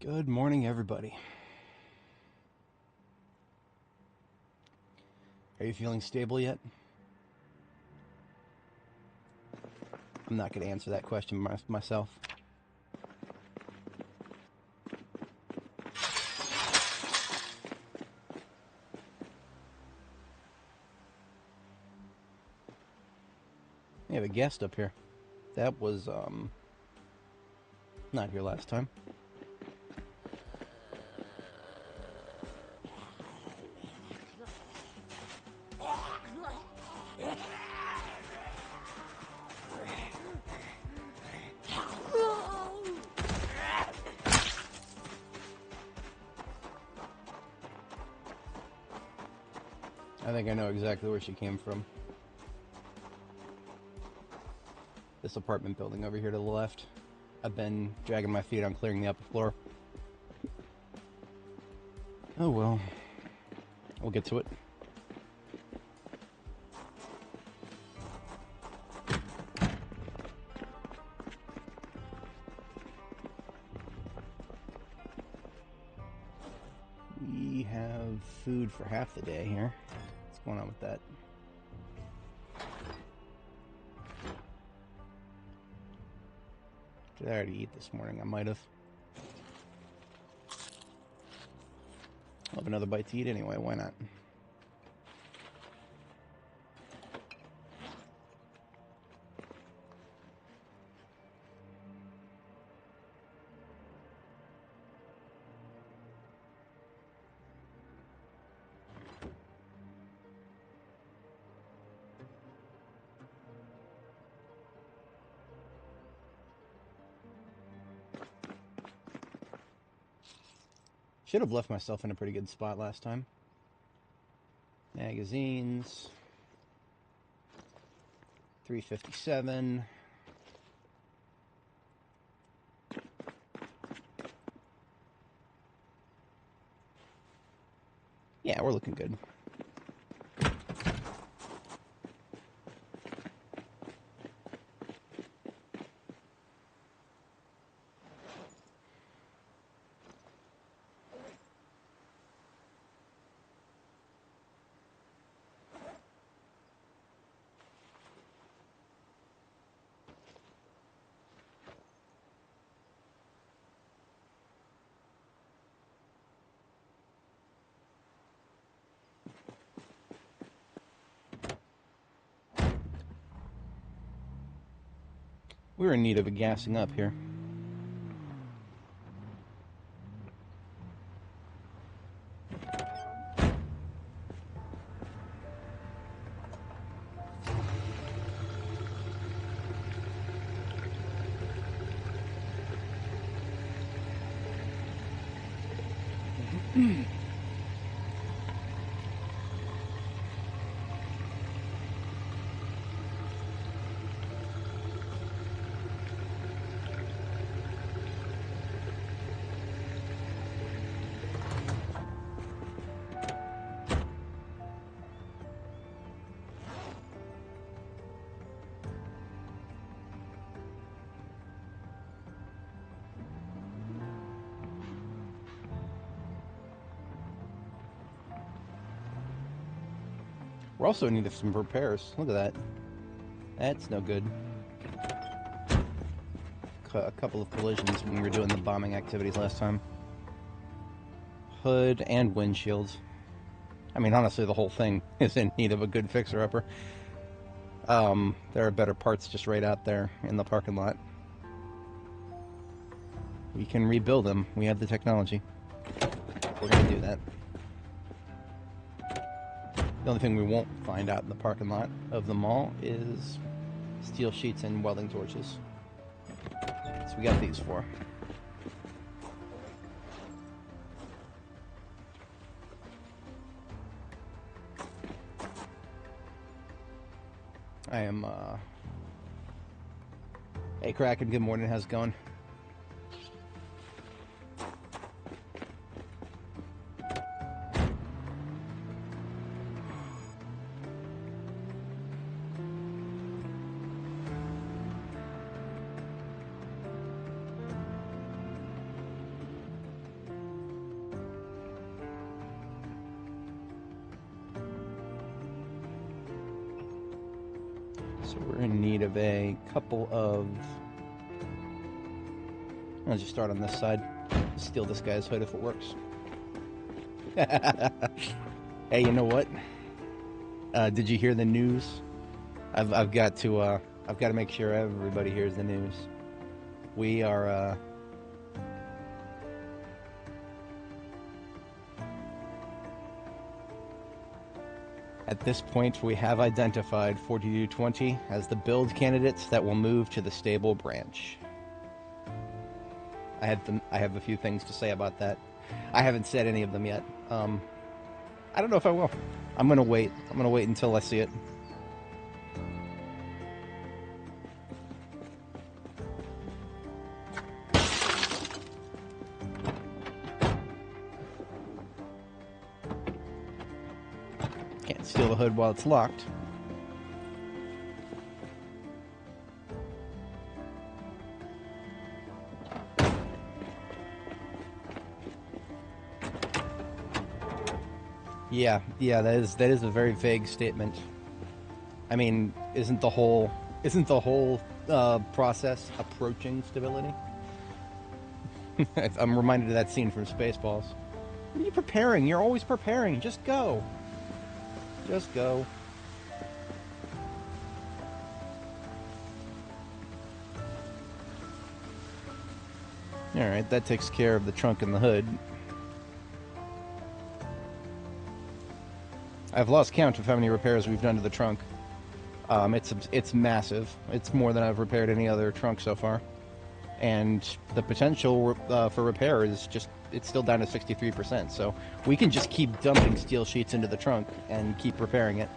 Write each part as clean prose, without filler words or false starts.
Good morning, everybody. Are you feeling stable yet? I'm not going to answer that question myself. We have a guest up here. That was, not here last time. I think I know exactly where she came from. This apartment building over here to the left. I've been dragging my feet on clearing the upper floor. Oh well. We'll get to it. We have food for half the day here. What's going on with that? Did I already eat this morning? I might have. I'll have another bite to eat anyway, why not? Should have left myself in a pretty good spot last time. Magazines. 357. Yeah, we're looking good. We're in need of a gassing up here. We're also in need of some repairs. Look at that. That's no good. A couple of collisions when we were doing the bombing activities last time. Hood and windshields. I mean, honestly, the whole thing is in need of a good fixer-upper. There are better parts just right out there in the parking lot. We can rebuild them. We have the technology. We're going to do that. The only thing we won't find out in the parking lot of the mall is steel sheets and welding torches. So we got these for. I am, Hey Kraken, good morning, how's it going? need of a couple of... I'll just start on this side. Steal this guy's hood if it works. Hey, you know what? Did you hear the news? I've got to make sure everybody hears the news. We are at this point, we have identified 4220 as the build candidates that will move to the stable branch. I have a few things to say about that. I haven't said any of them yet. I don't know if I will. I'm gonna wait. I'm gonna wait until I see it. Can't steal the hood while it's locked. Yeah, that is a very vague statement. I mean, isn't the whole process approaching stability? I'm reminded of that scene from Spaceballs. What are you preparing? You're always preparing. Just go. Just go. Alright, that takes care of the trunk and the hood. I've lost count of how many repairs we've done to the trunk. It's massive. It's more than I've repaired any other trunk so far. And the potential for repair is it's still down to 63%. So we can just keep dumping steel sheets into the trunk and keep repairing it.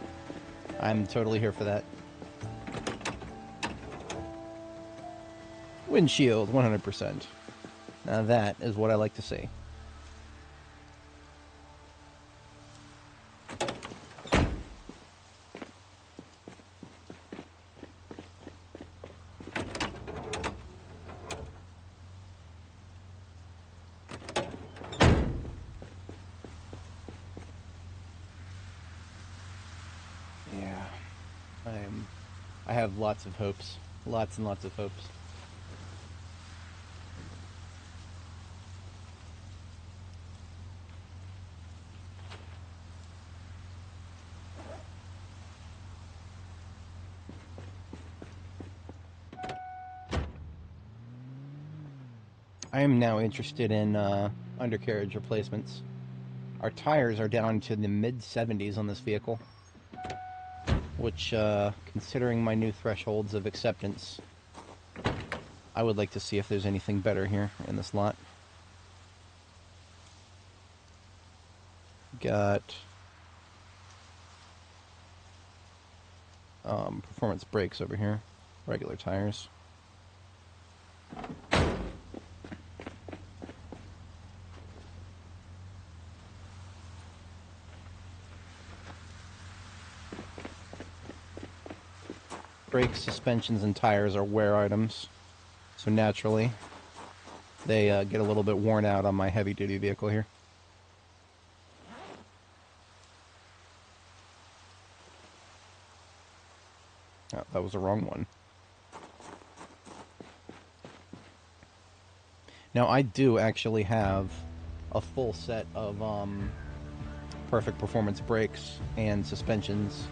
I'm totally here for that. Windshield, 100%. Now that is what I like to see. I have lots of hopes. Lots and lots of hopes. I am now interested in undercarriage replacements. Our tires are down to the mid-70s on this vehicle, which, considering my new thresholds of acceptance, I would like to see if there's anything better here in this lot. Got performance brakes over here, regular tires. Brakes, suspensions, and tires are wear items, so naturally they get a little bit worn out on my heavy-duty vehicle here. Oh, that was the wrong one. Now, I do actually have a full set of perfect performance brakes and suspensions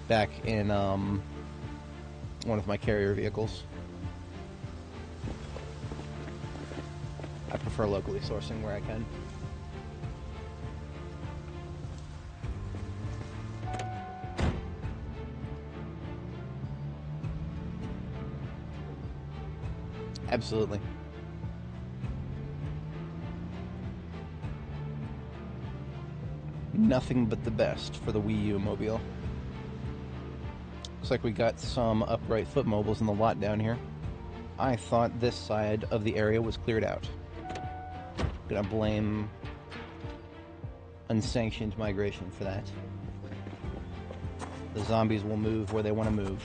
back in one of my carrier vehicles. I prefer locally sourcing where I can. Absolutely. Nothing but the best for the Wii U mobile. Looks like we got some upright foot mobiles in the lot down here. I thought this side of the area was cleared out. Gonna blame unsanctioned migration for that. The zombies will move where they want to move.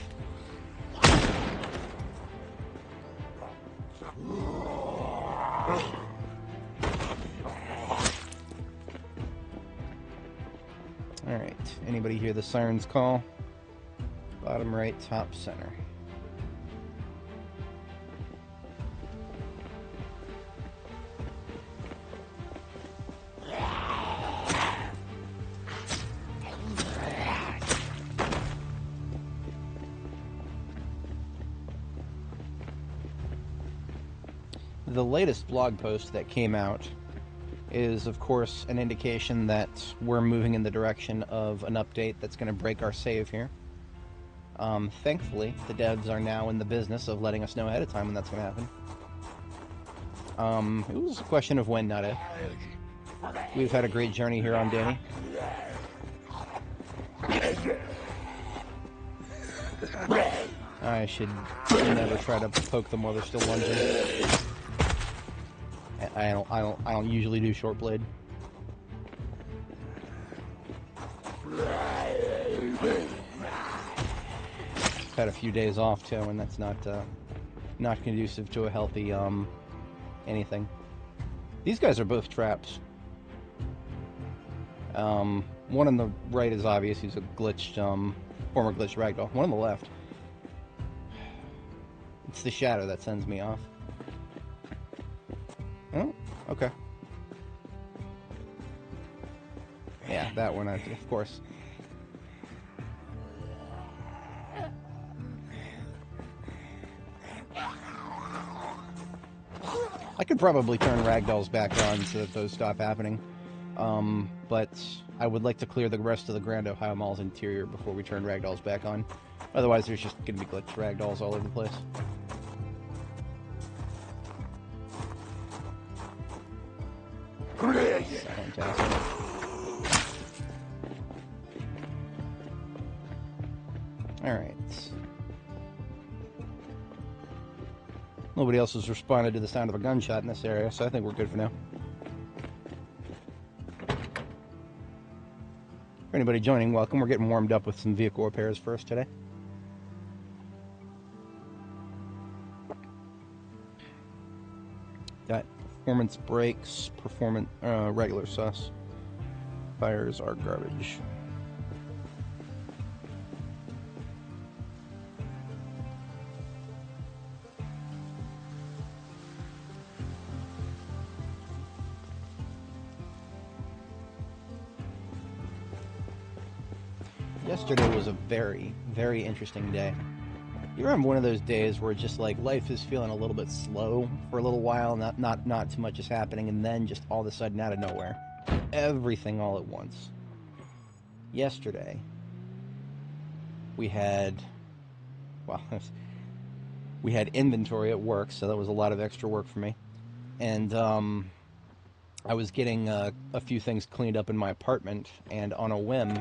Alright, anybody hear the sirens call? Bottom right, top center. The latest blog post that came out is, of course, an indication that we're moving in the direction of an update that's going to break our save here. Thankfully, the devs are now in the business of letting us know ahead of time when that's going to happen. It was a question of when, not if. We've had a great journey here on Dani. I should never try to poke them while they're still lunging. I don't usually do short blade. Had a few days off too, and that's not conducive to a healthy anything. These guys are both traps. One on the right is obvious. He's a glitched, former glitched ragdoll. One on the left. It's the shadow that sends me off. Oh, okay. Yeah, that one, of course. I could probably turn ragdolls back on so that those stop happening. But I would like to clear the rest of the Grand Ohio Mall's interior before we turn ragdolls back on. Otherwise, there's just going to be glitched ragdolls all over the place. Fantastic. Alright. Nobody else has responded to the sound of a gunshot in this area, so I think we're good for now. For anybody joining, welcome. We're getting warmed up with some vehicle repairs first today. Got performance brakes, regular sus. Tires are garbage. Yesterday was a very, very interesting day. You remember one of those days where just like life is feeling a little bit slow for a little while, not too much is happening, and then just all of a sudden out of nowhere, everything all at once. Yesterday, we had inventory at work, so that was a lot of extra work for me, and I was getting a few things cleaned up in my apartment, and on a whim,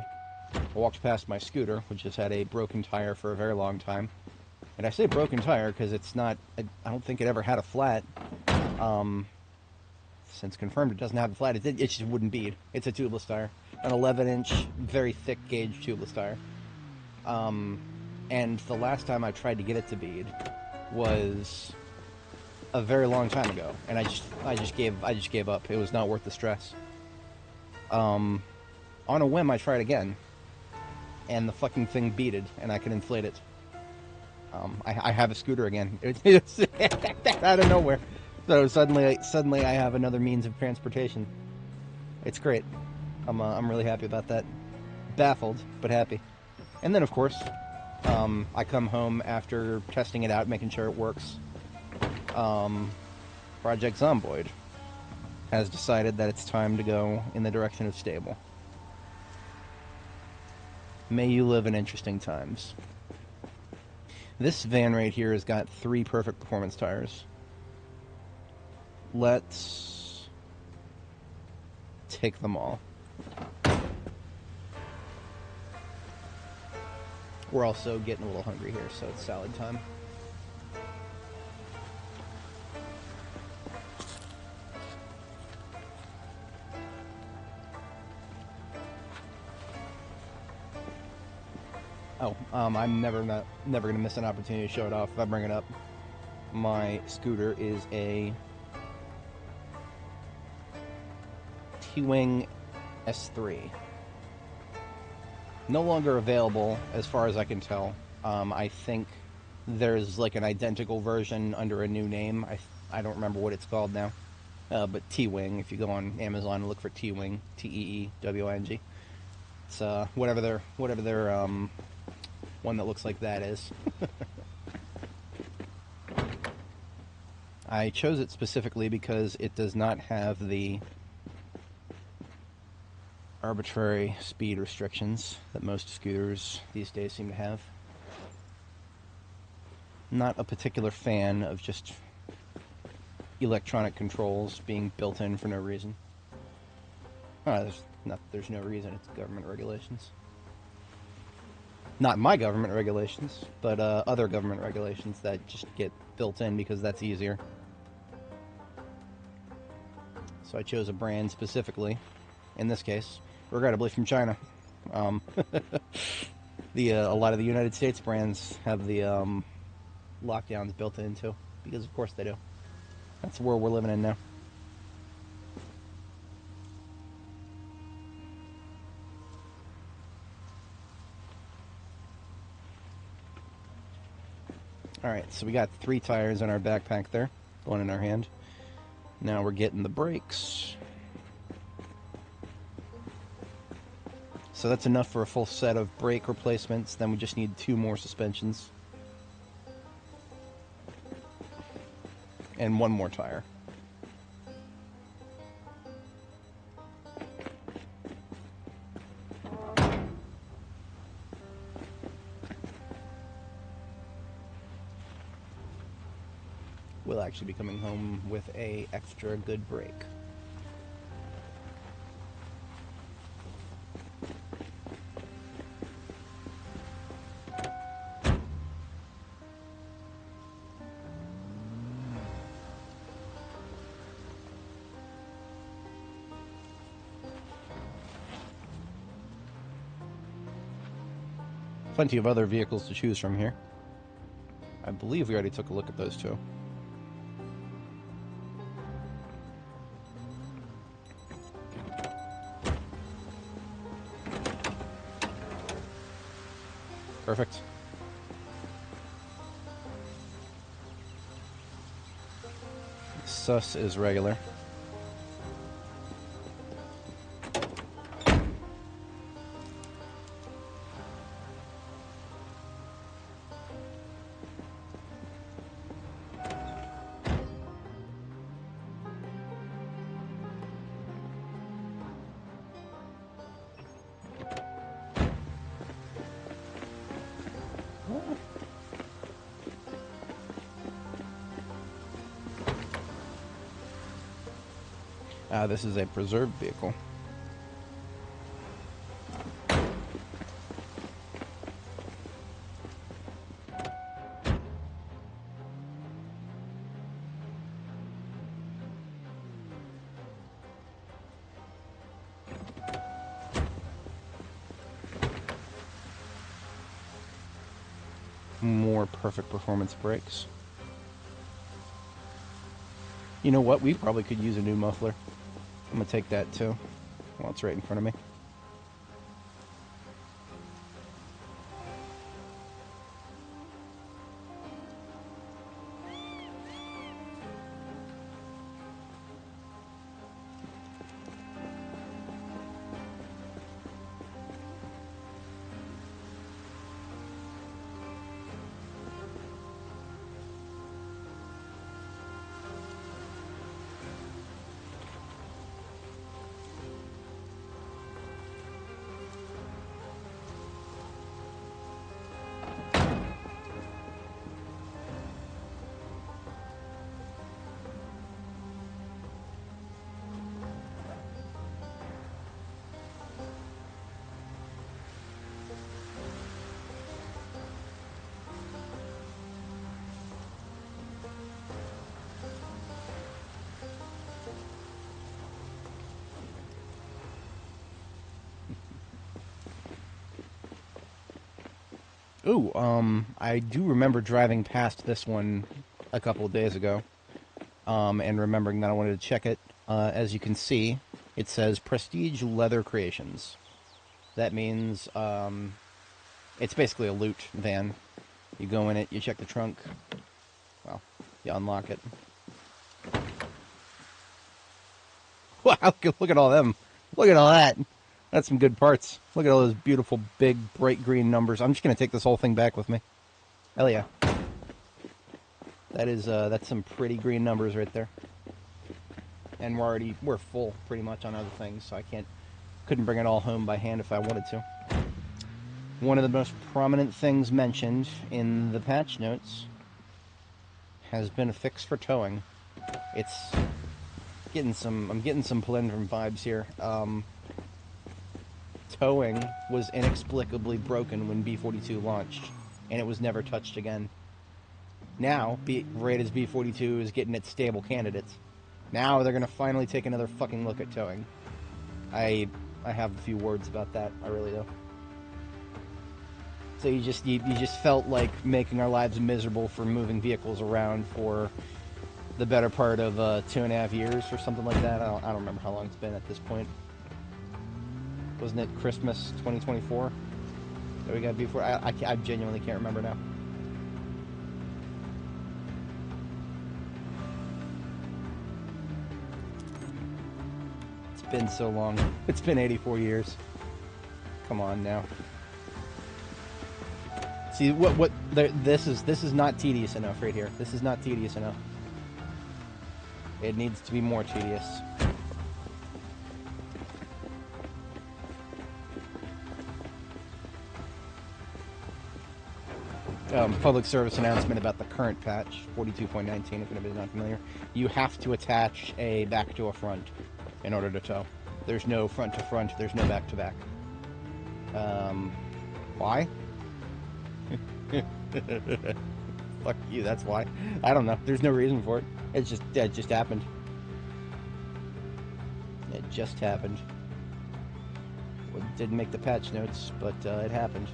I walked past my scooter, which has had a broken tire for a very long time. And I say broken tire because it's not, I don't think it ever had a flat. Since confirmed it doesn't have a flat, it just wouldn't bead. It's a tubeless tire. An 11-inch, very thick gauge tubeless tire. And the last time I tried to get it to bead was a very long time ago. And I just gave up. It was not worth the stress. On a whim, I tried again. And the fucking thing beaded, and I could inflate it. I have a scooter again. It's out of nowhere. So suddenly I have another means of transportation. It's great. I'm really happy about that. Baffled, but happy. And then, of course, I come home after testing it out, making sure it works. Project Zomboid has decided that it's time to go in the direction of stable. May you live in interesting times. This van right here has got 3 perfect performance tires. Let's take them all. We're also getting a little hungry here, so it's salad time. Oh, I'm never gonna miss an opportunity to show it off if I bring it up. My scooter is a T-Wing S3. No longer available, as far as I can tell. I think there's like an identical version under a new name. I don't remember what it's called now. But T-Wing, if you go on Amazon and look for T-Wing, T-E-E-W-I-N-G. It's whatever their one that looks like that is. I chose it specifically because it does not have the arbitrary speed restrictions that most scooters these days seem to have. Not a particular fan of just electronic controls being built in for no reason. There's no reason, it's government regulations. Not my government regulations, but other government regulations that just get built in because that's easier. So I chose a brand specifically, in this case, regrettably from China. A lot of the United States brands have the lockdowns built in too, because of course they do. That's the world we're living in now. Alright, so we got 3 tires on our backpack there, one in our hand. Now we're getting the brakes. So that's enough for a full set of brake replacements. Then we just need 2 more suspensions. And 1 more tire. We'll actually be coming home with a extra good brake. Plenty of other vehicles to choose from here. I believe we already took a look at those two. Perfect. Sus is regular. This is a preserved vehicle. More perfect performance brakes. You know what? We probably could use a new muffler. I'm gonna take that too. Well, it's right in front of me. Ooh, I do remember driving past this one a couple of days ago, and remembering that I wanted to check it. As you can see, it says Prestige Leather Creations. That means, it's basically a loot van. You go in it, you check the trunk, well, you unlock it. Wow, look at all them. Look at all that. That's some good parts. Look at all those beautiful, big, bright green numbers. I'm just going to take this whole thing back with me. Hell yeah. That's some pretty green numbers right there. And we're full pretty much on other things, so couldn't bring it all home by hand if I wanted to. One of the most prominent things mentioned in the patch notes has been a fix for towing. I'm getting some Palindrome vibes here. Towing was inexplicably broken when B42 launched, and it was never touched again. Now, right as B42 is getting its stable candidates, now they're gonna finally take another fucking look at towing. I have a few words about that. I really do. So you just felt like making our lives miserable for moving vehicles around for the better part of 2.5 years or something like that. I don't remember how long it's been at this point. Wasn't it Christmas 2024 that we got before? I genuinely can't remember now. It's been so long. It's been 84 years. Come on now. See this is not tedious enough right here. This is not tedious enough. It needs to be more tedious. Public service announcement about the current patch 42.19. If anybody's not familiar, you have to attach a back to a front in order to tow. There's no front to front. There's no back to back. Why? Fuck you, that's why. I don't know. There's no reason for it. It just happened. It just happened. Well, it didn't make the patch notes, but it happened.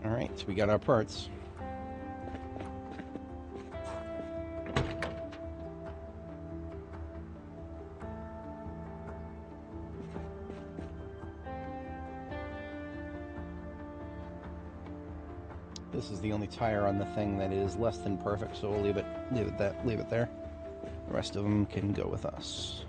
Alright, so we got our parts. This is the only tire on the thing that is less than perfect, so we'll leave it there. The rest of them can go with us.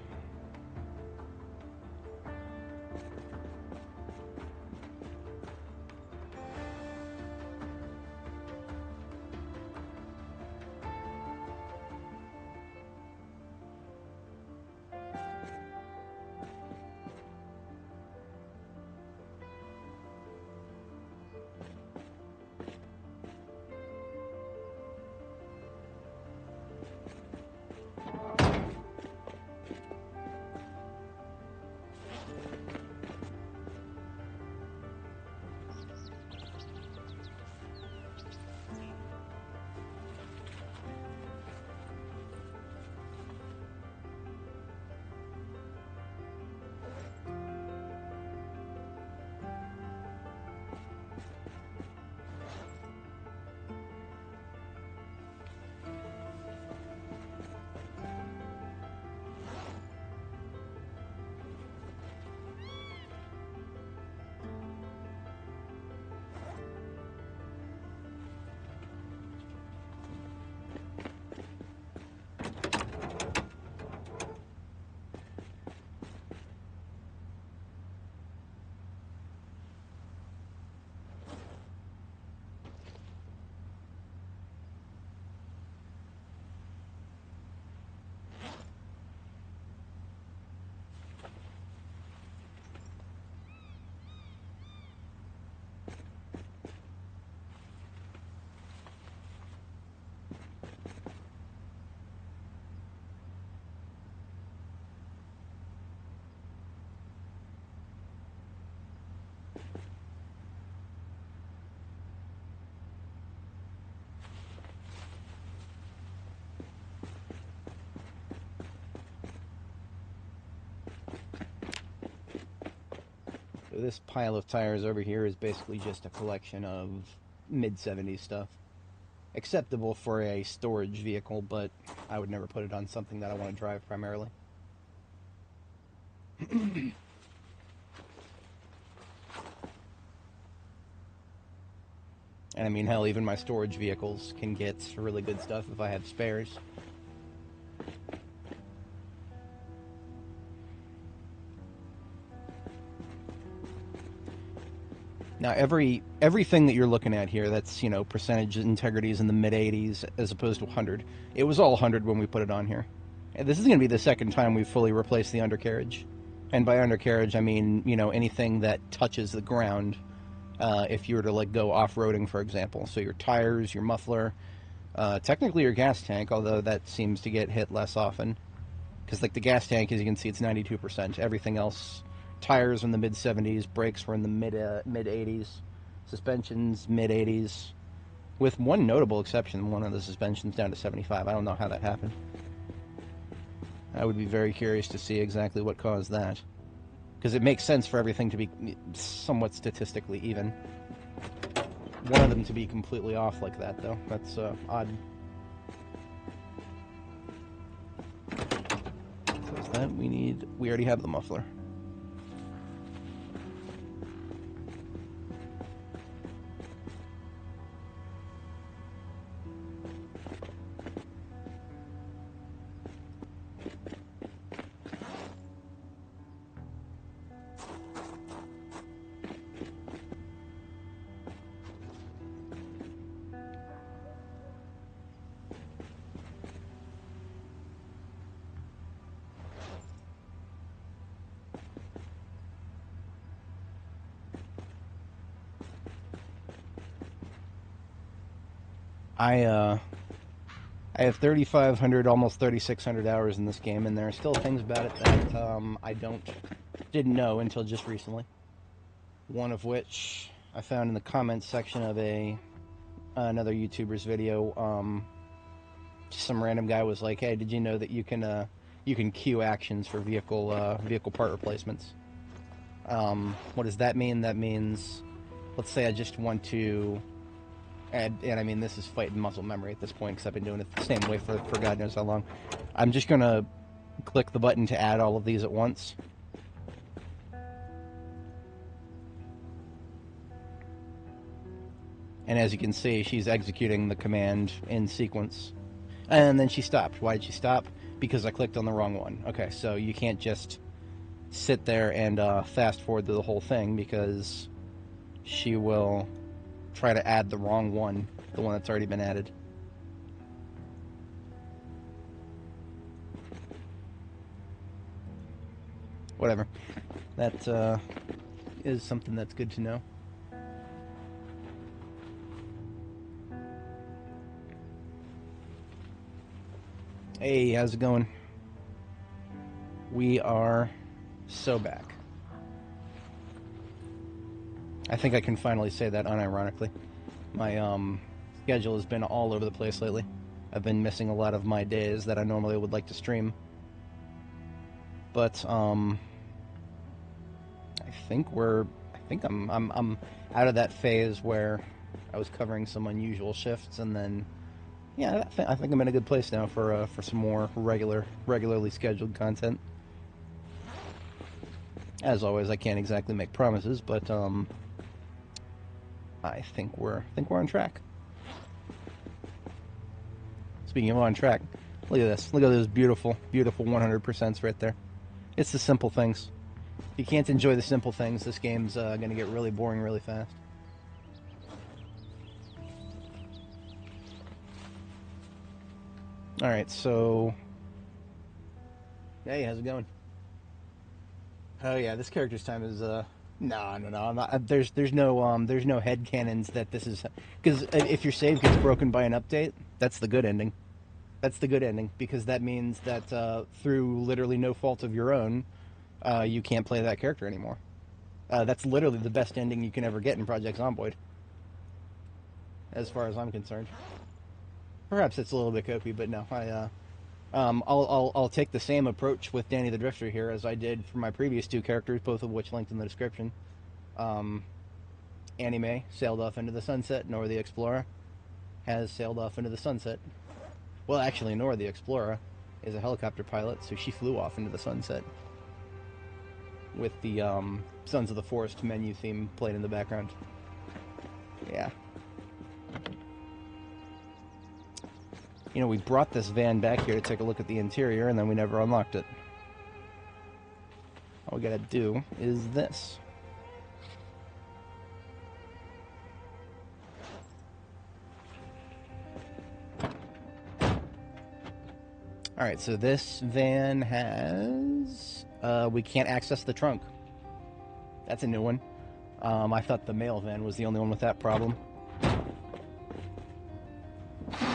So this pile of tires over here is basically just a collection of mid-70s stuff. Acceptable for a storage vehicle, but I would never put it on something that I want to drive primarily. And I mean, hell, even my storage vehicles can get really good stuff if I have spares. Now, everything that you're looking at here, that's, you know, percentage integrities in the mid-80s as opposed to 100. It was all 100 when we put it on here. And this is going to be the second time we've fully replaced the undercarriage. And by undercarriage, I mean, you know, anything that touches the ground. If you were to, like, go off-roading, for example. So your tires, your muffler, technically your gas tank, although that seems to get hit less often. Because, like, the gas tank, as you can see, it's 92%. Everything else, tires were in the mid-70s, brakes were in the mid-80s, suspensions, mid-80s. With one notable exception, one of the suspensions down to 75. I don't know how that happened. I would be very curious to see exactly what caused that. Because it makes sense for everything to be somewhat statistically even. One of them to be completely off like that, though. That's odd. So is that we already have the muffler. I have 3,500, almost 3,600 hours in this game, and there are still things about it that I didn't know until just recently. One of which I found in the comments section of another YouTuber's video. Some random guy was like, "Hey, did you know that you can queue actions for vehicle part replacements?" What does that mean? That means, let's say I just want to. And I mean, this is fighting muscle memory at this point because I've been doing it the same way for God knows how long. I'm just going to click the button to add all of these at once. And as you can see, she's executing the command in sequence. And then she stopped. Why did she stop? Because I clicked on the wrong one. Okay, so you can't just sit there and fast forward through the whole thing because she will try to add the wrong one, the one that's already been added. Whatever. That is something that's good to know. Hey, how's it going? We are so back. I think I can finally say that unironically. My schedule has been all over the place lately. I've been missing a lot of my days that I normally would like to stream. But I think I'm out of that phase where I was covering some unusual shifts, and then yeah, I think I'm in a good place now for some more regularly scheduled content. As always, I can't exactly make promises, but I think we're on track. Speaking of on track, look at this. Look at those beautiful 100% right there. It's the simple things. If you can't enjoy the simple things, this game's going to get really boring really fast. Alright, so... Hey, how's it going? Oh yeah, this character's time is, no, I'm not, there's no headcanons that this is... Because if your save gets broken by an update, that's the good ending. That's the good ending, because that means that through literally no fault of your own, you can't play that character anymore. That's literally the best ending you can ever get in Project Zomboid, as far as I'm concerned. Perhaps it's a little bit copy, but no, I'll take the same approach with Dani the Drifter here as I did for my previous two characters, both of which linked in the description. Anime sailed off into the sunset. Nor the Explorer has sailed off into the sunset. Well, actually, Nor the Explorer is a helicopter pilot, so she flew off into the sunset with the Sons of the Forest menu theme played in the background. Yeah. You know, we brought this van back here to take a look at the interior, and then we never unlocked it. All we gotta do is this. Alright, so this van has... we can't access the trunk. That's a new one. I thought the mail van was the only one with that problem.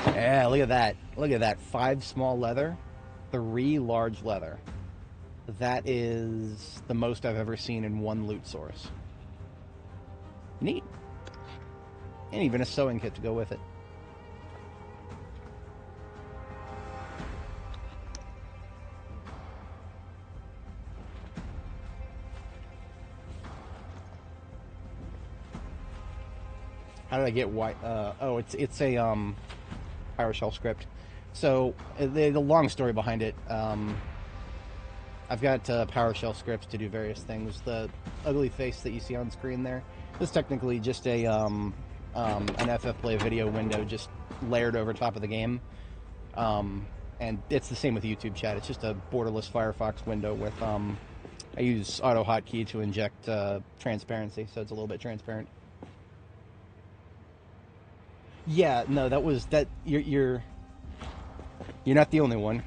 Yeah, look at that. Look at that. 5 small leather, 3 large leather. That is the most I've ever seen in one loot source. Neat. And even a sewing kit to go with it. How did I get white? Oh, it's a PowerShell script. So the long story behind it. I've got PowerShell scripts to do various things. The ugly face that you see on screen there is technically just a an FFplay video window just layered over top of the game. And it's the same with YouTube chat. It's just a borderless Firefox window with I use auto hotkey to inject transparency, so it's a little bit transparent. Yeah, no, that was that. You're not the only one.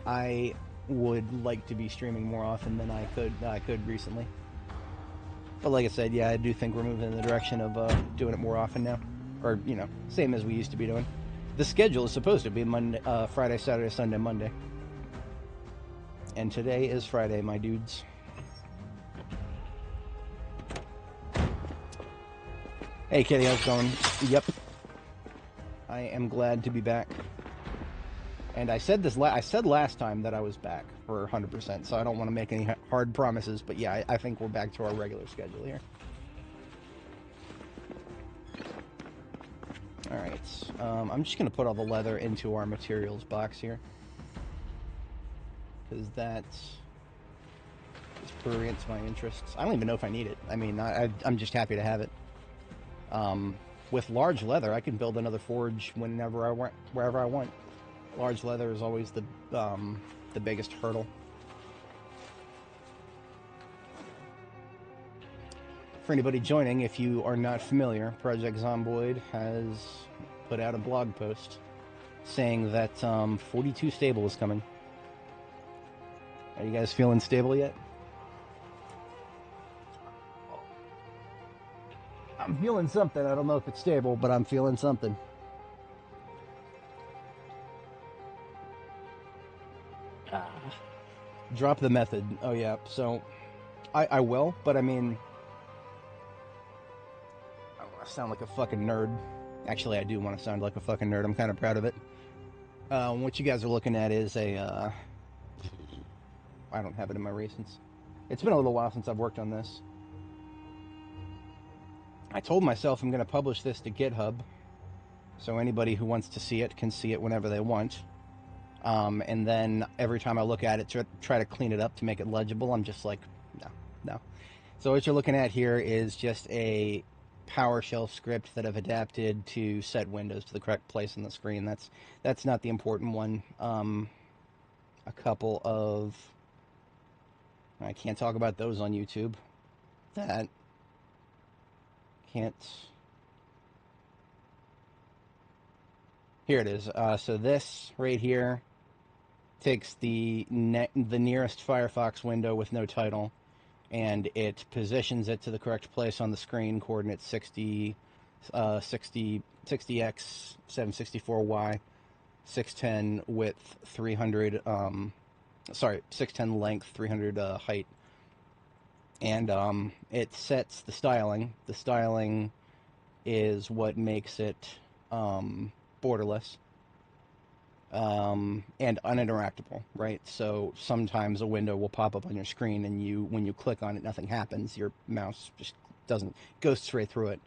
I would like to be streaming more often than I could recently. But like I said, yeah, I do think we're moving in the direction of doing it more often now, or you know, same as we used to be doing. The schedule is supposed to be Monday, Friday, Saturday, Sunday, Monday, and today is Friday, my dudes. Hey, Kitty, how's it going? Yep. I am glad to be back. And I said this. I said last time that I was back for 100%, so I don't want to make any hard promises. But yeah, I think we're back to our regular schedule here. All right. I'm just gonna put all the leather into our materials box here, because that's orients my interests. I don't even know if I need it. I mean, I'm just happy to have it. With large leather, I can build another forge whenever I want, wherever I want. Large leather is always the biggest hurdle. For anybody joining, if you are not familiar, Project Zomboid has put out a blog post saying that 42 stable is coming. Are you guys feeling stable yet? I'm feeling something. I don't know if it's stable, but I'm feeling something. Drop the method. Oh, yeah. So, I will, but I mean, I don't want to sound like a fucking nerd. Actually, I do want to sound like a fucking nerd. I'm kind of proud of it. What you guys are looking at is a, I don't have it in my recents. It's been a little while since I've worked on this. I told myself I'm going to publish this to GitHub, so anybody who wants to see it can see it whenever they want. And then every time I look at it, try to clean it up to make it legible. I'm just like, no. So what you're looking at here is just a PowerShell script that I've adapted to set windows to the correct place on the screen. That's not the important one. A couple of... I can't talk about those on YouTube. That... can't... Here it is. So this right here takes the nearest Firefox window with no title, and it positions it to the correct place on the screen, coordinates 60x 764y, 610 width, 300, 610 length, 300 height. And it sets the styling. The styling is what makes it borderless. and uninteractable, right? So sometimes a window will pop up on your screen, and when you click on it, nothing happens. Your mouse just doesn't goes straight through it.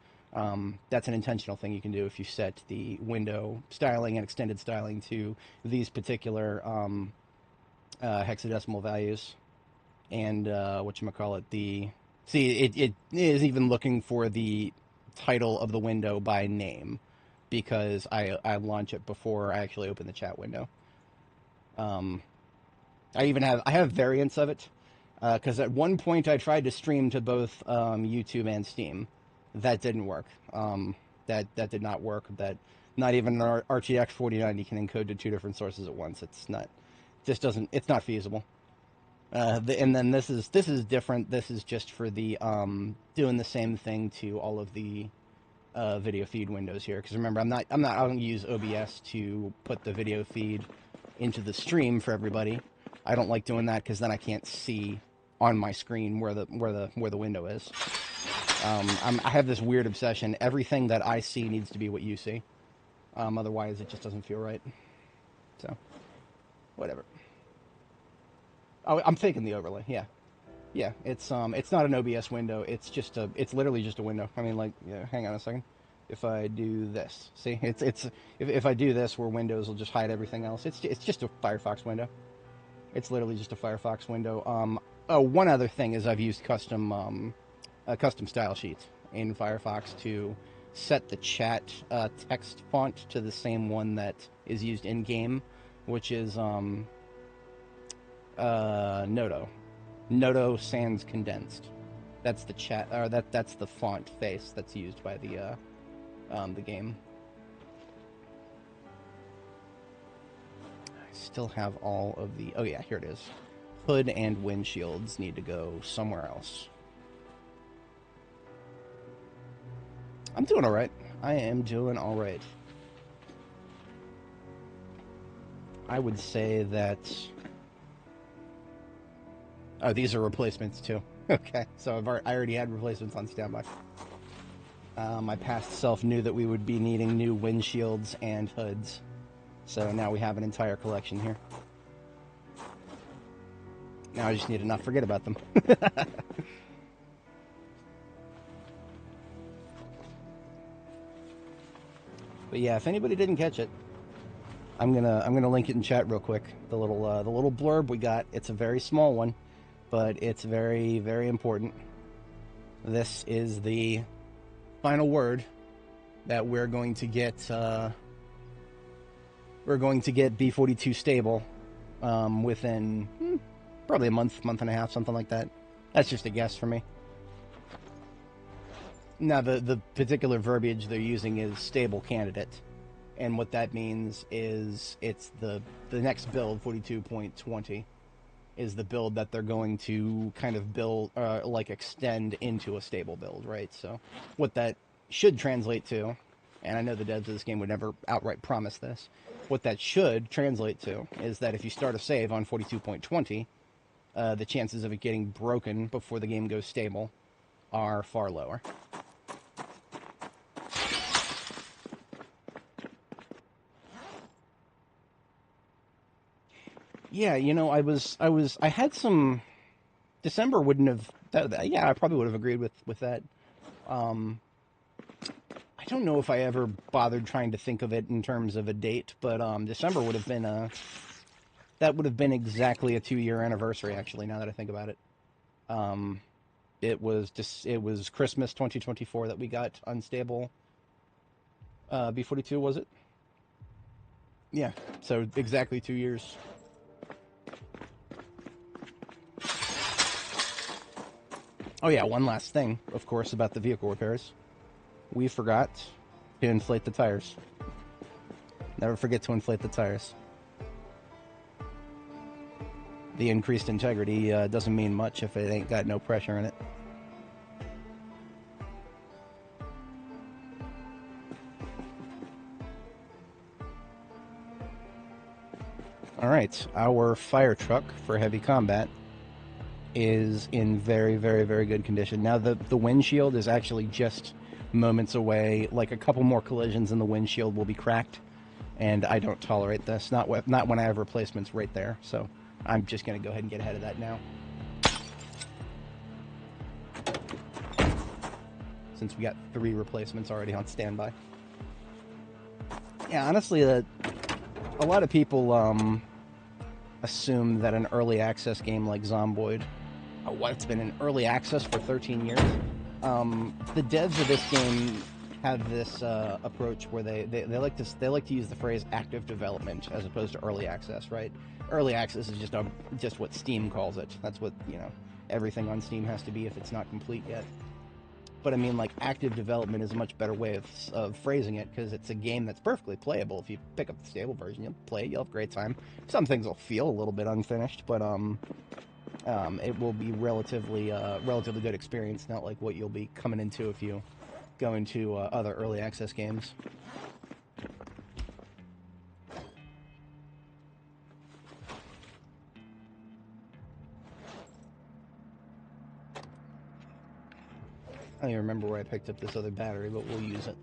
That's an intentional thing you can do if you set the window styling and extended styling to these particular hexadecimal values. And whatchamacallit, it is even looking for the title of the window by name, because I launch it before I actually open the chat window. I have variants of it, because at one point I tried to stream to both YouTube and Steam. That didn't work. That did not work. That not even an RTX 4090 can encode to two different sources at once. It's not. Just doesn't. It's not feasible. And then this is different. This is just for the doing the same thing to all of the video feed windows here. Because remember, I don't use OBS to put the video feed into the stream for everybody. I don't like doing that because then I can't see on my screen where the window is. I have this weird obsession. Everything that I see needs to be what you see. Otherwise, it just doesn't feel right. So, whatever. Oh, I'm faking the overlay. Yeah. It's not an OBS window. It's literally just a window. I mean, like, yeah. Hang on a second. If I do this, see, if I do this, where Windows will just hide everything else. It's just a Firefox window. It's literally just a Firefox window. Oh, one other thing is I've used custom style sheets in Firefox to set the chat text font to the same one that is used in game, which is Noto sans condensed. That's the chat, or that's the font face that's used by the game. I still have all of the. Oh yeah, here it is. Hood and windshields need to go somewhere else. I'm doing all right. I am doing all right. I would say that. Oh, these are replacements too. Okay, so I already had replacements on standby. My past self knew that we would be needing new windshields and hoods, so now we have an entire collection here. Now I just need to not forget about them. But yeah, if anybody didn't catch it, I'm gonna link it in chat real quick. The little blurb we got. It's a very small one, but it's very, very important. This is the final word that we're going to get. We're going to get B42 stable within probably a month and a half, something like that. That's just a guess for me. Now, the particular verbiage they're using is stable candidate. And what that means is it's the next build, 42.20, is the build that they're going to kind of build, extend into a stable build, right? So what that should translate to, and I know the devs of this game would never outright promise this, what that should translate to is that if you start a save on 42.20, the chances of it getting broken before the game goes stable are far lower. Yeah, you know, I had some. December wouldn't have. Yeah, I probably would have agreed with that. I don't know if I ever bothered trying to think of it in terms of a date, but December would have been that would have been exactly a 2-year anniversary. Actually, now that I think about it, it was Christmas 2024 that we got unstable. B42, was it? Yeah, so exactly 2 years. Oh yeah, one last thing, of course, about the vehicle repairs. We forgot to inflate the tires. Never forget to inflate the tires. The increased integrity doesn't mean much if it ain't got no pressure in it. Alright, our fire truck for heavy combat is in very, very, very good condition. Now, the windshield is actually just moments away. Like, a couple more collisions and the windshield will be cracked. and I don't tolerate this. Not when I have replacements right there. So I'm just going to go ahead and get ahead of that now. Since we got 3 replacements already on standby. Yeah, honestly, a lot of people assume that an early access game like Zomboid, it's been in early access for 13 years. The devs of this game have this approach where they like to use the phrase active development as opposed to early access, right? Early access is just what Steam calls it. That's what, everything on Steam has to be if it's not complete yet. But I mean, like, active development is a much better way of phrasing it, because it's a game that's perfectly playable. If you pick up the stable version, you'll play it, you'll have a great time. Some things will feel a little bit unfinished, but it will be relatively good experience, not like what you'll be coming into if you go into other early access games. I don't even remember where I picked up this other battery, but we'll use it.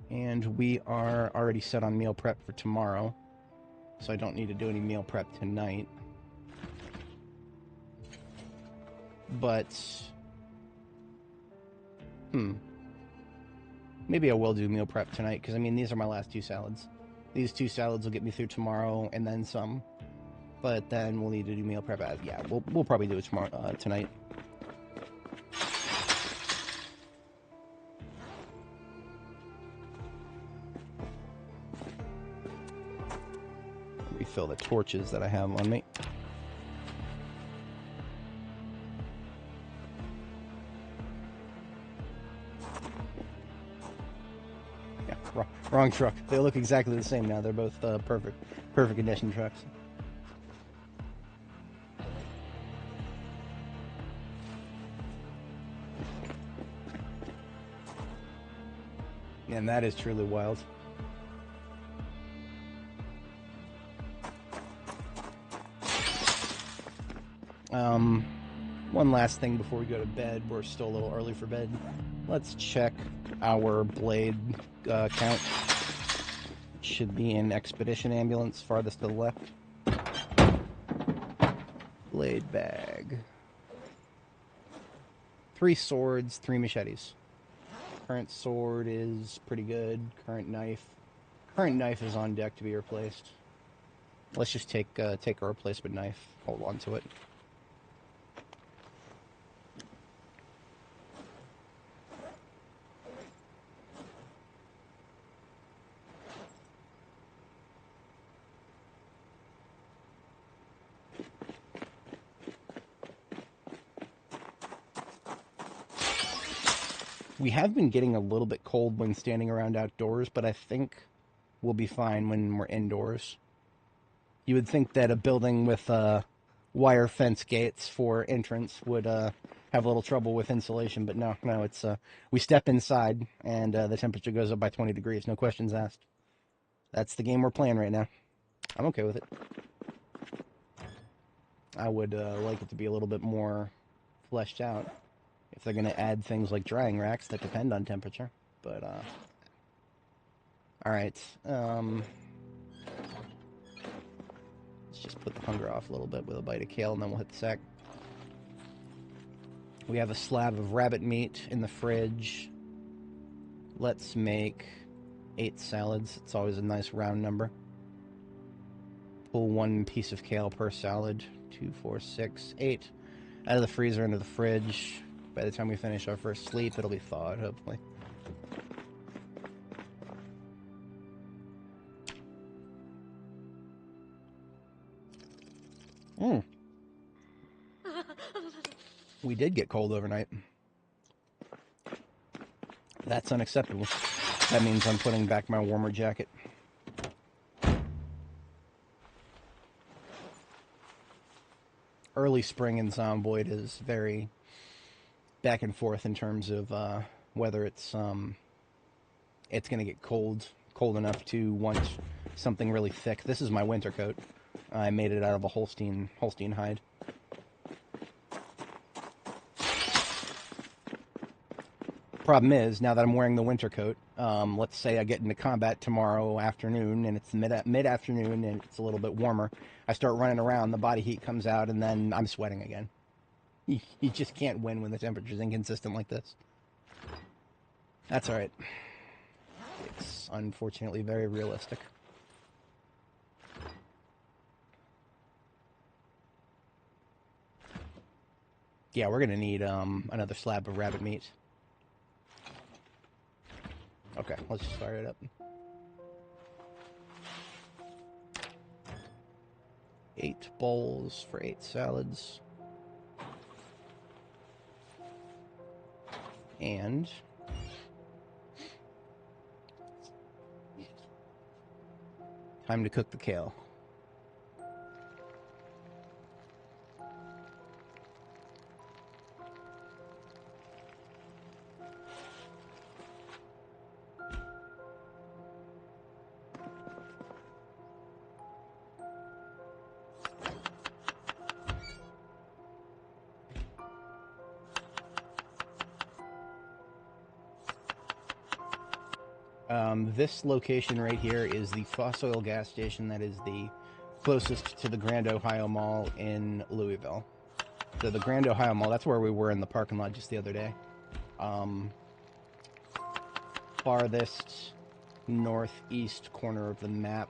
And we are already set on meal prep for tomorrow, so I don't need to do any meal prep tonight. But, maybe I will do meal prep tonight, because, I mean, these are my last 2 salads. These 2 salads will get me through tomorrow, and then some. But then we'll need to do meal prep. Yeah, we'll probably do it tomorrow, tonight. Refill the torches that I have on me. Yeah, wrong truck. They look exactly the same now. They're both perfect condition trucks. And that is truly wild. One last thing before we go to bed. We're still a little early for bed. Let's check our blade count. It should be in Expedition Ambulance, farthest to the left. Blade bag. 3 swords, 3 machetes. Current sword is pretty good. Current knife is on deck to be replaced. Let's just take a replacement knife. Hold on to it. We have been getting a little bit cold when standing around outdoors, but I think we'll be fine when we're indoors. You would think that a building with wire fence gates for entrance would have a little trouble with insulation, but no, it's we step inside and the temperature goes up by 20 degrees, no questions asked. That's the game we're playing right now. I'm okay with it. I would like it to be a little bit more fleshed out. If they're going to add things like drying racks that depend on temperature. But, alright. Let's just put the hunger off a little bit with a bite of kale, and then we'll hit the sack. We have a slab of rabbit meat in the fridge. Let's make 8 salads. It's always a nice round number. Pull 1 piece of kale per salad. 2, 4, 6, 8. Out of the freezer into the fridge. By the time we finish our first sleep, it'll be thawed, hopefully. We did get cold overnight. That's unacceptable. That means I'm putting back my warmer jacket. Early spring in Zomboid is very back and forth in terms of whether it's going to get cold enough to want something really thick. This is my winter coat. I made it out of a Holstein hide. Problem is, now that I'm wearing the winter coat, let's say I get into combat tomorrow afternoon, and it's mid-afternoon, and it's a little bit warmer. I start running around, the body heat comes out, and then I'm sweating again. You just can't win when the temperature's inconsistent like this. That's alright. It's unfortunately very realistic. Yeah, we're gonna need another slab of rabbit meat. Okay, let's just fire it up. 8 bowls for 8 salads. And time to cook the kale. This location right here is the Fossil gas station that is the closest to the Grand Ohio Mall in Louisville. So the Grand Ohio Mall, that's where we were in the parking lot just the other day. Farthest northeast corner of the map.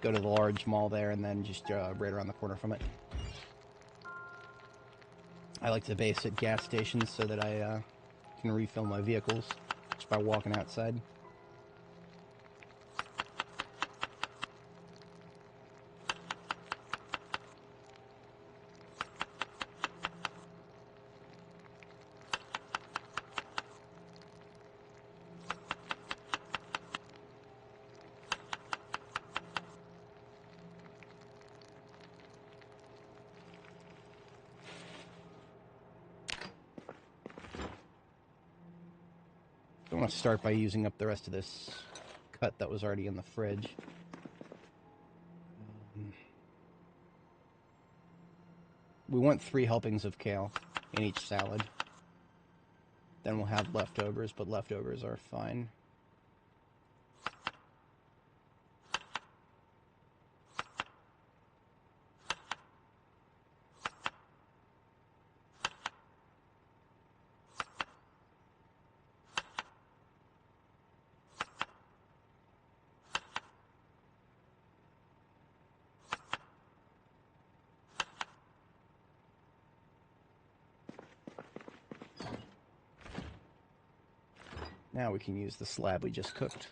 Go to the large mall there and then just right around the corner from it. I like to base at gas stations so that I can refill my vehicles just by walking outside. I want to start by using up the rest of this cut that was already in the fridge. We want 3 helpings of kale in each salad. Then we'll have leftovers, but leftovers are fine. Now we can use the slab we just cooked.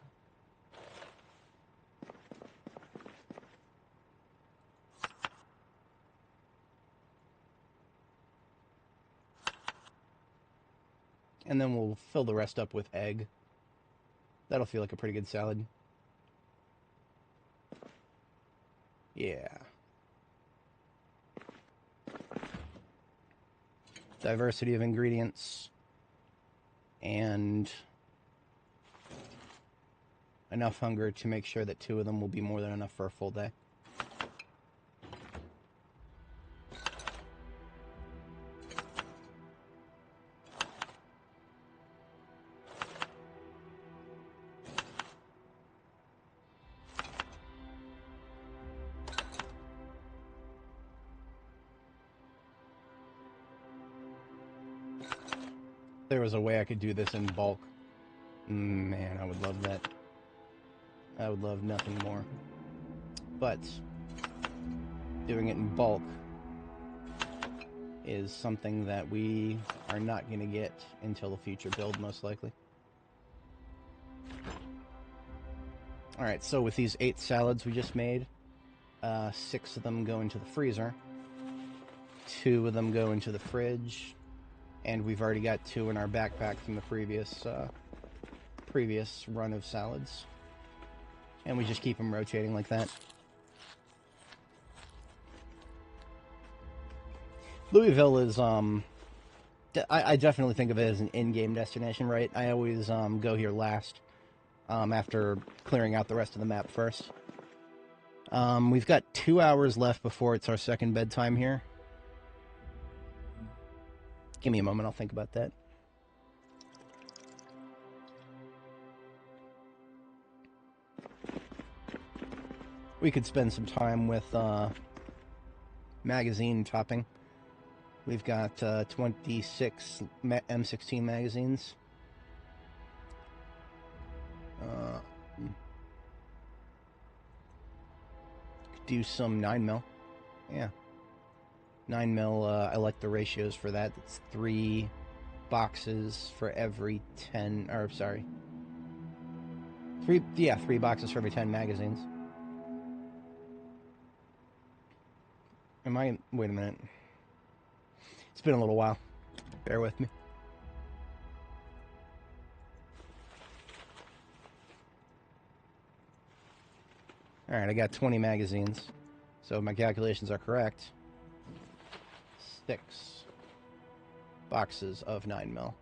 And then we'll fill the rest up with egg. That'll feel like a pretty good salad. Yeah. Diversity of ingredients. And enough hunger to make sure that 2 of them will be more than enough for a full day. There was a way I could do this in bulk. Man, I would love that. I would love nothing more. But doing it in bulk is something that we are not going to get until the future build, most likely. Alright, so with these 8 salads we just made, 6 of them go into the freezer, 2 of them go into the fridge, and we've already got 2 in our backpack from the previous run of salads. And we just keep them rotating like that. Louisville is, I definitely think of it as an in-game destination, right? I always go here last, after clearing out the rest of the map first. We've got 2 hours left before it's our second bedtime here. Give me a moment, I'll think about that. We could spend some time with magazine topping. We've got 26 M16 magazines. Do some 9mm. Yeah. 9mm, I like the ratios for that. It's 3 boxes for every 10, or sorry. 3 boxes for every 10 magazines. Wait a minute. It's been a little while. Bear with me. Alright, I got 20 magazines. So if my calculations are correct, 6 boxes of 9mm.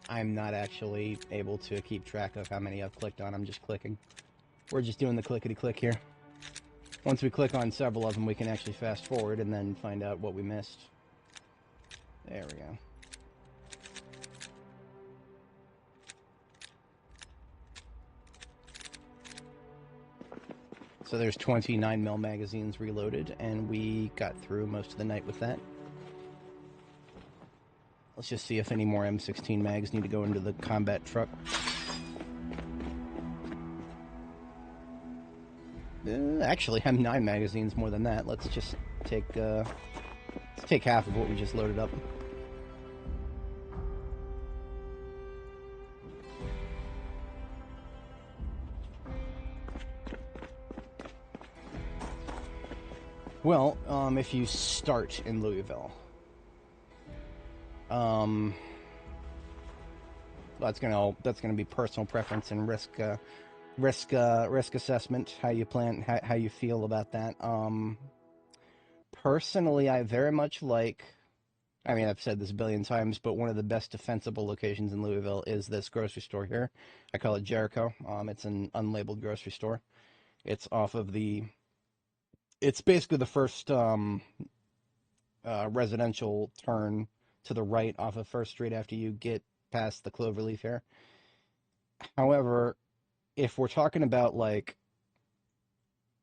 I'm not actually able to keep track of how many I've clicked on. I'm just clicking. We're just doing the clickety-click here. Once we click on several of them, we can actually fast forward and then find out what we missed. There we go. So there's 29mm magazines reloaded, and we got through most of the night with that. Let's just see if any more M16 mags need to go into the combat truck. Actually, I'm 9 magazines more than that. Let's just take half of what we just loaded up. Well, if you start in Louisville, that's gonna be personal preference and risk assessment. How you plan, how you feel about that. Personally, I very much like. I mean, I've said this a billion times, but one of the best defensible locations in Louisville is this grocery store here. I call it Jericho. It's an unlabeled grocery store. It's off of the. It's basically the first residential turn to the right off of First Street after you get past the Cloverleaf here. However, if we're talking about like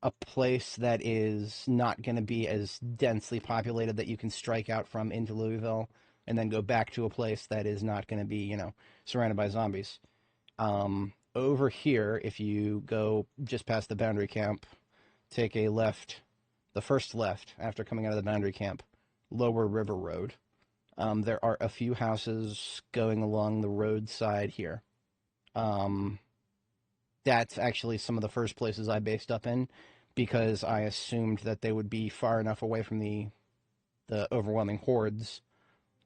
a place that is not going to be as densely populated that you can strike out from into Louisville and then go back to a place that is not going to be, you know, surrounded by zombies. Over here, if you go just past the boundary camp, take a left, the first left after coming out of the boundary camp, Lower River Road. There are a few houses going along the roadside here. That's actually some of the first places I based up in because I assumed that they would be far enough away from the overwhelming hordes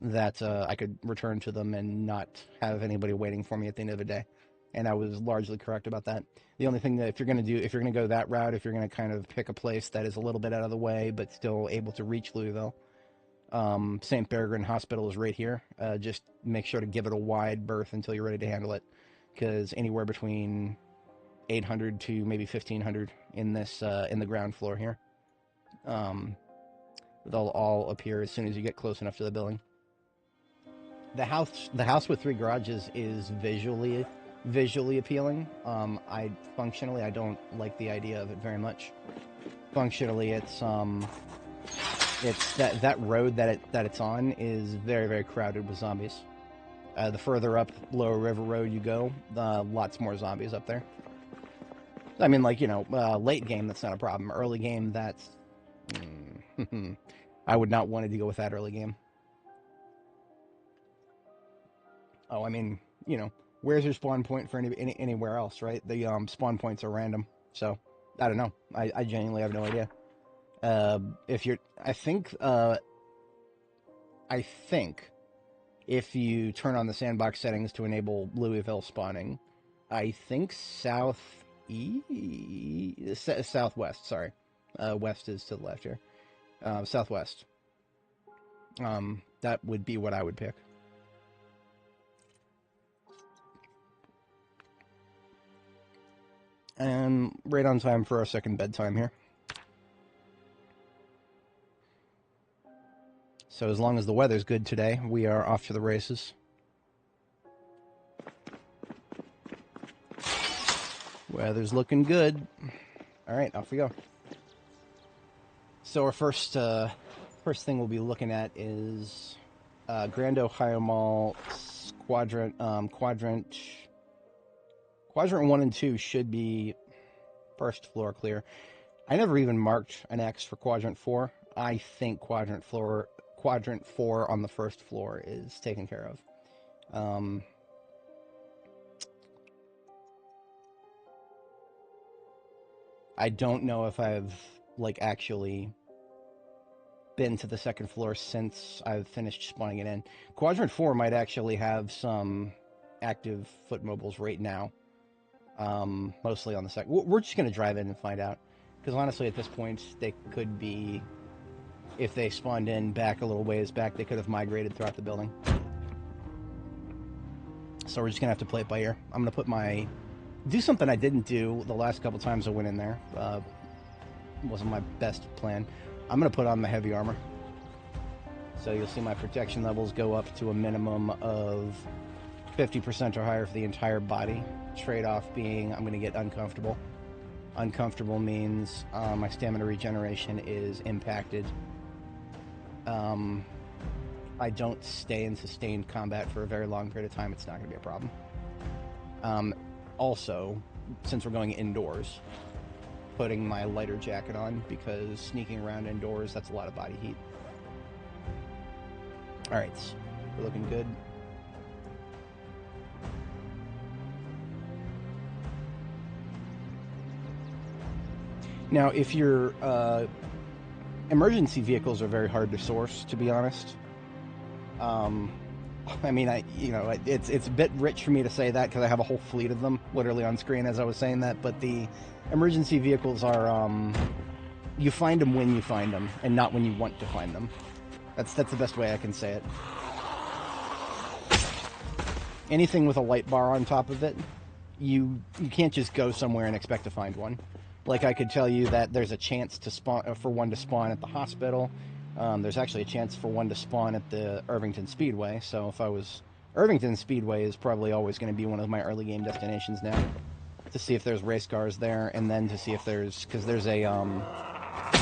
that I could return to them and not have anybody waiting for me at the end of the day. And I was largely correct about that. The only thing that if you're going to go that route, if you're going to kind of pick a place that is a little bit out of the way but still able to reach Louisville, St. Peregrine Hospital is right here. Just make sure to give it a wide berth until you're ready to handle it, because anywhere between 800 to maybe 1500 in this in the ground floor here. They'll all appear as soon as you get close enough to the building. The house with 3 garages is visually appealing. Functionally I don't like the idea of it very much. Functionally, it's that road that it's on is very, very crowded with zombies. The further up Lower River Road you go, lots more zombies up there. I mean, like, you know, late game, that's not a problem. Early game, that's... I would not want to go with that early game. Oh, I mean, you know, where's your spawn point for anywhere else, right? The spawn points are random, so I don't know. I genuinely have no idea. I think if you turn on the sandbox settings to enable Louisville spawning, I think southwest, sorry. West is to the left here. Southwest. That would be what I would pick. And right on time for our second bedtime here. So as long as the weather's good today, we are off to the races. Weather's looking good. All right, off we go. So our first thing we'll be looking at is Grand Ohio Mall quadrant 1 and 2 should be first floor clear. I never even marked an X for quadrant 4. I think quadrant 4 on the first floor is taken care of. I don't know if I've actually been to the second floor since I've finished spawning it in. Quadrant 4 might actually have some active foot mobiles right now. Mostly on the second. We're just going to drive in and find out. Because honestly, at this point, they could be, if they spawned in back a little ways back, they could have migrated throughout the building. So we're just going to have to play it by ear. I'm going to put do something I didn't do the last couple times I went in there. Wasn't my best plan. I'm going to put on the heavy armor. So you'll see my protection levels go up to a minimum of 50% or higher for the entire body. Trade-off being I'm going to get uncomfortable. Uncomfortable means my stamina regeneration is impacted. I don't stay in sustained combat for a very long period of time. It's not going to be a problem. Also, since we're going indoors, putting my lighter jacket on, because sneaking around indoors, that's a lot of body heat. Alright, we're looking good. Now, if your emergency vehicles are very hard to source, to be honest. I mean, it's a bit rich for me to say that because I have a whole fleet of them literally on screen as I was saying that, but the emergency vehicles are, you find them when you find them and not when you want to find them. That's the best way I can say it. Anything with a light bar on top of it, you can't just go somewhere and expect to find one. Like, I could tell you that there's a chance to for one to spawn at the hospital. There's actually a chance for one to spawn at the Irvington Speedway. So if I was... Irvington Speedway is probably always going to be one of my early game destinations now. To see if there's race cars there, and then to see if there's... Because there's a...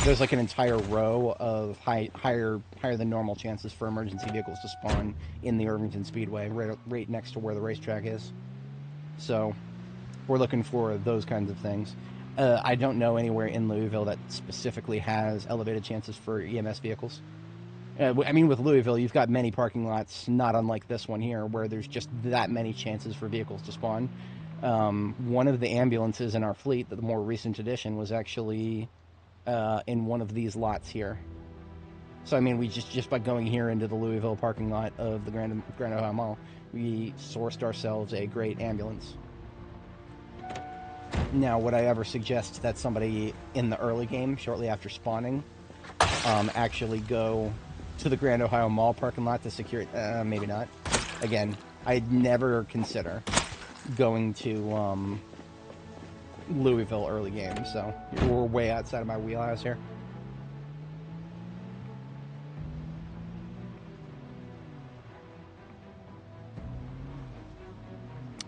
there's like an entire row of higher than normal chances for emergency vehicles to spawn in the Irvington Speedway, right next to where the racetrack is. So, we're looking for those kinds of things. I don't know anywhere in Louisville that specifically has elevated chances for EMS vehicles. I mean, with Louisville, you've got many parking lots, not unlike this one here, where there's just that many chances for vehicles to spawn. One of the ambulances in our fleet, the more recent edition, was actually in one of these lots here. So, I mean, we just by going here into the Louisville parking lot of the Grand Ohio Mall, we sourced ourselves a great ambulance. Now, would I ever suggest that somebody in the early game, shortly after spawning, actually go to the Grand Ohio Mall parking lot to secure it? Maybe not. Again, I'd never consider going to Louisville early game, so we're way outside of my wheelhouse here.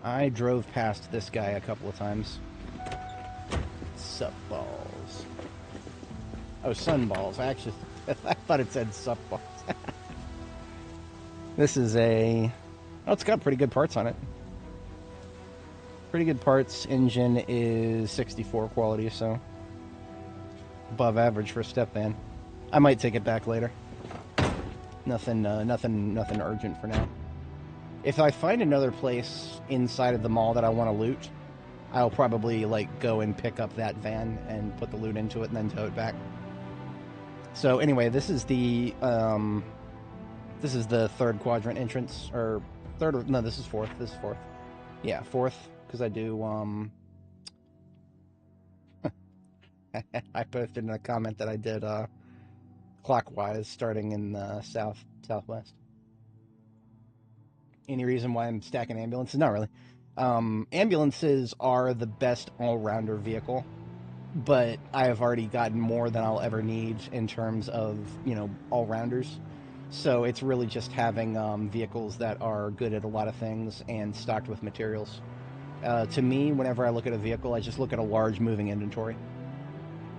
I drove past this guy a couple of times. Sup balls. Oh, sunballs. I thought it said sup balls. This is a... Oh, it's got pretty good parts on it. Pretty good parts. Engine is 64 quality, so above average for a step van. I might take it back later. Nothing urgent for now. If I find another place inside of the mall that I want to loot, I'll probably go and pick up that van and put the loot into it and then tow it back. So anyway, this is the third quadrant entrance, or third? No, this is fourth. This is fourth. Yeah, fourth, because I do I posted in a comment that I did clockwise, starting in the southwest. Any reason why I'm stacking ambulances? Not really. Ambulances are the best all-rounder vehicle, but I have already gotten more than I'll ever need in terms of, all-rounders. So it's really just having vehicles that are good at a lot of things and stocked with materials. To me, whenever I look at a vehicle, I just look at a large moving inventory.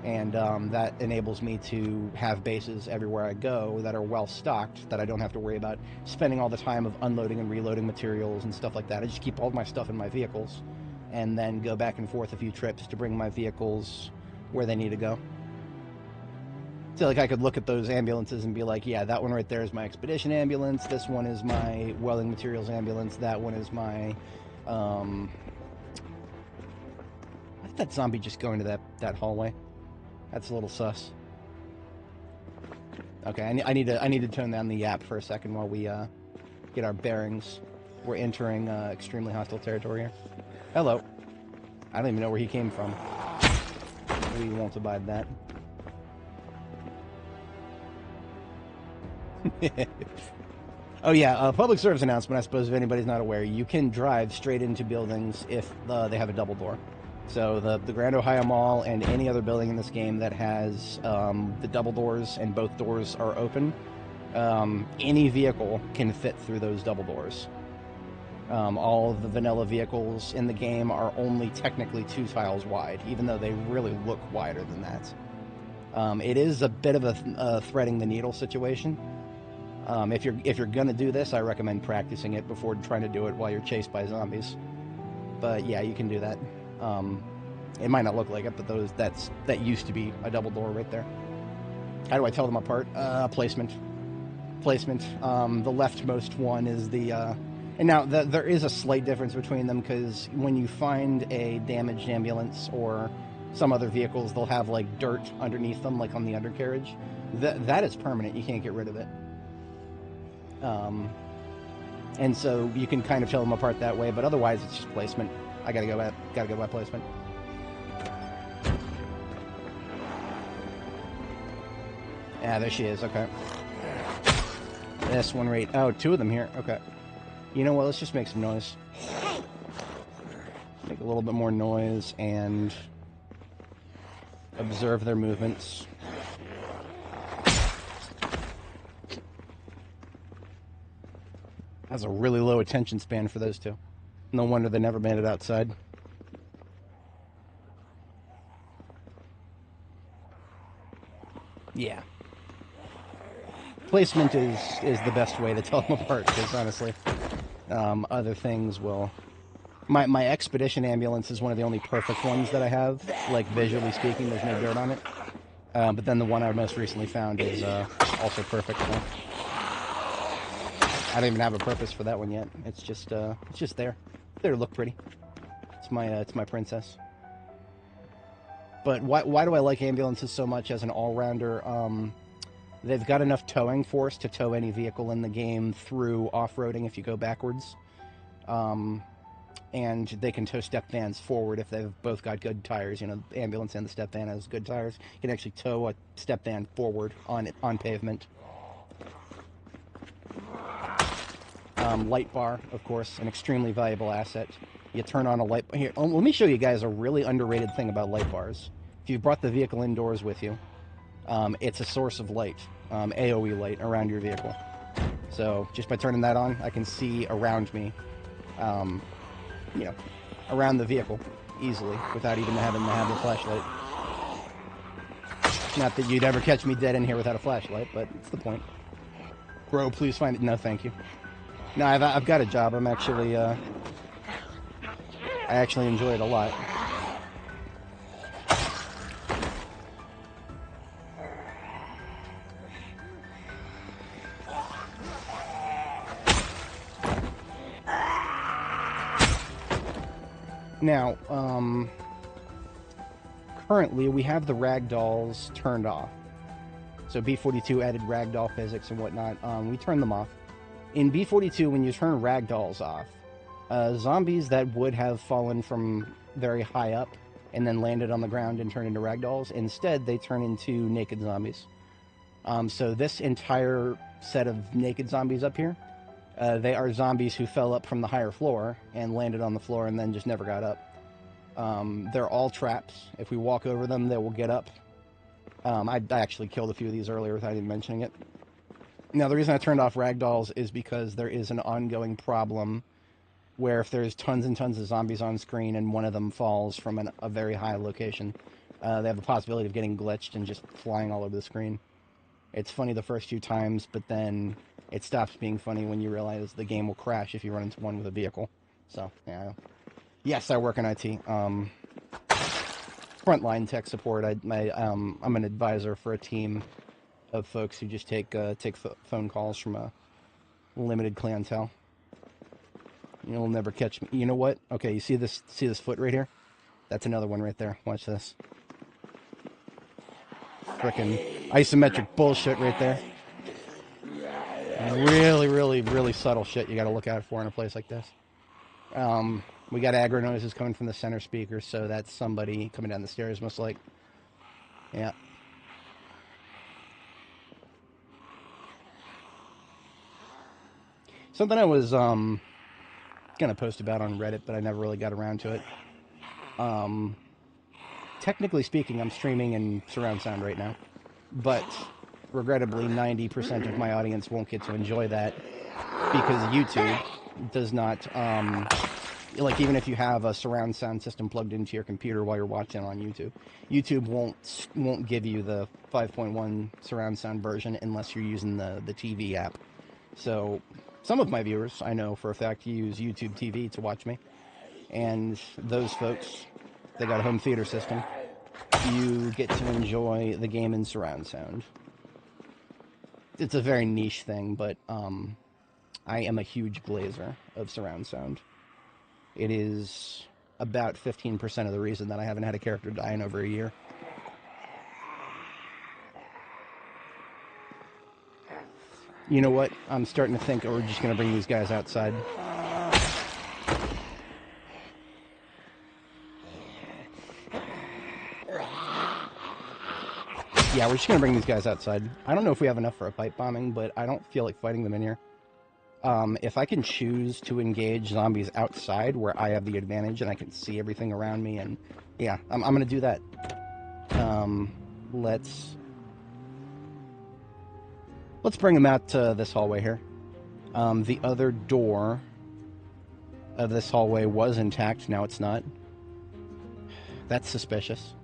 And that enables me to have bases everywhere I go that are well stocked, that I don't have to worry about spending all the time of unloading and reloading materials and stuff like that. I just keep all my stuff in my vehicles and then go back and forth a few trips to bring my vehicles where they need to go. So like I could look at those ambulances and be like, yeah, that one right there is my expedition ambulance, this one is my welding materials ambulance, that one is my why did that zombie just go into that hallway? That's a little sus. Okay, I need to tone down the yap for a second while we get our bearings. We're entering extremely hostile territory here. Hello. I don't even know where he came from. We won't abide that. Oh yeah, public service announcement, I suppose if anybody's not aware. You can drive straight into buildings if they have a double door. So the Grand Ohio Mall and any other building in this game that has the double doors and both doors are open, any vehicle can fit through those double doors. All of the vanilla vehicles in the game are only technically 2 tiles wide, even though they really look wider than that. It is a bit of a threading the needle situation. If you're gonna do this, I recommend practicing it before trying to do it while you're chased by zombies. But yeah, you can do that. It might not look like it, but that used to be a double door right there. How do I tell them apart? Placement. The leftmost one is the and now there is a slight difference between them, because when you find a damaged ambulance or some other vehicles, they'll have like dirt underneath them, like on the undercarriage. That is permanent. You can't get rid of it. And so you can kind of tell them apart that way, but otherwise it's just placement. I gotta go by placement. Yeah, there she is. Okay. This one right. Oh, 2 of them here. Okay. You know what? Let's just make some noise. Make a little bit more noise and observe their movements. That's a really low attention span for those 2. No wonder they never made it outside. Yeah. Placement is the best way to tell them apart, because honestly, other things will... My expedition ambulance is one of the only perfect ones that I have, like visually speaking, there's no dirt on it. But then the one I most recently found is also perfect. So. I don't even have a purpose for that one yet. It's just there. There to look pretty. It's my princess. But why do I like ambulances so much as an all-rounder? They've got enough towing force to tow any vehicle in the game through off-roading if you go backwards. And they can tow step vans forward if they've both got good tires. You know, the ambulance and the step van has good tires. You can actually tow a step van forward on pavement. Light bar, of course, an extremely valuable asset. You turn on a light... Here, let me show you guys a really underrated thing about light bars. If you've brought the vehicle indoors with you, it's a source of light, AOE light, around your vehicle. So just by turning that on, I can see around me, around the vehicle easily without even having to have a flashlight. Not that you'd ever catch me dead in here without a flashlight, but it's the point. Bro, please find it. No, thank you. No, I've got a job. I'm actually, I actually enjoy it a lot. Now, currently we have the ragdolls turned off. So B42 added ragdoll physics and whatnot. We turned them off. In B42, when you turn ragdolls off, zombies that would have fallen from very high up and then landed on the ground and turned into ragdolls. Instead, they turn into naked zombies. So this entire set of naked zombies up here, they are zombies who fell up from the higher floor and landed on the floor and then just never got up. They're all traps. If we walk over them, they will get up. I actually killed a few of these earlier without even mentioning it. Now, the reason I turned off ragdolls is because there is an ongoing problem where if there's tons and tons of zombies on screen and one of them falls from a very high location, they have a possibility of getting glitched and just flying all over the screen. It's funny the first few times, but then it stops being funny when you realize the game will crash if you run into one with a vehicle. So, yeah. Yes, I work in IT. Frontline tech support. I'm an advisor for a team of folks who just take phone calls from a limited clientele. You'll never catch me. You know what? Okay, you see this foot right here? That's another one right there. Watch this. Frickin' isometric bullshit right there. Really, really, really subtle shit you gotta look out for in a place like this. We got aggro noises coming from the center speaker, so that's somebody coming down the stairs, most like. Yeah. Something I was gonna post about on Reddit, but I never really got around to it. Technically speaking, I'm streaming in surround sound right now, but regrettably 90% of my audience won't get to enjoy that because YouTube does not, like, even if you have a surround sound system plugged into your computer while you're watching on YouTube, YouTube won't give you the 5.1 surround sound version unless you're using the TV app. So some of my viewers, I know for a fact, use YouTube TV to watch me, and those folks, they got a home theater system. You get to enjoy the game in surround sound. It's a very niche thing, but I am a huge blazer of surround sound. It is about 15% of the reason that I haven't had a character die in over a year. You know what? I'm starting to think we're just going to bring these guys outside. Yeah, we're just going to bring these guys outside. I don't know if we have enough for a pipe bombing, but I don't feel like fighting them in here. If I can choose to engage zombies outside where I have the advantage and I can see everything around me, and yeah, I'm going to do that. Let's bring them out to this hallway here. The other door of this hallway was intact. Now it's not. That's suspicious.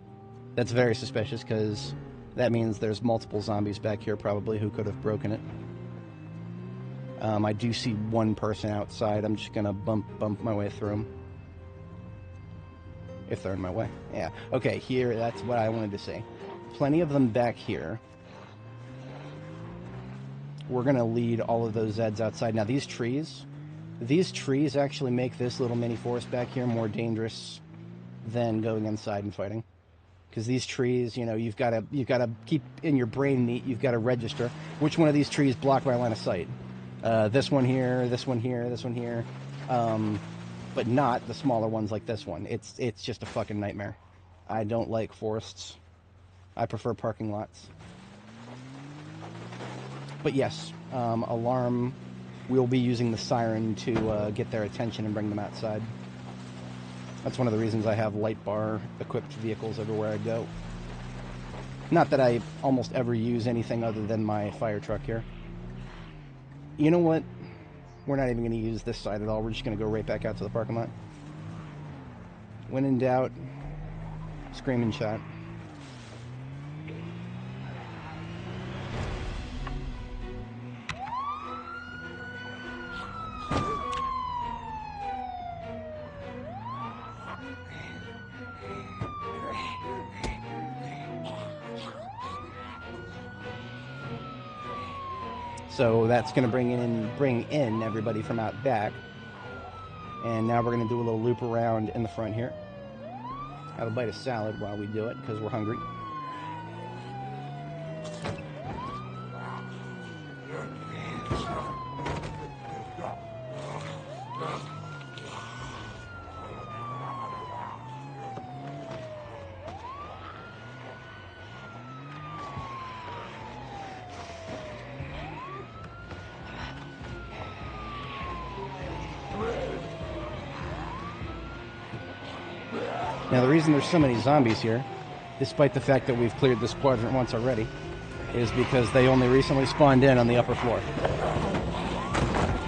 That's very suspicious because that means there's multiple zombies back here probably who could have broken it. I do see one person outside. I'm just going to bump my way through them. If they're in my way. Yeah. Okay, here, that's what I wanted to say. Plenty of them back here. We're going to lead all of those Zeds outside. Now, these trees actually make this little mini forest back here more dangerous than going inside and fighting. Because these trees, you know, you've got to keep in your brain neat. You've got to register which one of these trees block my line of sight. This one here, this one here, this one here, but not the smaller ones like this one. It's just a fucking nightmare. I don't like forests. I prefer parking lots. But yes, alarm. We'll be using the siren to get their attention and bring them outside. That's one of the reasons I have light bar equipped vehicles everywhere I go. Not that I almost ever use anything other than my fire truck here. You know what? We're not even going to use this side at all. We're just going to go right back out to the parking lot. When in doubt, scream and shout. So that's going to bring in everybody from out back. And now we're going to do a little loop around in the front here. Have a bite of salad while we do it, because we're hungry. Now, the reason there's so many zombies here, despite the fact that we've cleared this quadrant once already, is because they only recently spawned in on the upper floor.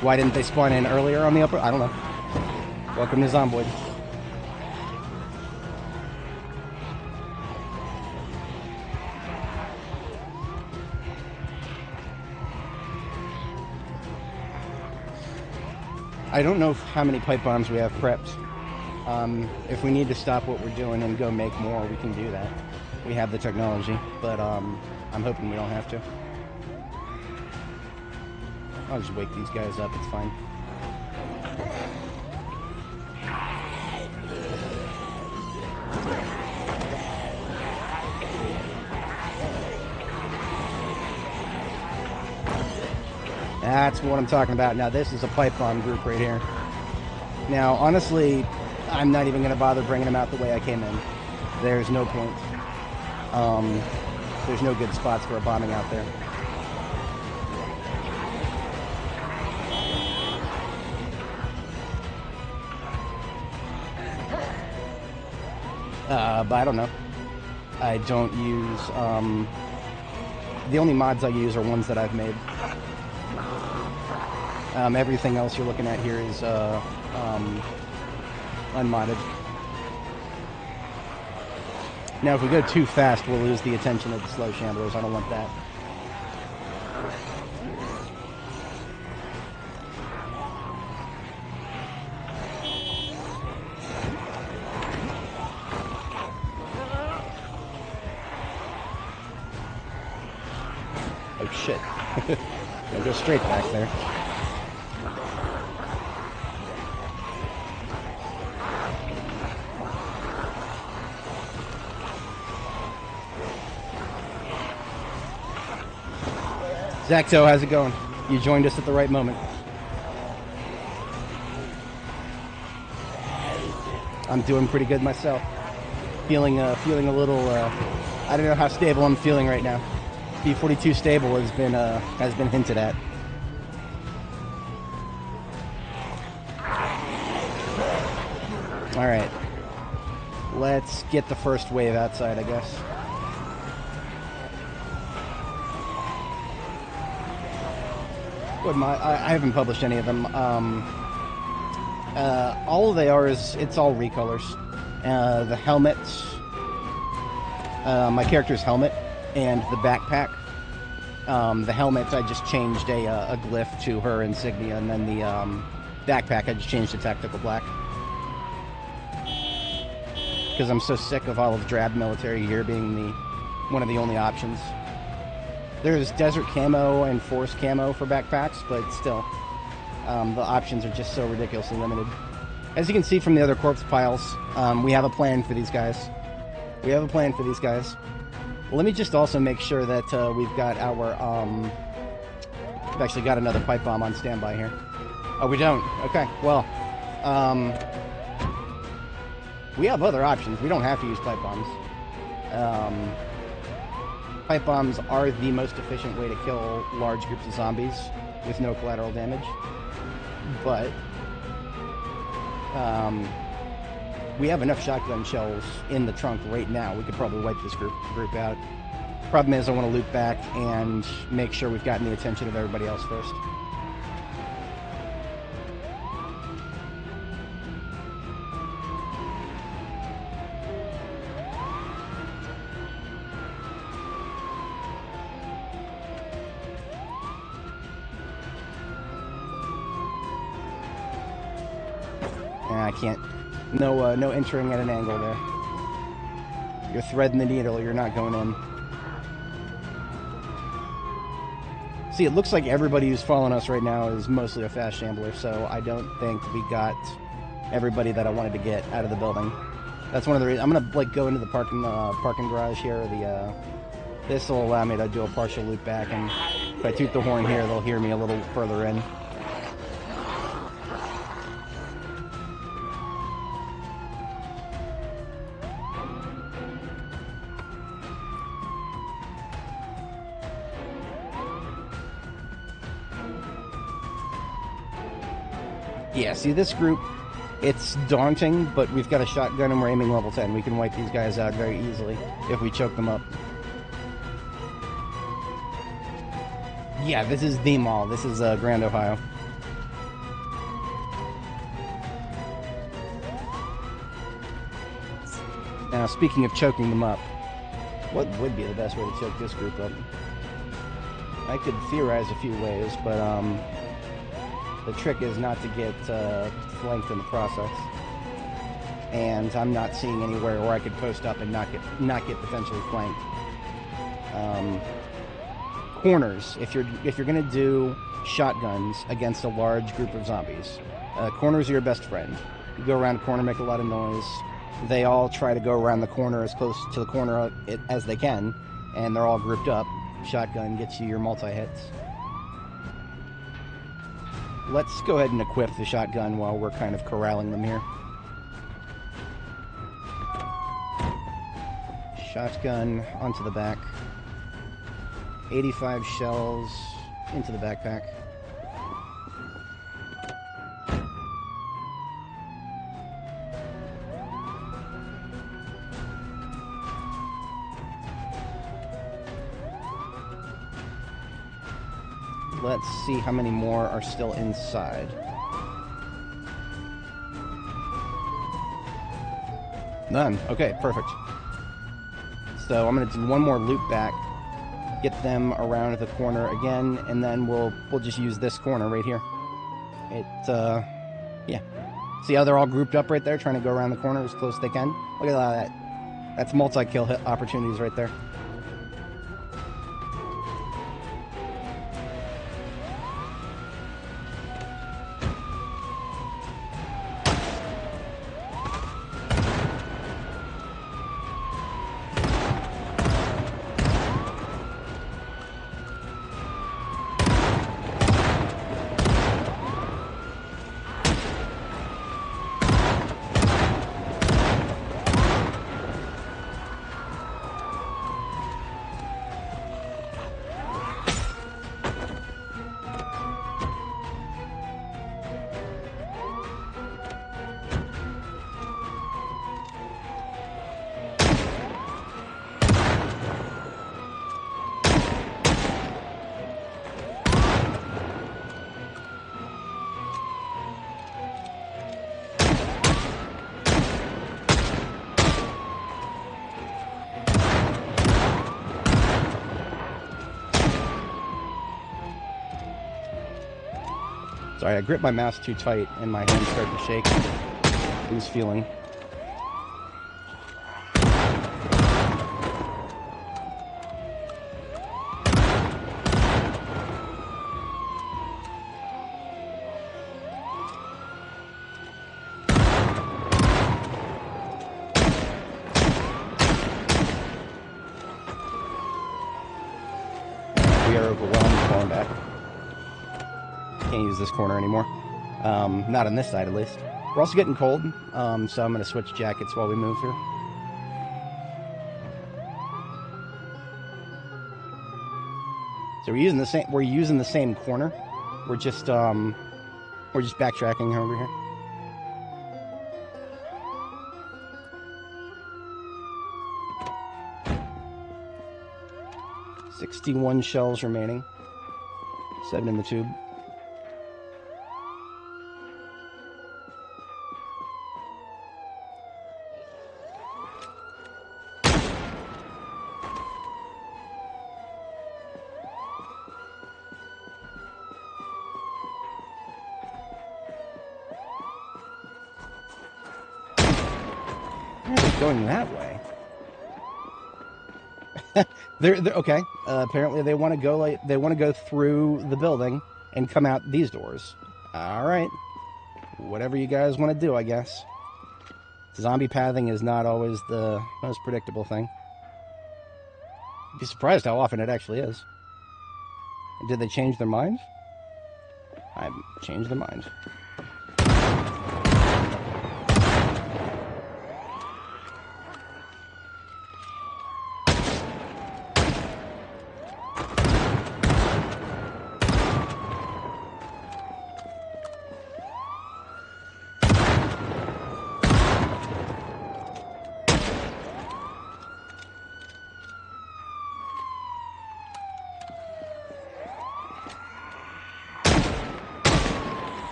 Why didn't they spawn in earlier on the upper? I don't know. Welcome to Zomboid. I don't know how many pipe bombs we have prepped. If we need to stop what we're doing and go make more, we can do that. We have the technology, but I'm hoping we don't have to. I'll just wake these guys up, it's fine. That's what I'm talking about. Now, this is a pipe bomb group right here. Now, honestly, I'm not even going to bother bringing them out the way I came in. There's no point. There's no good spots for a bombing out there. But I don't know. I don't use... the only mods I use are ones that I've made. Everything else you're looking at here is unmodded. Now, if we go too fast, we'll lose the attention of the slow shamblers. I don't want that. Oh, shit. Gotta go straight back there. Zacto, how's it going? You joined us at the right moment. I'm doing pretty good myself. Feeling a little. I don't know how stable I'm feeling right now. B42 stable has been hinted at. All right, let's get the first wave outside, I guess. I haven't published any of them. All they are is, it's all recolors. The helmets, my character's helmet, and the backpack. The helmet, I just changed a glyph to her insignia, and then the backpack, I just changed to tactical black. Because I'm so sick of olive drab military gear being one of the only options. There's desert camo and forest camo for backpacks, but still, the options are just so ridiculously limited. As you can see from the other corpse piles, we have a plan for these guys. Let me just also make sure that we've got our, we've actually got another pipe bomb on standby here. Oh, we don't? Okay, well, we have other options. We don't have to use pipe bombs. Pipe bombs are the most efficient way to kill large groups of zombies with no collateral damage. But we have enough shotgun shells in the trunk right now. We could probably wipe this group out. Problem is, I want to loop back and make sure we've gotten the attention of everybody else first. I can't. No entering at an angle there. You're threading the needle, you're not going in. See, it looks like everybody who's following us right now is mostly a fast shambler, so I don't think we got everybody that I wanted to get out of the building. That's one of the reasons. I'm gonna go into the parking garage here. This will allow me to do a partial loop back, and if I toot the horn here, they'll hear me a little further in. Yeah, see, this group, It's daunting, but we've got a shotgun and we're aiming level 10. We can wipe these guys out very easily if we choke them up. Yeah, this is the mall. This is Grand Ohio. Now, speaking of choking them up, what would be the best way to choke this group up? I could theorize a few ways, but the trick is not to get flanked in the process. And I'm not seeing anywhere where I could post up and not get potentially flanked. Corners. If you're gonna do shotguns against a large group of zombies, corners are your best friend. You go around a corner, make a lot of noise. They all try to go around the corner as close to the corner as they can, and they're all grouped up. Shotgun gets you your multi-hits. Let's go ahead and equip the shotgun while we're kind of corralling them here. Shotgun onto the back. 85 shells into the backpack. Let's see how many more are still inside. None. Okay, perfect. So I'm going to do one more loop back, get them around the corner again, and then we'll just use this corner right here. Yeah. See how they're all grouped up right there, trying to go around the corner as close as they can? Look at that. That's multi-kill hit opportunities right there. Sorry, I gripped my mouse too tight and my hand started to shake. Loose feeling. We are overwhelmed, falling back. Can't use this corner anymore. Not on this side, at least. We're also getting cold, so I'm going to switch jackets while we move here. So we're using the same corner. We're just backtracking over here. $61 shells remaining. 7 in the tube. Going that way. they're okay. Apparently they want to go through the building and come out these doors. All right, whatever you guys want to do, I guess. Zombie pathing is not always the most predictable thing. You'd be surprised how often it actually is. Did they change their mind? I've changed their mind.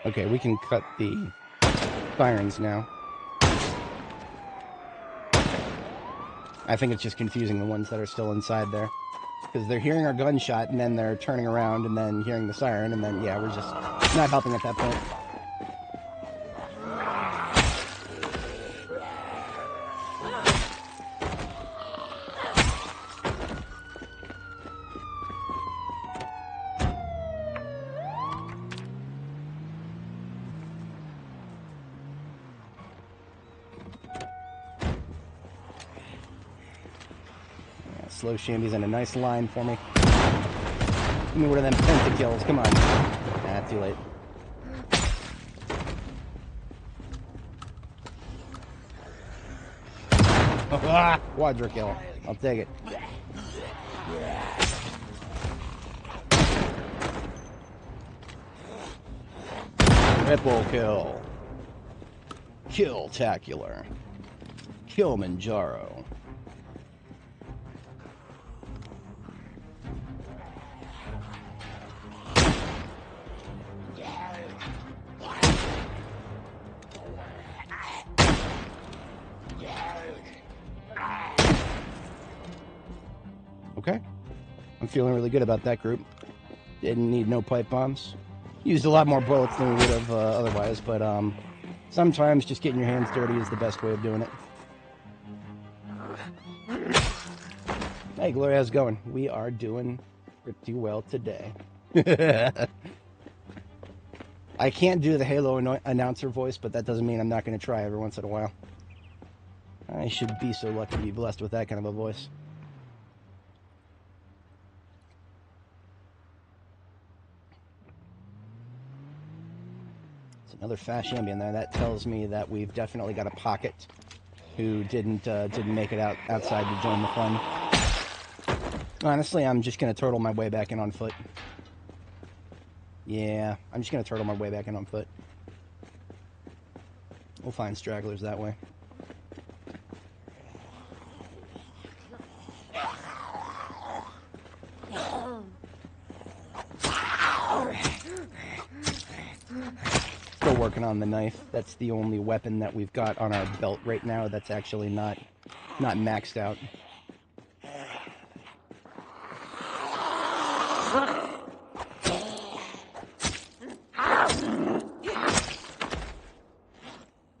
Okay, we can cut the sirens now. I think it's just confusing the ones that are still inside there. Because they're hearing our gunshot, and then they're turning around, and then hearing the siren, and then, yeah, we're just not helping at that point. Slow shambies in a nice line for me. Give me one of them pentakills. Come on. Ah, too late. Quadra kill. I'll take it. Triple kill. Kill-tacular. Kilimanjaro. Okay. I'm feeling really good about that group. Didn't need no pipe bombs. Used a lot more bullets than we would have otherwise, but sometimes just getting your hands dirty is the best way of doing it. Hey, Gloria, how's it going? We are doing pretty well today. I can't do the Halo announcer voice, but that doesn't mean I'm not going to try every once in a while. I should be so lucky to be blessed with that kind of a voice. Another fast champion there. That tells me that we've definitely got a pocket who didn't make it outside to join the fun. Honestly, I'm just gonna turtle my way back in on foot. Yeah, I'm just gonna turtle my way back in on foot. We'll find stragglers that way. Still working on the knife. That's the only weapon that we've got on our belt right now that's actually not maxed out.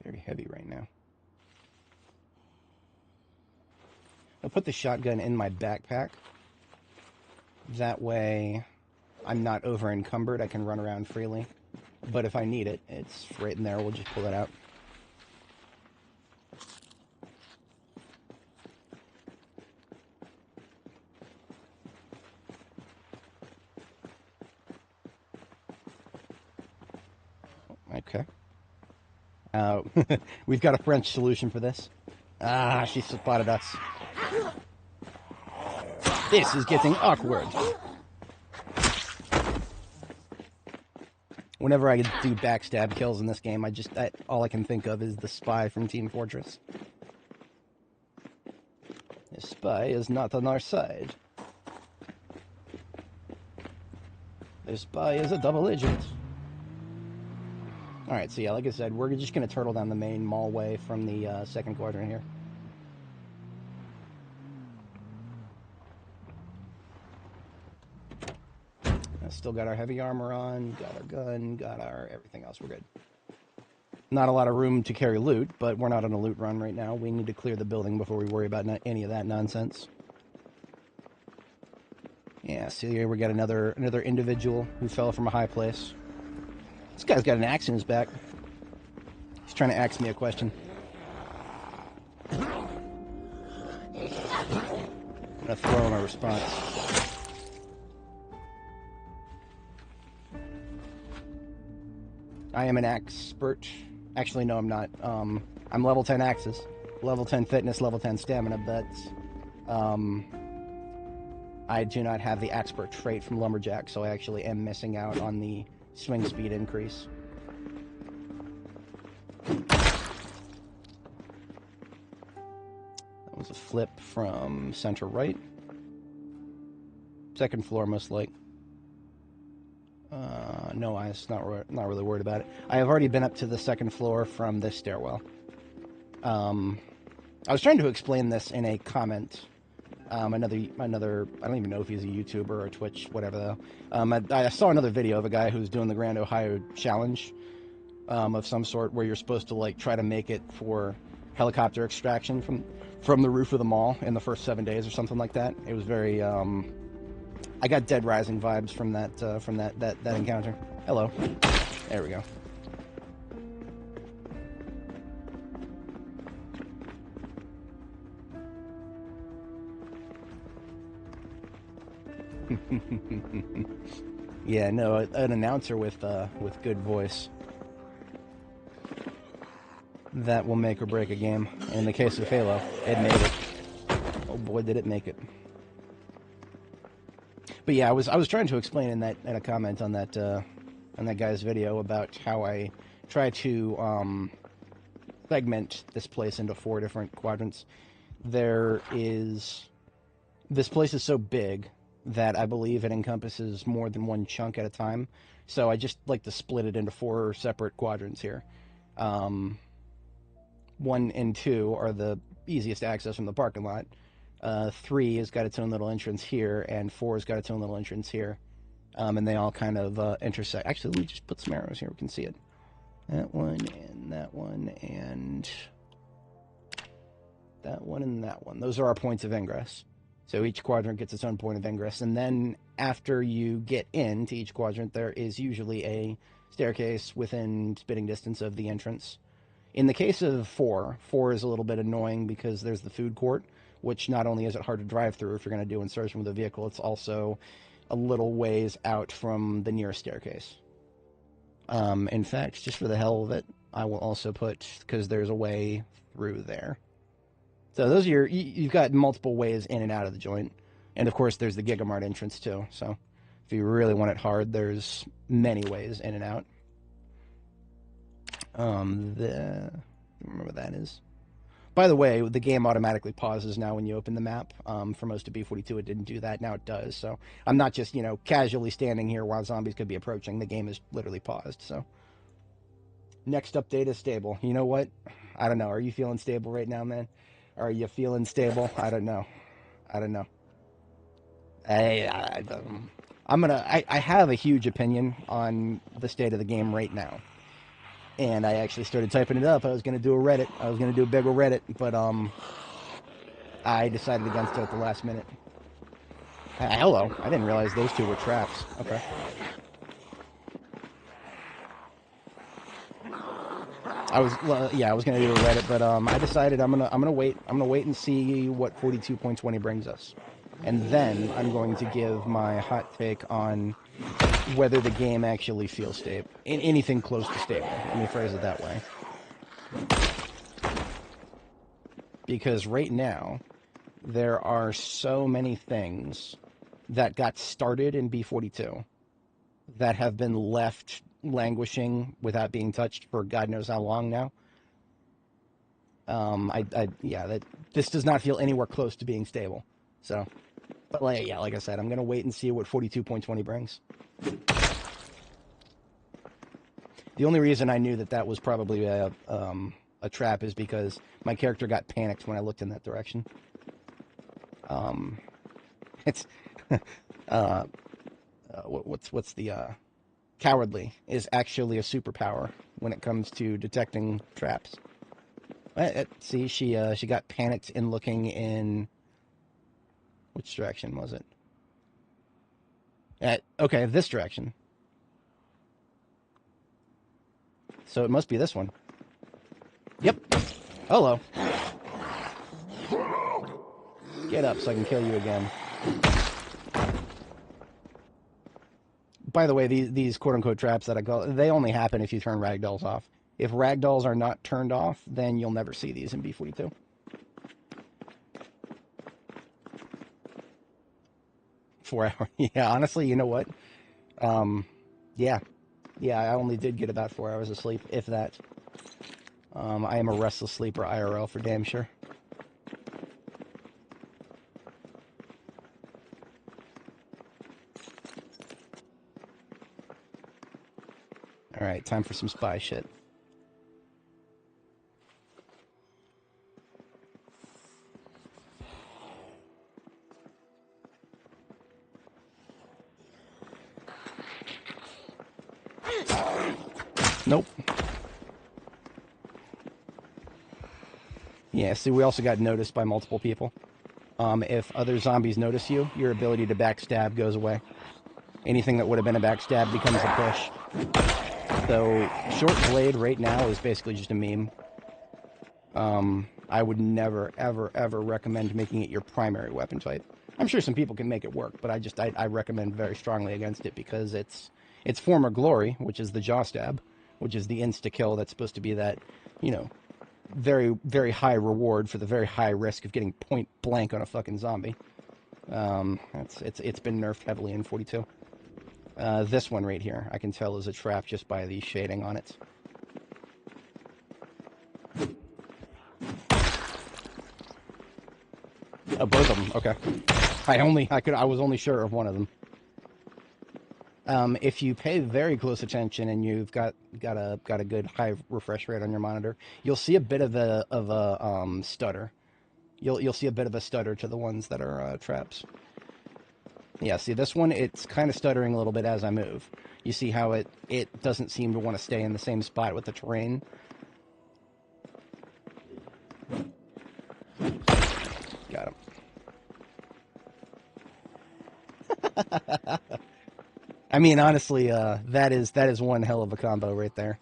Very heavy right now. I'll put the shotgun in my backpack. That way I'm not over encumbered. I can run around freely. But if I need it, it's right in there. We'll just pull it out. Okay. We've got a French solution for this. Ah, she spotted us. This is getting awkward. Whenever I do backstab kills in this game, all I can think of is the spy from Team Fortress. The spy is not on our side. The spy is a double agent. Alright, so yeah, like I said, we're just going to turtle down the main mall way from the second quadrant here. Still got our heavy armor on, got our gun, got our everything else. We're good. Not a lot of room to carry loot, but we're not on a loot run right now. We need to clear the building before we worry about any of that nonsense. Yeah, see here we got another individual who fell from a high place. This guy's got an axe in his back. He's trying to ask me a question. I'm gonna throw him a response. I am an expert. Actually, no, I'm not. I'm level 10 axes, level 10 fitness, level 10 stamina, but I do not have the expert trait from Lumberjack, so I actually am missing out on the swing speed increase. That was a flip from center right. Second floor, most like. no, I'm not really worried about it. I have already been up to the second floor from this stairwell. I was trying to explain this in a comment. Another, I don't even know if he's a YouTuber or a Twitch, whatever though. I saw another video of a guy who's doing the Grand Ohio Challenge of some sort, where you're supposed to like try to make it for helicopter extraction from the roof of the mall in the first 7 days or something like that. It was very, I got Dead Rising vibes from that encounter. Hello. There we go. Yeah, no, an announcer with good voice. That will make or break a game. And in the case of Halo, it made it. Oh boy, did it make it. But yeah, I was trying to explain in a comment on that guy's video about how I try to segment this place into 4 different quadrants. This place is so big that I believe it encompasses more than one chunk at a time. So I just like to split it into 4 separate quadrants here. 1 and 2 are the easiest access from the parking lot. 3 has got its own little entrance here, and 4 has got its own little entrance here. And they all kind of intersect. Actually, let me just put some arrows here. We can see it. That one, and that one, and that one, and that one. Those are our points of ingress. So each quadrant gets its own point of ingress. And then after you get into each quadrant, there is usually a staircase within spitting distance of the entrance. In the case of 4 is a little bit annoying because there's the food court, which not only is it hard to drive through if you're going to do insertion with a vehicle, it's also a little ways out from the nearest staircase. In fact, just for the hell of it, I will also put, because there's a way through there. So those are you've got multiple ways in and out of the joint. And of course, there's the Gigamart entrance too. So if you really want it hard, there's many ways in and out. Remember what that is. By the way, the game automatically pauses now when you open the map. For most of B42, it didn't do that. Now it does. So I'm not just, casually standing here while zombies could be approaching. The game is literally paused. So next update is stable. You know what? I don't know. Are you feeling stable right now, man? Are you feeling stable? I don't know. I have a huge opinion on the state of the game right now. And I actually started typing it up. I was going to do a Reddit. I was going to do a big ol' Reddit, but I decided against it at the last minute. Hello. I didn't realize those 2 were traps. Okay. I was going to do a Reddit, but I decided I'm gonna wait. I'm gonna wait and see what 42.20 brings us, and then I'm going to give my hot take on whether the game actually feels stable, anything close to stable. Let me phrase it that way. Because right now, there are so many things that got started in B42 that have been left languishing without being touched for God knows how long now. This does not feel anywhere close to being stable. So, but like I said, I'm gonna wait and see what 42.20 brings. The only reason I knew that was probably a trap is because my character got panicked when I looked in that direction. It's what's the cowardly is actually a superpower when it comes to detecting traps. See, she got panicked in looking in which direction was it? Okay, this direction. So it must be this one. Yep. Hello. Get up so I can kill you again. By the way, these quote-unquote traps that I call, they only happen if you turn ragdolls off. If ragdolls are not turned off, then you'll never see these in B42. Four hours. Yeah, honestly, you know what? Yeah, I only did get about 4 hours of sleep, if that. I am a restless sleeper IRL for damn sure. Alright, time for some spy shit. Nope. Yeah, see, we also got noticed by multiple people. If other zombies notice you, your ability to backstab goes away. Anything that would have been a backstab becomes a push. So, short blade right now is basically just a meme. I would never, ever, ever recommend making it your primary weapon type. I'm sure some people can make it work, but I recommend very strongly against it because it's former glory, which is the jaw stab, which is the insta-kill that's supposed to be that, you know, very, very high reward for the very high risk of getting point blank on a fucking zombie. It's been nerfed heavily in 42. This one right here, I can tell is a trap just by the shading on it. Oh, both of them. Okay. I was only sure of one of them. If you pay very close attention and you've got a good high refresh rate on your monitor, you'll see a bit of a stutter. You'll see a bit of a stutter to the ones that are traps. Yeah, see this one, it's kind of stuttering a little bit as I move. You see how it doesn't seem to want to stay in the same spot with the terrain. Got him. I mean, honestly, that is one hell of a combo right there.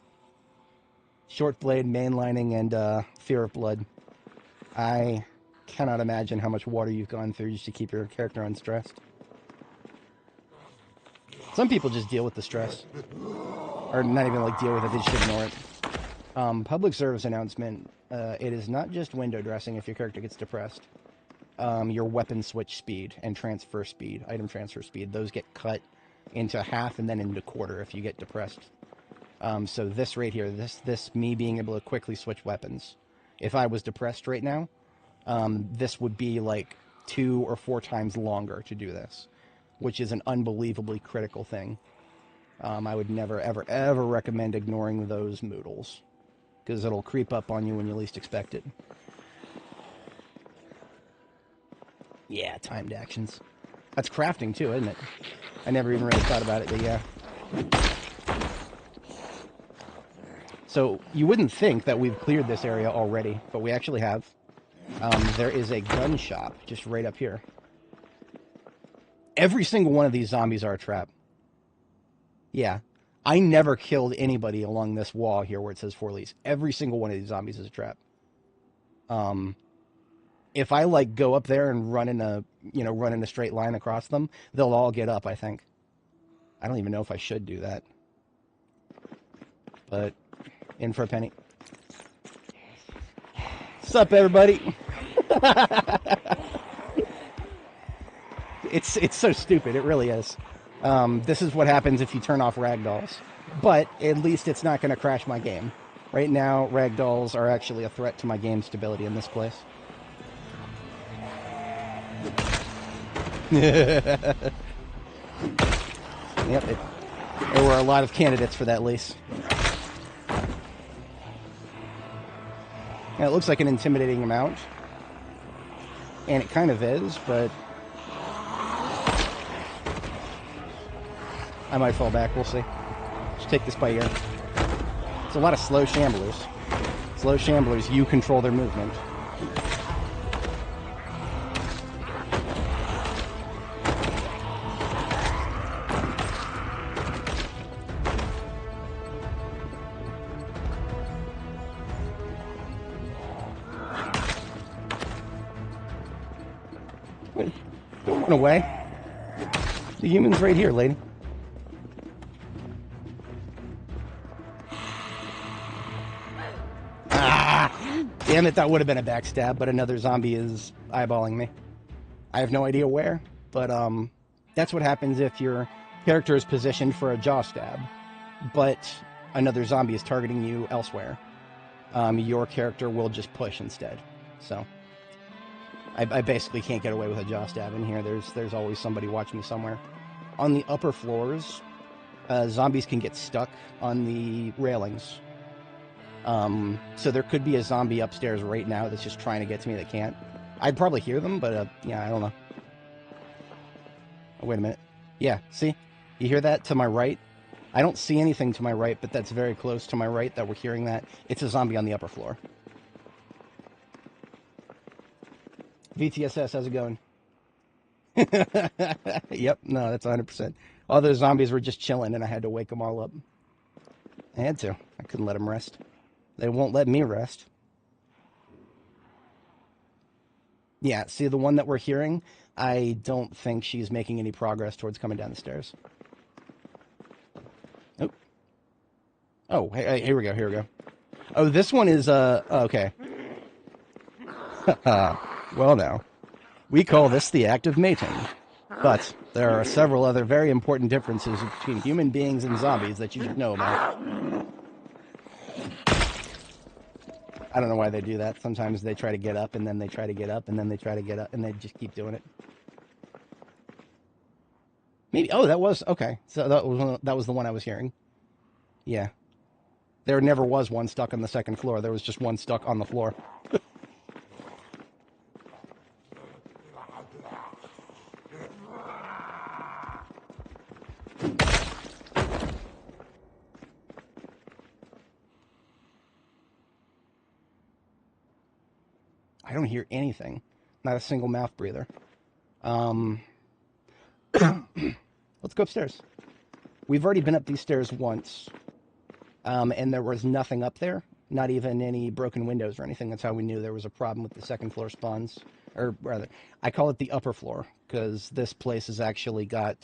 Short blade, mainlining, and fear of blood. I cannot imagine how much water you've gone through just to keep your character unstressed. Some people just deal with the stress. Or not even, like, deal with it, they just ignore it. Public service announcement. It is not just window dressing if your character gets depressed. Your weapon switch speed and transfer speed, item transfer speed, those get cut into half and then into quarter if you get depressed. So this right here, this me being able to quickly switch weapons. If I was depressed right now, this would be like 2 or 4 times longer to do this, which is an unbelievably critical thing. I would never, ever, ever recommend ignoring those moodles, because it'll creep up on you when you least expect it. Yeah, timed actions. That's crafting too, isn't it? I never even really thought about it, but yeah. So, you wouldn't think that we've cleared this area already, but we actually have. There is a gun shop just right up here. Every single one of these zombies are a trap. Yeah. I never killed anybody along this wall here where it says 4 leads. Every single one of these zombies is a trap. If I, like, go up there and run in a straight line across them, they'll all get up, I think. I don't even know if I should do that. But, in for a penny. Sup, everybody? It's so stupid, it really is. This is what happens if you turn off ragdolls. But, at least it's not going to crash my game. Right now, ragdolls are actually a threat to my game stability in this place. Yep, there were a lot of candidates for that lease. Yeah, it looks like an intimidating amount. And it kind of is, but I might fall back, we'll see. Just take this by ear. It's a lot of slow shamblers. Slow shamblers, you control their movement. Don't run away. The human's right here, lady. Ah! Damn it, that would have been a backstab, but another zombie is eyeballing me. I have no idea where, but that's what happens if your character is positioned for a jaw stab, but another zombie is targeting you elsewhere. Your character will just push instead. So I basically can't get away with a jaw stab in here. There's always somebody watching me somewhere. On the upper floors, zombies can get stuck on the railings. So there could be a zombie upstairs right now that's just trying to get to me that can't. I'd probably hear them, but yeah, I don't know. Oh, wait a minute. Yeah, see? You hear that to my right? I don't see anything to my right, but that's very close to my right that we're hearing that. It's a zombie on the upper floor. VTSS, how's it going? Yep, no, that's 100%. All those zombies were just chilling, and I had to wake them all up. I had to. I couldn't let them rest. They won't let me rest. Yeah, see, the one that we're hearing, I don't think she's making any progress towards coming down the stairs. Oh, oh, hey, here we go, here we go. Oh, this one is, okay. Well, now, we call this the act of mating. But there are several other very important differences between human beings and zombies that you should know about. I don't know why they do that. Sometimes they try to get up, and then they try to get up, and then they try to get up, and they just keep doing it. Maybe. Oh, that was okay. So that was the one I was hearing. Yeah. There never was one stuck on the second floor. There was just one stuck on the floor. I don't hear anything. Not a single mouth breather. Let's go upstairs. We've already been up these stairs once, and there was nothing up there. Not even any broken windows or anything. That's how we knew there was a problem with the second floor spawns. Or rather, I call it the upper floor, because this place has actually got...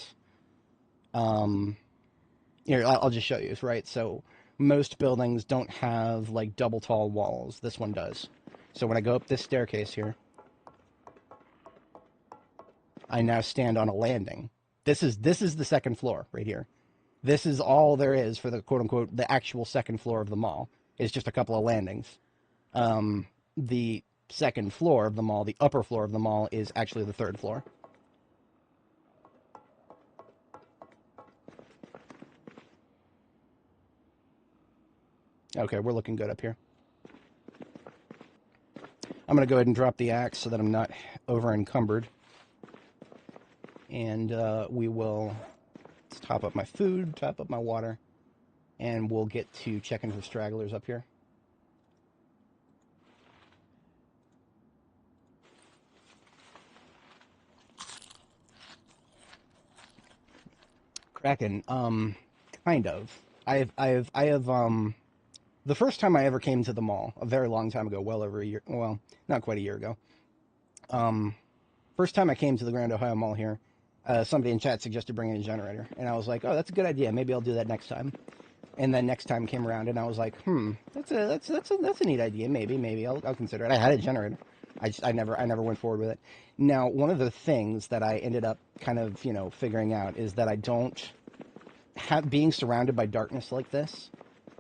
here, I'll just show you, right? So most buildings don't have, like, double tall walls. This one does. So when I go up this staircase here, I now stand on a landing. This is the second floor right here. This is all there is for the quote-unquote the actual second floor of the mall. It's just a couple of landings. The second floor of the mall, the upper floor of the mall, is actually the third floor. Okay, we're looking good up here. I'm going to go ahead and drop the axe so that I'm not over-encumbered. And we will top up my food, top up my water, and we'll get to checking for stragglers up here. Kraken, kind of. I have, the first time I ever came to the mall, a very long time ago, well over a year, well, not quite a year ago. First time I came to the Grand Ohio Mall here, somebody in chat suggested bringing a generator, and I was like, oh, that's a good idea. Maybe I'll do that next time. And then next time came around, and I was like, that's a neat idea. Maybe I'll consider it. I had a generator. I never went forward with it. Now, one of the things that I ended up kind of, figuring out is that I don't have, being surrounded by darkness like this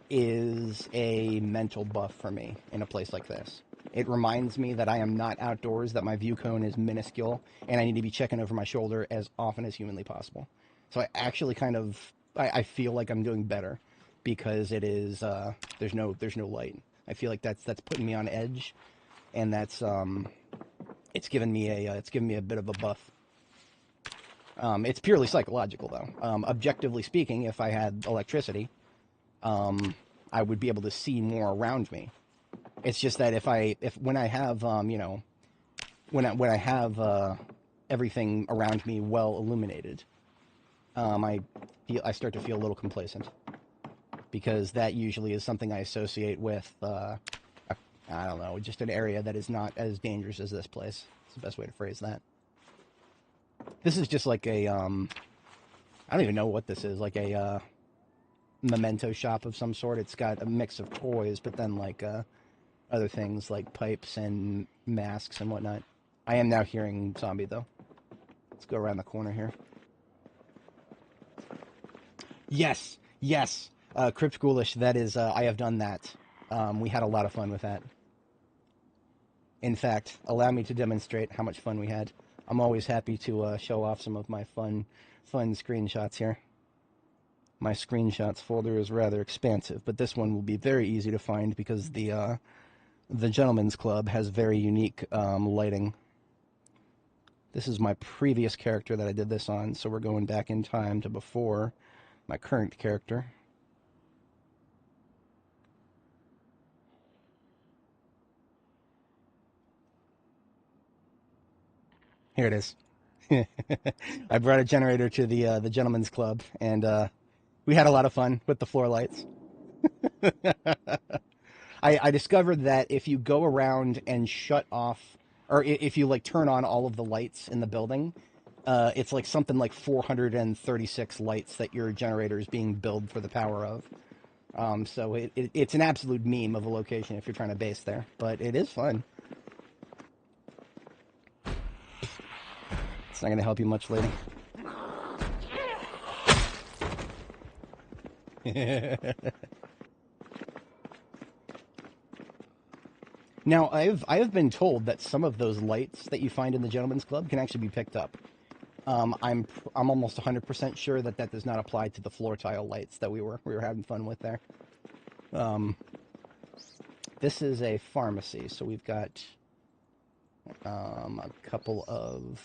is a mental buff for me in a place like this. It reminds me that I am not outdoors, that my view cone is minuscule, and I need to be checking over my shoulder as often as humanly possible. So I actually kind of, I feel like I'm doing better because it is, there's no light. I feel like that's putting me on edge, and that's, it's given me a bit of a buff. It's purely psychological though. Objectively speaking, if I had electricity, I would be able to see more around me. It's just that when I have when I have everything around me well illuminated, I start to feel a little complacent, because that usually is something I associate with I don't know, just an area that is not as dangerous as this place. It's the best way to phrase that. This is just like a I don't even know what this is, like a memento shop of some sort. It's got a mix of toys, but then like other things like pipes and masks and whatnot. I am now hearing zombie though. Let's go around the corner here. Yes, Crypt Ghoulish, that is, I have done that. We had a lot of fun with that. In fact, allow me to demonstrate how much fun we had. I'm always happy to show off some of my fun screenshots here. My screenshots folder is rather expansive, but this one will be very easy to find because the Gentleman's Club has very unique lighting. This is my previous character that I did this on, so we're going back in time to before my current character. Here it is. I brought a generator to the Gentleman's Club, and we had a lot of fun with the floor lights. I discovered that if you go around and shut off, or if you like turn on all of the lights in the building, it's like something like 436 lights that your generator is being billed for the power of. So it's an absolute meme of a location if you're trying to base there, but it is fun. It's not going to help you much, lady. Now, I have been told that some of those lights that you find in the Gentleman's Club can actually be picked up. I'm almost 100% sure that that does not apply to the floor tile lights that we were having fun with there. This is a pharmacy, so we've got a couple of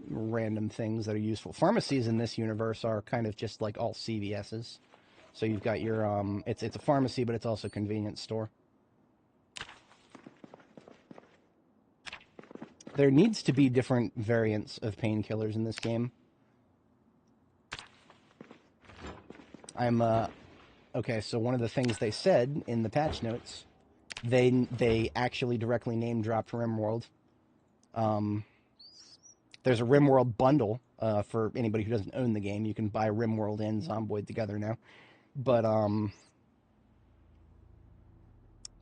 random things that are useful. Pharmacies in this universe are kind of just like all CVS's. So you've got your it's a pharmacy, but it's also a convenience store. There needs to be different variants of painkillers in this game. Okay, so one of the things they said in the patch notes, they actually directly name dropped RimWorld. There's a RimWorld bundle for anybody who doesn't own the game. You can buy RimWorld and Zomboid together now. But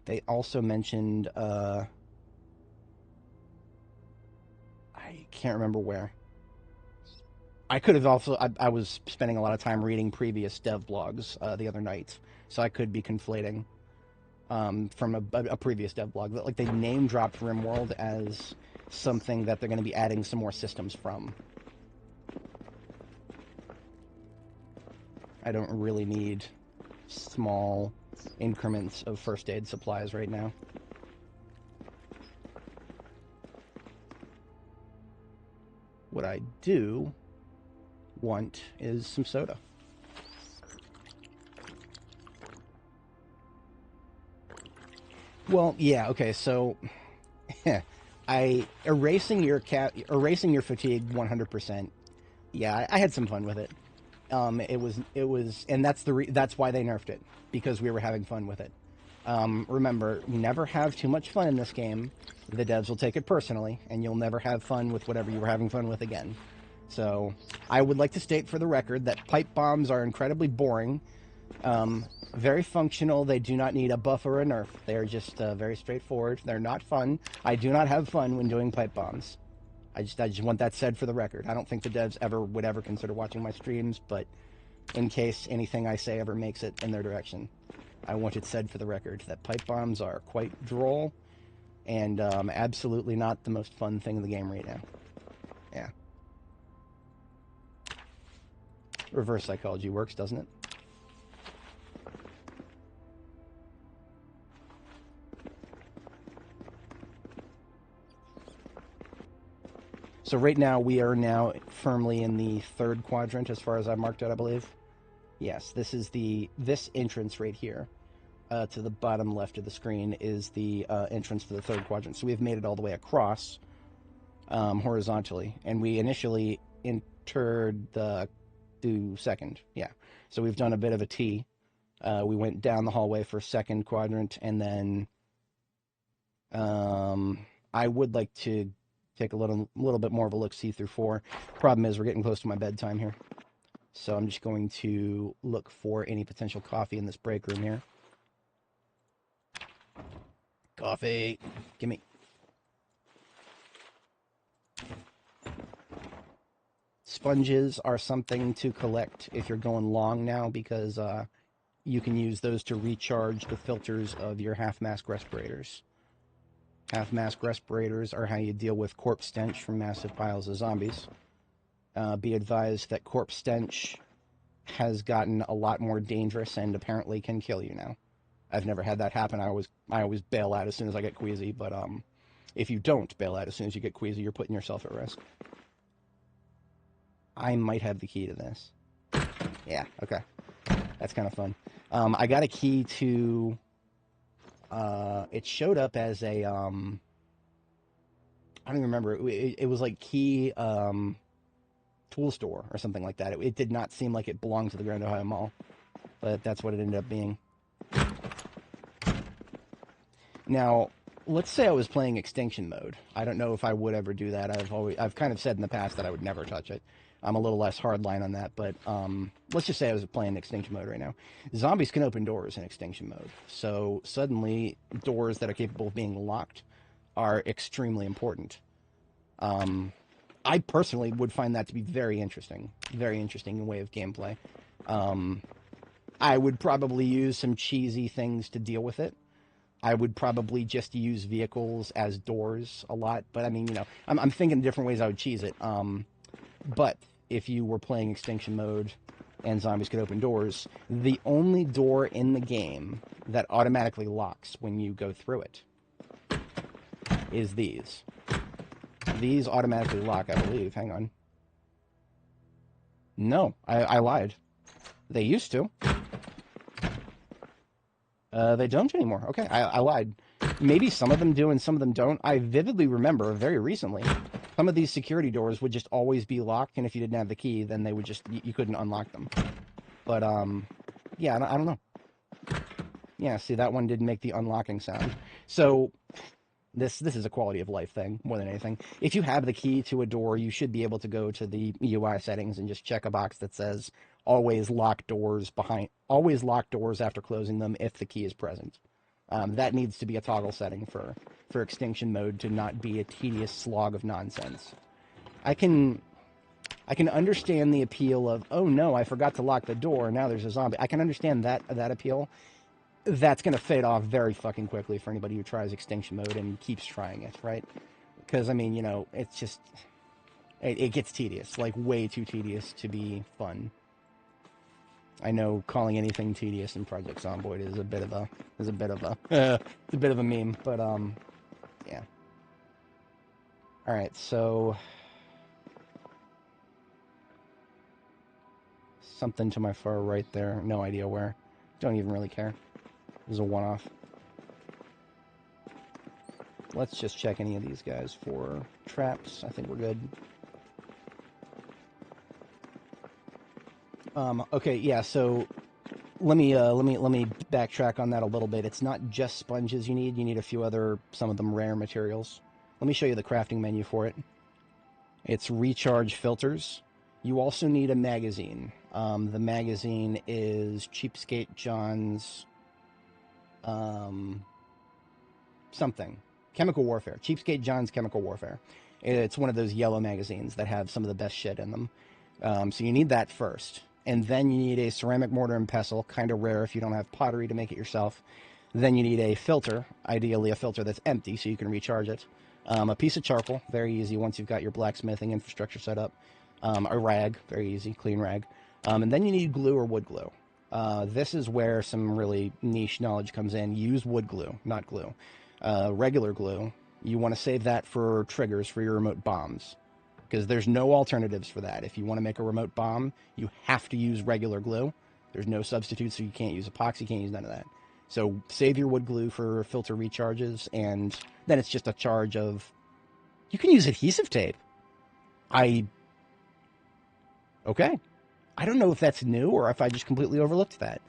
they also mentioned I can't remember where. I could have also I was spending a lot of time reading previous dev blogs the other night, so I could be conflating from a previous dev blog. Like they name dropped RimWorld as something that they're going to be adding some more systems from. I don't really need small increments of first aid supplies right now. What I do want is some soda. Well, yeah, okay, so erasing your fatigue 100%. Yeah, I had some fun with it. It was, and that's why they nerfed it, because we were having fun with it. Remember, never have too much fun in this game. The devs will take it personally, and you'll never have fun with whatever you were having fun with again. So, I would like to state for the record that pipe bombs are incredibly boring, very functional. They do not need a buff or a nerf. They are just very straightforward. They're not fun. I do not have fun when doing pipe bombs. I just want that said for the record. I don't think the devs would ever consider watching my streams, but in case anything I say ever makes it in their direction, I want it said for the record that pipe bombs are quite droll and absolutely not the most fun thing in the game right now. Yeah. Reverse psychology works, doesn't it? So right now, we are now firmly in the third quadrant as far as I marked out, I believe. Yes, this is this entrance right here to the bottom left of the screen is the entrance for the third quadrant. So we've made it all the way across horizontally, and we initially entered the second. Yeah, so we've done a bit of a T. We went down the hallway for second quadrant, and then I would like to take a little bit more of a look-see through 4. Problem is, we're getting close to my bedtime here. So I'm just going to look for any potential coffee in this break room here. Coffee! Gimme. Sponges are something to collect if you're going long now, because you can use those to recharge the filters of your half-mask respirators. Half-mask respirators are how you deal with corpse stench from massive piles of zombies. Be advised that corpse stench has gotten a lot more dangerous and apparently can kill you now. I've never had that happen. I always bail out as soon as I get queasy, but if you don't bail out as soon as you get queasy, you're putting yourself at risk. I might have the key to this. Yeah, okay. That's kind of fun. I got a key to... it showed up as a... I don't even remember. It was like key tool store or something like that. It did not seem like it belonged to the Grand Ohio Mall, but that's what it ended up being. Now, let's say I was playing Extinction mode. I don't know if I would ever do that. I've kind of said in the past that I would never touch it. I'm a little less hardline on that, but let's just say I was playing Extinction mode right now. Zombies can open doors in Extinction mode, so suddenly doors that are capable of being locked are extremely important. I personally would find that to be very interesting way of gameplay. I would probably use some cheesy things to deal with it. I would probably just use vehicles as doors a lot, but I mean, you know, I'm thinking different ways I would cheese it. But if you were playing Extinction mode and zombies could open doors, the only door in the game that automatically locks when you go through it is these. These automatically lock, I believe. Hang on. No, I lied. They used to. They don't anymore. Okay, I lied. Maybe some of them do and some of them don't. I vividly remember very recently some of these security doors would just always be locked, and if you didn't have the key, then they would just, you couldn't unlock them. But, yeah, I don't know. Yeah, see, that one didn't make the unlocking sound. So, this is a quality of life thing, more than anything. If you have the key to a door, you should be able to go to the UI settings and just check a box that says, always lock doors after closing them if the key is present. That needs to be a toggle setting for Extinction mode to not be a tedious slog of nonsense. I can understand the appeal of, oh no, I forgot to lock the door, now there's a zombie. I can understand that appeal. That's going to fade off very fucking quickly for anybody who tries Extinction mode and keeps trying it, right? Because, I mean, you know, it's just... It gets tedious, like way too tedious to be fun. I know calling anything tedious in Project Zomboid is a bit of a it's a bit of a meme, but yeah. All right, so something to my far right there. No idea where. Don't even really care. This is a one-off. Let's just check any of these guys for traps. I think we're good. Okay, yeah, so let me backtrack on that a little bit. It's not just sponges you need a few other, some of them rare materials. Let me show you the crafting menu for it. It's recharge filters. You also need a magazine. The magazine is Cheapskate John's something. Chemical Warfare. Cheapskate John's Chemical Warfare. It's one of those yellow magazines that have some of the best shit in them. So you need that first. And then you need a ceramic mortar and pestle, kind of rare if you don't have pottery to make it yourself. Then you need a filter, ideally a filter that's empty so you can recharge it. A piece of charcoal, very easy once you've got your blacksmithing infrastructure set up. A rag, very easy, clean rag. And then you need glue or wood glue. This is where some really niche knowledge comes in. Use wood glue, not glue. Regular glue, you want to save that for triggers for your remote bombs. Because there's no alternatives for that. If you want to make a remote bomb, you have to use regular glue. There's no substitute, so you can't use epoxy, can't use none of that. So save your wood glue for filter recharges, and then it's just a charge of... You can use adhesive tape. Okay. I don't know if that's new or if I just completely overlooked that.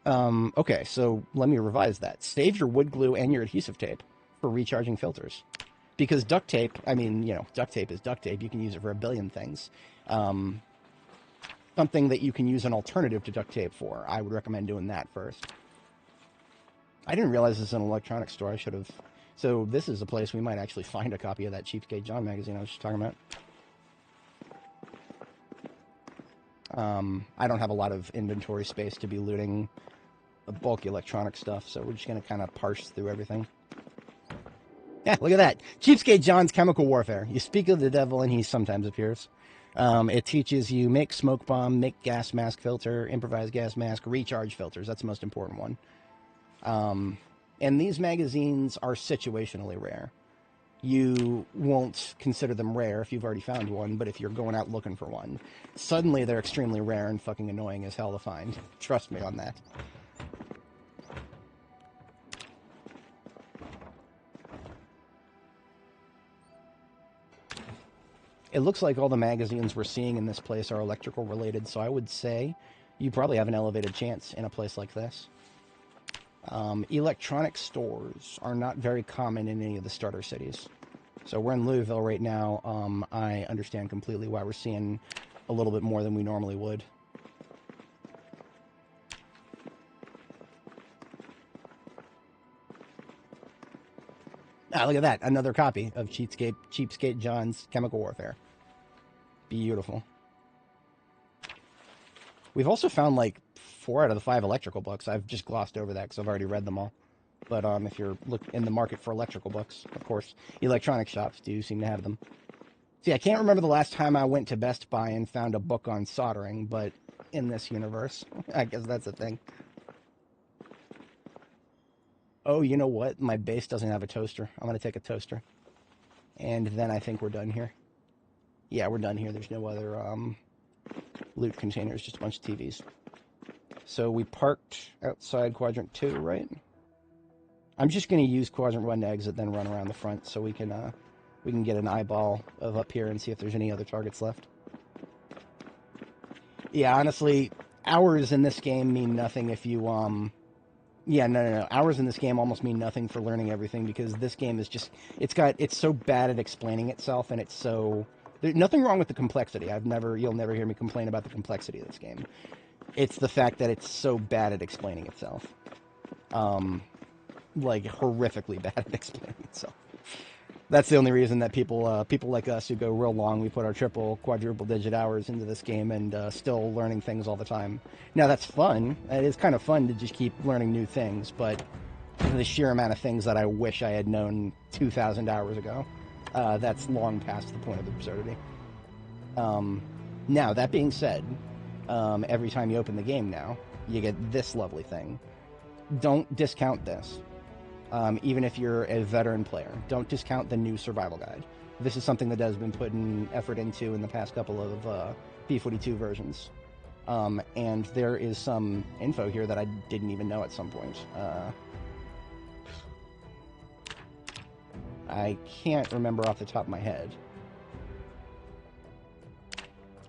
Okay, so let me revise that. Save your wood glue and your adhesive tape for recharging filters. Because duct tape, I mean, you know, duct tape is duct tape. You can use it for a billion things. Something that you can use an alternative to duct tape for. I would recommend doing that first. I didn't realize this is an electronics store. I should have. So this is a place we might actually find a copy of that Cheapskate John magazine I was just talking about. I don't have a lot of inventory space to be looting bulky electronic stuff, so we're just going to kind of parse through everything. Yeah, look at that. Cheapskate John's Chemical Warfare. You speak of the devil and he sometimes appears. It teaches you make smoke bomb, make gas mask filter, improvise gas mask, recharge filters. That's the most important one. And these magazines are situationally rare. You won't consider them rare if you've already found one, but if you're going out looking for one, suddenly they're extremely rare and fucking annoying as hell to find. Trust me on that. It looks like all the magazines we're seeing in this place are electrical related, so I would say you probably have an elevated chance in a place like this. Electronic stores are not very common in any of the starter cities. So we're in Louisville right now. I understand completely why we're seeing a little bit more than we normally would. Ah, look at that. Another copy of Cheapskate John's Chemical Warfare. Beautiful. We've also found like 4 out of the 5 electrical books. I've just glossed over that because I've already read them all. But if you're in the market for electrical books, of course, electronic shops do seem to have them. See, I can't remember the last time I went to Best Buy and found a book on soldering, but in this universe, I guess that's a thing. Oh, you know what? My base doesn't have a toaster. I'm going to take a toaster. And then I think we're done here. Yeah, we're done here. There's no other loot containers, just a bunch of TVs. So we parked outside Quadrant 2, right? I'm just going to use Quadrant 1 to exit, then run around the front so we can get an eyeball of up here and see if there's any other targets left. Yeah, honestly, hours in this game mean nothing if you, Yeah, no. Hours in this game almost mean nothing for learning everything because this game is just, it's so bad at explaining itself, and it's so, there's nothing wrong with the complexity. You'll never hear me complain about the complexity of this game. It's the fact that it's so bad at explaining itself. Like horrifically bad at explaining itself. That's the only reason that people like us who go real long, we put our triple, quadruple digit hours into this game and still learning things all the time. Now that's fun. It is kind of fun to just keep learning new things, but the sheer amount of things that I wish I had known 2,000 hours ago, that's long past the point of absurdity. Now, that being said, every time you open the game now, you get this lovely thing. Don't discount this. Even if you're a veteran player, don't discount the new survival guide. This is something that has been putting effort into in the past couple of B42 versions. And there is some info here that I didn't even know at some point. I can't remember off the top of my head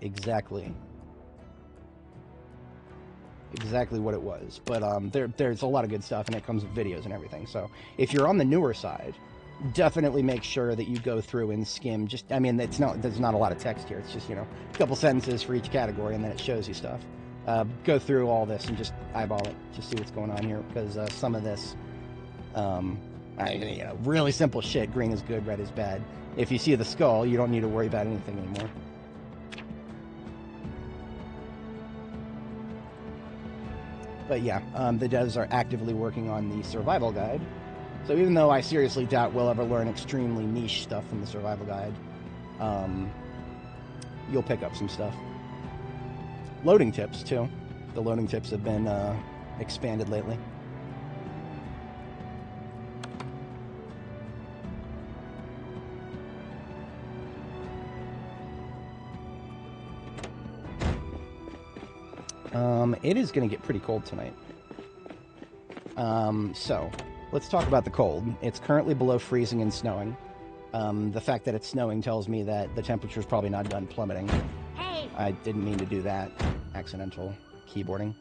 exactly what it was, but there's a lot of good stuff, and it comes with videos and everything. So if you're on the newer side, definitely make sure that you go through and skim. There's not a lot of text here. It's just, a couple sentences for each category, and then it shows you stuff. Go through all this and just eyeball it, just see what's going on here, because some of this, really simple shit. Green is good, red is bad. If you see the skull, you don't need to worry about anything anymore. But yeah, the devs are actively working on the survival guide. So even though I seriously doubt we'll ever learn extremely niche stuff from the survival guide, you'll pick up some stuff. Loading tips, too. The loading tips have been expanded lately. It is going to get pretty cold tonight. So, let's talk about the cold. It's currently below freezing and snowing. The fact that it's snowing tells me that the temperature's probably not done plummeting. Hey! I didn't mean to do that. Accidental keyboarding.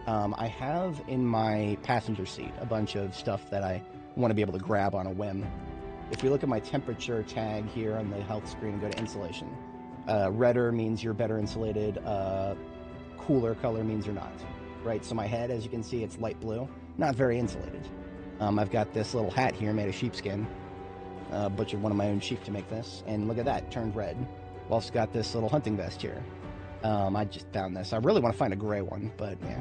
I have in my passenger seat a bunch of stuff that I want to be able to grab on a whim. If we look at my temperature tag here on the health screen and go to insulation, redder means you're better insulated, cooler color means you're not, right? So my head, as you can see, it's light blue, not very insulated. I've got this little hat here made of sheepskin. Butchered one of my own sheep to make this, and look at that, turned red. I've also got this little hunting vest here. I just found this. I really want to find a gray one, but yeah.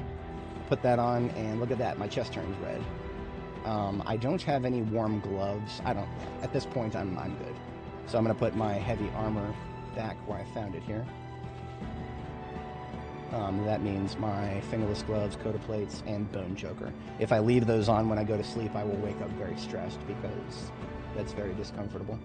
Put that on, and look at that, my chest turns red. I don't have any warm gloves. At this point, I'm good. So I'm going to put my heavy armor back where I found it here. That means my fingerless gloves, coat of plates, and bone choker. If I leave those on when I go to sleep, I will wake up very stressed because that's very discomfortable.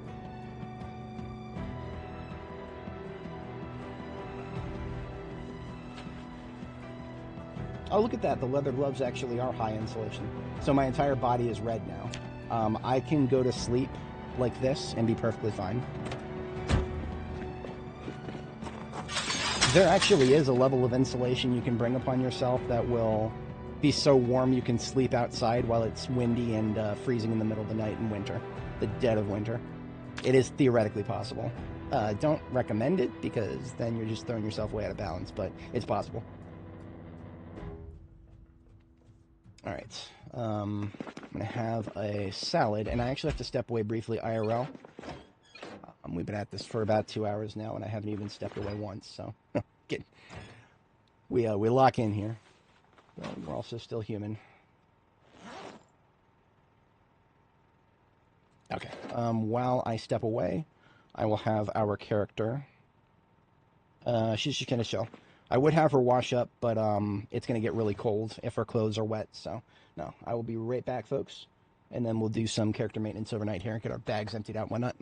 Oh, look at that. The leather gloves actually are high insulation. So my entire body is red now. I can go to sleep like this and be perfectly fine. There actually is a level of insulation you can bring upon yourself that will be so warm you can sleep outside while it's windy and freezing in the middle of the night in winter, the dead of winter. It is theoretically possible. Don't recommend it because then you're just throwing yourself way out of balance, but it's possible. All right, I'm gonna have a salad, and I actually have to step away briefly IRL. We've been at this for about 2 hours now, and I haven't even stepped away once, so we lock in here. But we're also still human. Okay, while I step away, I will have our character. She's just gonna chill. I would have her wash up, but it's gonna get really cold if her clothes are wet, so no. I will be right back, folks, and then we'll do some character maintenance overnight here and get our bags emptied out and whatnot.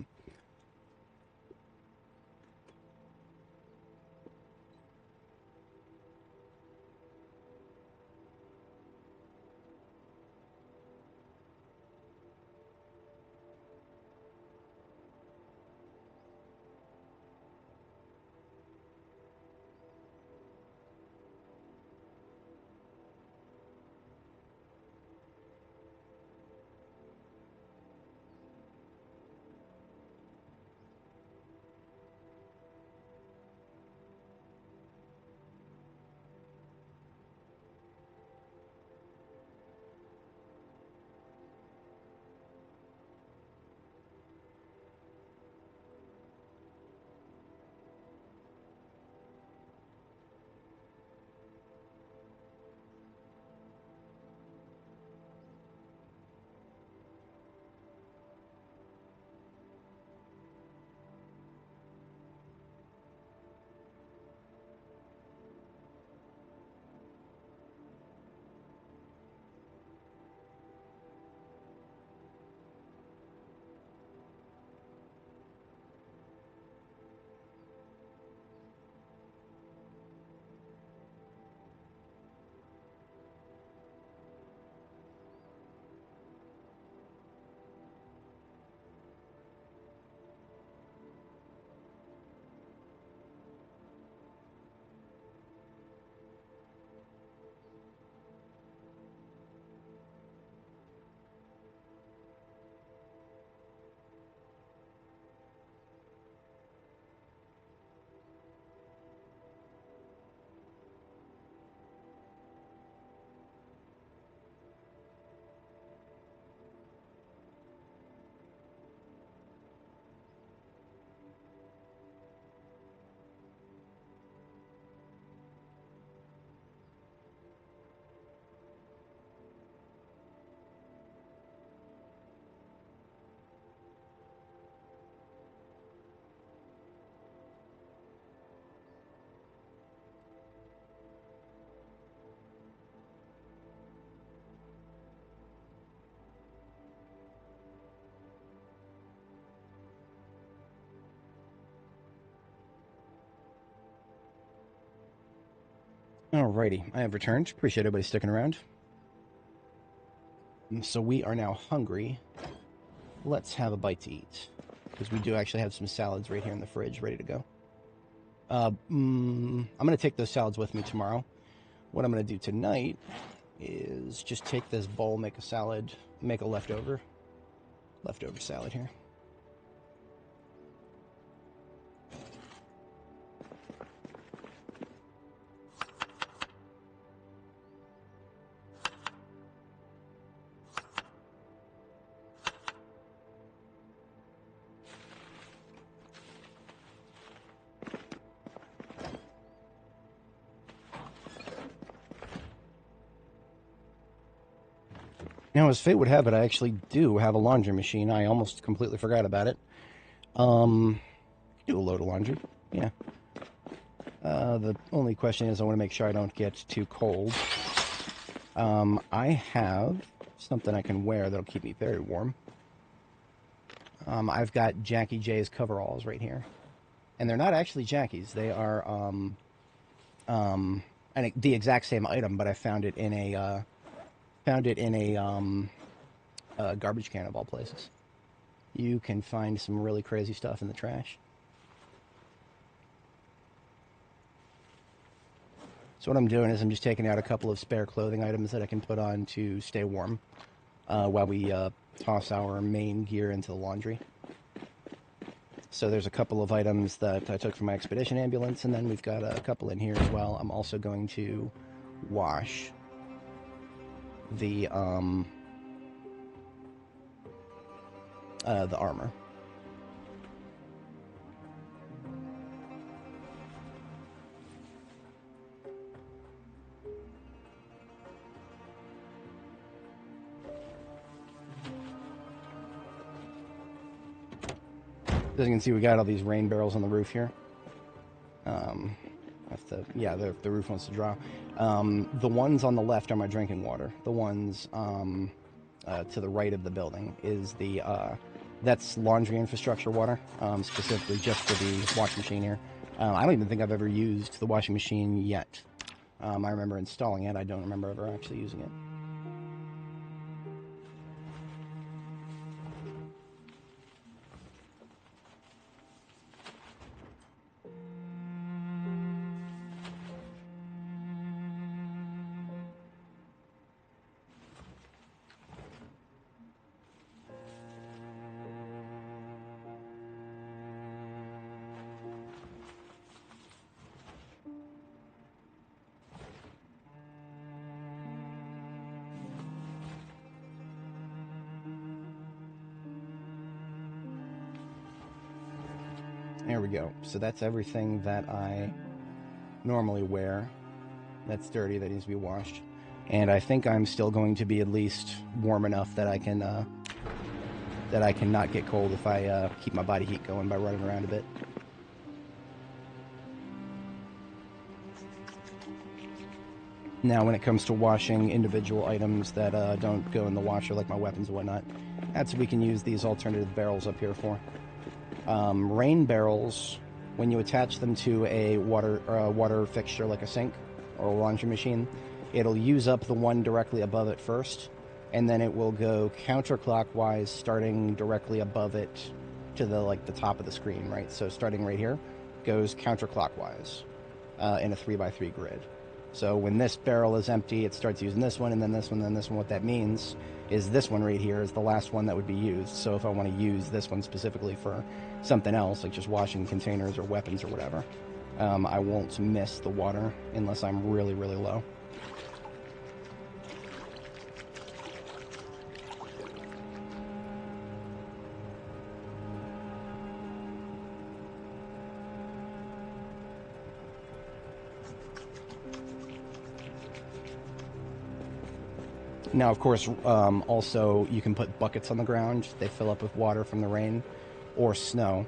Alrighty, I have returned. Appreciate everybody sticking around. So we are now hungry. Let's have a bite to eat, because we do actually have some salads right here in the fridge ready to go. I'm going to take those salads with me tomorrow. What I'm going to do tonight is just take this bowl, make a salad, make a leftover salad here. Now, as fate would have it, I actually do have a laundry machine. I almost completely forgot about it. Do a load of laundry. Yeah. The only question is I want to make sure I don't get too cold. I have something I can wear that'll keep me very warm. I've got Jackie J's coveralls right here. And they're not actually Jackie's. They are the exact same item, but I found it in a garbage can of all places. You can find some really crazy stuff in the trash. So what I'm doing is I'm just taking out a couple of spare clothing items that I can put on to stay warm while we toss our main gear into the laundry. So there's a couple of items that I took from my expedition ambulance, and then we've got a couple in here as well. I'm also going to wash the armor. As you can see, we got all these rain barrels on the roof here. The roof wants to draw. The ones on the left are my drinking water. The ones to the right of the building is that's laundry infrastructure water, specifically just for the washing machine here. I don't even think I've ever used the washing machine yet. I remember installing it. I don't remember ever actually using it. There we go. So that's everything that I normally wear that's dirty, that needs to be washed. And I think I'm still going to be at least warm enough that I can not get cold if I keep my body heat going by running around a bit. Now, when it comes to washing individual items that don't go in the washer, like my weapons and whatnot, that's what we can use these alternative barrels up here for. Rain barrels, when you attach them to a water fixture like a sink or a laundry machine, it'll use up the one directly above it first, and then it will go counterclockwise, starting directly above it to the top of the screen, right? So starting right here, goes counterclockwise in a 3x3 grid. So when this barrel is empty, it starts using this one, and then this one, and then this one. What that means is this one right here is the last one that would be used. So if I want to use this one specifically for something else, like just washing containers or weapons or whatever, I won't miss the water unless I'm really, really low. Now, of course, also you can put buckets on the ground. They fill up with water from the rain or snow.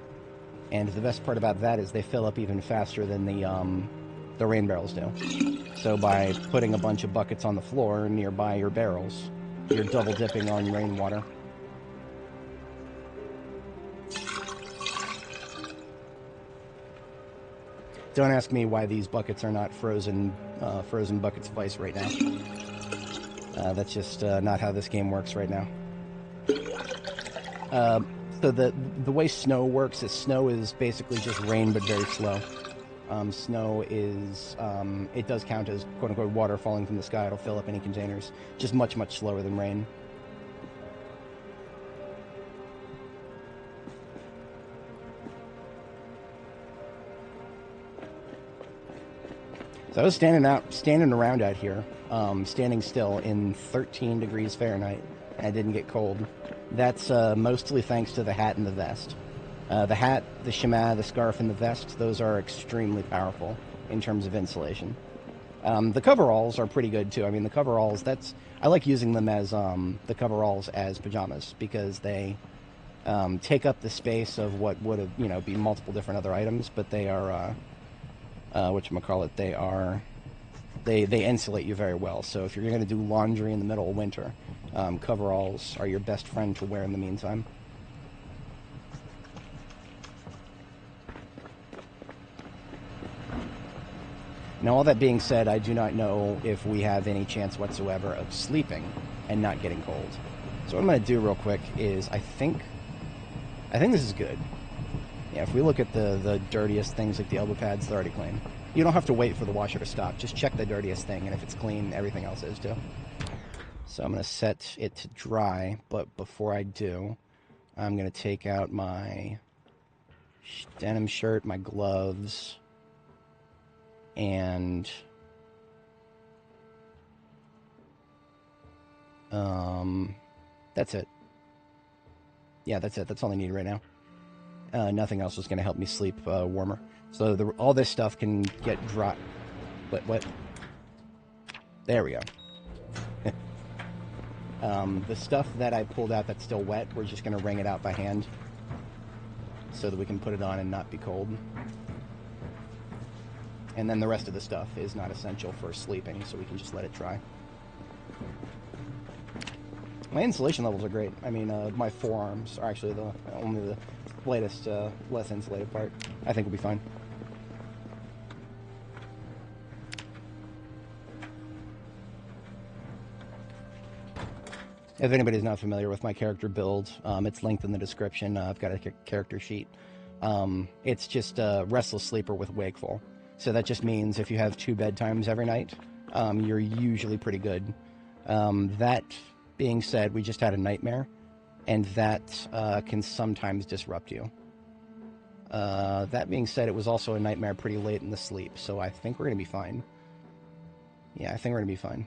And the best part about that is they fill up even faster than the rain barrels do. So by putting a bunch of buckets on the floor nearby your barrels, you're double dipping on rainwater. Don't ask me why these buckets are not frozen buckets of ice right now. That's just not how this game works right now. So the way snow works is snow is basically just rain, but very slow. Snow is, it does count as quote-unquote water falling from the sky. It'll fill up any containers, just much, much slower than rain. So I was standing around out here, standing still in 13 degrees Fahrenheit, and I didn't get cold. That's mostly thanks to the hat and the vest. The hat, the shemagh, the scarf, and the vest, those are extremely powerful in terms of insulation. The coveralls are pretty good too. I mean, the coveralls, I like using them as the coveralls as pajamas because they take up the space of what would have, you know, be multiple different other items, but they are, whatchamacallit, they insulate you very well. So if you're going to do laundry in the middle of winter, coveralls are your best friend to wear in the meantime. Now, all that being said, I do not know if we have any chance whatsoever of sleeping and not getting cold. So what I'm going to do real quick is, I think this is good. Yeah, if we look at the dirtiest things like the elbow pads, they're already clean. You don't have to wait for the washer to stop. Just check the dirtiest thing, and if it's clean, everything else is too. So I'm going to set it to dry, but before I do, I'm going to take out my denim shirt, my gloves, and that's it. Yeah, that's it. That's all I need right now. Nothing else is going to help me sleep warmer. So all this stuff can get dry. What? There we go. The stuff that I pulled out that's still wet, we're just going to wring it out by hand so that we can put it on and not be cold. And then the rest of the stuff is not essential for sleeping, so we can just let it dry. My insulation levels are great. I mean, my forearms are actually only the latest, less insulated part. I think we'll be fine. If anybody's not familiar with my character build, it's linked in the description. I've got a character sheet. It's just a restless sleeper with wakeful. So that just means if you have 2 bedtimes every night, you're usually pretty good. That being said, we just had a nightmare, and that can sometimes disrupt you. That being said, it was also a nightmare pretty late in the sleep, so I think we're going to be fine. Yeah, I think we're going to be fine.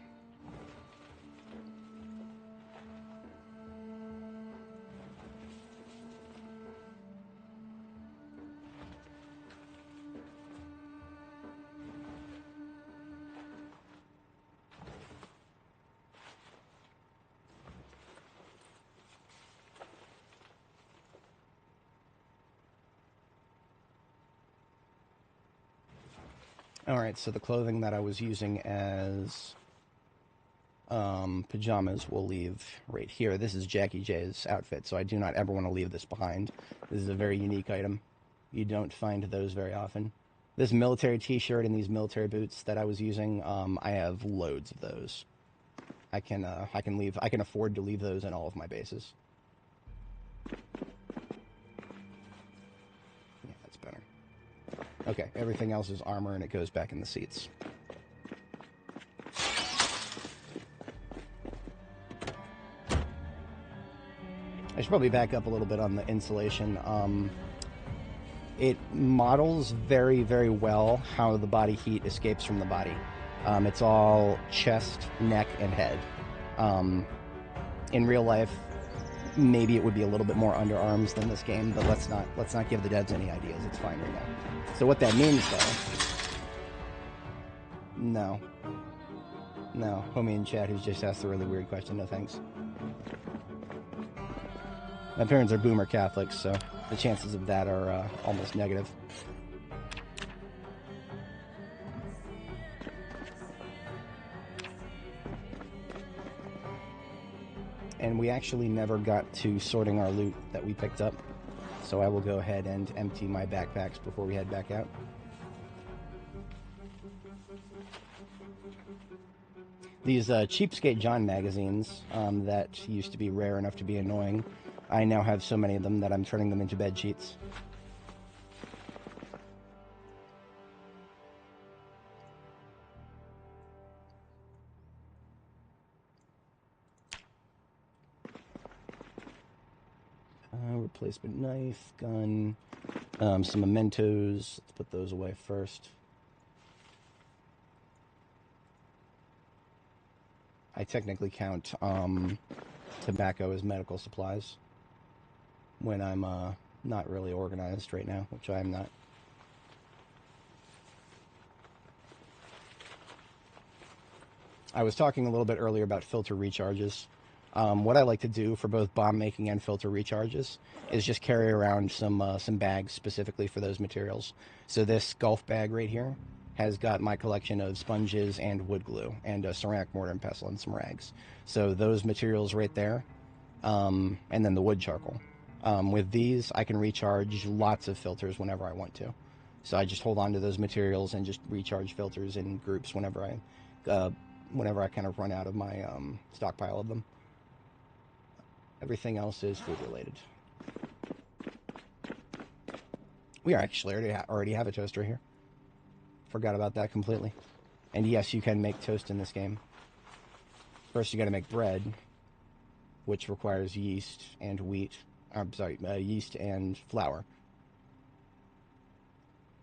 Alright, so the clothing that I was using as pajamas will leave right here. This is Jackie J's outfit, so I do not ever want to leave this behind. This is a very unique item. You don't find those very often. This military t-shirt and these military boots that I was using, I have loads of those. I can afford to leave those in all of my bases. Okay, everything else is armor, and it goes back in the seats. I should probably back up a little bit on the insulation. It models very, very well how the body heat escapes from the body. It's all chest, neck, and head. In real life, maybe it would be a little bit more underarms than this game, but let's not give the devs any ideas. It's fine right now. So what that means, though... No, homie in chat who's just asked a really weird question. No thanks. My parents are boomer Catholics, so the chances of that are almost negative. And we actually never got to sorting our loot that we picked up, so I will go ahead and empty my backpacks before we head back out. These Cheapskate John magazines that used to be rare enough to be annoying, I now have so many of them that I'm turning them into bed sheets. Replacement knife, gun, some mementos. Let's put those away first. I technically count tobacco as medical supplies when I'm not really organized right now, which I am not. I was talking a little bit earlier about filter recharges. What I like to do for both bomb making and filter recharges is just carry around some bags specifically for those materials. So this golf bag right here has got my collection of sponges and wood glue and a ceramic mortar and pestle and some rags. So those materials right there, and then the wood charcoal. With these, I can recharge lots of filters whenever I want to. So I just hold on to those materials and just recharge filters in groups whenever I kind of run out of my stockpile of them. Everything else is food related. We actually already have a toaster here. Forgot about that completely. And yes, you can make toast in this game. First, you got to make bread, which requires yeast and wheat. Yeast and flour.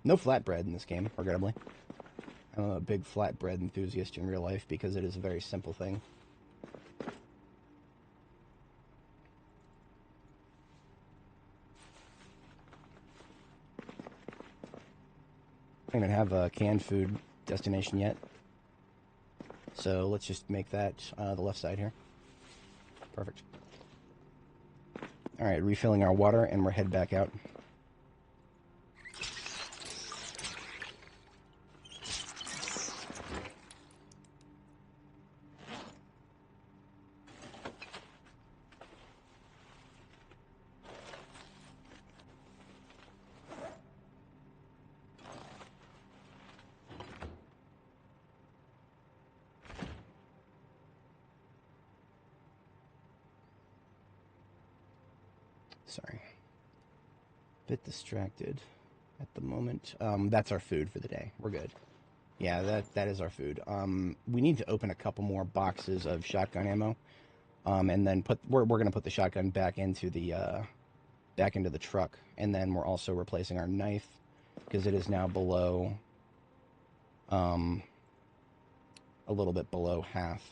No flatbread in this game, regrettably. I'm a big flatbread enthusiast in real life because it is a very simple thing. I don't even have a canned food destination yet. So let's just make that the left side here. Perfect. Alright, refilling our water, and we're head back out. Sorry. Bit distracted at the moment. That's our food for the day. We're good. Yeah, that is our food. We need to open a couple more boxes of shotgun ammo, and then we're gonna put the shotgun back into the truck, and then we're also replacing our knife because it is now below, a little bit below half,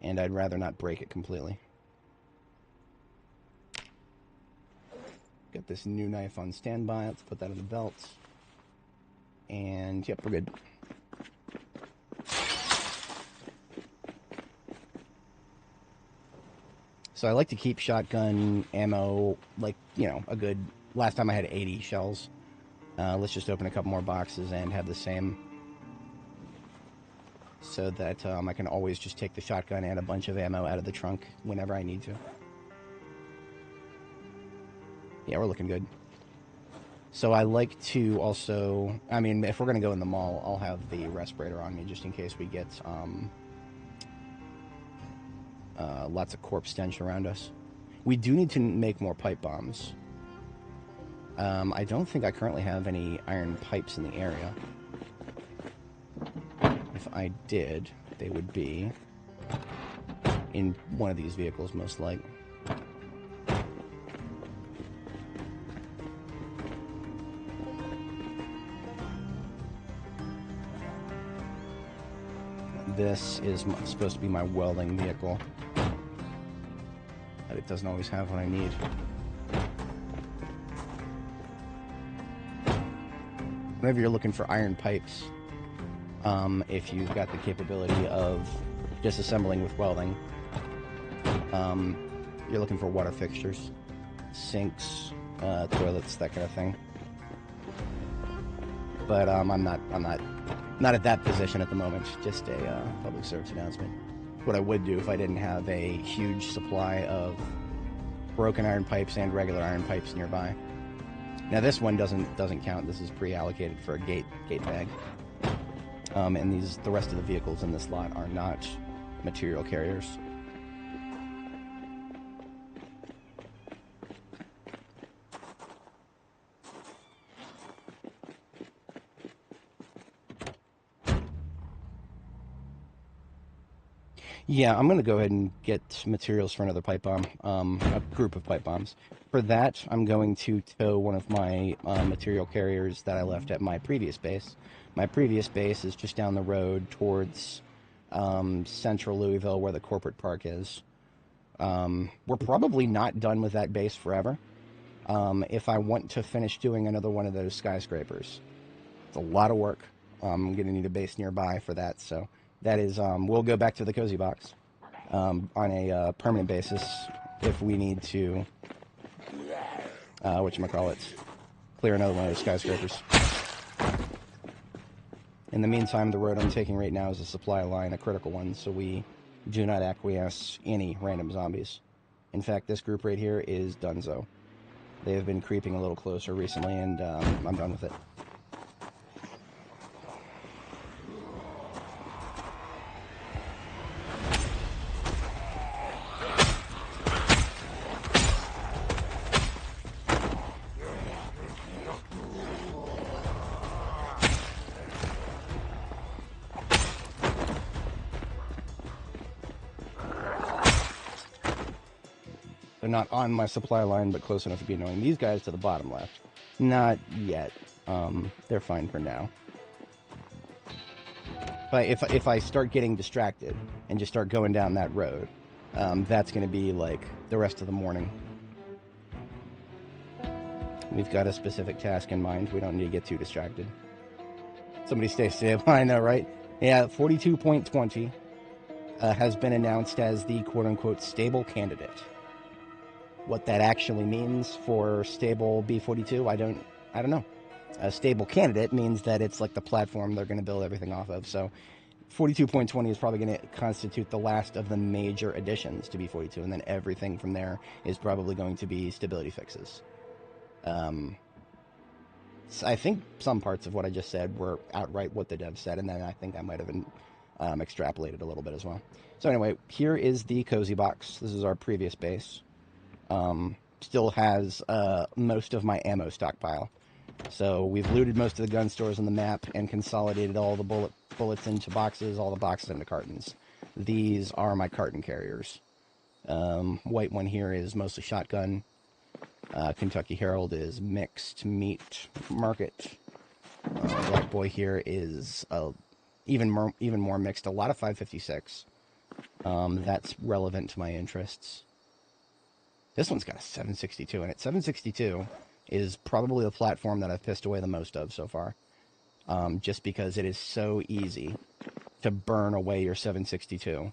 and I'd rather not break it completely. Got this new knife on standby. Let's put that in the belt. And yep, we're good. So I like to keep shotgun ammo, like, you know, a good... Last time I had 80 shells. Let's just open a couple more boxes and have the same. So that I can always just take the shotgun and a bunch of ammo out of the trunk whenever I need to. Yeah, we're looking good. So I like to also... I mean, if we're going to go in the mall, I'll have the respirator on me just in case we get lots of corpse stench around us. We do need to make more pipe bombs. I don't think I currently have any iron pipes in the area. If I did, they would be in one of these vehicles, most likely. This is supposed to be my welding vehicle, but it doesn't always have what I need. Whenever you're looking for iron pipes, if you've got the capability of disassembling with welding, you're looking for water fixtures, sinks, toilets, that kind of thing. But I'm not at that position at the moment. Just a public service announcement. What I would do if I didn't have a huge supply of broken iron pipes and regular iron pipes nearby. Now this one doesn't count. This is pre-allocated for a gate bag. And the rest of the vehicles in this lot are not material carriers. Yeah, I'm going to go ahead and get materials for another pipe bomb, a group of pipe bombs. For that, I'm going to tow one of my material carriers that I left at my previous base. My previous base is just down the road towards central Louisville, where the corporate park is. We're probably not done with that base forever. If I want to finish doing another one of those skyscrapers, it's a lot of work. I'm going to need a base nearby for that, so That is, we'll go back to the cozy box on a permanent basis if we need to, whatchamacallit, clear another one of those skyscrapers. In the meantime, the road I'm taking right now is a supply line, a critical one, so we do not acquiesce any random zombies. In fact, this group right here is donezo. They have been creeping a little closer recently, and I'm done with it. They're not on my supply line, but close enough to be annoying. These guys to the bottom left, not yet. They're fine for now. But if I start getting distracted and just start going down that road, that's going to be like the rest of the morning. We've got a specific task in mind. We don't need to get too distracted. Somebody stay stable. I know, right? Yeah, 42.20 has been announced as the quote-unquote stable candidate. What that actually means for stable B42, I don't know. A stable candidate means that it's like the platform they're going to build everything off of. So 42.20 is probably going to constitute the last of the major additions to B42, and then everything from there is probably going to be stability fixes. I think some parts of what I just said were outright what the dev said, and then I think I might have extrapolated a little bit as well. So anyway, here is the cozy box. This is our previous base. Still has most of my ammo stockpile. So we've looted most of the gun stores on the map and consolidated all the bullets into boxes, all the boxes into cartons. These are my carton carriers. White one here is mostly shotgun. Kentucky Herald is mixed meat market. Black Boy here is even more mixed. A lot of 5.56. That's relevant to my interests. This one's got a 7.62 in it. 7.62 is probably the platform that I've pissed away the most of so far. Just because it is so easy to burn away your 7.62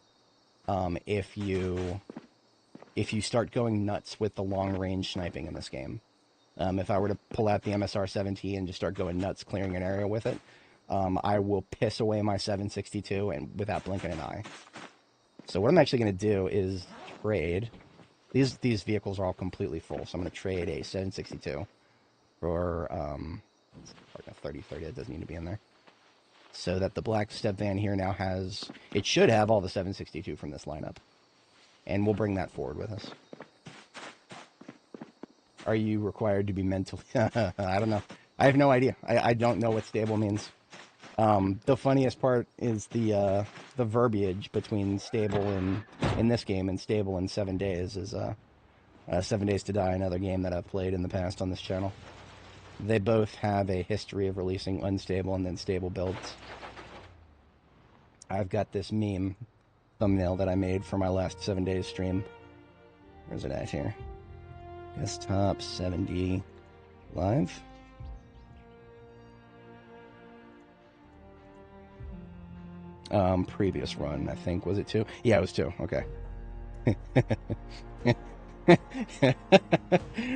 if you start going nuts with the long-range sniping in this game. If I were to pull out the MSR-17 and just start going nuts clearing an area with it, I will piss away my 7.62 and without blinking an eye. So what I'm actually going to do is trade. These vehicles are all completely full, so I'm going to trade a 7.62 for like a 30-30 that doesn't need to be in there. So that the black step van here now has, it should have all the 7.62 from this lineup. And we'll bring that forward with us. Are you required to be mentally? I don't know. I have no idea. I don't know what stable means. The funniest part is the verbiage between stable in this game and stable in 7 days is 7 Days to Die, another game that I've played in the past on this channel. They both have a history of releasing unstable and then stable builds. I've got this meme thumbnail that I made for my last 7 days stream. Where's it at here? Desktop 70 live. Previous run, I think. Was it 2? Yeah, it was 2. Okay.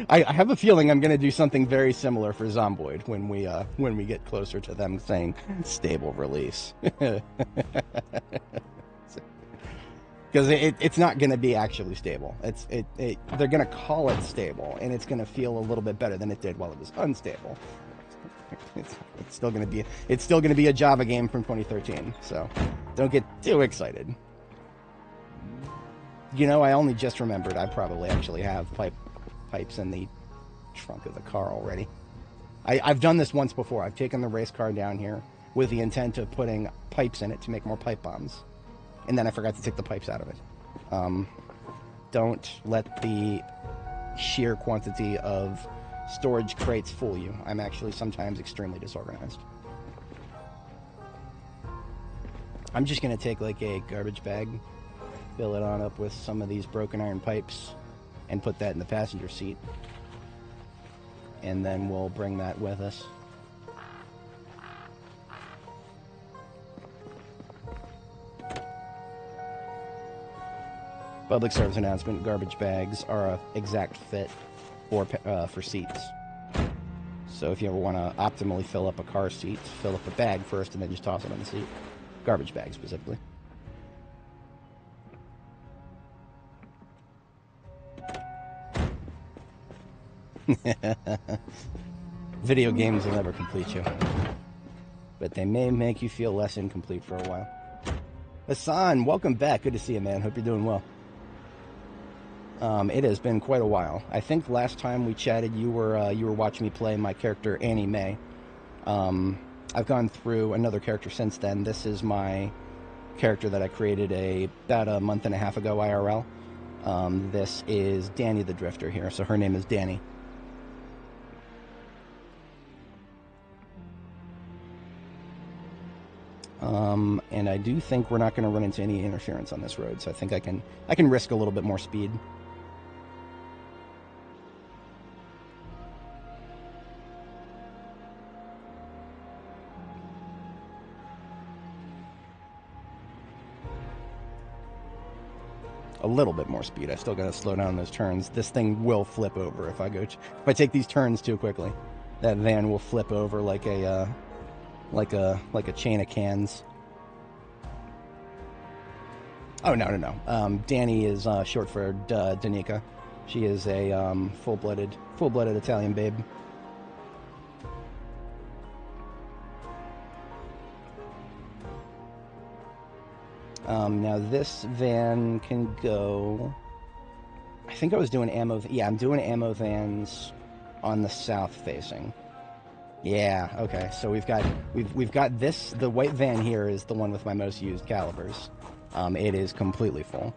I have a feeling I'm going to do something very similar for Zomboid when we get closer to them saying stable release. Because it's not going to be actually stable. They're going to call it stable, and it's going to feel a little bit better than it did while it was unstable. It's still going to be a Java game from 2013. So don't get too excited. You know, I only just remembered I probably actually have pipes in the trunk of the car already. I've done this once before. I've taken the race car down here with the intent of putting pipes in it to make more pipe bombs. And then I forgot to take the pipes out of it. Don't let the sheer quantity of storage crates fool you. I'm actually sometimes extremely disorganized. I'm just going to take like a garbage bag, fill it on up with some of these broken iron pipes, and put that in the passenger seat. And then we'll bring that with us. Public service announcement: garbage bags are a exact fit for seats. So if you ever want to optimally fill up a car seat, fill up a bag first and then just toss it on the seat. Garbage bag specifically. Video games will never complete you, but they may make you feel less incomplete for a while. Hassan, welcome back. Good to see you, man. Hope you're doing well. It has been quite a while. I think last time we chatted, you were watching me play my character Annie Mae. I've gone through another character since then. This is my character that I created about a month and a half ago IRL. This is Dani the Drifter here, so her name is Dani. And I do think we're not going to run into any interference on this road, so I think I can risk a little bit more speed. A little bit more speed. I still got to slow down those turns. This thing will flip over if I take these turns too quickly. That van will flip over like a chain of cans. Oh, no. Dani is short for Danica. She is a full-blooded Italian babe. Now this van can go... I think I was doing ammo... Yeah, I'm doing ammo vans on the south facing. Yeah, okay. So we've got this. The white van here is the one with my most used calibers. It is completely full.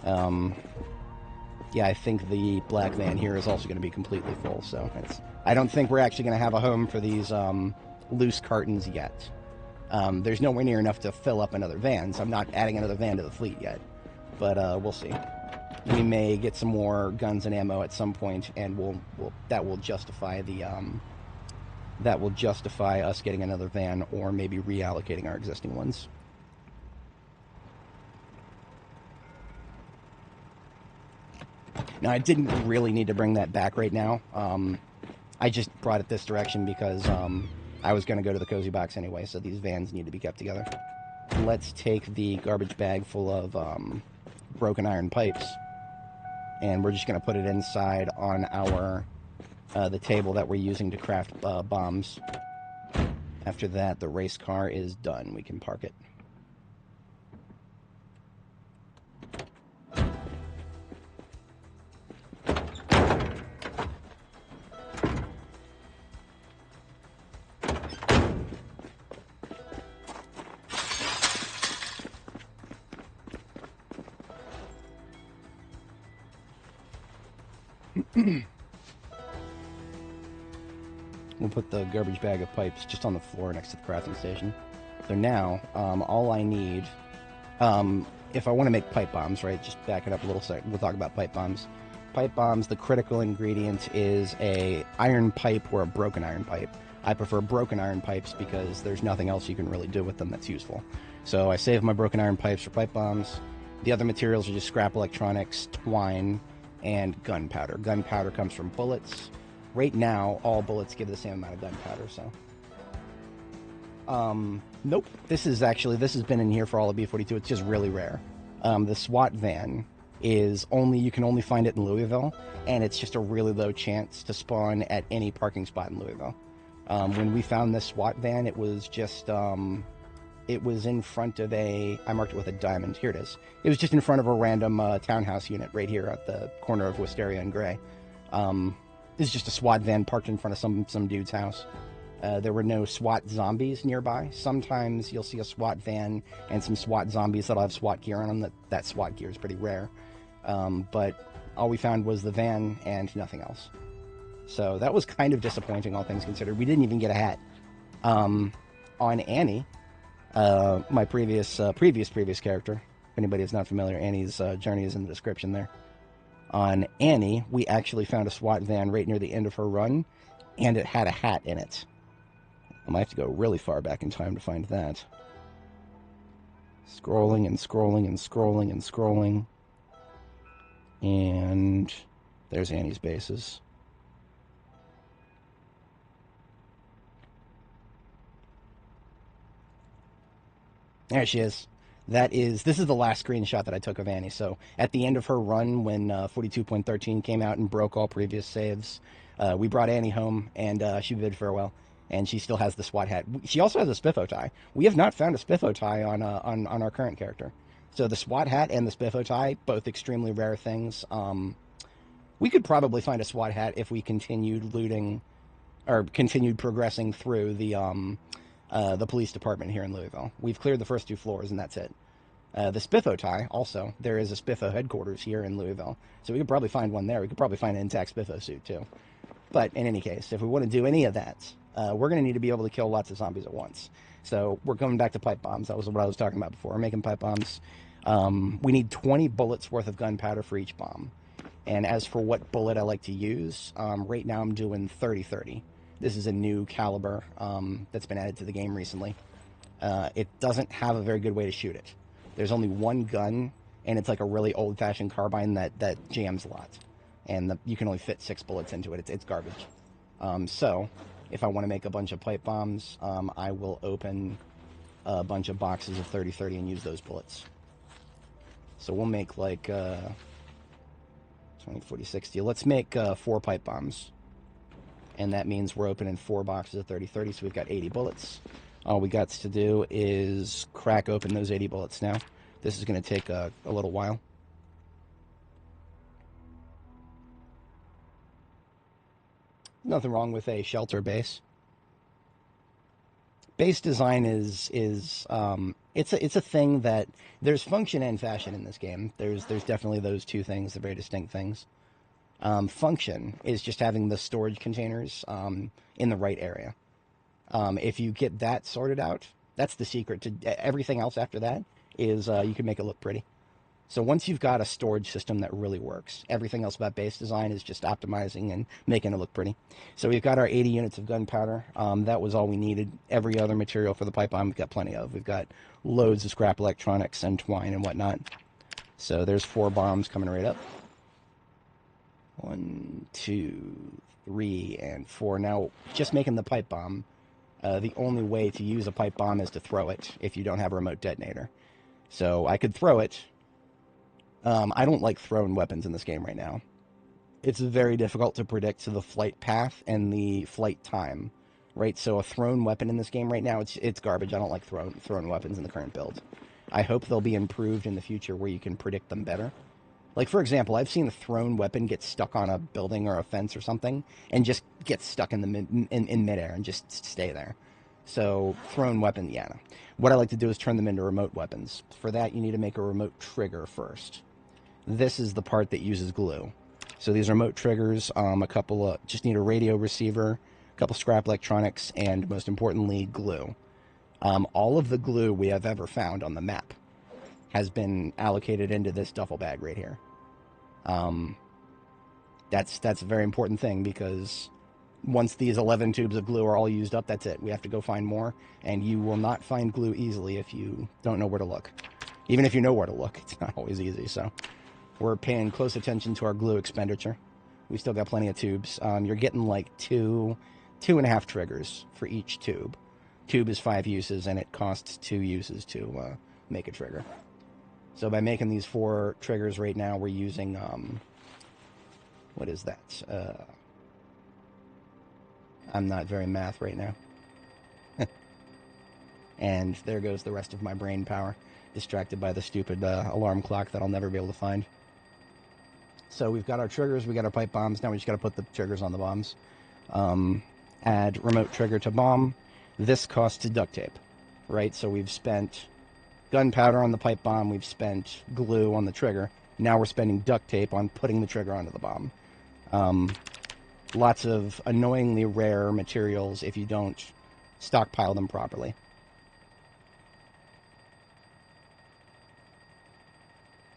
Yeah, I think the black van here is also going to be completely full. So I don't think we're actually going to have a home for these loose cartons yet. There's nowhere near enough to fill up another van, so I'm not adding another van to the fleet yet. But we'll see. We may get some more guns and ammo at some point, and that will justify us getting another van, or maybe reallocating our existing ones. Now, I didn't really need to bring that back right now. I just brought it this direction because I was going to go to the cozy box anyway, so these vans need to be kept together. Let's take the garbage bag full of broken iron pipes, and we're just going to put it inside on our the table that we're using to craft bombs. After that, the race car is done. We can park it. We'll put the garbage bag of pipes just on the floor next to the crafting station. So now, all I need, if I want to make pipe bombs, right, just back it up a little second, we'll talk about pipe bombs. Pipe bombs, the critical ingredient is a iron pipe or a broken iron pipe. I prefer broken iron pipes because there's nothing else you can really do with them that's useful. So I save my broken iron pipes for pipe bombs. The other materials are just scrap electronics, twine, and gunpowder. Gunpowder comes from bullets. Right now, all bullets give the same amount of gunpowder, so... Nope. This has been in here for all of B42. It's just really rare. The SWAT van is you can only find it in Louisville, and it's just a really low chance to spawn at any parking spot in Louisville. When we found this SWAT van, it was just, it was in front of I marked it with a diamond. Here it is. It was just in front of a random townhouse unit right here at the corner of Wisteria and Gray. This is just a SWAT van parked in front of some dude's house. There were no SWAT zombies nearby. Sometimes you'll see a SWAT van and some SWAT zombies that'll have SWAT gear on them. That SWAT gear is pretty rare. But all we found was the van and nothing else. So that was kind of disappointing, all things considered. We didn't even get a hat. On Annie, my previous character, if anybody is not familiar, Annie's journey is in the description there. On Annie, we actually found a SWAT van right near the end of her run, and it had a hat in it. I might have to go really far back in time to find that. Scrolling and scrolling and scrolling and scrolling. And there's Annie's bases. There she is. This is the last screenshot that I took of Annie. So at the end of her run, when 42.13 came out and broke all previous saves, we brought Annie home, and she bid farewell. And she still has the SWAT hat. She also has a spiffo tie. We have not found a spiffo tie on our current character. So the SWAT hat and the spiffo tie, both extremely rare things. We could probably find a SWAT hat if we continued looting, or continued progressing through the police department here in Louisville. We've cleared the first 2 floors, and that's it. The spiffo tie, also, there is a spiffo headquarters here in Louisville. So we could probably find one there. We could probably find an intact spiffo suit, too. But in any case, if we want to do any of that, we're going to need to be able to kill lots of zombies at once. So we're coming back to pipe bombs. That was what I was talking about before. We're making pipe bombs. We need 20 bullets worth of gunpowder for each bomb. And as for what bullet I like to use, right now I'm doing 30-30. This is a new caliber that's been added to the game recently. It doesn't have a very good way to shoot it. There's only one gun, and it's like a really old-fashioned carbine that jams a lot. And you can only fit 6 bullets into it. It's garbage. So if I want to make a bunch of pipe bombs, I will open a bunch of boxes of 30-30 and use those bullets. So we'll make like 20, 40, 60. Let's make 4 pipe bombs. And that means we're opening 4 boxes of 30-30, so we've got 80 bullets. All we got to do is crack open those 80 bullets now. This is going to take a little while. Nothing wrong with a shelter base. Base design is it's a thing that there's function and fashion in this game. There's definitely those 2 things, the very distinct things. Function is just having the storage containers in the right area. If you get that sorted out, that's the secret to everything else after that is you can make it look pretty. So once you've got a storage system that really works, everything else about base design is just optimizing and making it look pretty. So we've got our 80 units of gunpowder. That was all we needed. Every other material for the pipe bomb we've got plenty of. We've got loads of scrap electronics and twine and whatnot. So there's 4 bombs coming right up. 1, 2, 3, and 4. Now, just making the pipe bomb, the only way to use a pipe bomb is to throw it if you don't have a remote detonator. So I could throw it. I don't like throwing weapons in this game right now. It's very difficult to predict the flight path and the flight time, right? So a thrown weapon in this game right now, it's garbage. I don't like throwing weapons in the current build. I hope they'll be improved in the future where you can predict them better. Like, for example, I've seen a thrown weapon get stuck on a building or a fence or something and just get stuck in midair and just stay there. So, thrown weapon, yeah. What I like to do is turn them into remote weapons. For that, you need to make a remote trigger first. This is the part that uses glue. So these remote triggers, just need a radio receiver, a couple scrap electronics, and most importantly, glue. All of the glue we have ever found on the map has been allocated into this duffel bag right here. That's a very important thing because once these 11 tubes of glue are all used up, that's it. We have to go find more, and you will not find glue easily if you don't know where to look. Even if you know where to look, it's not always easy, so we're paying close attention to our glue expenditure. We still got plenty of tubes. You're getting like 2.5 triggers for each tube. Tube is 5 uses, and it costs 2 uses to make a trigger. So by making these 4 triggers right now, we're using, what is that? I'm not very math right now. And there goes the rest of my brain power, distracted by the stupid alarm clock that I'll never be able to find. So we've got our triggers, we got our pipe bombs, now we just got to put the triggers on the bombs. Add remote trigger to bomb. This costs duct tape, right? So we've spent gunpowder on the pipe bomb, we've spent glue on the trigger. Now we're spending duct tape on putting the trigger onto the bomb. Lots of annoyingly rare materials if you don't stockpile them properly.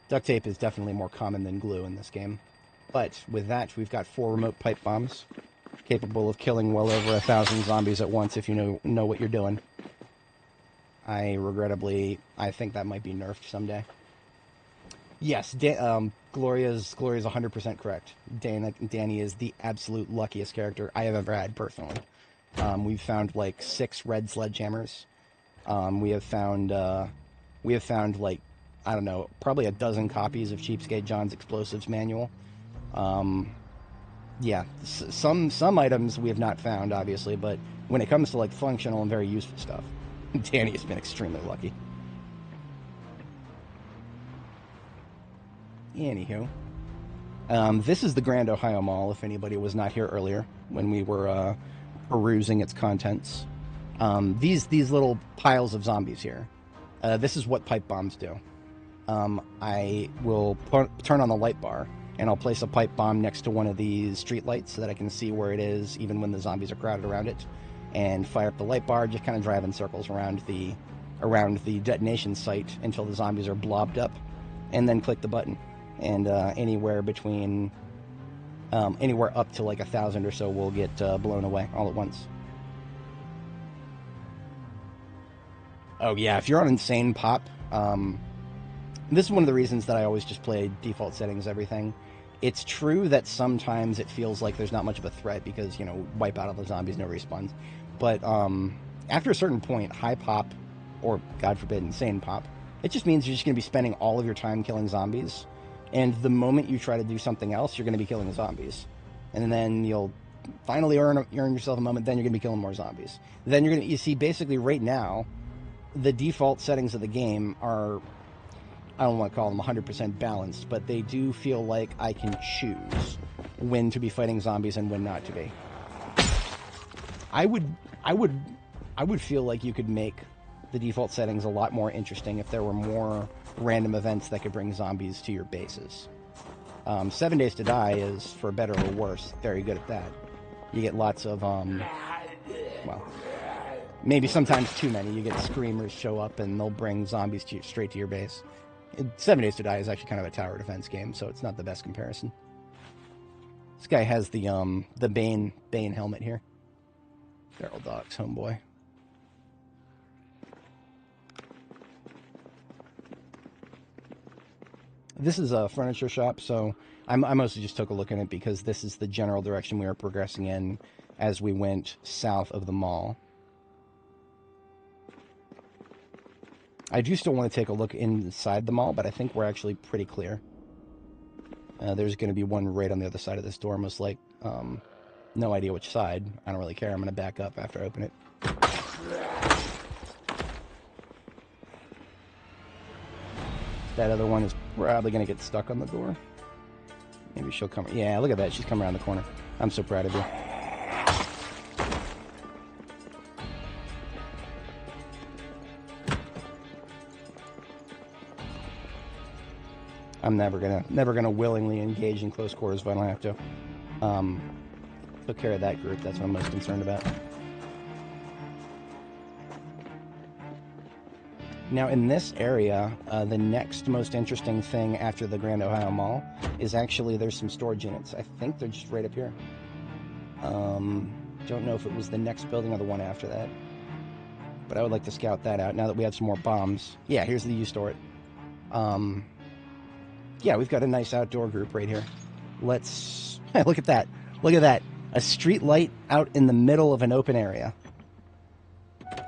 Duct tape is definitely more common than glue in this game. But with that, we've got 4 remote pipe bombs, capable of killing well over 1,000 zombies at once if you know what you're doing. I think that might be nerfed someday. Yes, Gloria's 100% correct. Danny is the absolute luckiest character I have ever had personally. We've found like 6 red sledgehammers. We have found like, I don't know, probably a dozen copies of Cheapskate John's Explosives Manual. Yeah, some items we have not found, obviously, but when it comes to like functional and very useful stuff, Danny has been extremely lucky. Anywho, this is the Grand Ohio Mall, if anybody was not here earlier when we were perusing its contents. These little piles of zombies here, this is what pipe bombs do. I will turn on the light bar, and I'll place a pipe bomb next to one of these street lights so that I can see where it is even when the zombies are crowded around it, and fire up the light bar, just kind of drive in circles around the detonation site until the zombies are blobbed up, and then click the button. And anywhere between anywhere up to like 1,000 or so will get blown away all at once. Oh yeah, if you're on insane pop, this is one of the reasons that I always just play default settings, everything. It's true that sometimes it feels like there's not much of a threat because, you know, wipe out all the zombies, no respawns. But after a certain point, high pop, or God forbid, insane pop, it just means you're just going to be spending all of your time killing zombies. And the moment you try to do something else, you're going to be killing zombies. And then you'll finally earn yourself a moment, then you're going to be killing more zombies. Then you're going to, you see, basically right now, the default settings of the game are, I don't want to call them 100% balanced, but they do feel like I can choose when to be fighting zombies and when not to be. I would feel like you could make the default settings a lot more interesting if there were more random events that could bring zombies to your bases. 7 Days to Die is, for better or worse, very good at that. You get lots of, well, maybe sometimes too many. You get screamers show up and they'll bring zombies straight to your base. 7 Days to Die is actually kind of a tower defense game, so it's not the best comparison. This guy has the Bane helmet here. Feral Dogs, homeboy. This is a furniture shop, so I mostly just took a look at it because this is the general direction we were progressing in as we went south of the mall. I do still want to take a look inside the mall, but I think we're actually pretty clear. There's going to be one right on the other side of this door, most like. No idea which side. I don't really care. I'm going to back up after I open it. That other one is probably going to get stuck on the door. Maybe she'll come. Yeah, look at that. She's come around the corner. I'm so proud of you. I'm never gonna willingly engage in close quarters if I don't have to. Took care of that group. That's what I'm most concerned about. Now, in this area, the next most interesting thing after the Grand Ohio Mall is actually there's some storage units. I think they're just right up here. Don't know if it was the next building or the one after that. But I would like to scout that out now that we have some more bombs. Yeah, here's the U-Store. Yeah, we've got a nice outdoor group right here. Let's... look at that. Look at that. A street light out in the middle of an open area.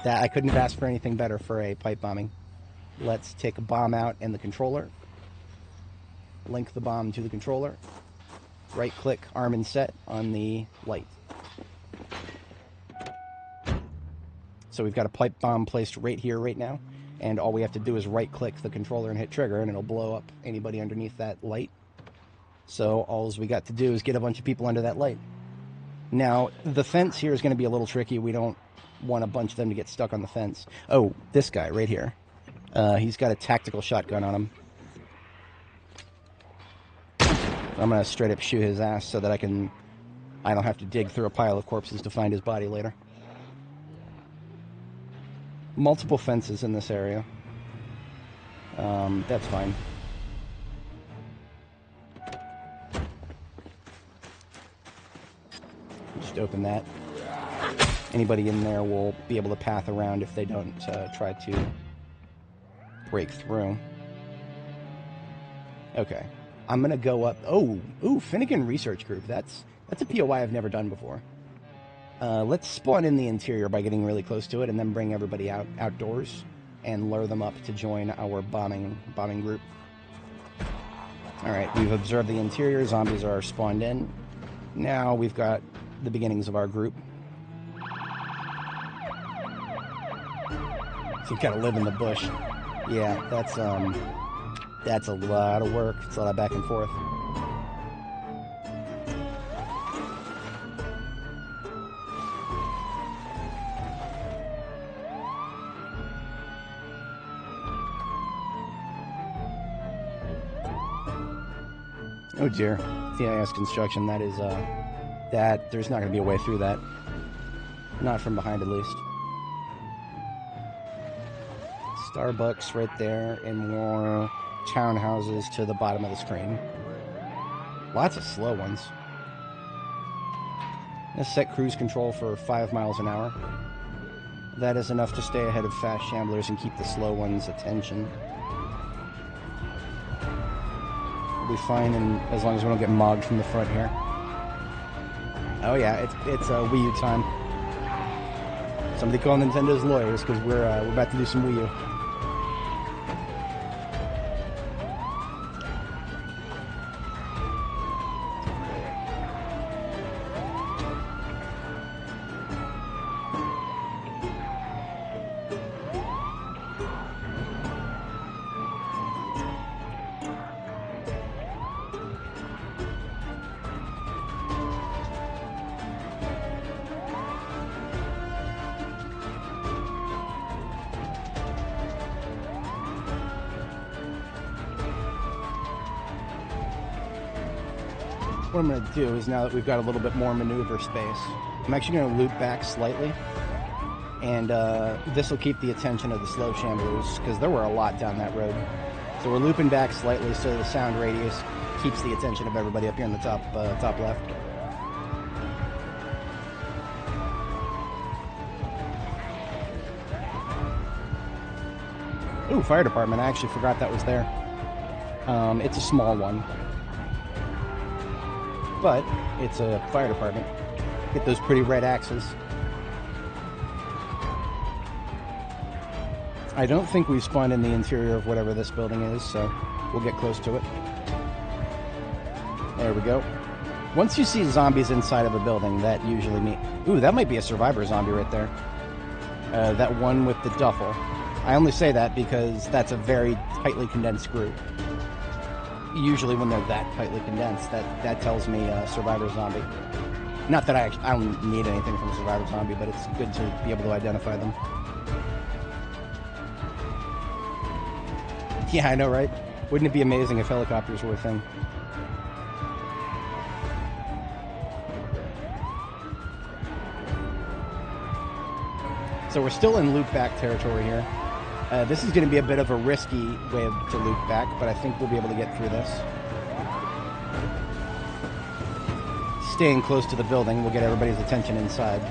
That I couldn't have asked for anything better for a pipe bombing. Let's take a bomb out in the controller. Link the bomb to the controller. Right-click, arm and set on the light. So we've got a pipe bomb placed right here, right now. And all we have to do is right-click the controller and hit trigger, and it'll blow up anybody underneath that light. So all we got to do is get a bunch of people under that light. Now, the fence here is going to be a little tricky. We don't want a bunch of them to get stuck on the fence. Oh, this guy right here. He's got a tactical shotgun on him. I'm going to straight up shoot his ass so that I don't have to dig through a pile of corpses to find his body later. Multiple fences in this area. That's fine. Just open that. Anybody in there will be able to path around if they don't try to break through. Okay. I'm going to go up... Oh, ooh, Finnegan Research Group. That's a POI I've never done before. Let's spawn in the interior by getting really close to it and then bring everybody outdoors and lure them up to join our bombing group. Alright, we've observed the interior. Zombies are spawned in. Now we've got the beginnings of our group. So you gotta live in the bush. Yeah, that's a lot of work. It's a lot of back and forth. Oh dear. TIS construction, that is, there's not going to be a way through that. Not from behind, at least. Starbucks right there, and more townhouses to the bottom of the screen. Lots of slow ones. Let's set cruise control for 5 miles an hour. That is enough to stay ahead of fast shamblers and keep the slow ones' attention. We'll be fine, and as long as we don't get mogged from the front here. Oh yeah, it's Wii U time. Somebody call Nintendo's lawyers, because we're about to do some Wii U. What I'm going to do is, now that we've got a little bit more maneuver space, I'm actually going to loop back slightly, and this will keep the attention of the slow shamblers, because there were a lot down that road. So we're looping back slightly so the sound radius keeps the attention of everybody up here in the top left. Ooh, fire department. I actually forgot that was there. It's a small one, but it's a fire department. Get those pretty red axes. I don't think we've spawned in the interior of whatever this building is, so we'll get close to it. There we go. Once you see zombies inside of a building, that usually means... Ooh, that might be a survivor zombie right there. That one with the duffel. I only say that because that's a very tightly condensed group. Usually when they're that tightly condensed, that tells me survivor zombie. Not that I don't need anything from a survivor zombie, but it's good to be able to identify them. Yeah, I know, right? Wouldn't it be amazing if helicopters were a thing? So we're still in loop back territory here. This is going to be a bit of a risky way to loop back, but I think we'll be able to get through this. Staying close to the building will get everybody's attention inside.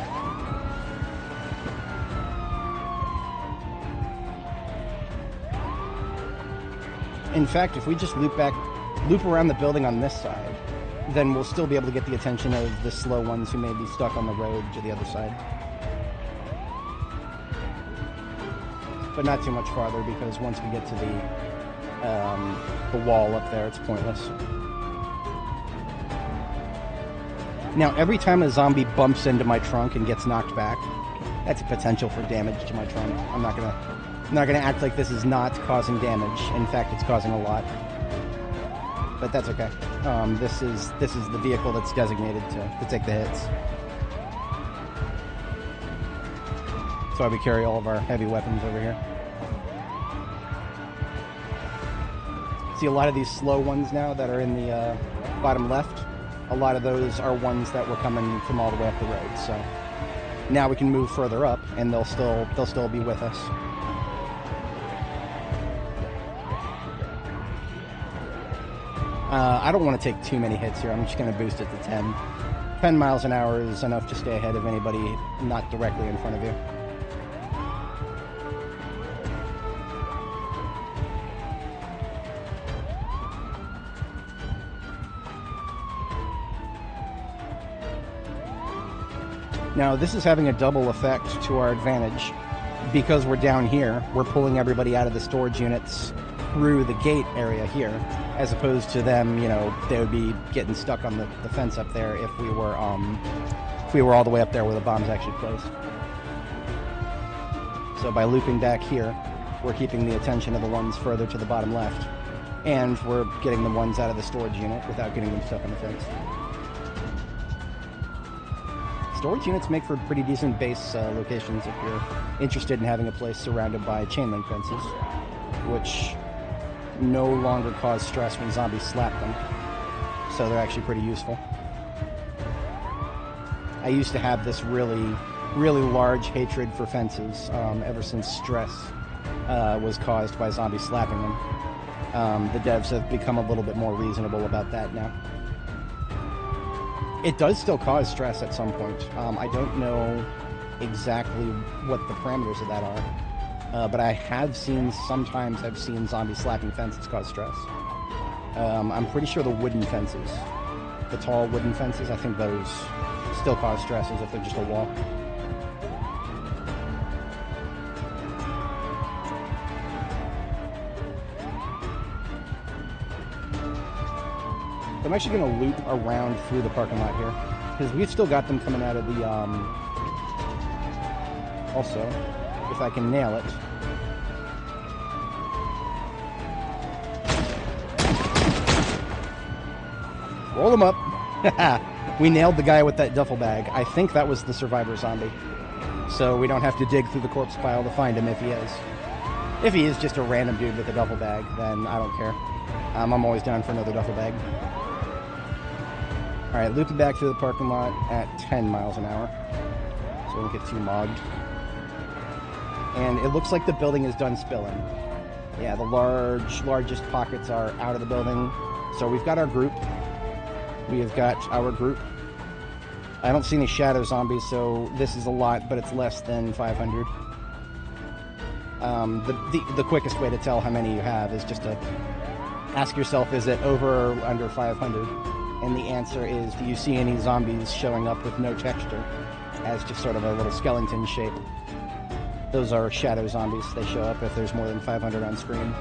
In fact, if we just loop around the building on this side, then we'll still be able to get the attention of the slow ones who may be stuck on the road to the other side. But not too much farther, because once we get to the wall up there, it's pointless. Now, every time a zombie bumps into my trunk and gets knocked back, that's a potential for damage to my trunk. I'm not gonna act like this is not causing damage. In fact, it's causing a lot. But that's okay. This is the vehicle that's designated to take the hits. So we carry all of our heavy weapons over here. See a lot of these slow ones now that are in the bottom left. A lot of those are ones that were coming from all the way up the road. So now we can move further up, and they'll still be with us. I don't want to take too many hits here. I'm just going to boost it to 10. 10 miles an hour is enough to stay ahead of anybody not directly in front of you. Now, this is having a double effect to our advantage. Because we're down here, we're pulling everybody out of the storage units through the gate area here, as opposed to them, you know, they would be getting stuck on the fence up there if we were all the way up there where the bomb's actually placed. So by looping back here, we're keeping the attention of the ones further to the bottom left, and we're getting the ones out of the storage unit without getting them stuck on the fence. Storage units make for pretty decent base locations if you're interested in having a place surrounded by chain link fences, which no longer cause stress when zombies slap them, so they're actually pretty useful. I used to have this really large hatred for fences ever since stress was caused by zombies slapping them. The devs have become a little bit more reasonable about that now. It does still cause stress at some point. I don't know exactly what the parameters of that are, but I have seen, sometimes I've seen zombies slapping fences cause stress. I'm pretty sure the wooden fences, the tall wooden fences, I think those still cause stress as if they're just a wall. I'm actually going to loop around through the parking lot here, because we've still got them coming out of the, also, if I can nail it. Roll them up. We nailed the guy with that duffel bag. I think that was the survivor zombie. So we don't have to dig through the corpse pile to find him if he is. If he is just a random dude with a duffel bag, then I don't care. I'm always down for another duffel bag. Alright, looping back through the parking lot at 10 miles an hour, so we don't get too mogged. And it looks like the building is done spilling. Yeah, the largest pockets are out of the building. So we've got our group. We have got our group. I don't see any shadow zombies, so this is a lot, but it's less than 500. The quickest way to tell how many you have is just to ask yourself, is it over or under 500? And the answer is, do you see any zombies showing up with no texture as just sort of a little skeleton shape? Those are shadow zombies. They show up if there's more than 500 on screen.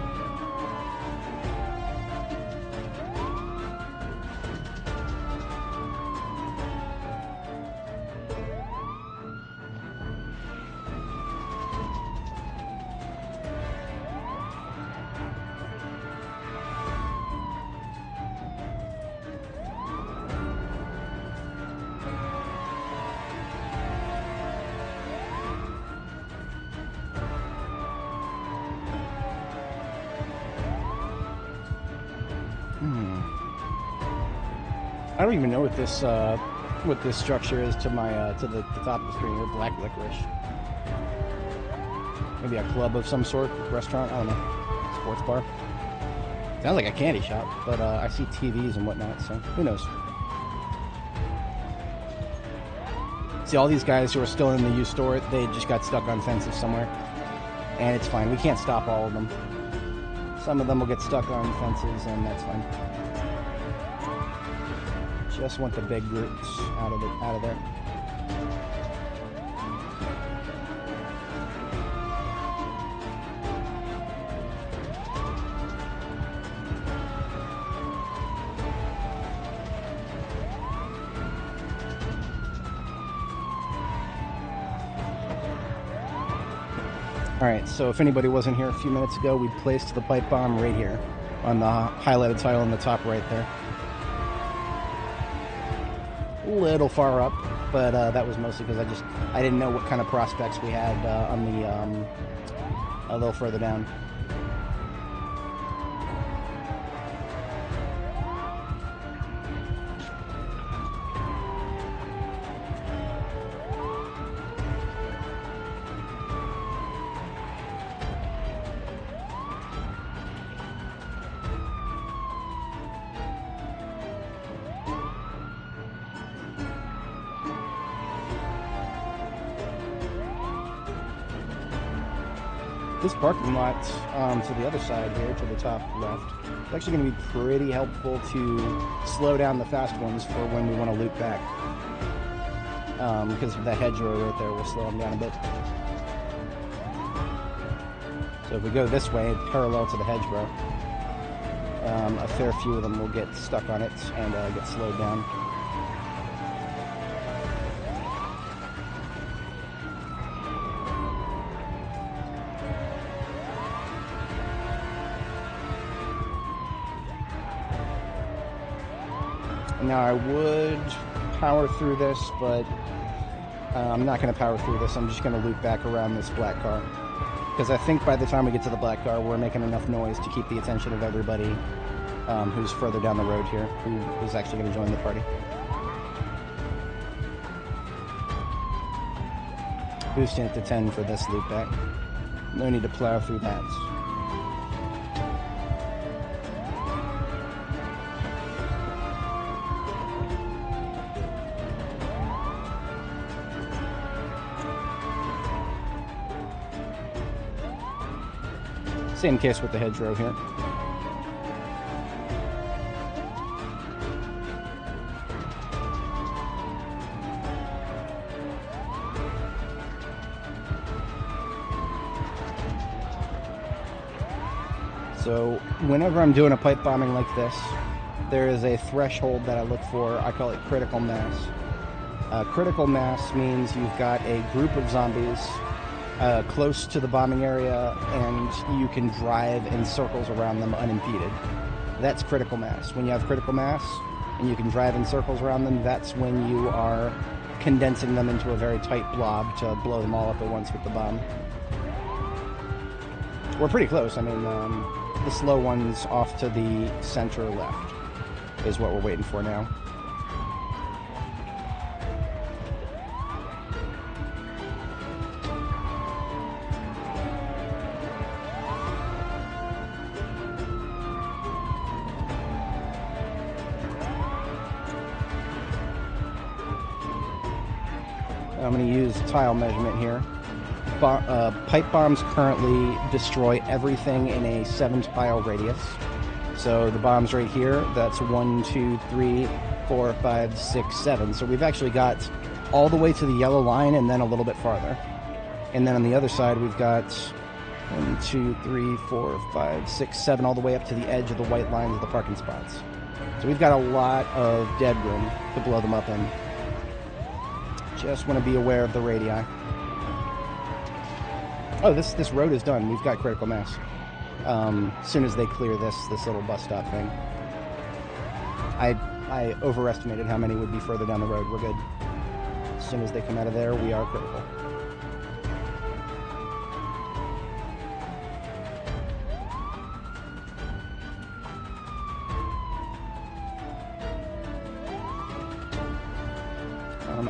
I don't even know what this structure is to my to the top of the screen here. Black licorice. Maybe a club of some sort, restaurant. I don't know. Sports bar. Sounds like a candy shop, but I see TVs and whatnot, so who knows? See, all these guys who are still in the U store, they just got stuck on fences somewhere, and it's fine. We can't stop all of them. Some of them will get stuck on fences, and that's fine. Just want the big groups out of there. Alright, so if anybody wasn't here a few minutes ago, we placed the pipe bomb right here on the highlighted tile in the top right there. A little far up, but that was mostly because I didn't know what kind of prospects we had on the a little further down. This parking lot to the other side here, to the top left, is actually going to be pretty helpful to slow down the fast ones for when we want to loop back. because of that hedgerow right there will slow them down a bit. So if we go this way, parallel to the hedgerow, a fair few of them will get stuck on it and get slowed down. Now I would power through this, but I'm not going to power through this. I'm just going to loop back around this black car. Because I think by the time we get to the black car, we're making enough noise to keep the attention of everybody who's further down the road here, who is actually going to join the party. Boosting it to 10 for this loop back. No need to plow through that. Same case with the hedgerow here. So whenever I'm doing a pipe bombing like this, there is a threshold that I look for. I call it critical mass. Critical mass means you've got a group of zombies close to the bombing area, and you can drive in circles around them unimpeded. That's critical mass. When you have critical mass and you can drive in circles around them, that's when you are condensing them into a very tight blob to blow them all up at once with the bomb. We're pretty close. I mean, the slow ones off to the center left is what we're waiting for now. I'm going to use tile measurement here. Pipe bombs currently destroy everything in a 7-tile radius. So the bombs right here, that's 1, 2, 3, 4, 5, 6, 7. So we've actually got all the way to the yellow line and then a little bit farther. And then on the other side, we've got 1, 2, 3, 4, 5, 6, 7, all the way up to the edge of the white lines of the parking spots. So we've got a lot of dead room to blow them up in. Just want to be aware of the radii. Oh, this road is done. We've got critical mass. As soon as they clear this little bus stop thing. I overestimated how many would be further down the road. We're good. As soon as they come out of there, we are critical.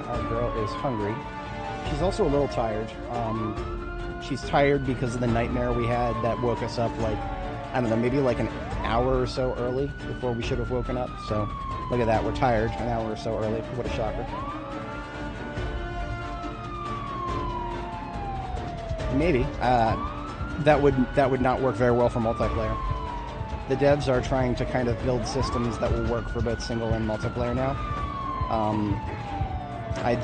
Our girl is hungry. She's also a little tired. She's tired because of the nightmare we had that woke us up, like, I don't know, maybe like an hour or so early before we should have woken up. So look at that, we're tired an hour or so early. What a shocker. Maybe. That would not work very well for multiplayer. The devs are trying to kind of build systems that will work for both single and multiplayer now. I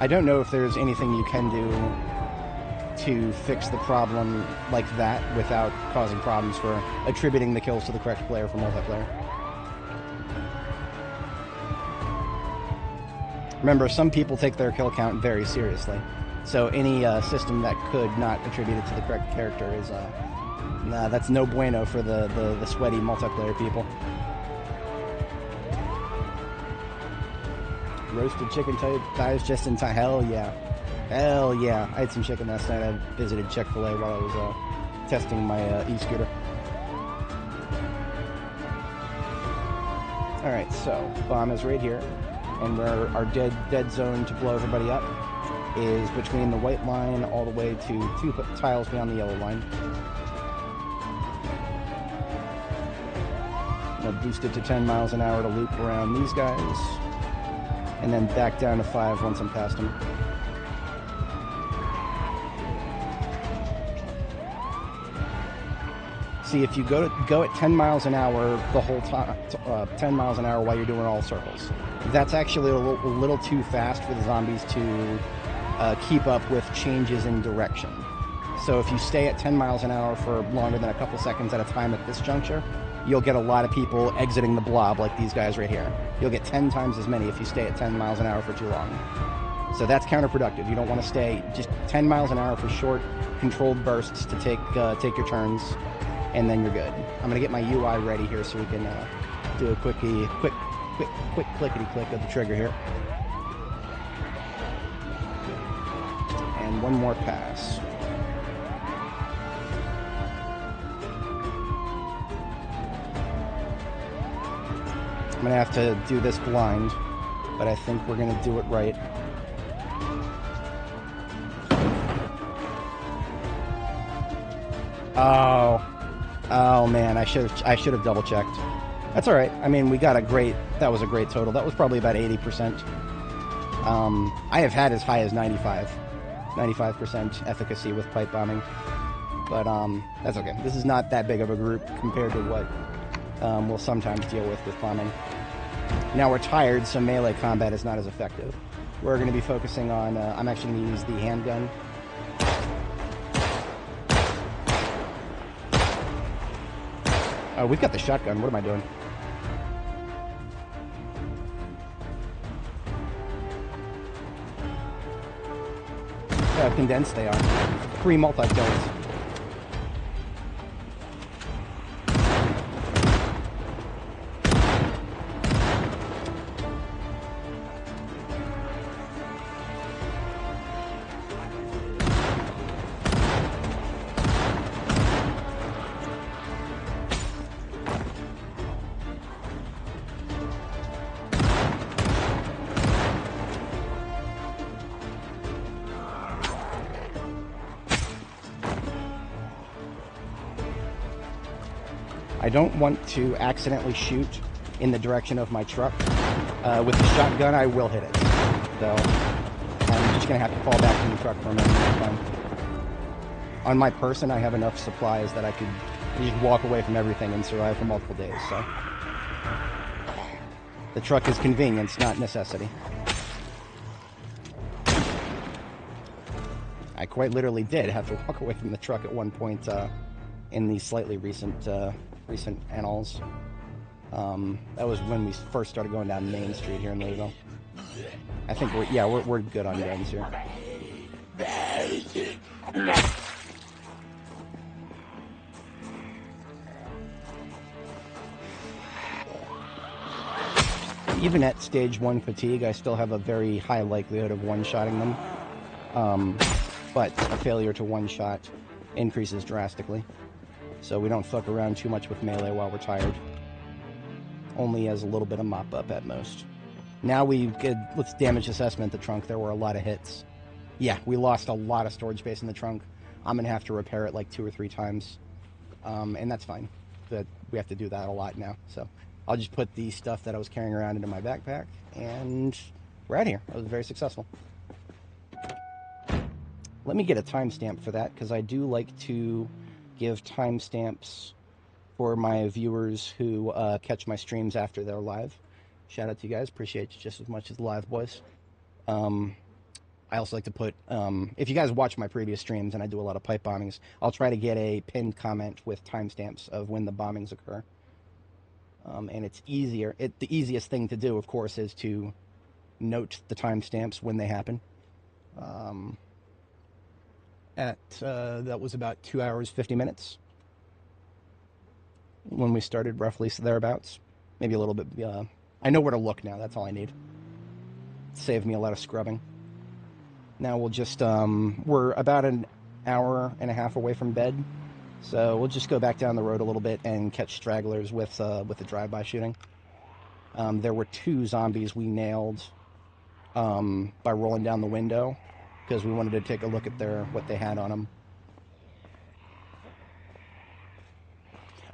don't know if there's anything you can do to fix the problem like that without causing problems for attributing the kills to the correct player for multiplayer. Remember, some people take their kill count very seriously, so any system that could not attribute it to the correct character is that's no bueno for the sweaty multiplayer people. Roasted chicken thighs just in time. Hell yeah. Hell yeah. I had some chicken last night. I visited Chick-fil-A while I was testing my e-scooter. Alright, so bomb is right here. And where our dead zone to blow everybody up is between the white line all the way to 2 tiles beyond the yellow line. I'm going to boost it to 10 miles an hour to loop around these guys. And then back down to 5 once I'm past them. See, if you go at 10 miles an hour the whole time, 10 miles an hour while you're doing all circles, That's actually a little too fast for the zombies to keep up with changes in direction. So if you stay at 10 miles an hour for longer than a couple seconds at a time at this juncture, you'll get a lot of people exiting the blob like these guys right here. You'll get 10 times as many if you stay at 10 miles an hour for too long. So that's counterproductive. You don't want to stay just 10 miles an hour for short, controlled bursts to take your turns, and then you're good. I'm going to get my UI ready here so we can do a quick clickety-click of the trigger here. And one more pass. I'm going to have to do this blind, but I think we're going to do it right. Oh man, I should have double checked. That's all right. I mean, that was a great total. That was probably about 80%. I have had as high as 95% efficacy with pipe bombing, but that's okay. This is not that big of a group compared to what we'll sometimes deal with bombing. Now we're tired, so melee combat is not as effective. We're going to be focusing on, I'm actually going to use the handgun. Oh, we've got the shotgun. What am I doing? How condensed they are. 3 multi-kills. I don't want to accidentally shoot in the direction of my truck. With the shotgun, I will hit it. So I'm just going to have to fall back in the truck for a minute. On my person, I have enough supplies that I could just walk away from everything and survive for multiple days. So the truck is convenience, not necessity. I quite literally did have to walk away from the truck at one point in the slightly recent annals. That was when we first started going down Main Street here in Louisville. I think we're good on guns here. Even at stage 1 fatigue, I still have a very high likelihood of one-shotting them. But a failure to one-shot increases drastically. So we don't fuck around too much with melee while we're tired. Only as a little bit of mop-up at most. Now let's damage assessment the trunk. There were a lot of hits. Yeah, we lost a lot of storage space in the trunk. I'm going to have to repair it like 2 or 3 times. And that's fine. But we have to do that a lot now. So I'll just put the stuff that I was carrying around into my backpack. And we're out of here. I was very successful. Let me get a timestamp for that, because I do like to give timestamps for my viewers who catch my streams after they're live. Shout out to you guys. Appreciate you just as much as the live boys. I also like to put, if you guys watch my previous streams and I do a lot of pipe bombings, I'll try to get a pinned comment with timestamps of when the bombings occur. And it's easier. The easiest thing to do, of course, is to note the timestamps when they happen. That was about 2 hours, 50 minutes when we started, roughly, so thereabouts. Maybe a little bit, I know where to look now, that's all I need. Saved me a lot of scrubbing. Now we'll just, we're about an hour and a half away from bed, so we'll just go back down the road a little bit and catch stragglers with the drive-by shooting. There were 2 zombies we nailed by rolling down the window, because we wanted to take a look at what they had on them.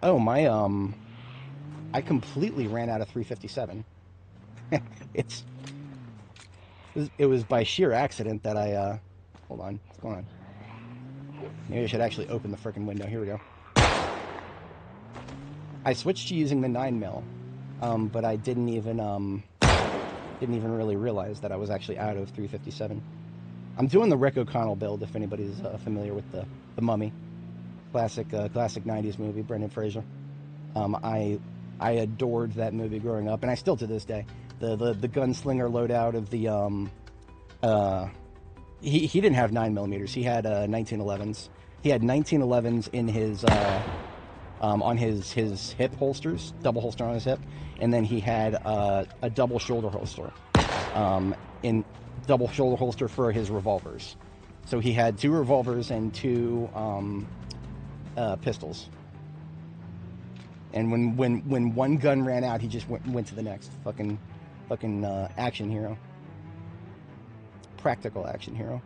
Oh, I completely ran out of 357. It was by sheer accident that I, hold on, what's going on? Maybe I should actually open the frickin' window. Here we go. I switched to using the 9mm, but I didn't even, Didn't even really realize that I was actually out of 357. I'm doing the Rick O'Connell build, if anybody's familiar with the Mummy. Classic 90s movie, Brendan Fraser. I adored that movie growing up, and I still to this day. The gunslinger loadout of the he didn't have 9mm. He had 1911s. He had 1911s in his on his hip holsters, double holster on his hip, and then he had a double shoulder holster, in double shoulder holster for his revolvers. So he had 2 revolvers and 2 pistols. And when one gun ran out, he just went to the next. Fucking action hero. Practical action hero.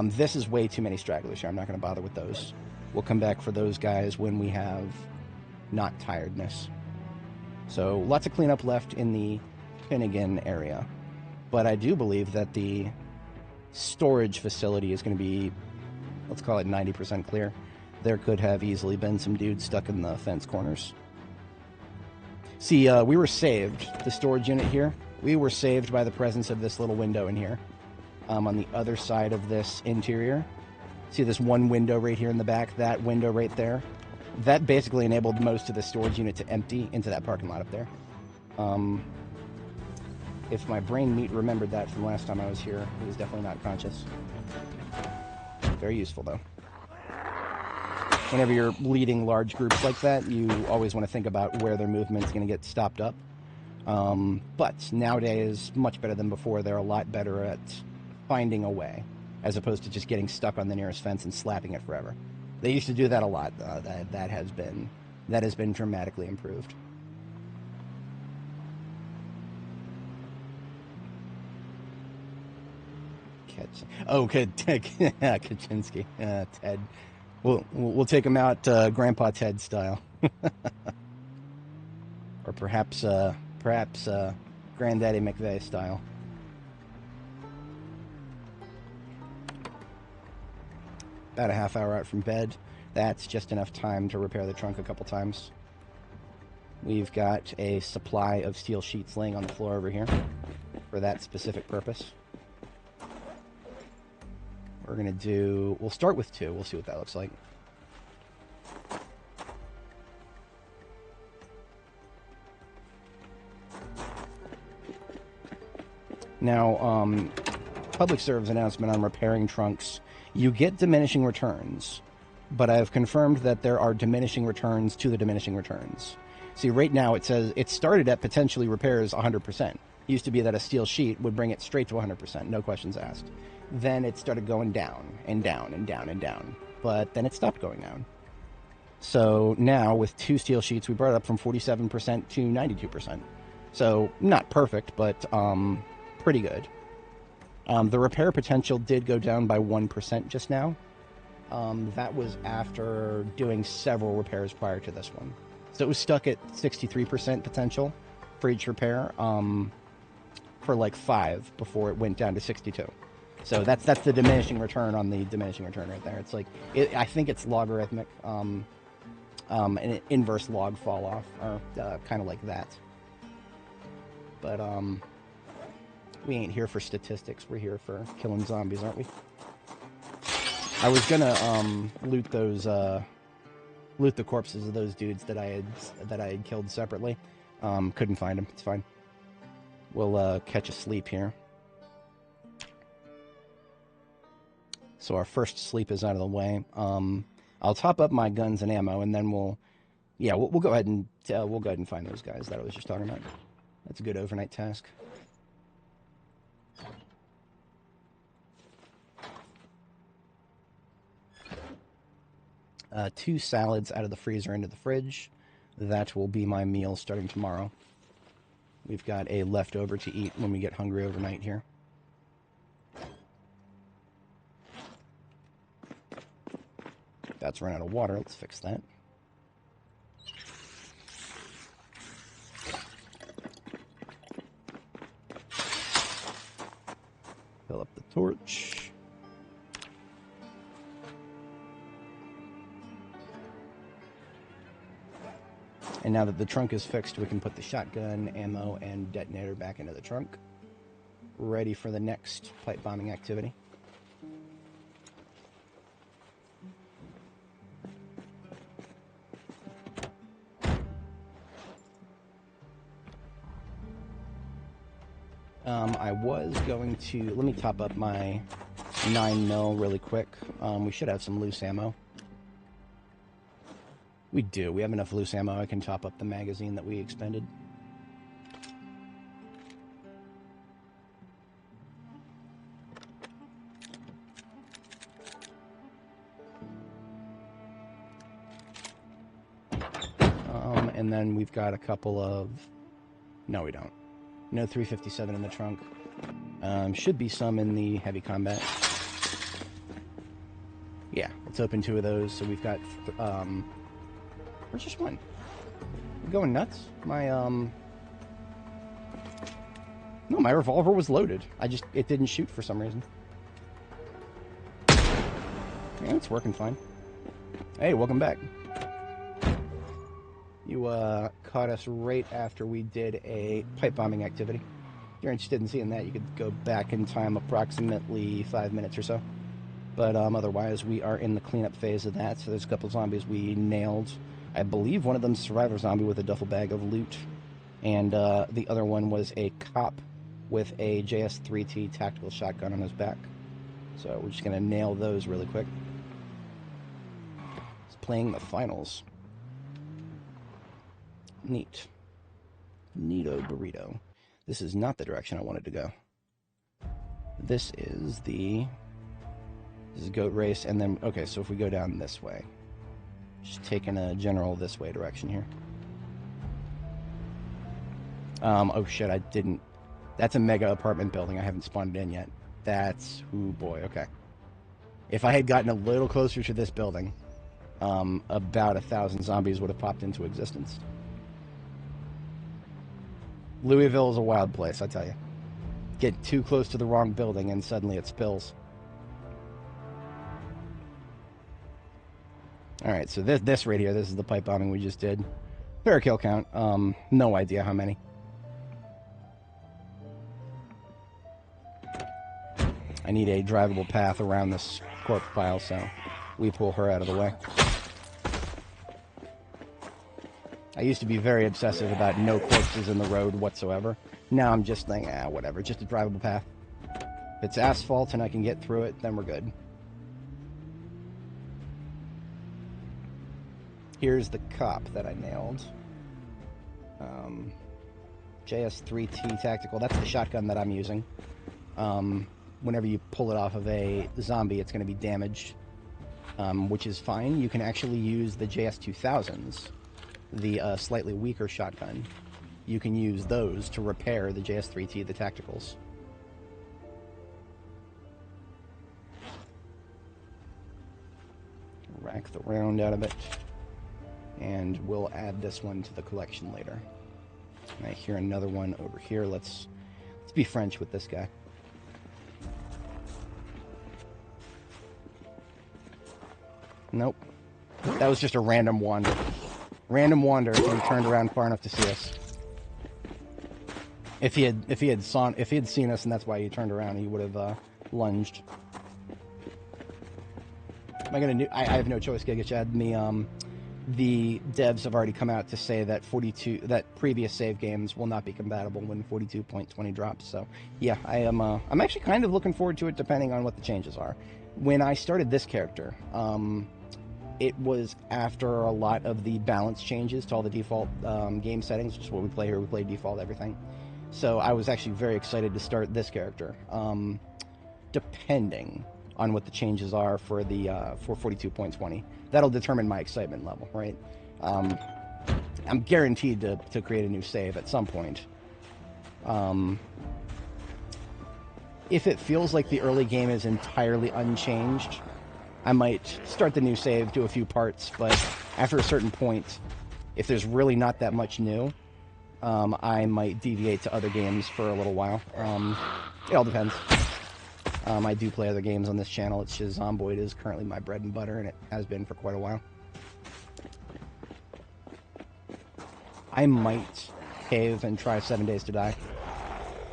This is way too many stragglers here. I'm not going to bother with those. We'll come back for those guys when we have not tiredness. So lots of cleanup left in the Finnegan area. But I do believe that the storage facility is going to be, let's call it 90% clear. There could have easily been some dudes stuck in the fence corners. See, we were saved, the storage unit here. We were saved by the presence of this little window in here. On the other side of this interior. See this one window right here in the back? That window right there? That basically enabled most of the storage unit to empty into that parking lot up there. If my brain meat remembered that from last time I was here, it was definitely not conscious. Very useful, though. Whenever you're leading large groups like that, you always want to think about where their movement's going to get stopped up. But nowadays, much better than before, they're a lot better at finding a way, as opposed to just getting stuck on the nearest fence and slapping it forever. They used to do that a lot. That has been dramatically improved. Kaczynski, Ted. We'll take him out Grandpa Ted style, or perhaps Granddaddy McVeigh style. About a half hour out from bed. That's just enough time to repair the trunk a couple times. We've got a supply of steel sheets laying on the floor over here for that specific purpose. We'll start with 2. We'll see what that looks like. Now, public service announcement on repairing trunks. You get diminishing returns, but I've confirmed that there are diminishing returns to the diminishing returns. See, right now it says it started at potentially repairs 100%. It used to be that a steel sheet would bring it straight to 100%, no questions asked. Then it started going down and down and down and down, but then it stopped going down. So now with 2 steel sheets, we brought it up from 47% to 92%. So not perfect, but pretty good. The repair potential did go down by 1% just now. That was after doing several repairs prior to this one. So it was stuck at 63% potential for each repair for like 5 before it went down to 62. So that's the diminishing return on the diminishing return right there. It's like, I think it's logarithmic, an inverse log fall off, or kind of like that. But we ain't here for statistics. We're here for killing zombies, aren't we? I was gonna loot the corpses of those dudes that I had killed separately. Couldn't find them. It's fine. We'll catch a sleep here. So our first sleep is out of the way. I'll top up my guns and ammo, and then we'll go ahead and find those guys that I was just talking about. That's a good overnight task. Two salads out of the freezer into the fridge. That will be my meal starting tomorrow. We've got a leftover to eat when we get hungry overnight here. That's run out of water. Let's fix that. Fill up the torch. And now that the trunk is fixed, we can put the shotgun, ammo, and detonator back into the trunk. Ready for the next pipe bombing activity. I was going to... Let me top up my 9mm really quick. We should have some loose ammo. We do. We have enough loose ammo. I can top up the magazine that we expended. And then we've got a couple of... No, we don't. No 357 in the trunk. Should be some in the heavy combat. Yeah, let's open 2 of those. So we've got... where's just one? I'm going nuts? My, No, my revolver was loaded. It didn't shoot for some reason. Yeah, it's working fine. Hey, welcome back. You, caught us right after we did a pipe bombing activity. If you're interested in seeing that, you could go back in time approximately 5 minutes or so. But, otherwise, we are in the cleanup phase of that. So there's a couple zombies we nailed. I believe one of them's a survivor zombie with a duffel bag of loot. And, the other one was a cop with a JS3T tactical shotgun on his back. So we're just gonna nail those really quick. It's playing the finals. Neat. Neato burrito. This is not the direction I wanted to go. This is goat race, and then, okay, so if we go down this way. Just taking a general this way direction here. Oh shit, I didn't... That's a mega apartment building. I haven't spawned it in yet. That's... Ooh, boy, okay. If I had gotten a little closer to this building, about 1,000 zombies would have popped into existence. Louisville is a wild place, I tell you. Get too close to the wrong building and suddenly it spills. Alright, so this right here, this is the pipe bombing we just did. Fair kill count. No idea how many. I need a drivable path around this corpse pile, so we pull her out of the way. I used to be very obsessive about no corpses in the road whatsoever. Now I'm just thinking, whatever, just a drivable path. If it's asphalt and I can get through it, then we're good. Here's the cop that I nailed. JS3T Tactical, that's the shotgun that I'm using. Whenever you pull it off of a zombie, it's going to be damaged, which is fine. You can actually use the JS2000s, the slightly weaker shotgun. You can use those to repair the JS3T, the Tacticals. Rack the round out of it. And we'll add this one to the collection later. And I hear another one over here. Let's be French with this guy. Nope. That was just a random wander. Random wander, and he turned around far enough to see us. If he had seen us, and that's why he turned around, he would have lunged. Am I gonna do? I have no choice, Giga Chad. The devs have already come out to say that previous save games will not be compatible when 42.20 drops. So yeah, I'm actually kind of looking forward to it, depending on what the changes are. When I started this character, it was after a lot of the balance changes to all the default game settings, which is what we play here. We play default everything. So I was actually very excited to start this character, depending on what the changes are for the for 42.20. That'll determine my excitement level, right? I'm guaranteed to create a new save at some point. If it feels like the early game is entirely unchanged, I might start the new save, do a few parts, but after a certain point, if there's really not that much new, I might deviate to other games for a little while. It all depends. I do play other games on this channel. It's just Zomboid is currently my bread and butter, and it has been for quite a while. I might cave and try 7 Days to Die.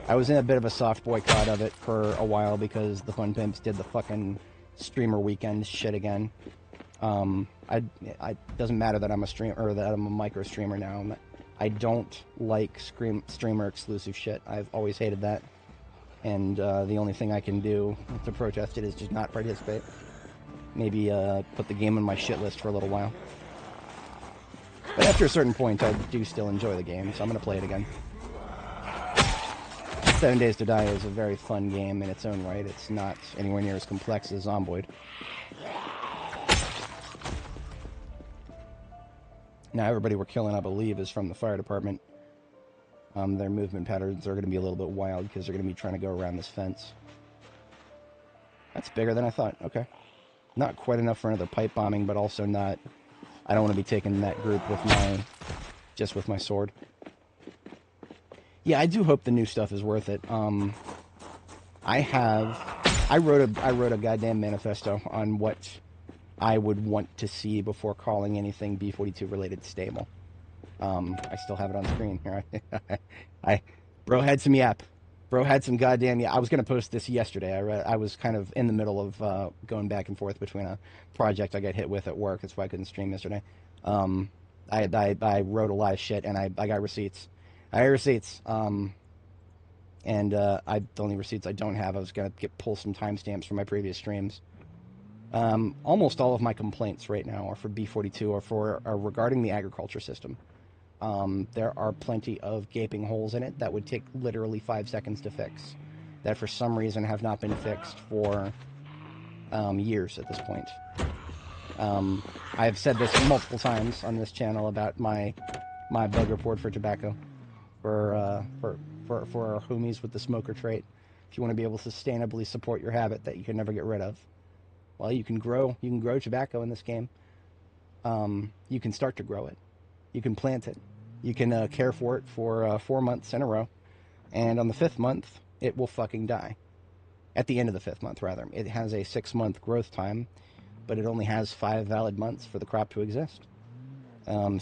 I was in a bit of a soft boycott of it for a while because the Fun Pimps did the fucking streamer weekend shit again. I doesn't matter that I'm a streamer or that I'm a micro streamer now. I don't like streamer exclusive shit. I've always hated that, and the only thing I can do to protest it is just not participate. Maybe put the game on my shit list for a little while. But after a certain point, I do still enjoy the game, so I'm gonna play it again. 7 Days to Die is a very fun game in its own right. It's not anywhere near as complex as Zomboid. Now, everybody we're killing, I believe, is from the fire department. Their movement patterns are going to be a little bit wild because they're going to be trying to go around this fence. That's bigger than I thought. Okay. Not quite enough for another pipe bombing, but also not... I don't want to be taking that group with just with my sword. Yeah, I do hope the new stuff is worth it. I wrote a goddamn manifesto on what I would want to see before calling anything B42 related stable. I still have it on screen here. Bro had some yap. Bro had some goddamn yap. I was gonna post this yesterday. I was kind of in the middle of going back and forth between a project I got hit with at work. That's why I couldn't stream yesterday. I wrote a lot of shit and I got receipts. I have receipts. And the only receipts I don't have, I was gonna pull some timestamps from my previous streams. Almost all of my complaints right now are for B42 or are regarding the agriculture system. There are plenty of gaping holes in it that would take literally 5 seconds to fix, that for some reason have not been fixed for years at this point. I've said this multiple times on this channel about my bug report for tobacco, for our homies with the smoker trait. If you want to be able to sustainably support your habit that you can never get rid of, well, you can grow tobacco in this game. You can start to grow it. You can plant it. You can care for it for 4 months in a row. And on the 5th month, it will fucking die. At the end of the 5th month, rather. It has a 6-month growth time, but it only has 5 valid months for the crop to exist. And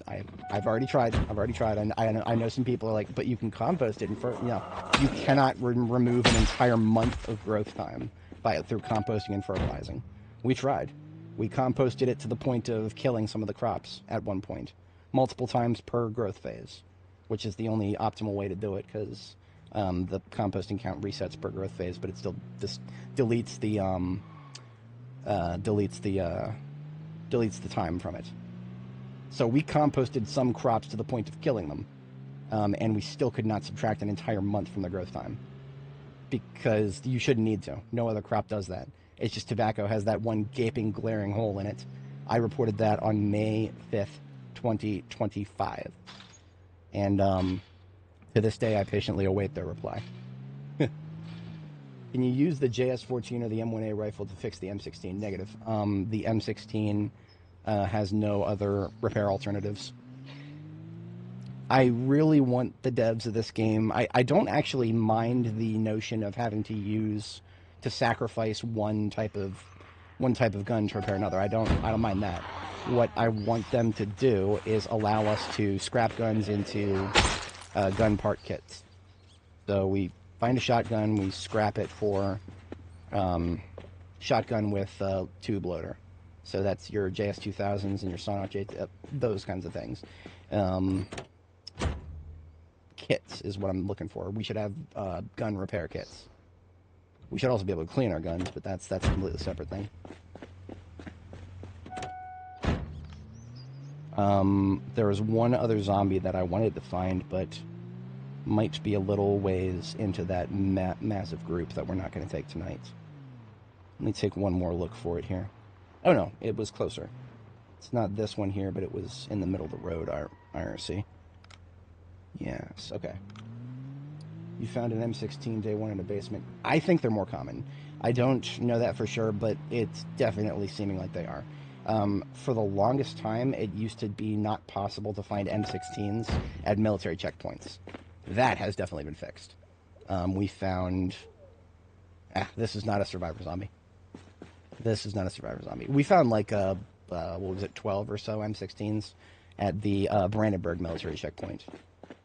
I've already tried. And I know some people are like, but you can compost it you cannot remove an entire month of growth time through composting and fertilizing. We tried. We composted it to the point of killing some of the crops at one point, multiple times per growth phase, which is the only optimal way to do it because the composting count resets per growth phase, but it still deletes the time from it. So we composted some crops to the point of killing them, and we still could not subtract an entire month from the growth time because you shouldn't need to. No other crop does that. It's just tobacco has that one gaping, glaring hole in it. I reported that on May 5th, 2025. And to this day, I patiently await their reply. Can you use the JS-14 or the M1A rifle to fix the M16? Negative. The M16 has no other repair alternatives. I really want the devs of this game... I don't actually mind the notion of having to sacrifice one type of gun to repair another. I don't mind that. What I want them to do is allow us to scrap guns into gun part kits. So we find a shotgun, we scrap it for shotgun with tube loader. So that's your JS2000s and your Sonok those kinds of things. Kits is what I'm looking for. We should have gun repair kits. We should also be able to clean our guns, but that's a completely separate thing. There was one other zombie that I wanted to find, but might be a little ways into that massive group that we're not going to take tonight. Let me take one more look for it here. Oh no, it was closer. It's not this one here, but it was in the middle of the road, IRC. Yes, okay. You found an M16 day one in a basement. I think they're more common. I don't know that for sure, but it's definitely seeming like they are. For the longest time, it used to be not possible to find M16s at military checkpoints. That has definitely been fixed. We found... this is not a survivor zombie. This is not a survivor zombie. We found like, what was it, 12 or so M16s at the Brandenburg military checkpoint.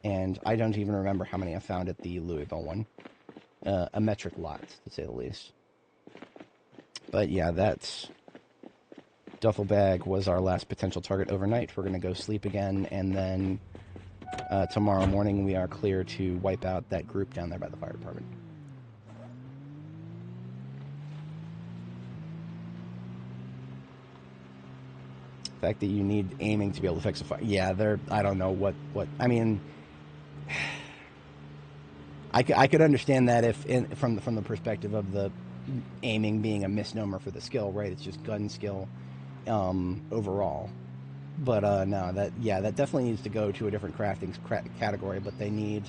And I don't even remember how many I found at the Louisville one. A metric lot, to say the least. But yeah, that's... Duffel bag was our last potential target overnight. We're going to go sleep again, and then tomorrow morning we are clear to wipe out that group down there by the fire department. The fact that you need aiming to be able to fix a fire. Yeah, I don't know what I mean... I could understand that if from the perspective of the aiming being a misnomer for the skill, right? It's just gun skill overall. But no, that definitely needs to go to a different crafting category. But they need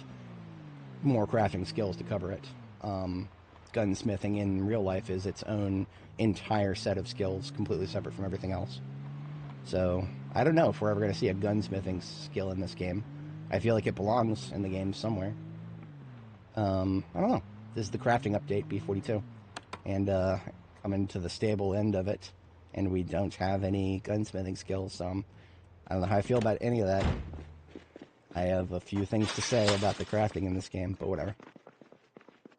more crafting skills to cover it. Gunsmithing in real life is its own entire set of skills, completely separate from everything else. So I don't know if we're ever going to see a gunsmithing skill in this game. I feel like it belongs in the game somewhere. I don't know. This is the crafting update, B42. And coming to the stable end of it, and we don't have any gunsmithing skills, so I don't know how I feel about any of that. I have a few things to say about the crafting in this game, but whatever.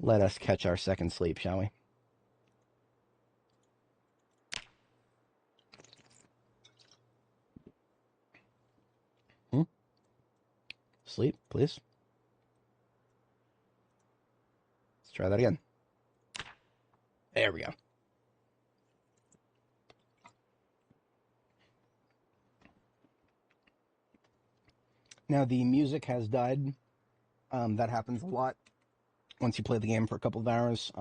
Let us catch our second sleep, shall we? Sleep, please. Let's try that again. There we go. Now, the music has died. That happens a lot once you play the game for a couple of hours.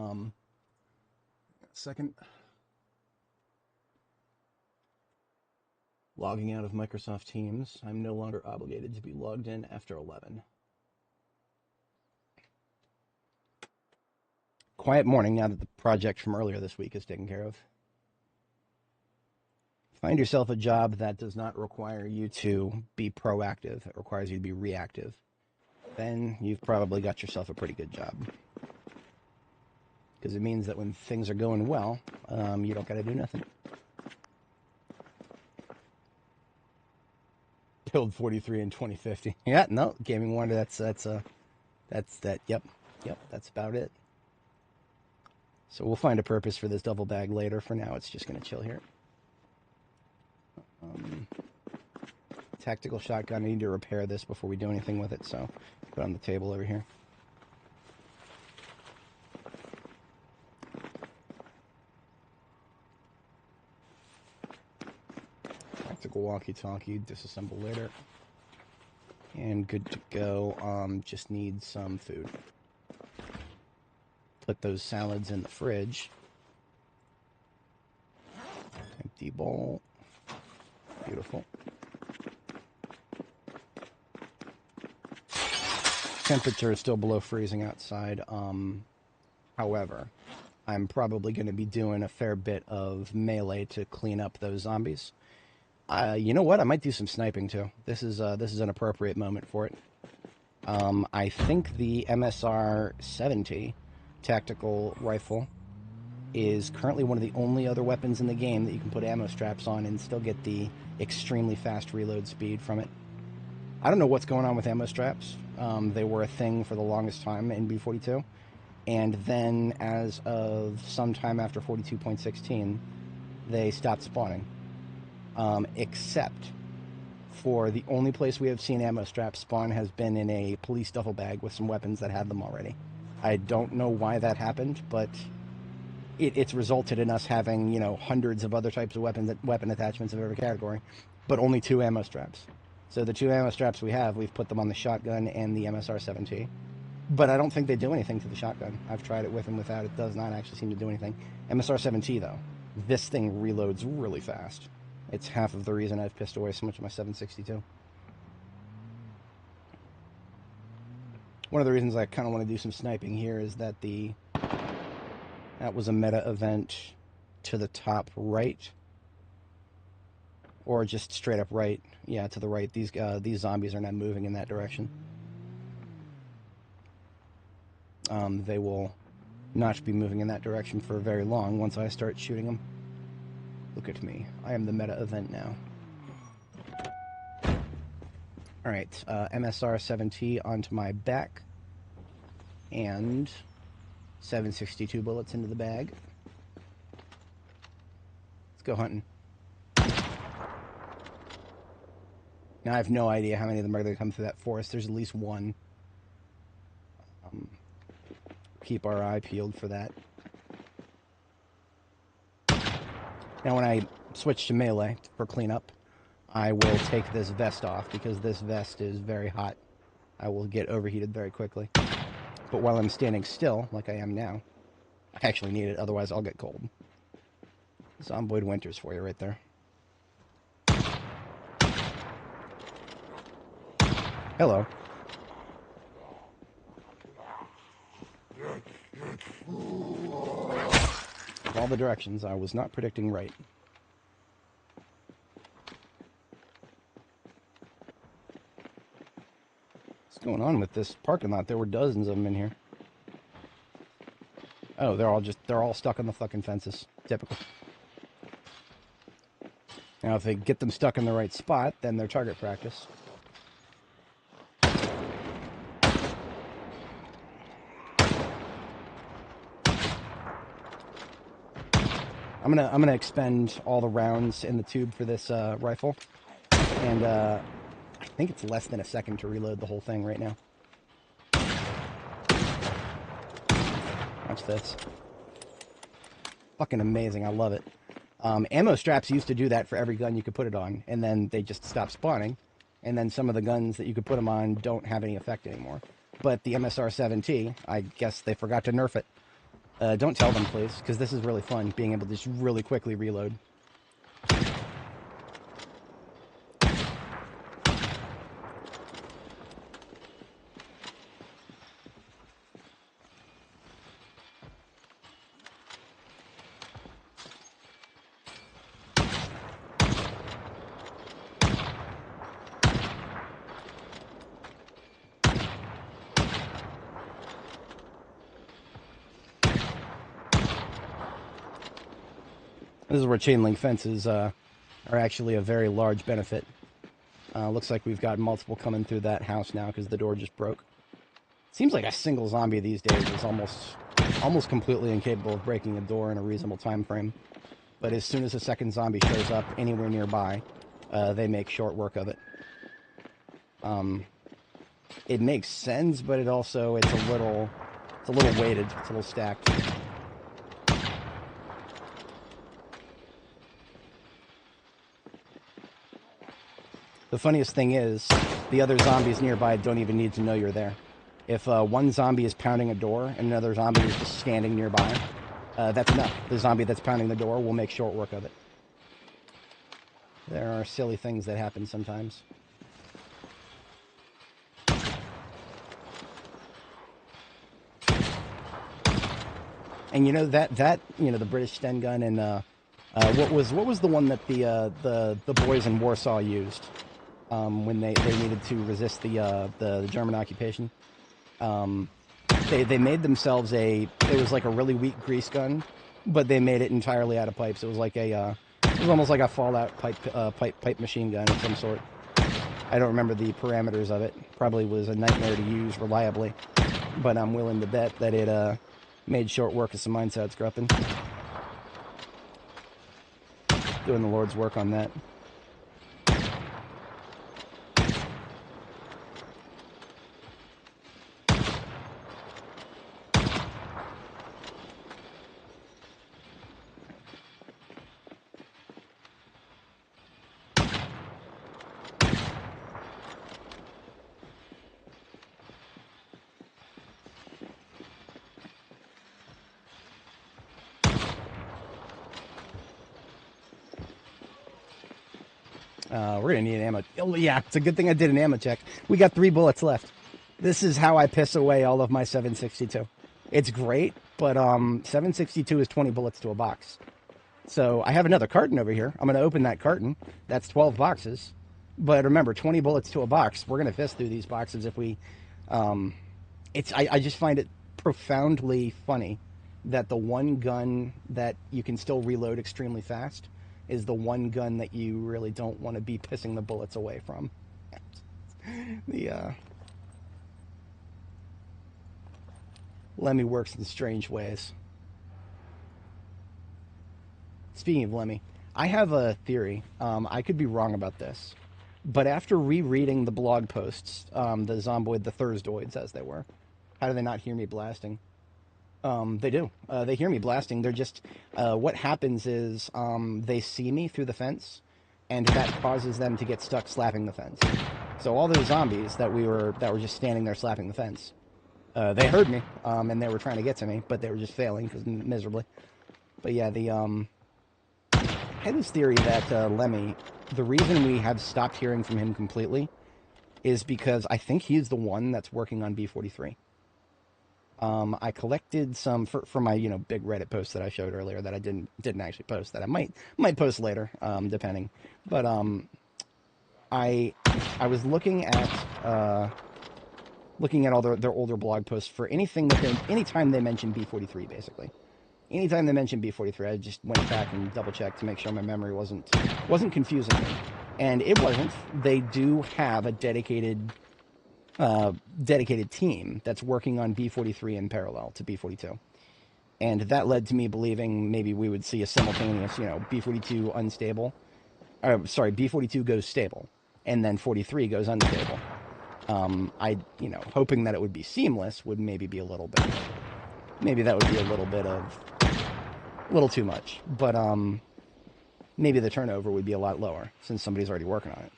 Second. Logging out of Microsoft Teams. I'm no longer obligated to be logged in after 11. Quiet morning now that the project from earlier this week is taken care of. Find yourself a job that does not require you to be proactive. It requires you to be reactive. Then you've probably got yourself a pretty good job. Because it means that when things are going well, you don't got to do nothing. Build 43 in 2050. Yeah, no, Gaming Wonder, that's that, yep, that's about it. So we'll find a purpose for this duffel bag later. For now, it's just going to chill here. Tactical shotgun, I need to repair this before we do anything with it, so put it on the table over here. Tactical walkie-talkie, disassemble later. And good to go. Just need some food. Put those salads in the fridge. Empty bowl. Beautiful. Temperature is still below freezing outside. However, I'm probably going to be doing a fair bit of melee to clean up those zombies. You know what? I might do some sniping too. This is an appropriate moment for it. I think the MSR-70 tactical rifle is currently one of the only other weapons in the game that you can put ammo straps on and still get the extremely fast reload speed from it. I don't know what's going on with ammo straps. They were a thing for the longest time in B42, and then as of sometime after 42.16, they stopped spawning. Except for the only place we have seen ammo straps spawn has been in a police duffel bag with some weapons that had them already. I don't know why that happened, but it's resulted in us having, you know, hundreds of other types of weapon attachments of every category, but only 2 ammo straps. So the 2 ammo straps we have, we've put them on the shotgun and the MSR-70. But I don't think they do anything to the shotgun. I've tried it with and without. It does not actually seem to do anything. MSR-70, though. This thing reloads really fast. It's half of the reason I've pissed away so much of my 7.62. One of the reasons I kind of want to do some sniping here is that that was a meta event to the top right. Or just straight up right. Yeah, to the right. These zombies are not moving in that direction. They will not be moving in that direction for very long once I start shooting them. Look at me. I am the meta event now. Alright, MSR-7T onto my back, and 762 bullets into the bag. Let's go hunting. Now I have no idea how many of them are going to come through that forest. There's at least one. Keep our eye peeled for that. Now when I switch to melee for cleanup, I will take this vest off because this vest is very hot. I will get overheated very quickly. But while I'm standing still, like I am now, I actually need it, otherwise I'll get cold. Zomboid Winters for you right there. Hello. All the directions, I was not predicting right. What's going on with this parking lot? There were dozens of them in here. Oh, they're all stuck on the fucking fences. Typical. Now, if they get them stuck in the right spot, then they're target practice. I'm gonna expend all the rounds in the tube for this rifle, and I think it's less than a second to reload the whole thing right now. Watch this. Fucking amazing, I love it. Ammo straps used to do that for every gun you could put it on, and then they just stopped spawning, and then some of the guns that you could put them on don't have any effect anymore. But the MSR-7T, I guess they forgot to nerf it. Don't tell them, please, because this is really fun, being able to just really quickly reload. This is where chain link fences are actually a very large benefit. Looks like we've got multiple coming through that house now because the door just broke. Seems like a single zombie these days is almost completely incapable of breaking a door in a reasonable time frame. But as soon as a second zombie shows up anywhere nearby, they make short work of it. It makes sense, but it's a little weighted. It's a little stacked. The funniest thing is, the other zombies nearby don't even need to know you're there. If one zombie is pounding a door and another zombie is just standing nearby, that's enough. The zombie that's pounding the door will make short work of it. There are silly things that happen sometimes. And you know that the British Sten gun and what was the one that the boys in Warsaw used? When they needed to resist the German occupation. They made themselves it was like a really weak grease gun, but they made it entirely out of pipes. It was like it was almost like a Fallout pipe machine gun of some sort. I don't remember the parameters of it. Probably was a nightmare to use reliably, but I'm willing to bet that it made short work of some mindset scrupping. Doing the Lord's work on that. We're gonna need ammo. Oh, yeah, it's a good thing I did an ammo check. We got 3 bullets left. This is how I piss away all of my 762. It's great, but 762 is 20 bullets to a box. So I have another carton over here. I'm gonna open that carton. That's 12 boxes. But remember, 20 bullets to a box. We're gonna fist through these boxes if we. I just find it profoundly funny that the one gun that you can still reload extremely fast is the one gun that you really don't want to be pissing the bullets away from. The Lemmy works in strange ways. Speaking of Lemmy, I have a theory. I could be wrong about this, but after rereading the blog posts, the Zomboid, the Thursdoids, as they were, how do they not hear me blasting? They do. They hear me blasting. They're just, what happens is, they see me through the fence, and that causes them to get stuck slapping the fence. So all those zombies that were just standing there slapping the fence, they heard me, and they were trying to get to me, but they were just failing miserably. But yeah, I had this theory that Lemmy, the reason we have stopped hearing from him completely is because I think he's the one that's working on B43. I collected some for my big Reddit post that I showed earlier that I didn't actually post, that I might post later, depending. But I was looking at all their older blog posts for anything anytime they mentioned B43, basically. Anytime they mentioned B43, I just went back and double checked to make sure my memory wasn't confusing me, and it wasn't. They do have a dedicated team that's working on B43 in parallel to B42. And that led to me believing maybe we would see a simultaneous, B42 unstable. B42 goes stable, and then 43 goes unstable. Hoping that it would be seamless would maybe be a little bit. Maybe that would be a little too much. But maybe the turnover would be a lot lower since somebody's already working on it.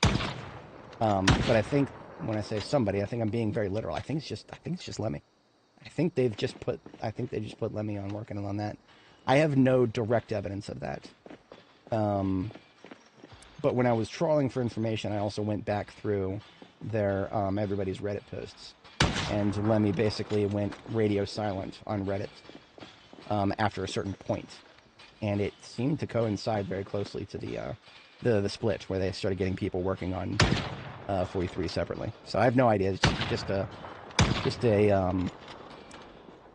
But I think when I say somebody, I think I'm being very literal. I think it's just Lemmy. I think they just put Lemmy on working on that. I have no direct evidence of that. But when I was trawling for information, I also went back through their everybody's Reddit posts, and Lemmy basically went radio silent on Reddit after a certain point, and it seemed to coincide very closely to the split where they started getting people working on 43 separately. So I have no idea. It's just a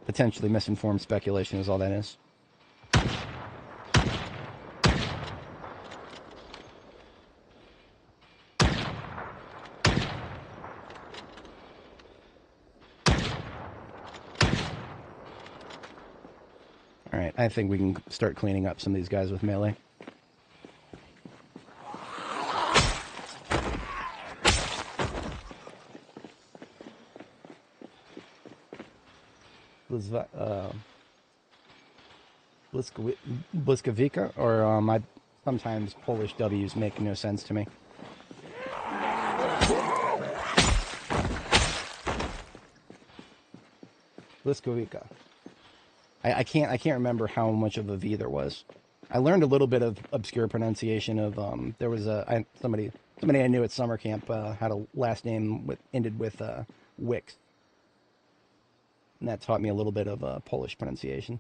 potentially misinformed speculation is all that is. All right, I think we can start cleaning up some of these guys with melee. Bliskovica, or my sometimes Polish W's make no sense to me. Bliskovica. I can't remember how much of a V there was. I learned a little bit of obscure pronunciation of there was somebody I knew at summer camp had a last name ended with Wicks. And that taught me a little bit of Polish pronunciation.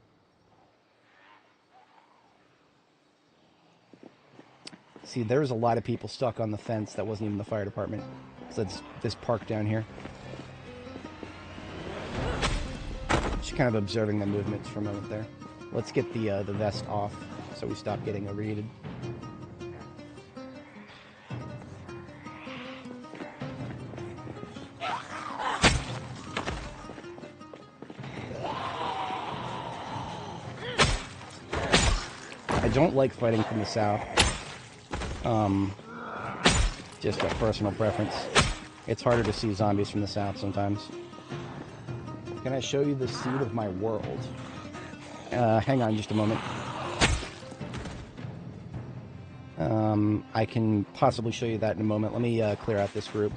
See, there's a lot of people stuck on the fence that wasn't even the fire department. So that's this park down here. Just kind of observing the movements for a moment there. Let's get the vest off so we stop getting overheated. I don't like fighting from the south. Just a personal preference. It's harder to see zombies from the south sometimes. Can I show you the seed of my world? Hang on just a moment. I can possibly show you that in a moment. Let me clear out this group.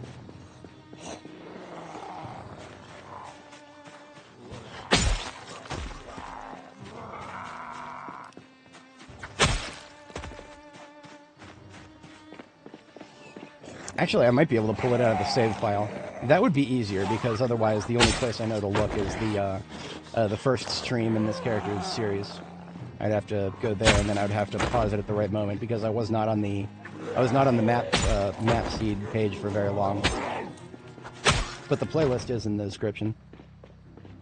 Actually, I might be able to pull it out of the save file. That would be easier, because otherwise the only place I know to look is the first stream in this character's series. I'd have to go there, and then I'd have to pause it at the right moment, because I was not on the map seed page for very long. But the playlist is in the description.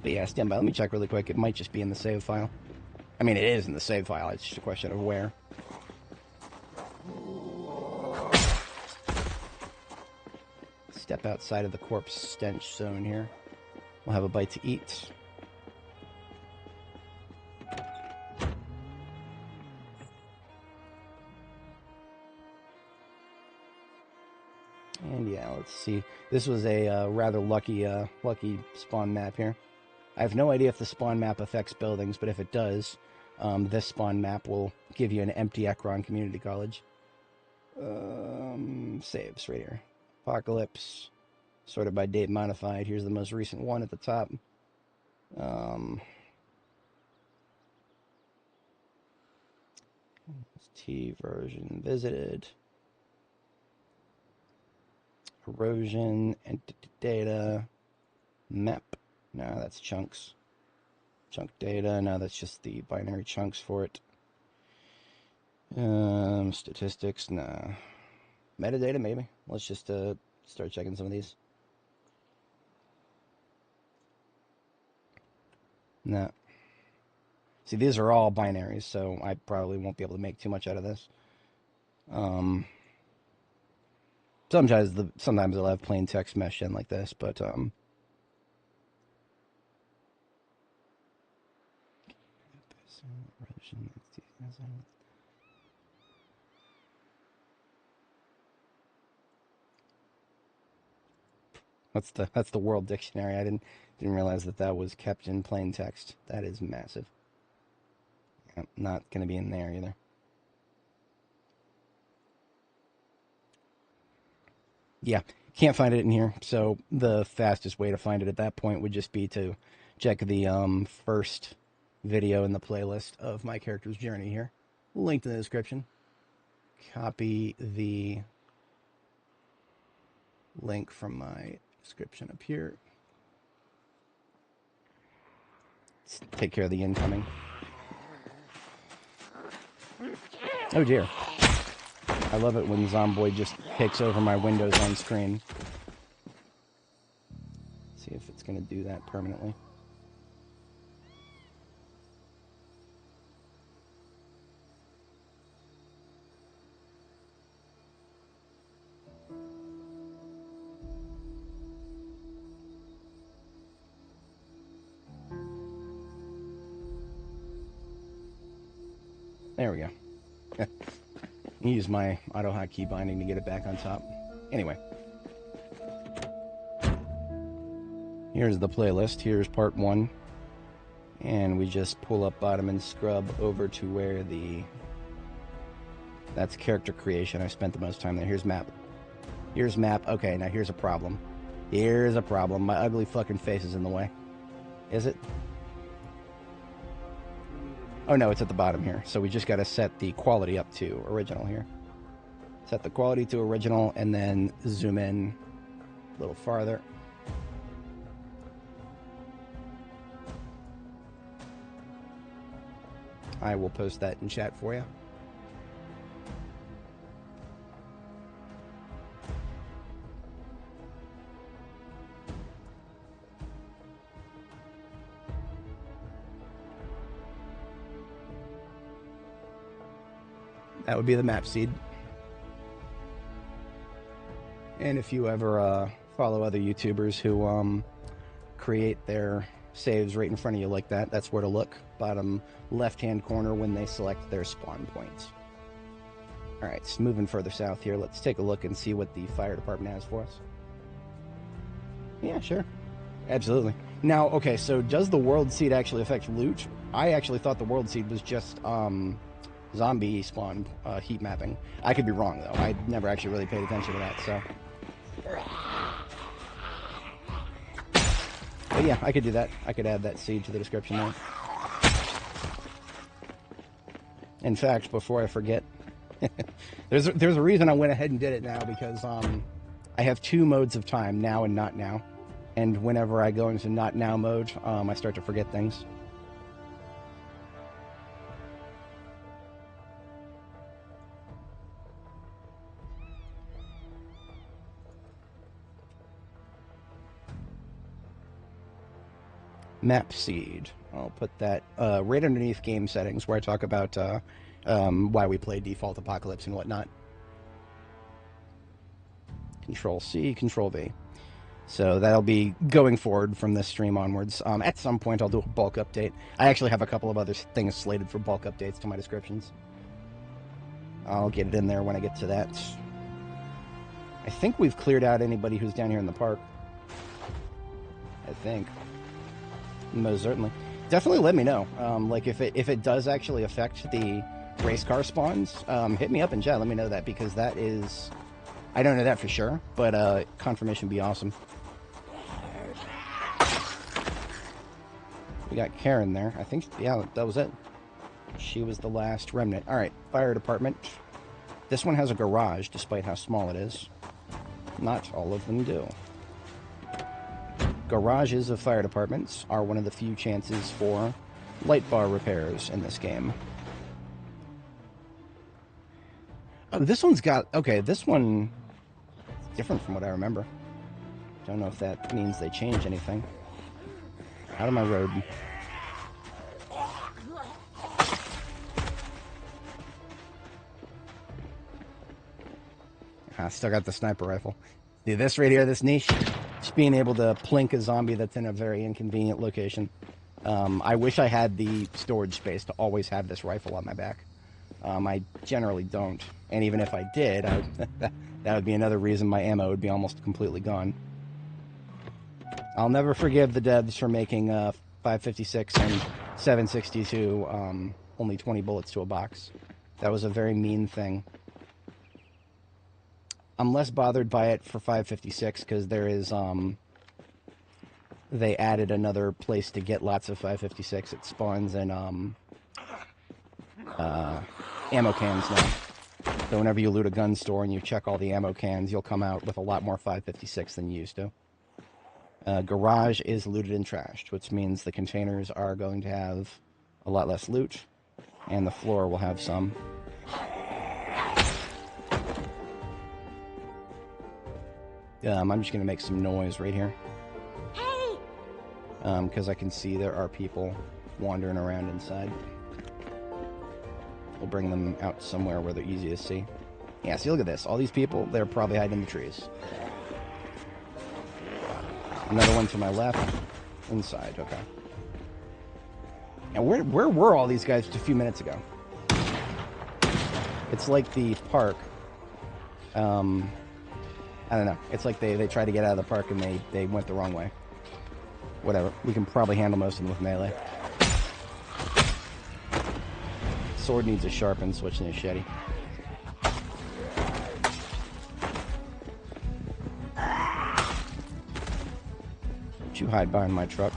But yeah, stand by. Let me check really quick. It might just be in the save file. I mean, it is in the save file. It's just a question of where. step outside of the corpse stench zone here. We'll have a bite to eat. And yeah, let's see. This was a rather lucky spawn map here. I have no idea if the spawn map affects buildings, but if it does, this spawn map will give you an empty Ekron Community College. Saves right here. Apocalypse, sorted by date modified. Here's the most recent one at the top. T version visited. Erosion, entity data, map. No, that's chunks. Chunk data. No, that's just the binary chunks for it. Statistics. Nah. Metadata, maybe. Let's just start checking some of these. No. See, these are all binaries, so I probably won't be able to make too much out of this. Sometimes I'll have plain text meshed in like this, but that's the World Dictionary. I didn't realize that was kept in plain text. That is massive. Not going to be in there either. Yeah, can't find it in here, so the fastest way to find it at that point would just be to check the first video in the playlist of my character's journey here. Linked in the description. Copy the link from my description up here. Let's take care of the incoming. Oh dear. I love it when Zomboid just takes over my windows on screen. See if it's going to do that permanently. There we go. Use my auto hotkey binding to get it back on top. Anyway. Here's the playlist. Here's part 1. And we just pull up bottom and scrub over to where that's character creation. I spent the most time there. Here's map. Here's map. Okay, now here's a problem. Here's a problem. My ugly fucking face is in the way. Is it? Oh no, it's at the bottom here. So we just got to set the quality up to original here. Set the quality to original and then zoom in a little farther. I will post that in chat for you. That would be the map seed. And if you ever follow other YouTubers who create their saves right in front of you like that, that's where to look. Bottom left-hand corner when they select their spawn points. Alright, so moving further south here, let's take a look and see what the fire department has for us. Yeah, sure. Absolutely. Now, okay, so does the world seed actually affect loot? I actually thought the world seed was just zombie spawn heat mapping. I could be wrong though. I never actually really paid attention to that, so. But yeah, I could do that. I could add that seed to the description there. In fact, before I forget, there's a reason I went ahead and did it now, because I have 2 modes of time, now and not now. And whenever I go into not now mode, I start to forget things. Map seed. I'll put that right underneath game settings, where I talk about why we play default apocalypse and whatnot. Control C, Control V. So that'll be going forward from this stream onwards. At some point, I'll do a bulk update. I actually have a couple of other things slated for bulk updates to my descriptions. I'll get it in there when I get to that. I think we've cleared out anybody who's down here in the park. I think. Most certainly. Definitely let me know. Like, if it does actually affect the race car spawns, hit me up in chat. Let me know that, because that is... I don't know that for sure, but confirmation would be awesome. We got Karen there. I think, yeah, that was it. She was the last remnant. All right, fire department. This one has a garage, despite how small it is. Not all of them do. Garages of fire departments are one of the few chances for light bar repairs in this game. Oh, this one's got... Okay, this one... different from what I remember. Don't know if that means they changed anything. Out of my road. I still got the sniper rifle. Dude, this right here, this niche, just being able to plink a zombie that's in a very inconvenient location. I wish I had the storage space to always have this rifle on my back. I generally don't. And even if I did, that would be another reason my ammo would be almost completely gone. I'll never forgive the devs for making 556 and 762 only 20 bullets to a box. That was a very mean thing. I'm less bothered by it for 556 because there is, they added another place to get lots of 556. It spawns in ammo cans now. So whenever you loot a gun store and you check all the ammo cans, you'll come out with a lot more 556 than you used to. Garage is looted and trashed, which means the containers are going to have a lot less loot, and the floor will have some. I'm just going to make some noise right here. Because I can see there are people wandering around inside. We'll bring them out somewhere where they're easy to see. Yeah, see, look at this. All these people, they're probably hiding in the trees. Another one to my left. Inside, okay. And where were all these guys just a few minutes ago? It's like the park. I don't know. It's like they tried to get out of the park and they went the wrong way. Whatever. We can probably handle most of them with melee. Sword needs a sharpen, switch to machete. Don't you hide behind my truck.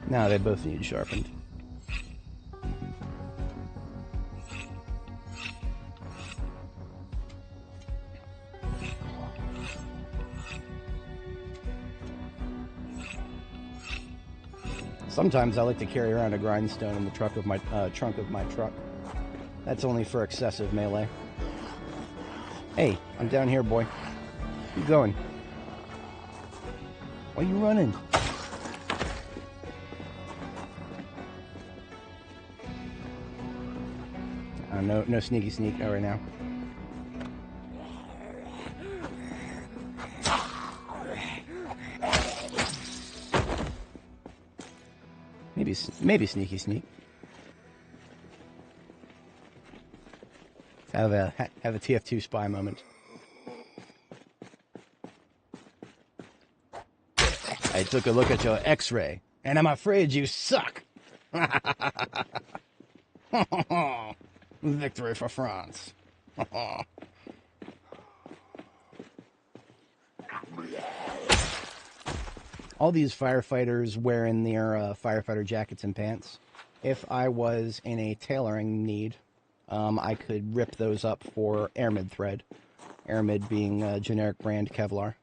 Now they both need sharpened. Sometimes I like to carry around a grindstone in the trunk of my truck. That's only for excessive melee. Hey, I'm down here, boy. Keep going. Why are you running? No sneaky sneak right now. Maybe sneaky sneak. Have a TF2 spy moment. I took a look at your X-ray, and I'm afraid you suck. Victory for France. all these firefighters wearing their firefighter jackets and pants. If I was in a tailoring need, I could rip those up for aramid thread. Aramid being a generic brand Kevlar.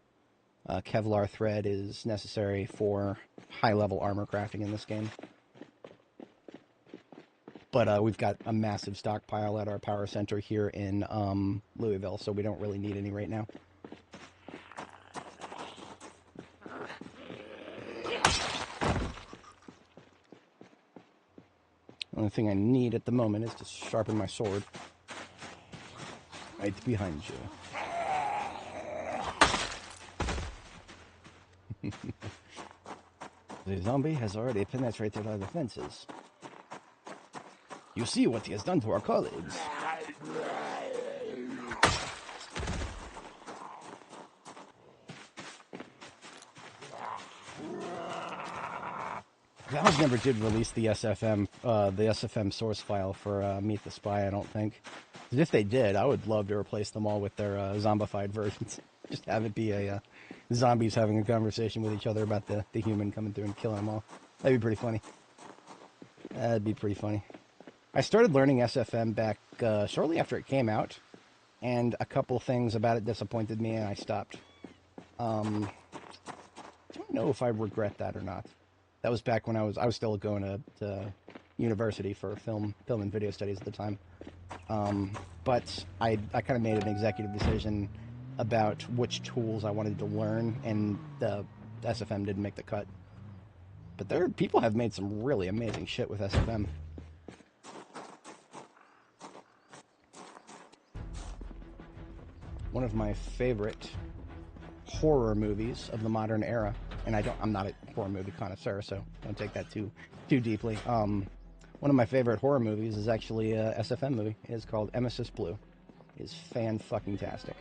Kevlar thread is necessary for high-level armor crafting in this game. But we've got a massive stockpile at our power center here in Louisville, so we don't really need any right now. The only thing I need at the moment is to sharpen my sword. Right behind you. The zombie has already penetrated our defenses. You see what he has done to our colleagues. Valve never did release the SFM source file for Meet the Spy, I don't think. But if they did, I would love to replace them all with their zombified versions. Just have it be a zombies having a conversation with each other about the human coming through and killing them all. That'd be pretty funny. That'd be pretty funny. I started learning SFM back shortly after it came out, and a couple things about it disappointed me, and I stopped. Don't know if I regret that or not. That was back when I was still going to university for film and video studies at the time. But I kind of made an executive decision about which tools I wanted to learn, and the SFM didn't make the cut. But people have made some really amazing shit with SFM. One of my favorite horror movies of the modern era, and I'm not a horror movie connoisseur, so don't take that too deeply. One of my favorite horror movies is actually a SFM movie. It's called Emesis Blue. It's fan-fucking-tastic.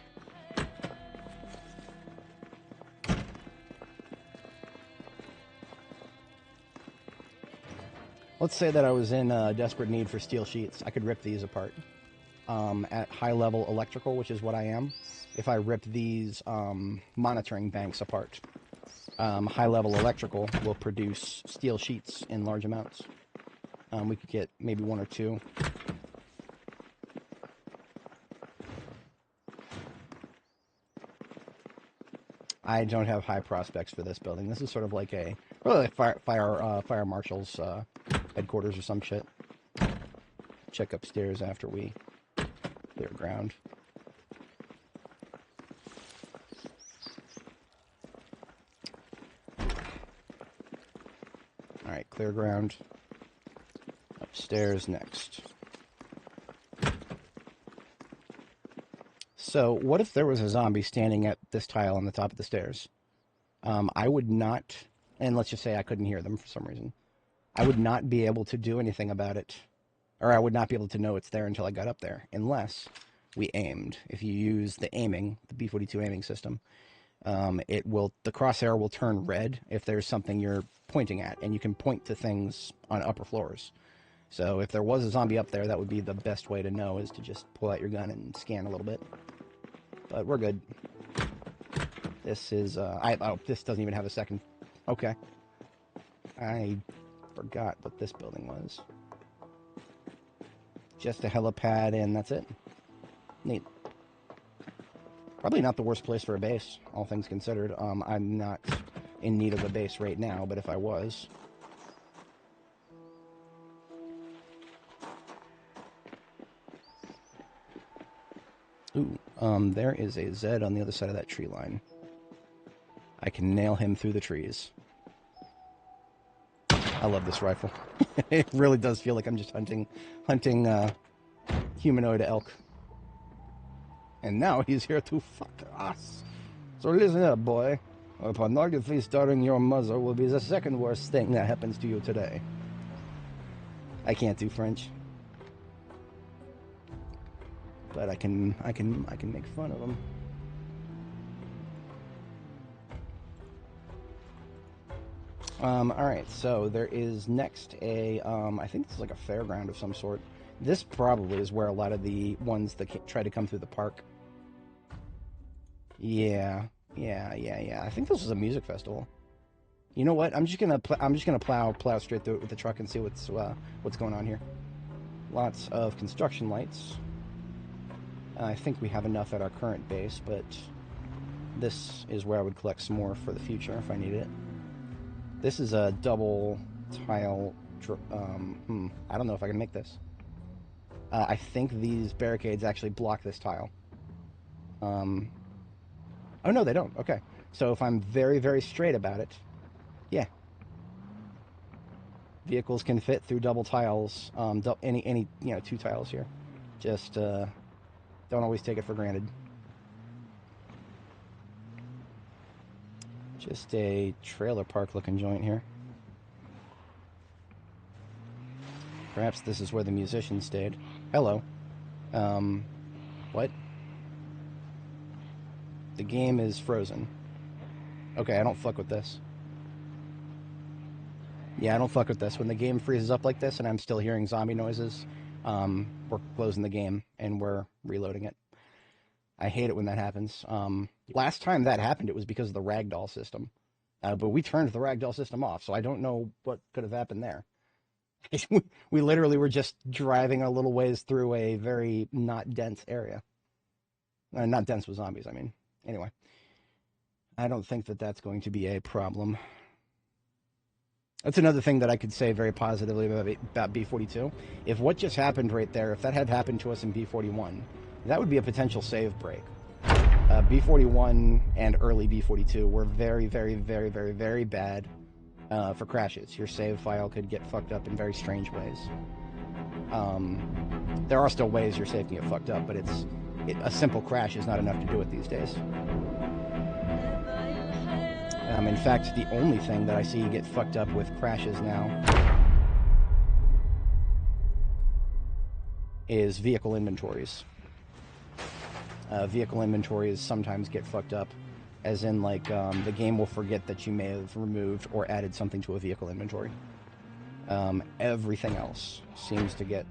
Let's say that I was in desperate need for steel sheets. I could rip these apart. At high-level electrical, which is what I am, if I rip these monitoring banks apart, high-level electrical will produce steel sheets in large amounts. We could get maybe one or two. I don't have high prospects for this building. This is sort of like a fire marshal's headquarters or some shit. Check upstairs after we clear ground. Alright, clear ground. Upstairs next. So, what if there was a zombie standing at this tile on the top of the stairs? I would not, and let's just say I couldn't hear them for some reason, I would not be able to do anything about it. Or I would not be able to know it's there until I got up there, unless we aimed. If you use the aiming, the B42 aiming system, the crosshair will turn red if there's something you're pointing at, and you can point to things on upper floors. So if there was a zombie up there, that would be the best way to know, is to just pull out your gun and scan a little bit. But we're good. This is, this doesn't even have a second. Okay. I forgot what this building was. Just a helipad, and that's it. Neat. Probably not the worst place for a base, all things considered. I'm not in need of a base right now, but if I was... Ooh, there is a Zed on the other side of that tree line. I can nail him through the trees. I love this rifle. It really does feel like I'm just hunting humanoid elk. And now he's here to fuck us. So listen up, boy. Pornography starring your mother will be the second worst thing that happens to you today. I can't do French, but I can make fun of him. Alright, so there is next a, I think this is like a fairground of some sort. This probably is where a lot of the ones that try to come through the park. Yeah. I think this is a music festival. You know what? I'm just gonna plow straight through it with the truck and see what's going on here. Lots of construction lights. I think we have enough at our current base, but this is where I would collect some more for the future if I need it. This is a double tile. I don't know if I can make this. I think these barricades actually block this tile. Oh no, they don't. Okay, so if I'm very, very straight about it, yeah. Vehicles can fit through double tiles. Any two tiles here. Just don't always take it for granted. Just a trailer park looking joint here. Perhaps this is where the musician stayed. Hello. What? The game is frozen. Okay, I don't fuck with this. Yeah, I don't fuck with this. When the game freezes up like this and I'm still hearing zombie noises, we're closing the game and we're reloading it. I hate it when that happens. Last time that happened, it was because of the ragdoll system. But we turned the ragdoll system off, so I don't know what could have happened there. We literally were just driving a little ways through a very not dense area. Not dense with zombies, I mean. Anyway, I don't think that that's going to be a problem. That's another thing that I could say very positively about B42. If what just happened right there, if that had happened to us in B41, that would be a potential save break. B41 and early B42 were very, very, very, very, very bad for crashes. Your save file could get fucked up in very strange ways. There are still ways your save can get fucked up, but a simple crash is not enough to do it these days. In fact, the only thing that I see get fucked up with crashes now is vehicle inventories. Vehicle inventories sometimes get fucked up, as in, like, the game will forget that you may have removed or added something to a vehicle inventory. Everything else seems to get...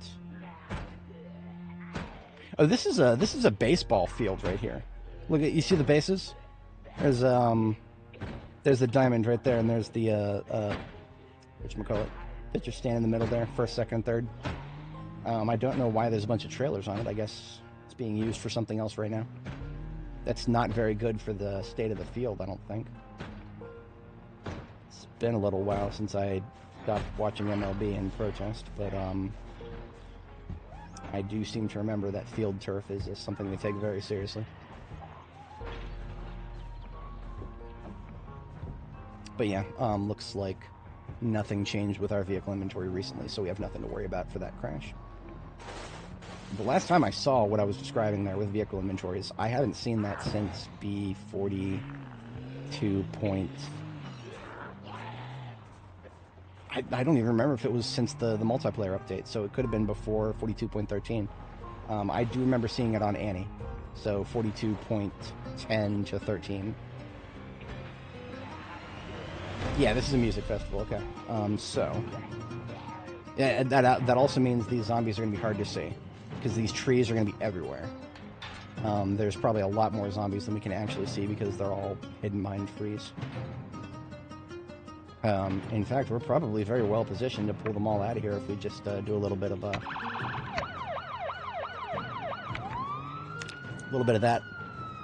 Oh, this is a baseball field right here. Look at, you see the bases? There's the diamond right there, and there's the whatchamacallit, pitcher stand in the middle there, first, second, third. I don't know why there's a bunch of trailers on it. I guess it's being used for something else right now. That's not very good for the state of the field, I don't think. It's been a little while since I stopped watching MLB in protest, but I do seem to remember that field turf is something they take very seriously. But yeah, looks like nothing changed with our vehicle inventory recently, so we have nothing to worry about for that crash. The last time I saw what I was describing there with vehicle inventories, I haven't seen that since B42 point... I don't even remember if it was since the multiplayer update, so it could have been before 42.13. I do remember seeing it on Annie, so 42.10 to 13. Yeah, this is a music festival, okay. Yeah, that also means these zombies are going to be hard to see, because these trees are going to be everywhere. There's probably a lot more zombies than we can actually see because they're all hidden behind trees. In fact, we're probably very well positioned to pull them all out of here if we just do a little bit of that,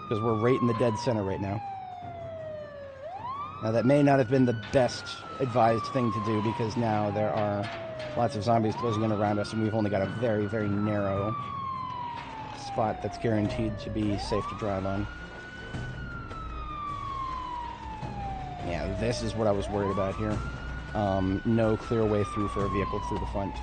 because we're right in the dead center right now. Now, that may not have been the best advised thing to do, because now there are lots of zombies closing in around us, and we've only got a very, very narrow spot that's guaranteed to be safe to drive on. Yeah, this is what I was worried about here. No clear way through for a vehicle through the front.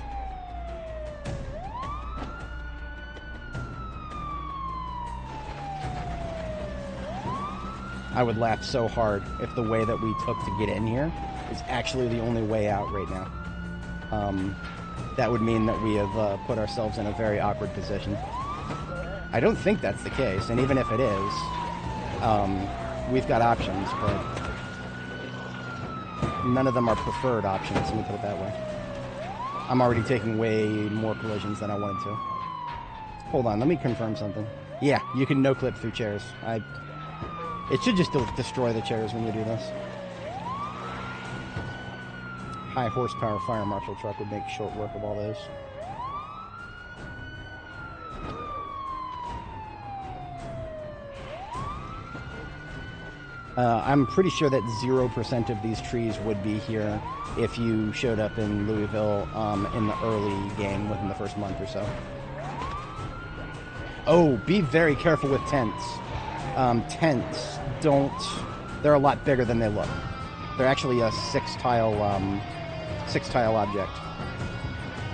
I would laugh so hard if the way that we took to get in here is actually the only way out right now. That would mean that we have put ourselves in a very awkward position. I don't think that's the case, and even if it is, we've got options, but none of them are preferred options, let me put it that way. I'm already taking way more collisions than I wanted to. Hold on, let me confirm something. Yeah, you can no-clip through chairs. It should just destroy the chairs when you do this. high horsepower fire marshal truck would make short work of all those. I'm pretty sure that 0% of these trees would be here if you showed up in Louisville in the early game within the first month or so. Oh, be very careful with tents. Tents don't... They're a lot bigger than they look. They're actually a six-tile object.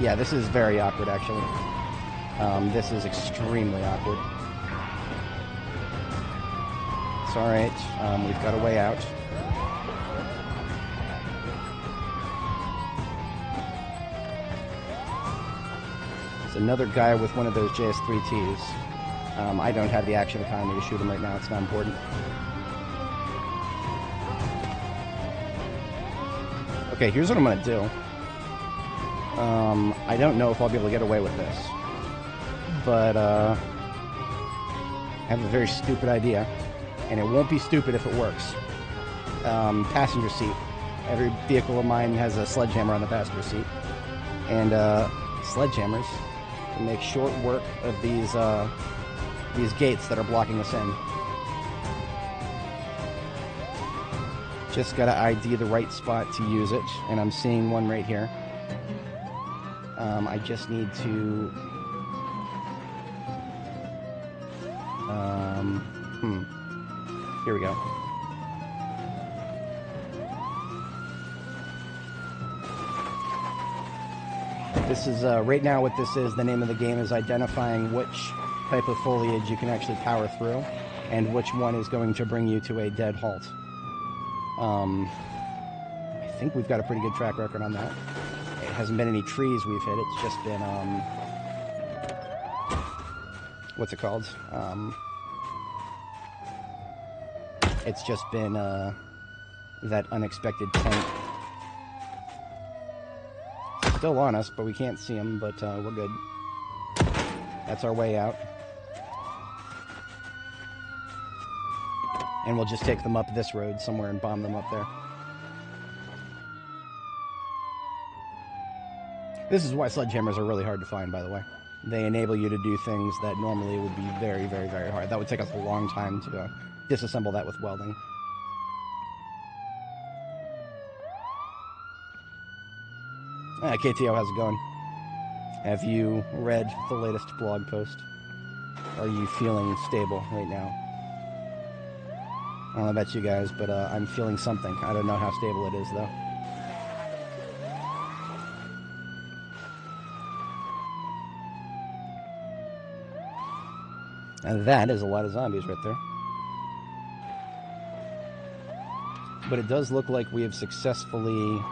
Yeah, this is very awkward, actually. This is extremely awkward. It's alright. We've got a way out. There's another guy with one of those JS3Ts. I don't have the action economy to shoot him right now. It's not important. Okay, here's what I'm going to do. I don't know if I'll be able to get away with this. But, I have a very stupid idea. And it won't be stupid if it works. Passenger seat. Every vehicle of mine has a sledgehammer on the passenger seat. And, sledgehammers can make short work of these gates that are blocking us in. Just gotta ID the right spot to use it, and I'm seeing one right here. I just need to... Here we go. This is, right now what this is, the name of the game is identifying which type of foliage you can actually power through, and which one is going to bring you to a dead halt. I think we've got a pretty good track record on that. It hasn't been any trees we've hit, it's just been, what's it called? It's just been, that unexpected tent. Still on us, but we can't see them, but, we're good. That's our way out. And we'll just take them up this road somewhere and bomb them up there. This is why sledgehammers are really hard to find, by the way. They enable you to do things that normally would be very, very, very hard. That would take us a long time to disassemble that with welding. KTO, how's it going? Have you read the latest blog post? Are you feeling stable right now? I don't know about you guys, but I'm feeling something. I don't know how stable it is, though. And that is a lot of zombies right there. But it does look like we have successfully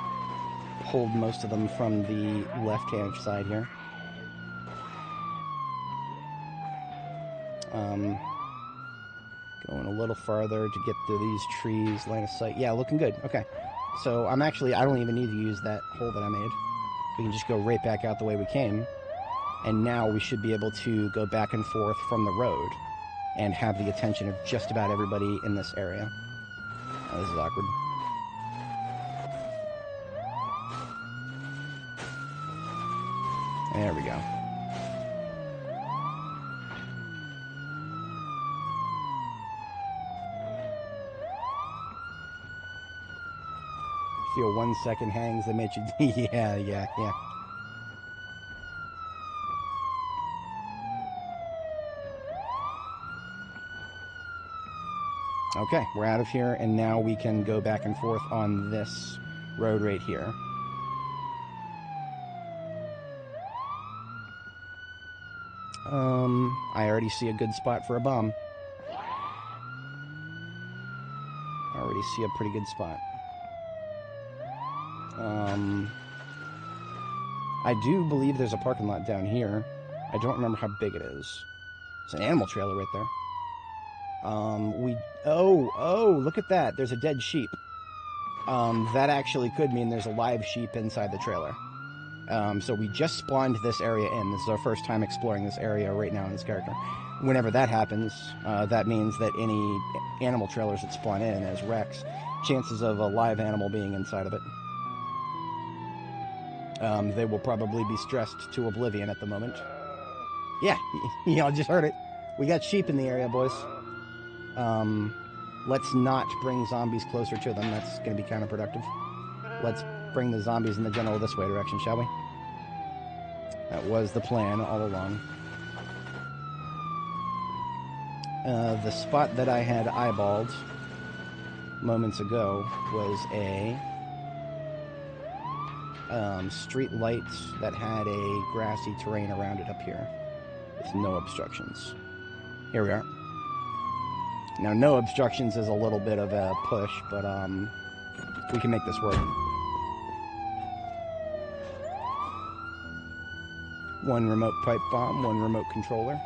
pulled most of them from the left-hand side here. Going a little farther to get through these trees, line of sight. Yeah, looking good. Okay. So I don't even need to use that hole that I made. We can just go right back out the way we came. And now we should be able to go back and forth from the road and have the attention of just about everybody in this area. Oh, this is awkward. There we go. Feel 1 second hangs that made you... yeah. Okay, we're out of here, and now we can go back and forth on this road right here. I already see a good spot for a bomb. I already see a pretty good spot. I do believe there's a parking lot down here. I don't remember how big it is. It's an animal trailer right there. Oh, look at that. There's a dead sheep. That actually could mean there's a live sheep inside the trailer. So we just spawned this area in. This is our first time exploring this area right now in this character. Whenever that happens, that means that any animal trailers that spawn in as wrecks, chances of a live animal being inside of it. They will probably be stressed to oblivion at the moment. Yeah, y'all just heard it. We got sheep in the area, boys. Let's not bring zombies closer to them. That's going to be counterproductive. Let's bring the zombies in the general this way direction, shall we? That was the plan all along. The spot that I had eyeballed moments ago was a street light that had a grassy terrain around it up here with no obstructions. Here we are. Now, no obstructions is a little bit of a push, but we can make this work. One remote pipe bomb, one remote controller,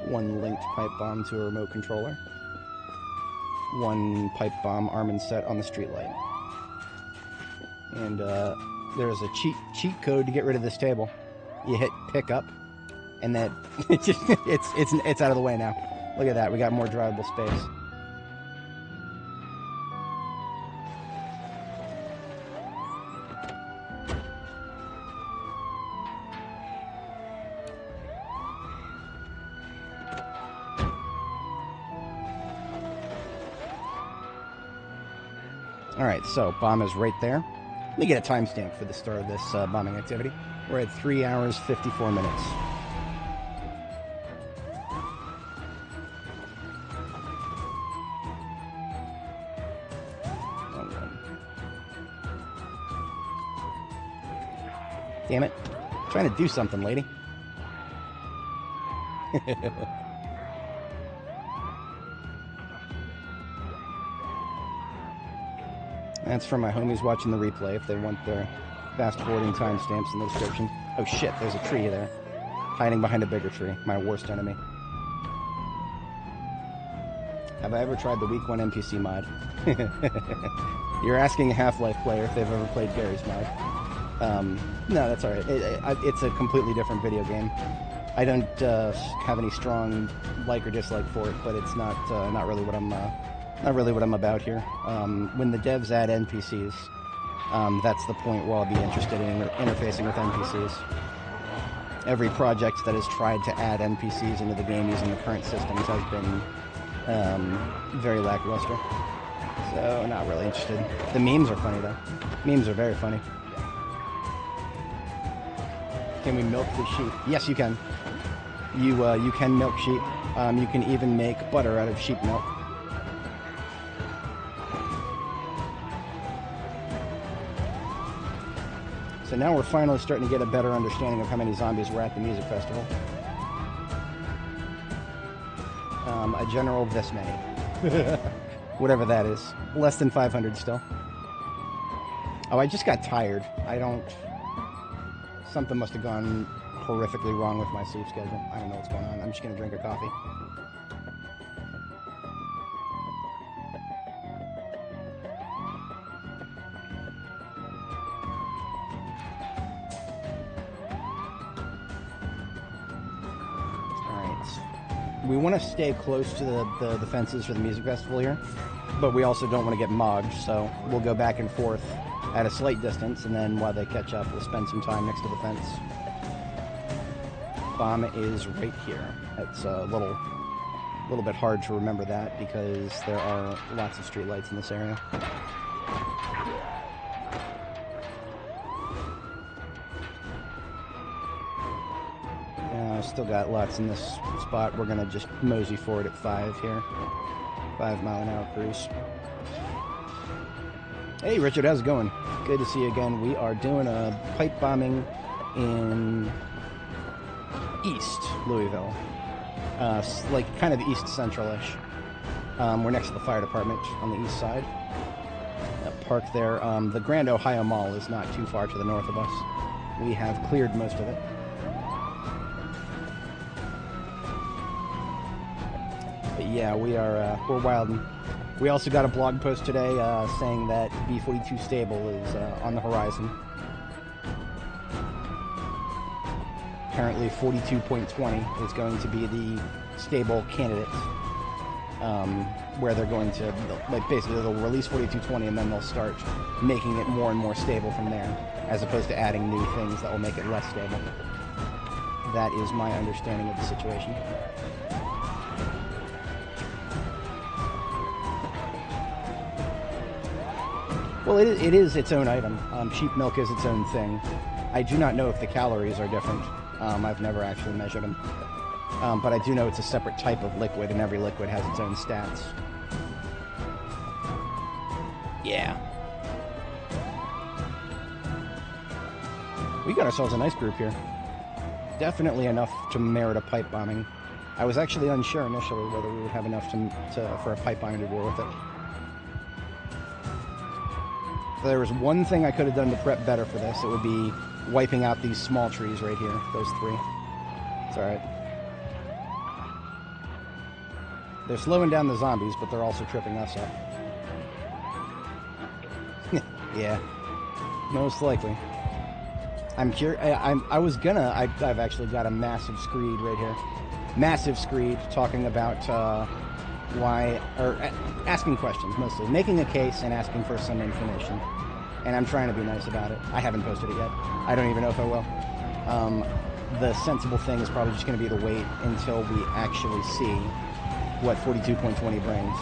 one linked pipe bomb to a remote controller, one pipe bomb arm and set on the street light. And there's a cheat code to get rid of this table. You hit pick up, and that it's out of the way now. Look at that, we got more drivable space. Alright, so bomb is right there. Let me get a timestamp for the start of this bombing activity. We're at 3 hours, 54 minutes. Damn it. I'm trying to do something, lady. That's for my homies watching the replay if they want their fast forwarding timestamps in the description. Oh shit, there's a tree there. Hiding behind a bigger tree. My worst enemy. Have I ever tried the week 1 NPC mod? You're asking a Half-Life player if they've ever played Gary's mod. No, that's alright. It's a completely different video game. I don't have any strong like or dislike for it, but it's not really what I'm about here. When the devs add NPCs, that's the point where I'll be interested in interfacing with NPCs. Every project that has tried to add NPCs into the game using the current systems has been very lackluster. So, not really interested. The memes are funny, though. Memes are very funny. Can we milk the sheep? Yes, you can. You can milk sheep. You can even make butter out of sheep milk. So now we're finally starting to get a better understanding of how many zombies were at the music festival. A general this many. Whatever that is. Less than 500 still. Oh, I just got tired. Something must have gone horrifically wrong with my sleep schedule. I don't know what's going on. I'm just going to drink a coffee. We want to stay close to the fences for the music festival here, but we also don't want to get mogged, so we'll go back and forth at a slight distance, and then while they catch up, we'll spend some time next to the fence. Bomb is right here. It's a little bit hard to remember that because there are lots of streetlights in this area. Still got lots in this spot. We're gonna just mosey forward at 5 here. 5 mile an hour cruise. Hey Richard, how's it going? Good to see you again. We are doing a pipe bombing in East Louisville. Like kind of East Central-ish. We're next to the fire department on the east side. Park there. The Grand Ohio Mall is not too far to the north of us. We have cleared most of it. Yeah, we're wilding. We also got a blog post today saying that B42 stable is on the horizon. Apparently 42.20 is going to be the stable candidate. where they're going to, like, basically they'll release 4220 and then they'll start making it more and more stable from there, as opposed to adding new things that will make it less stable. That is my understanding of the situation. Well, it is its own item. Sheep milk is its own thing. I do not know if the calories are different. I've never actually measured them. But I do know it's a separate type of liquid, and every liquid has its own stats. Yeah. We got ourselves a nice group here. Definitely enough to merit a pipe bombing. I was actually unsure initially whether we would have enough for a pipe bombing to go with it. If there was one thing I could have done to prep better for this, it would be wiping out these small trees right here, those 3. It's alright. They're slowing down the zombies, but they're also tripping us up. Yeah, most likely. I'm curious. I've actually got a massive screed right here. Massive screed talking about asking questions mostly, making a case and asking for some information. And I'm trying to be nice about it. I haven't posted it yet. I don't even know if I will. The sensible thing is probably just going to be to wait until we actually see what 42.20 brings.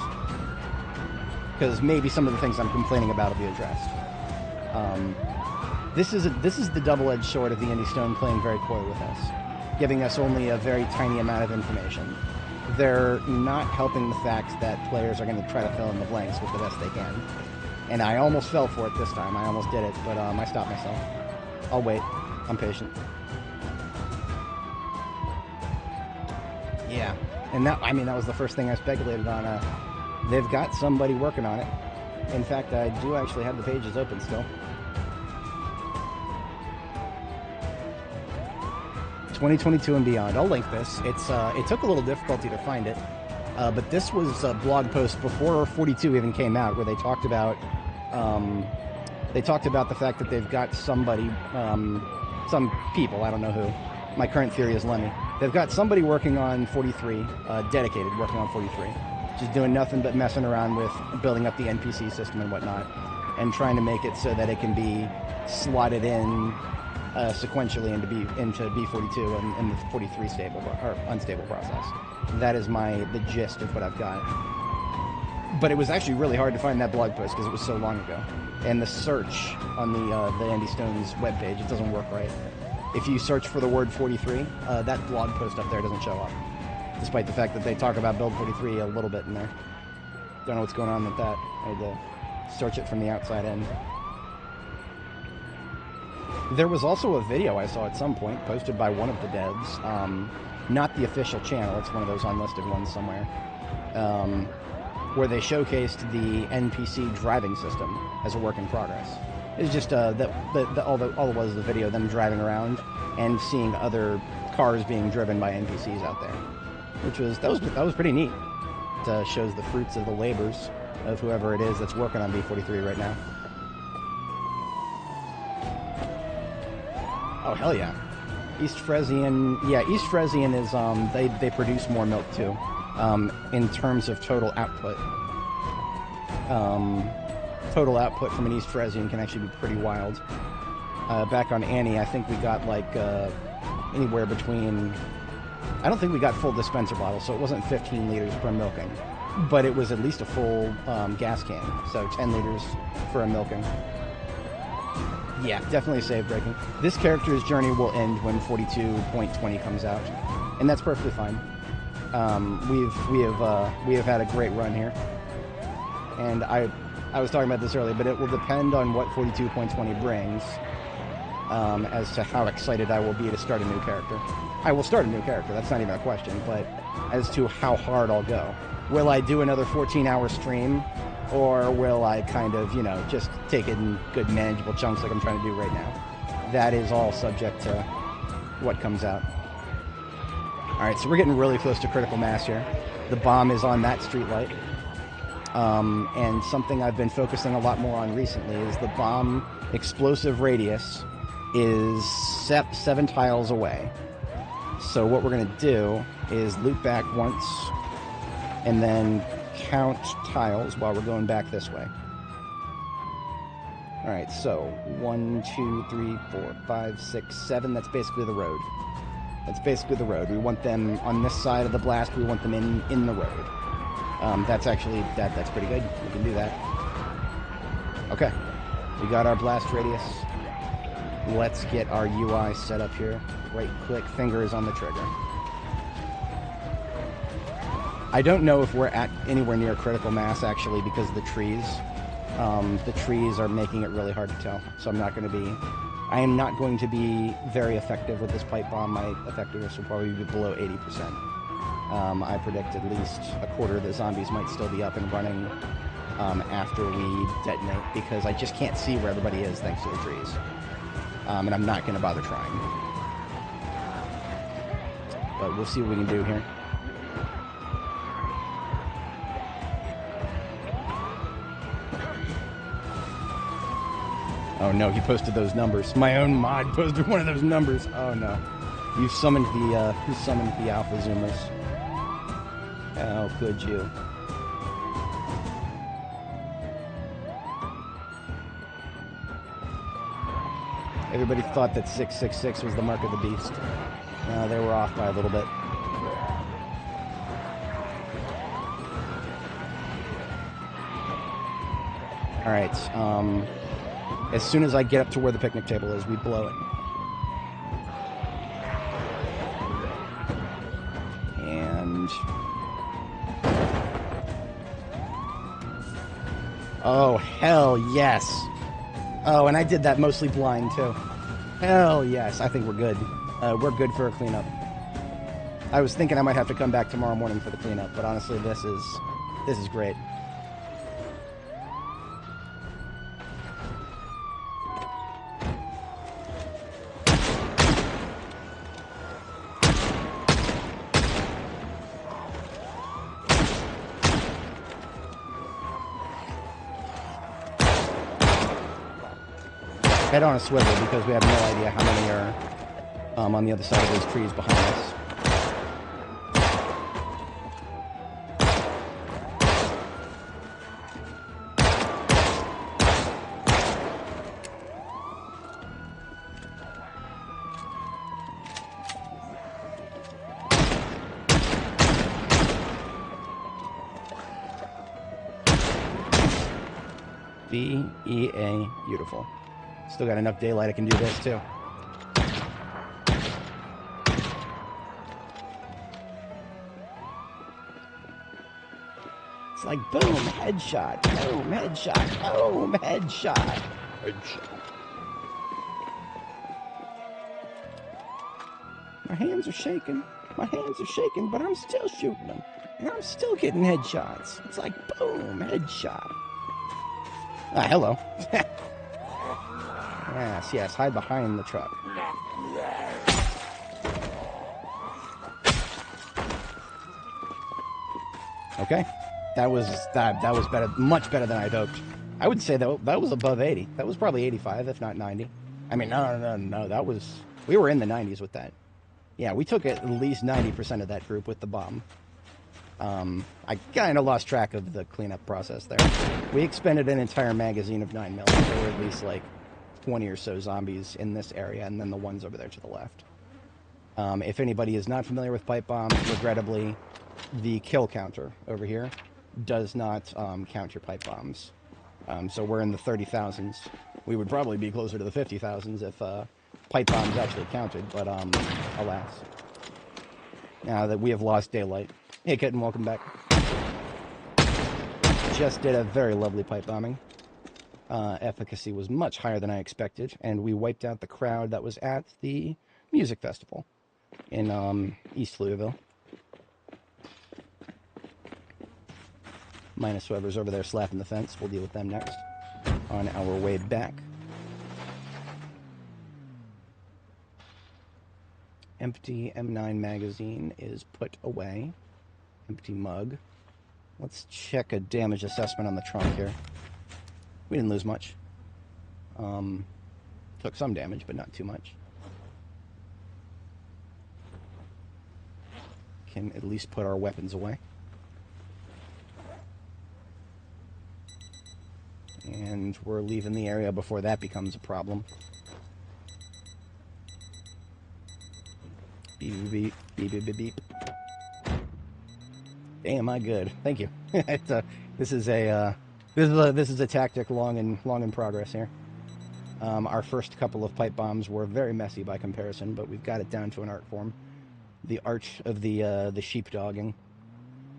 Because maybe some of the things I'm complaining about will be addressed. This is the double-edged sword of the Indie Stone playing very coy with us, giving us only a very tiny amount of information. They're not helping the fact that players are going to try to fill in the blanks with the best they can. And I almost fell for it this time. I almost did it, but I stopped myself. I'll wait. I'm patient. Yeah. And that was the first thing I speculated on. They've got somebody working on it. In fact, I do actually have the pages open still. 2022 and beyond. I'll link this. It took a little difficulty to find it, but this was a blog post before 42 even came out, where they talked about the fact that they've got somebody, some people, I don't know who. My current theory is Lemmy. They've got somebody working on 43, dedicated, working on 43, just doing nothing but messing around with building up the NPC system and whatnot, and trying to make it so that it can be slotted in sequentially into B42 and the 43 stable or unstable process. That is the gist of what I've got. But it was actually really hard to find that blog post because it was so long ago. And the search on the Andy Stone's webpage, it doesn't work right. If you search for the word 43, that blog post up there doesn't show up, despite the fact that they talk about build 43 a little bit in there. Don't know what's going on with that. I had to search it from the outside in. There was also a video I saw at some point posted by one of the devs, not the official channel, it's one of those unlisted ones somewhere, where they showcased the NPC driving system as a work in progress. It's just all it was the video, them driving around and seeing other cars being driven by NPCs out there, that was pretty neat. It shows the fruits of the labors of whoever it is that's working on B43 right now. Oh, hell yeah. East Frisian is, they produce more milk too, in terms of total output. Total output from an East Frisian can actually be pretty wild. Back on Annie, I think we got like, anywhere between, I don't think we got full dispenser bottles, so it wasn't 15 liters per milking, but it was at least a full gas can, so 10 liters for a milking. Yeah, definitely save breaking. This character's journey will end when 42.20 comes out, and that's perfectly fine. We have had a great run here, and I was talking about this earlier, but it will depend on what 42.20 brings as to how excited I will be to start a new character. I will start a new character, that's not even a question, but as to how hard I'll go. Will I do another 14-hour stream? Or will I kind of, just take it in good manageable chunks like I'm trying to do right now? That is all subject to what comes out. Alright, so we're getting really close to critical mass here. The bomb is on that streetlight. And something I've been focusing a lot more on recently is the bomb explosive radius is 7 tiles away. So what we're going to do is loop back once, and then count tiles while we're going back this way. Alright, so 1, 2, 3, 4, 5, 6, 7. That's basically the road. That's basically the road. We want them on this side of the blast. We want them in the road. That's actually, that's pretty good. We can do that. Okay. We got our blast radius. Let's get our UI set up here. Right-click, fingers on the trigger. I don't know if we're at anywhere near critical mass, actually, because of the trees. The trees are making it really hard to tell. So I am not going to be very effective with this pipe bomb. My effectiveness will probably be below 80%. I predict at least a quarter of the zombies might still be up and running after we detonate, because I just can't see where everybody is thanks to the trees. And I'm not going to bother trying. But we'll see what we can do here. Oh no, he posted those numbers. My own mod posted one of those numbers. Oh no. You summoned the alpha zoomers. How could you? Everybody thought that 666 was the mark of the beast. They were off by a little bit. Alright, as soon as I get up to where the picnic table is, we blow it. And... oh, hell yes! Oh, and I did that mostly blind, too. Hell yes, I think we're good. We're good for a cleanup. I was thinking I might have to come back tomorrow morning for the cleanup, but honestly, this is great. Head on a swivel, because we have no idea how many are on the other side of those trees behind us. B-E-A, beautiful. Still got enough daylight I can do this too. It's like boom, headshot, boom, headshot, boom, headshot. My hands are shaking. My hands are shaking, but I'm still shooting them. And I'm still getting headshots. It's like boom, headshot. Ah, hello. Yes, yes, hide behind the truck. Okay, that was better, much better than I'd hoped. I would say that was above 80. That was probably 85, if not 90. I mean, no, that was, we were in the 90s with that. Yeah, we took at least 90% of that group with the bomb. I kind of lost track of the cleanup process there. We expended an entire magazine of 9mm. There were at least like 20 or so zombies in this area, and then the ones over there to the left. If anybody is not familiar with pipe bombs, regrettably, the kill counter over here does not count your pipe bombs. So we're in the 30,000s. We would probably be closer to the 50,000s if pipe bombs actually counted, but alas. Now that we have lost daylight. Hey, Kitten, welcome back. Just did a very lovely pipe bombing. Efficacy was much higher than I expected, and we wiped out the crowd that was at the music festival in East Louisville. Minus whoever's over there slapping the fence. We'll deal with them next on our way back. Empty M9 magazine is put away. Empty mug. Let's check a damage assessment on the trunk here. We didn't lose much. Took some damage, but not too much. Can at least put our weapons away. And we're leaving the area before that becomes a problem. Beep, beep, beep, beep, beep, beep. Damn, I good. Thank you. This is a tactic long in progress here. Our first couple of pipe bombs were very messy by comparison, but we've got it down to an art form. The arch of the sheepdogging,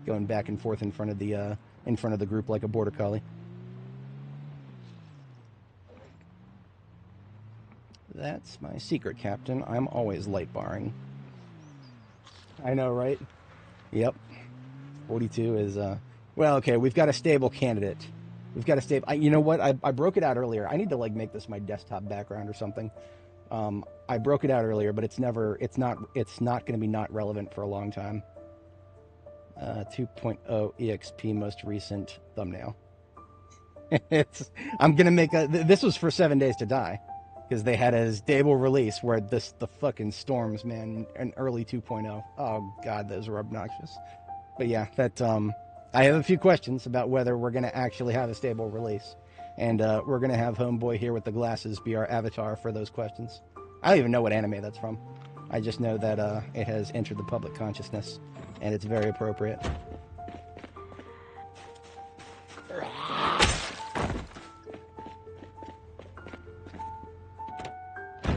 going back and forth in front of the group like a border collie. That's my secret, Captain. I'm always light barring. I know, right? Yep. 42 is, well, okay, we've got a stable candidate. We've got a stable, you know what? I broke it out earlier. I need to, like, make this my desktop background or something. I broke it out earlier, but it's not going to be not relevant for a long time. 2.0 EXP most recent thumbnail. I'm going to make this was for 7 Days to Die. Because they had a stable release where the fucking storms, man, an early 2.0. Oh, God, those are obnoxious. But yeah, I have a few questions about whether we're going to actually have a stable release. And we're going to have Homeboy here with the glasses be our avatar for those questions. I don't even know what anime that's from. I just know that it has entered the public consciousness, and it's very appropriate.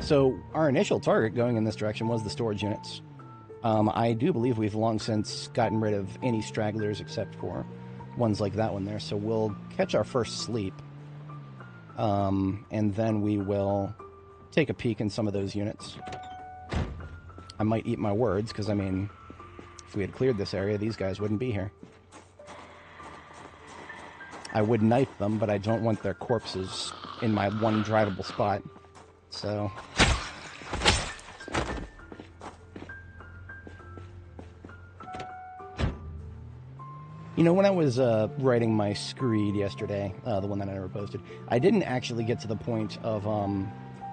So our initial target going in this direction was the storage units. I do believe we've long since gotten rid of any stragglers except for ones like that one there. So we'll catch our first sleep. And then we will take a peek in some of those units. I might eat my words, because, I mean, if we had cleared this area, these guys wouldn't be here. I would knife them, but I don't want their corpses in my one drivable spot. So... You know, when I was writing my screed yesterday, the one that I never posted, I didn't actually get to the point of...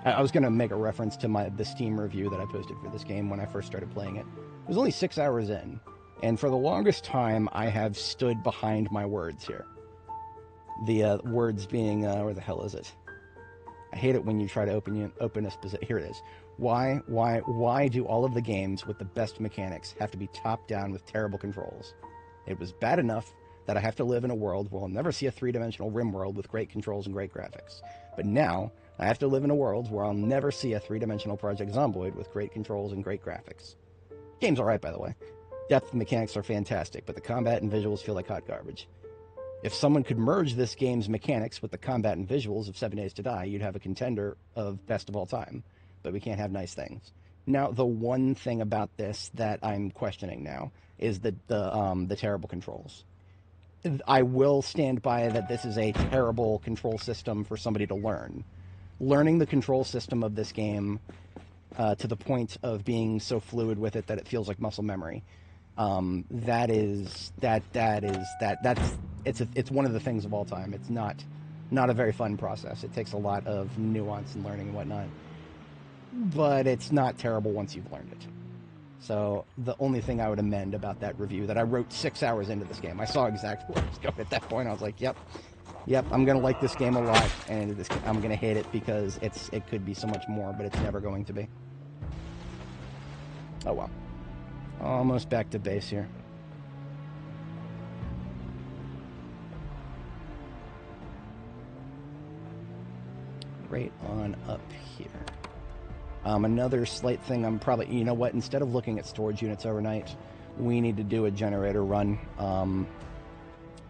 I was going to make a reference to the Steam review that I posted for this game when I first started playing it. It was only 6 hours in, and for the longest time, I have stood behind my words here. The words being... where the hell is it? I hate it when you try to open a specific... Here it is. Why do all of the games with the best mechanics have to be top-down with terrible controls? It was bad enough that I have to live in a world where I'll never see a three-dimensional rim world with great controls and great graphics. But now, I have to live in a world where I'll never see a three-dimensional Project Zomboid with great controls and great graphics. Game's alright, by the way. Depth and mechanics are fantastic, but the combat and visuals feel like hot garbage. If someone could merge this game's mechanics with the combat and visuals of 7 Days to Die, you'd have a contender of best of all time. But we can't have nice things. Now, the one thing about this that I'm questioning now is the terrible controls. I will stand by that this is a terrible control system for somebody to learn. Learning the control system of this game to the point of being so fluid with it that it feels like muscle memory. It's one of the things of all time. It's not a very fun process. It takes a lot of nuance and learning and whatnot. But it's not terrible once you've learned it. So the only thing I would amend about that review that I wrote 6 hours into this game, I saw exactly where I was going at that point. I was like, yep, I'm going to like this game a lot, and I'm going to hate it because it could be so much more, but it's never going to be. Oh well. Almost back to base here. Right on up here. Another slight thing I'm probably... You know what? Instead of looking at storage units overnight, we need to do a generator run.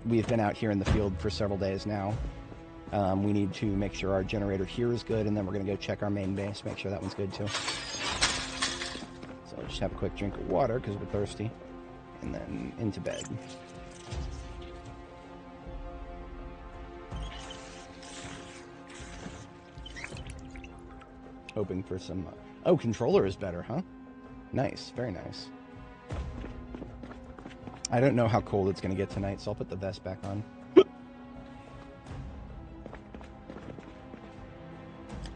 We've been out here in the field for several days now. We need to make sure our generator here is good, and then we're going to go check our main base, make sure that one's good too. So I'll just have a quick drink of water because we're thirsty, and then into bed. Hoping for some... Oh, controller is better, huh? Nice, very nice. I don't know how cold it's going to get tonight, so I'll put the vest back on.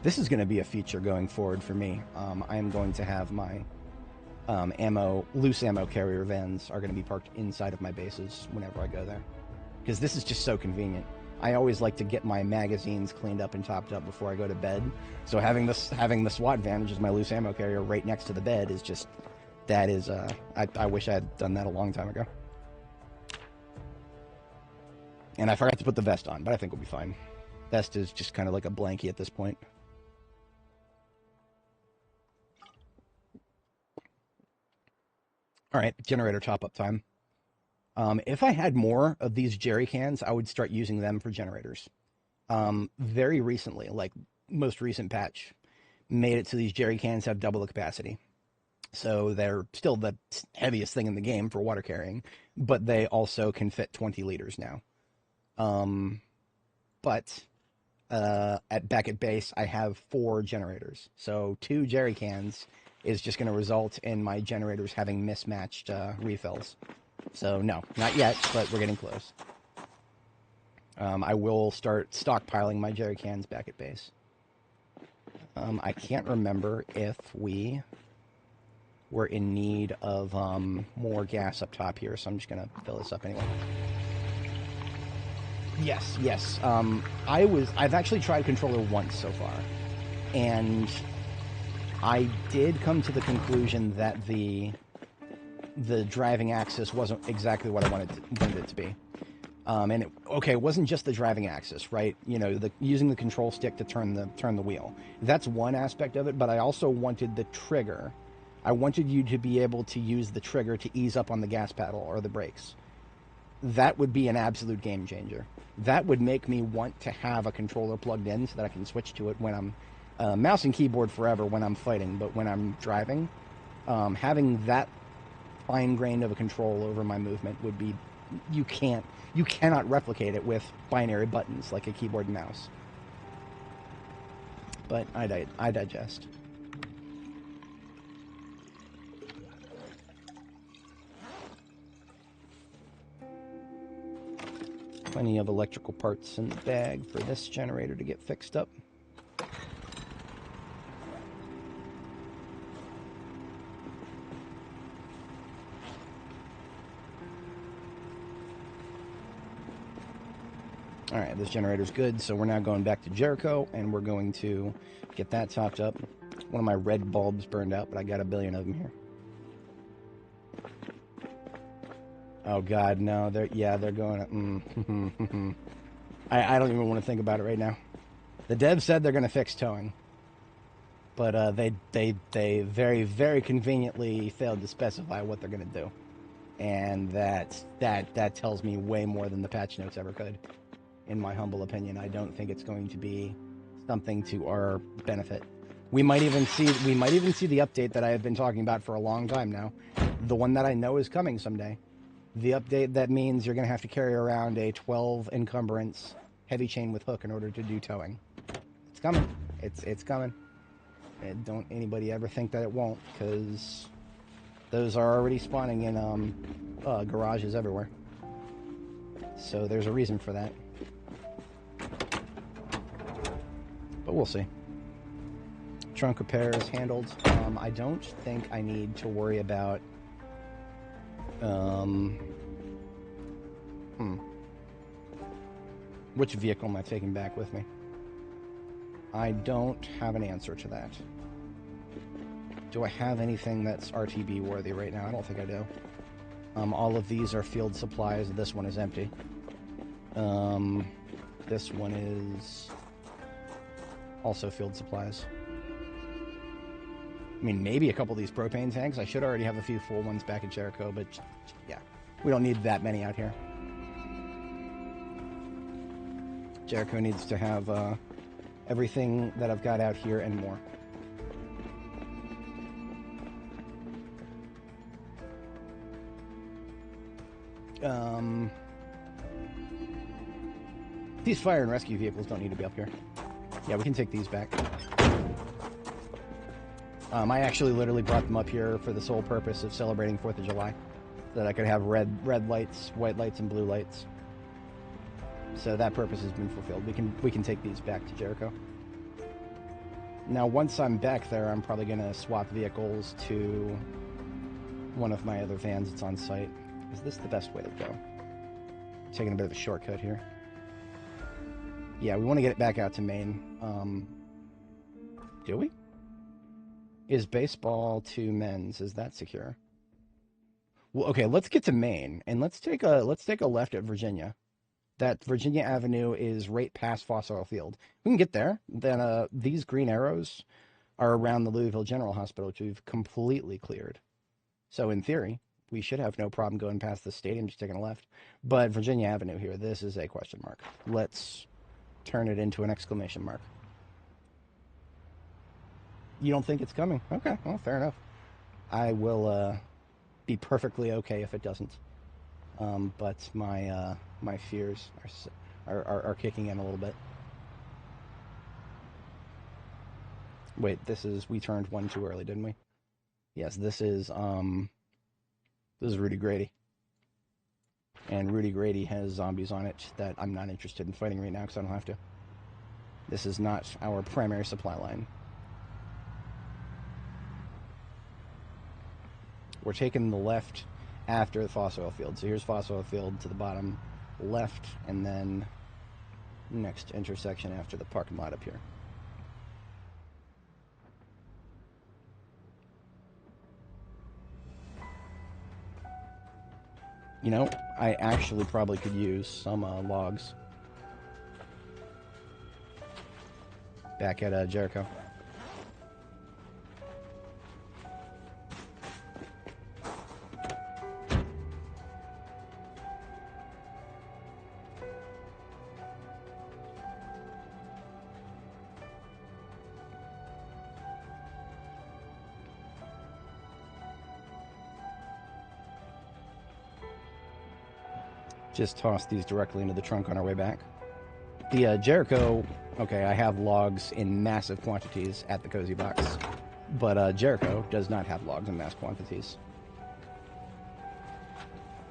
This is going to be a feature going forward for me. I am going to have my loose ammo carrier vans are going to be parked inside of my bases whenever I go there. Because this is just so convenient. I always like to get my magazines cleaned up and topped up before I go to bed. So having the SWAT van, which is my loose ammo carrier, right next to the bed is just, that is, I wish I had done that a long time ago. And I forgot to put the vest on, but I think we'll be fine. Vest is just kind of like a blankie at this point. All right, generator top-up time. If I had more of these jerry cans, I would start using them for generators. Very recently, like most recent patch, made it so these jerry cans have double the capacity. So they're still the heaviest thing in the game for water carrying, but they also can fit 20 liters now. But back at base, I have 4 generators. So 2 jerry cans is just going to result in my generators having mismatched refills. So no, not yet, but we're getting close. I will start stockpiling my jerry cans back at base. I can't remember if we were in need of more gas up top here, so I'm just going to fill this up anyway. Yes. I've actually tried controller once so far, and I did come to the conclusion that the driving axis wasn't exactly what I wanted it to be. And it wasn't just the driving axis, right? You know, using the control stick to turn the wheel. That's one aspect of it, but I also wanted the trigger. I wanted you to be able to use the trigger to ease up on the gas pedal or the brakes. That would be an absolute game changer. That would make me want to have a controller plugged in so that I can switch to it when I'm mouse and keyboard forever when I'm fighting, but when I'm driving, having that fine-grained of a control over my movement would be, you cannot replicate it with binary buttons like a keyboard and mouse. But I digest. Plenty of electrical parts in the bag for this generator to get fixed up. All right, this generator's good, so we're now going back to Jericho, and we're going to get that topped up. One of my red bulbs burned out, but I got a billion of them here. Oh God, no! They're going. I don't even want to think about it right now. The devs said they're going to fix towing, but they very, very conveniently failed to specify what they're going to do, and that tells me way more than the patch notes ever could. In my humble opinion, I don't think it's going to be something to our benefit. We might even see the update that I have been talking about for a long time now, the one that I know is coming someday. The update that means you're going to have to carry around a 12 encumbrance heavy chain with hook in order to do towing. It's coming. It's coming. And don't anybody ever think that it won't, because those are already spawning in garages everywhere. So there's a reason for that. But we'll see. Trunk repairs handled. I don't think I need to worry about which vehicle am I taking back with me? I don't have an answer to that. Do I have anything that's RTB worthy right now? I don't think I do. All of these are field supplies. This one is empty. This one is also field supplies. I mean, maybe a couple of these propane tanks. I should already have a few full ones back at Jericho, but yeah, we don't need that many out here. Jericho needs to have everything that I've got out here and more. These fire and rescue vehicles don't need to be up here. Yeah, we can take these back. I actually literally brought them up here for the sole purpose of celebrating 4th of July, so that I could have red lights, white lights, and blue lights. So that purpose has been fulfilled. We can take these back to Jericho. Now, once I'm back there, I'm probably going to swap vehicles to one of my other vans that's on site. Is this the best way to go? Taking a bit of a shortcut here. Yeah, we want to get it back out to Maine. Do we? Is baseball to men's? Is that secure? Well, okay, let's get to Maine and let's take a left at Virginia. That Virginia Avenue is right past Fossil Field. We can get there. Then these green arrows are around the Louisville General Hospital, which we've completely cleared. So in theory, we should have no problem going past the stadium, just taking a left. But Virginia Avenue here, this is a question mark. Let's turn it into an exclamation mark. You don't think it's coming? Okay, well, fair enough. I will be perfectly okay if it doesn't. But my fears are kicking in a little bit. Wait, we turned one too early, didn't we? Yes, this is Rudy Grady. And Rudy Grady has zombies on it that I'm not interested in fighting right now because I don't have to. This is not our primary supply line. We're taking the left after the fossil oil field. So here's fossil oil field to the bottom left, and then next intersection after the parking lot up here. You know, I actually probably could use some logs back at Jericho. Just toss these directly into the trunk on our way back. The Jericho, okay, I have logs in massive quantities at the Cozy Box, but Jericho does not have logs in mass quantities.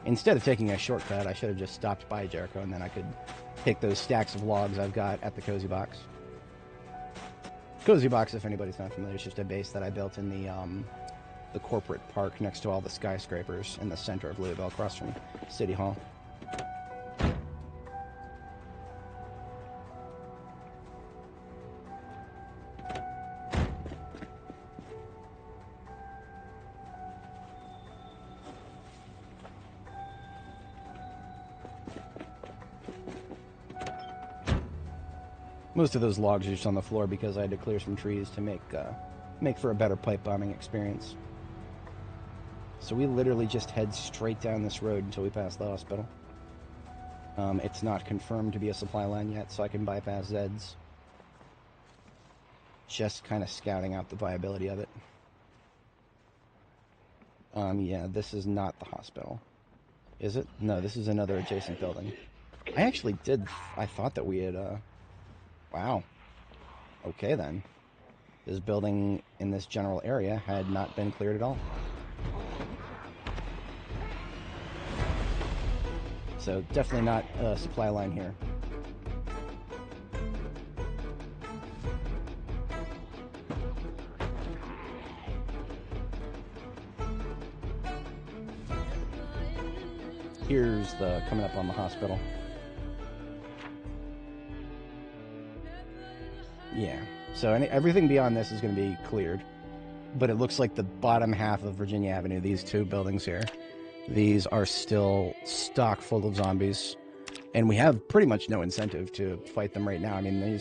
Instead of taking a shortcut, I should have just stopped by Jericho, and then I could take those stacks of logs I've got at the Cozy Box. Cozy Box, if anybody's not familiar, is just a base that I built in the corporate park next to all the skyscrapers in the center of Louisville, across from City Hall. Most of those logs are just on the floor because I had to clear some trees to make for a better pipe bombing experience. So we literally just head straight down this road until we pass the hospital. It's not confirmed to be a supply line yet, so I can bypass Zed's. Just kind of scouting out the viability of it. Yeah, this is not the hospital. Is it? No, this is another adjacent building. I thought that we had, wow. Okay then. This building in this general area had not been cleared at all. So definitely not a supply line here. Here's the coming up on the hospital. Yeah, so everything beyond this is going to be cleared. But it looks like the bottom half of Virginia Avenue, these two buildings here, these are still stock full of zombies. And we have pretty much no incentive to fight them right now. I mean,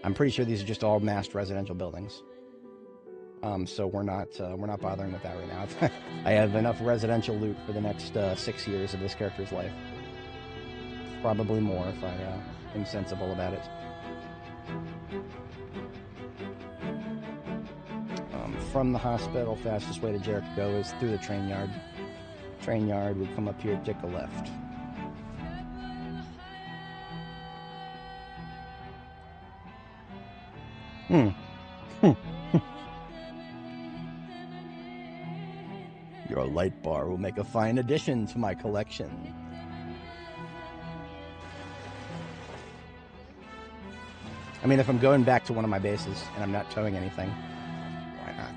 I'm pretty sure these are just all massed residential buildings. So we're not bothering with that right now. I have enough residential loot for the next 6 years of this character's life. Probably more if I am sensible about it. From the hospital, fastest way to Jericho is through the train yard. Train yard, we come up here, take a left. Your light bar will make a fine addition to my collection. I mean, if I'm going back to one of my bases and I'm not towing anything, why not?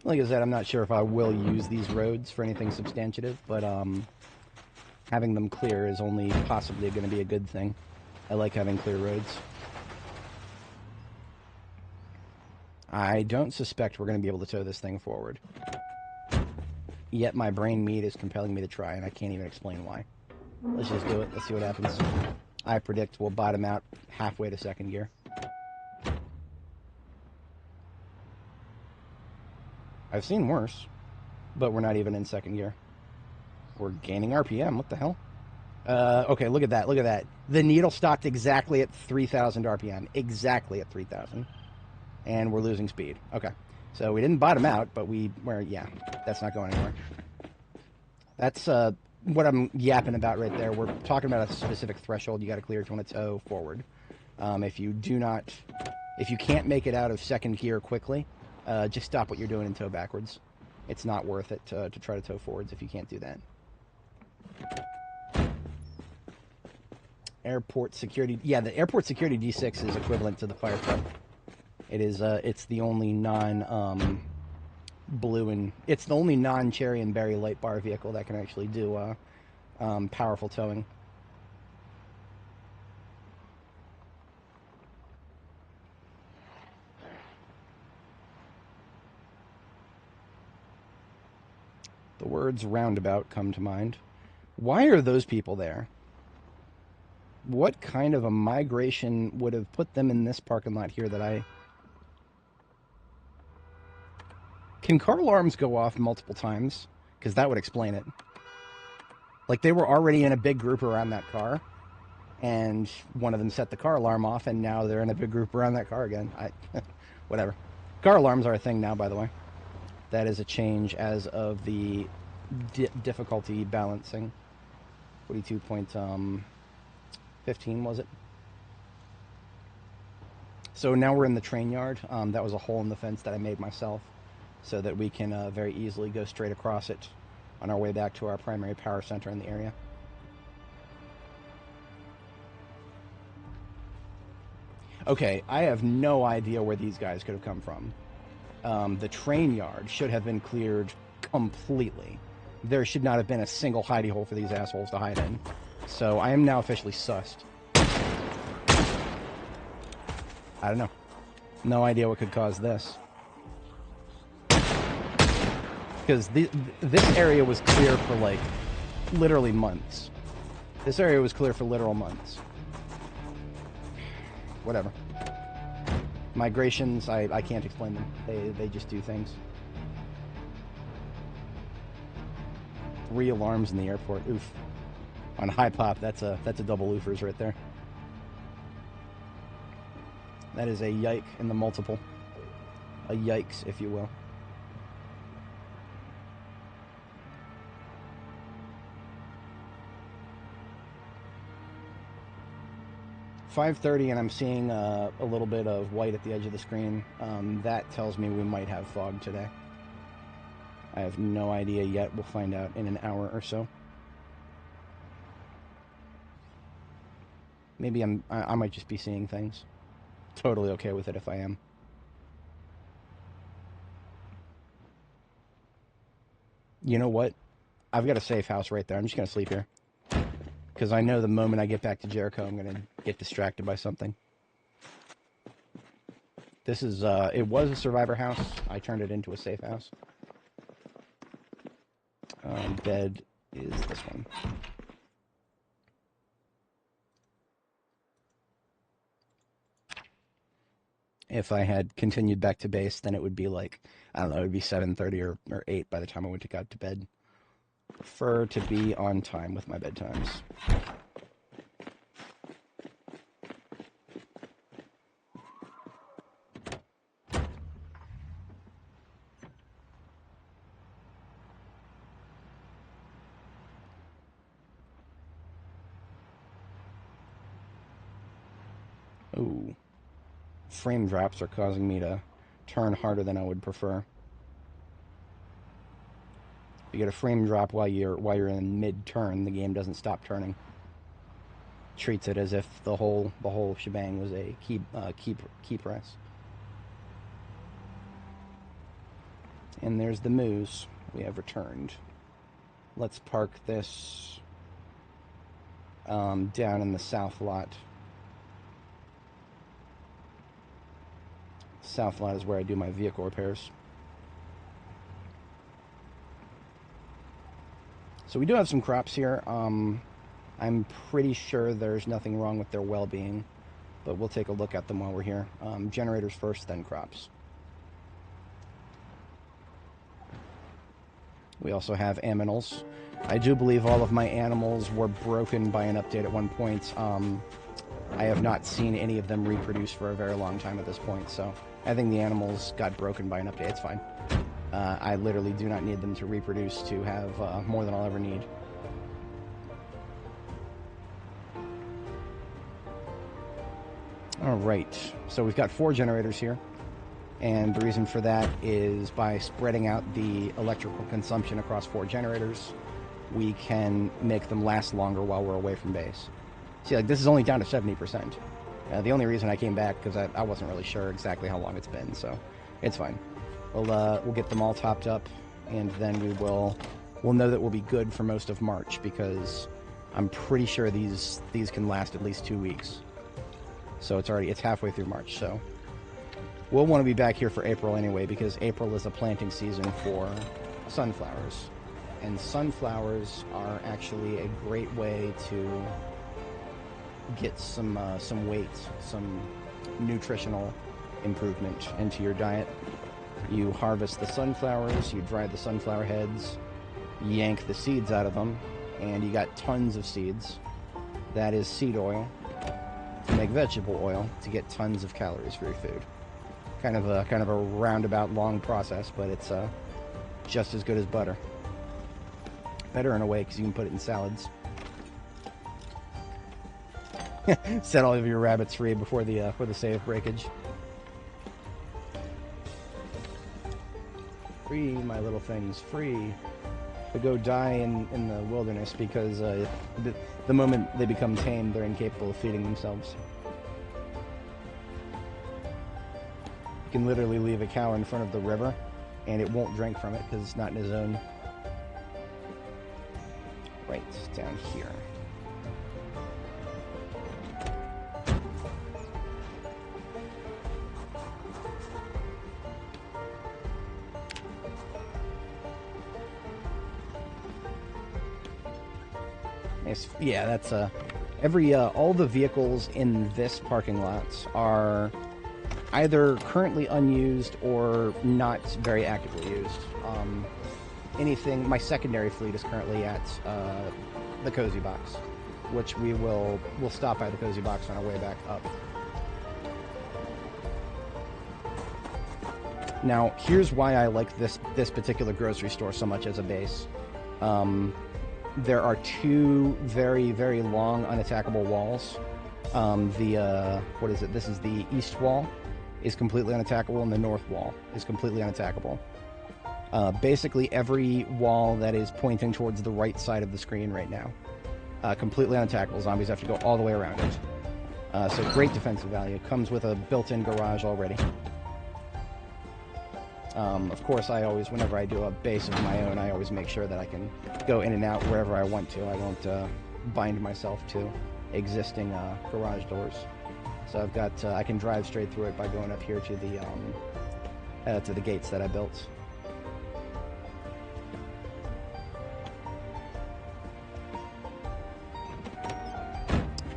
Like I said, I'm not sure if I will use these roads for anything substantive, but having them clear is only possibly going to be a good thing. I like having clear roads. I don't suspect we're going to be able to tow this thing forward. Yet my brain meat is compelling me to try, and I can't even explain why. Let's just do it. Let's see what happens. I predict we'll bottom out halfway to second gear. I've seen worse, but we're not even in second gear. We're gaining RPM. What the hell? Okay, look at that. Look at that. The needle stopped exactly at 3,000 RPM. Exactly at 3,000. And we're losing speed. Okay. So we didn't bottom out, but yeah, that's not going anywhere. That's what I'm yapping about right there. We're talking about a specific threshold you got to clear if you want to tow forward. If you can't make it out of second gear quickly, just stop what you're doing and tow backwards. It's not worth it to try to tow forwards if you can't do that. Airport security. Yeah, the airport security D6 is equivalent to the fire truck. It is. It's the only blue and it's the only non-cherry and berry light bar vehicle that can actually do powerful towing. The words roundabout come to mind. Why are those people there? What kind of a migration would have put them in this parking lot here that I... Can car alarms go off multiple times? Because that would explain it. Like, they were already in a big group around that car, and one of them set the car alarm off, and now they're in a big group around that car again. Whatever. Car alarms are a thing now, by the way. That is a change as of the difficulty balancing. 42.15 was it? So now we're in the train yard. That was a hole in the fence that I made myself so that we can very easily go straight across it on our way back to our primary power center in the area. Okay, I have no idea where these guys could have come from. The train yard should have been cleared completely. There should not have been a single hidey hole for these assholes to hide in. So I am now officially sussed. I don't know. No idea what could cause this. Because this area was clear for, like, literally months. This area was clear for literal months. Whatever. Migrations, I can't explain them. They just do things. 3 alarms in the airport. Oof. On high pop, that's a double oofers right there. That is a yike in the multiple. A yikes, if you will. .5:30 and I'm seeing a little bit of white at the edge of the screen. That tells me we might have fog today. I have no idea yet. We'll find out in an hour or so. Maybe I might just be seeing things. Totally okay with it if I am. You know what? I've got a safe house right there. I'm just going to sleep here. Because I know the moment I get back to Jericho, I'm going to get distracted by something. This is, it was a survivor house. I turned it into a safe house. Bed is this one. If I had continued back to base, then it would be like, I don't know, it would be 7:30 or 8 by the time I got to bed. Prefer to be on time with my bedtimes. Ooh. Frame drops are causing me to turn harder than I would prefer. If you get a frame drop while you're in mid-turn, the game doesn't stop turning. Treats it as if the whole shebang was a key press. And there's the moose we have returned. Let's park this down in the south lot. South lot is where I do my vehicle repairs. So we do have some crops here. I'm pretty sure there's nothing wrong with their well-being, but we'll take a look at them while we're here. Generators first, then crops. We also have aminals. I do believe all of my animals were broken by an update at one point. I have not seen any of them reproduce for a very long time at this point, so I think the animals got broken by an update. It's fine. I literally do not need them to reproduce to have more than I'll ever need. Alright, so we've got 4 generators here, and the reason for that is by spreading out the electrical consumption across 4 generators, we can make them last longer while we're away from base. See, like, this is only down to 70%. The only reason I came back, because I wasn't really sure exactly how long it's been, so it's fine. We'll get them all topped up, and then we'll know that we'll be good for most of March, because I'm pretty sure these can last at least 2 weeks. So it's halfway through March, so we'll want to be back here for April anyway, because April is a planting season for sunflowers. And sunflowers are actually a great way to get some weight, some nutritional improvement into your diet. You harvest the sunflowers, you dry the sunflower heads, yank the seeds out of them, and you got tons of seeds. That is seed oil. To make vegetable oil to get tons of calories for your food. Kind of a roundabout long process, but it's just as good as butter. Better in a way because you can put it in salads. Set all of your rabbits free before the save breakage. Free, my little things, free. To go die in the wilderness because the moment they become tame, they're incapable of feeding themselves. You can literally leave a cow in front of the river and it won't drink from it because it's not in a zone. Right, down here. Yeah, that's all the vehicles in this parking lot are either currently unused or not very actively used. My secondary fleet is currently at the Cozy Box, which we'll stop by the Cozy Box on our way back up. Now, here's why I like this particular grocery store so much as a base. There are 2 very, very long unattackable walls. What is it? This is the east wall is completely unattackable, and the north wall is completely unattackable. Basically, every wall that is pointing towards the right side of the screen right now, completely unattackable. Zombies have to go all the way around it. So great defensive value. Comes with a built-in garage already. Of course, whenever I do a base of my own, I always make sure that I can go in and out wherever I want to. I won't bind myself to existing garage doors. So I've got, I can drive straight through it by going up here to the gates that I built.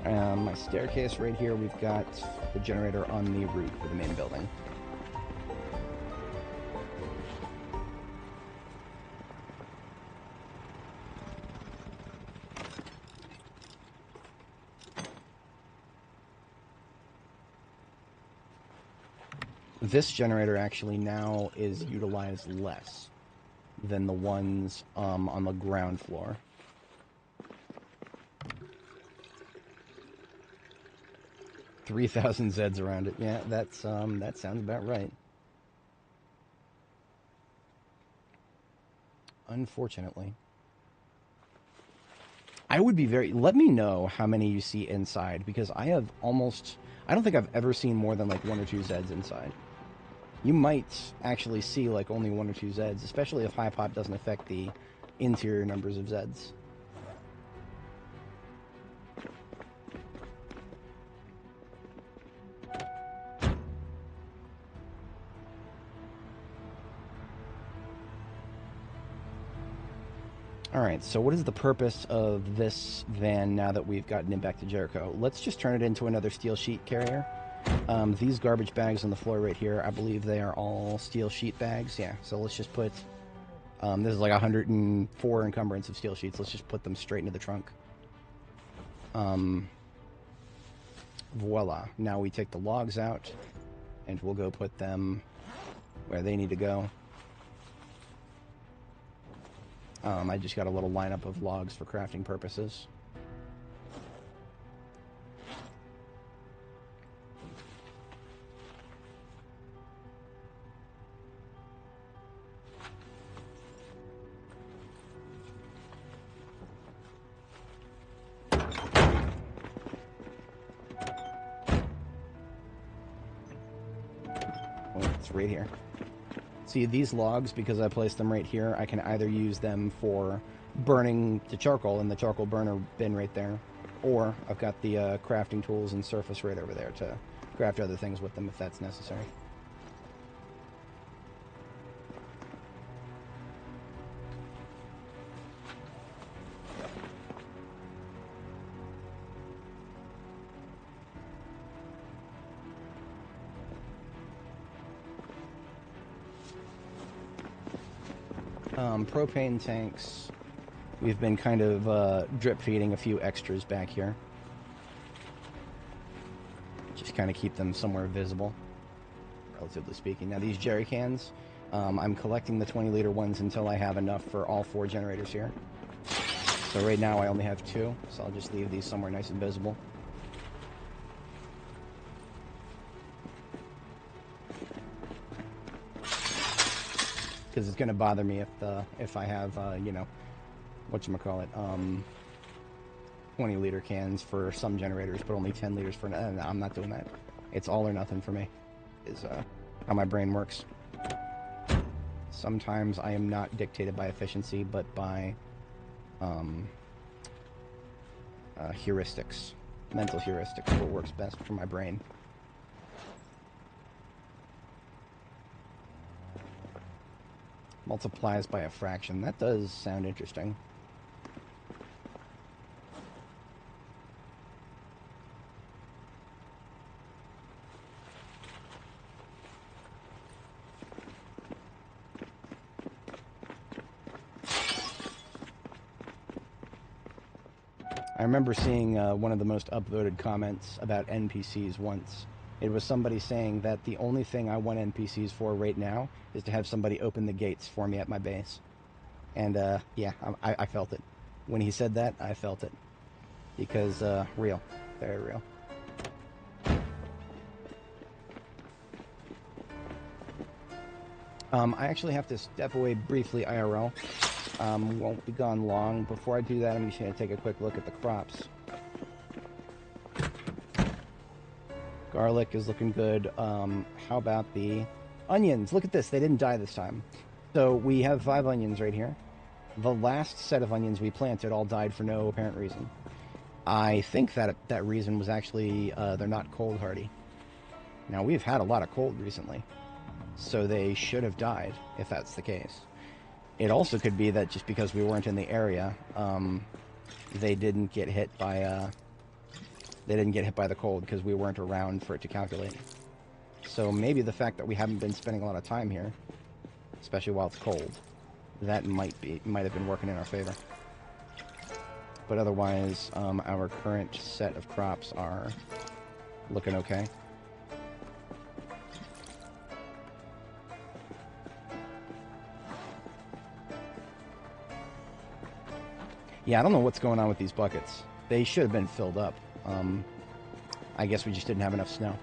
My staircase right here, we've got the generator on the roof of the main building. This generator actually now is utilized less than the ones on the ground floor. $3,000 Zeds around it. Yeah, that sounds about right. Unfortunately. I would be let me know how many you see inside, because I don't think I've ever seen more than like 1 or 2 Zeds inside. You might actually see like only 1 or 2 Zeds, especially if high pop doesn't affect the interior numbers of Zeds. Alright, so what is the purpose of this van now that we've gotten it back to Jericho? Let's just turn it into another steel sheet carrier. These garbage bags on the floor right here, I believe they are all steel sheet bags. Yeah, so let's just put... this is like 104 encumbrance of steel sheets. Let's just put them straight into the trunk. Voila. Now we take the logs out, and we'll go put them where they need to go. I just got a little lineup of logs for crafting purposes. Oh, it's right here. See, these logs, because I placed them right here, I can either use them for burning the charcoal in the charcoal burner bin right there, or I've got the crafting tools and surface right over there to craft other things with them if that's necessary. Propane tanks, we've been kind of drip feeding a few extras back here. Just kind of keep them somewhere visible, relatively speaking. Now these jerry cans, I'm collecting the 20-liter ones until I have enough for all 4 generators here. So right now I only have 2, so I'll just leave these somewhere nice and visible. Because it's going to bother me if I have, you know, whatchamacallit, 20-liter cans for some generators, but only 10 liters for... No, I'm not doing that. It's all or nothing for me, is how my brain works. Sometimes I am not dictated by efficiency, but by heuristics. Mental heuristics, what works best for my brain. Multiplies by a fraction. That does sound interesting. I remember seeing one of the most upvoted comments about NPCs once. It was somebody saying that the only thing I want NPCs for right now is to have somebody open the gates for me at my base. And, yeah, I felt it. When he said that, I felt it. Because, real. Very real. I actually have to step away briefly, IRL. Won't be gone long. Before I do that, I'm just going to take a quick look at the crops. Garlic is looking good. How about the onions? Look at this. They didn't die this time. So we have 5 onions right here. The last set of onions we planted all died for no apparent reason. I think that reason was actually they're not cold hardy. Now, we've had a lot of cold recently, so they should have died if that's the case. It also could be that just because we weren't in the area, they didn't get hit by... They didn't get hit by the cold because we weren't around for it to calculate. So maybe the fact that we haven't been spending a lot of time here, especially while it's cold, that might have been working in our favor. But otherwise, our current set of crops are looking okay. Yeah, I don't know what's going on with these buckets. They should have been filled up. I guess we just didn't have enough snow.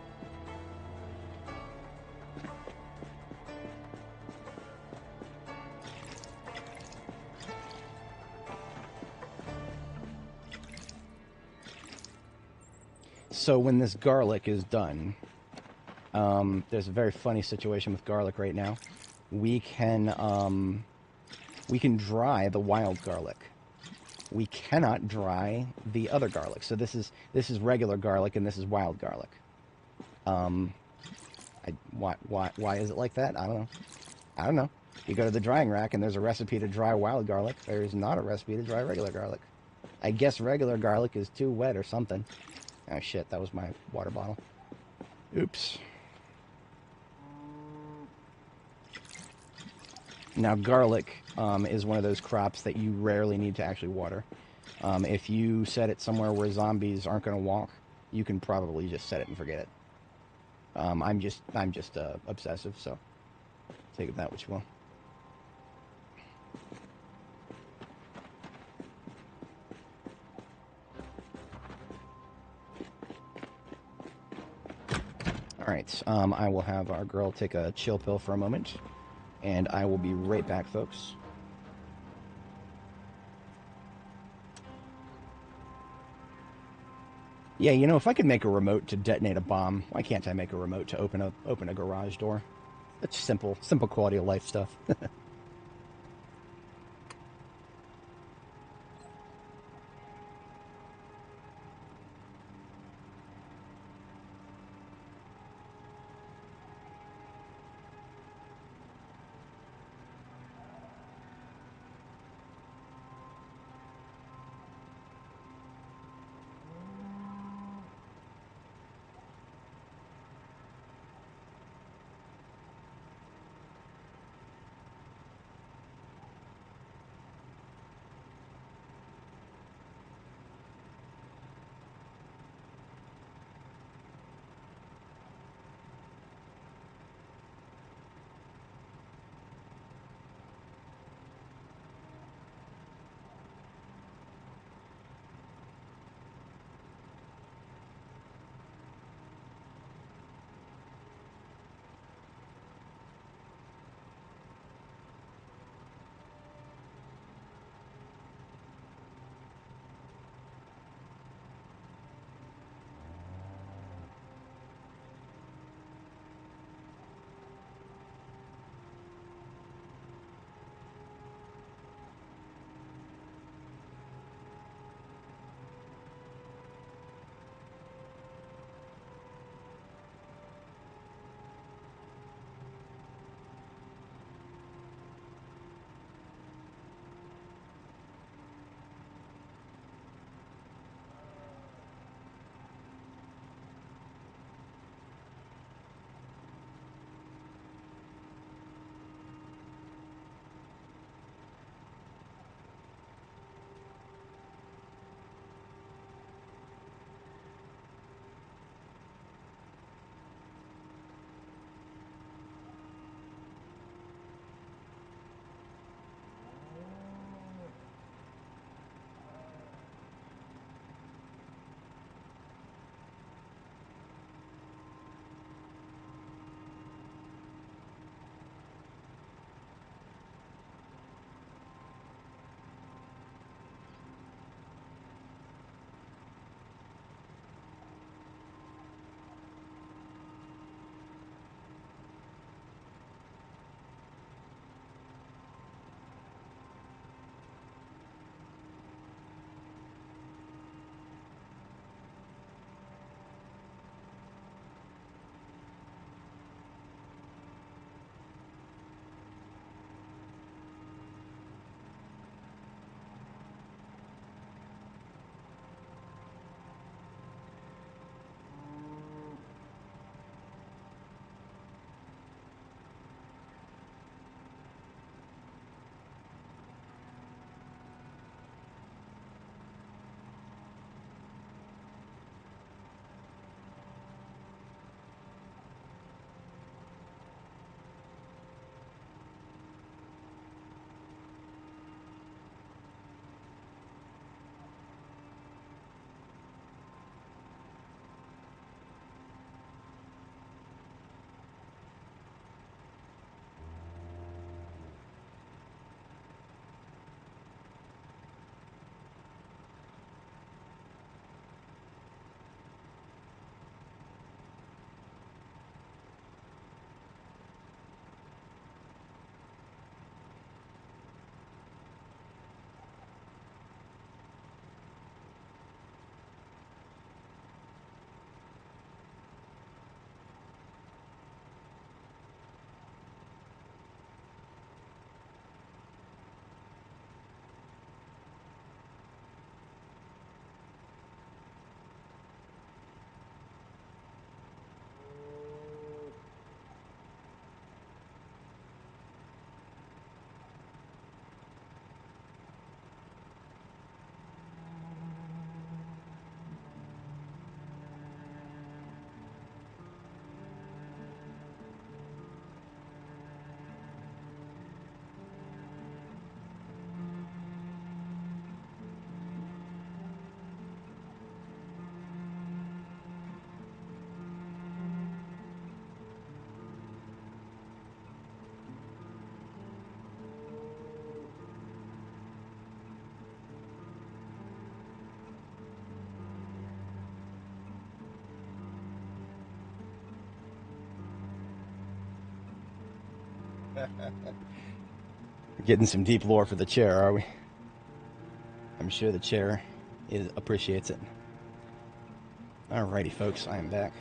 So when this garlic is done, There's a very funny situation with garlic right now. We can dry the wild garlic. We cannot dry the other garlic. So this is regular garlic and this is wild garlic. Why is it like that? I don't know. I don't know. You go to the drying rack and there's a recipe to dry wild garlic. There is not a recipe to dry regular garlic. I guess regular garlic is too wet or something. Oh shit, that was my water bottle. Oops. Now garlic is one of those crops that you rarely need to actually water. If you set it somewhere where zombies aren't going to walk, you can probably just set it and forget it. I'm just obsessive, so take of that what you will. Alright, I will have our girl take a chill pill for a moment, and I will be right back, folks. Yeah, you know, if I could make a remote to detonate a bomb, why can't I make a remote to open a garage door? It's simple quality of life stuff. Getting some deep lore for the chair, are we? I'm sure the chair appreciates it. Alrighty, folks, I am back.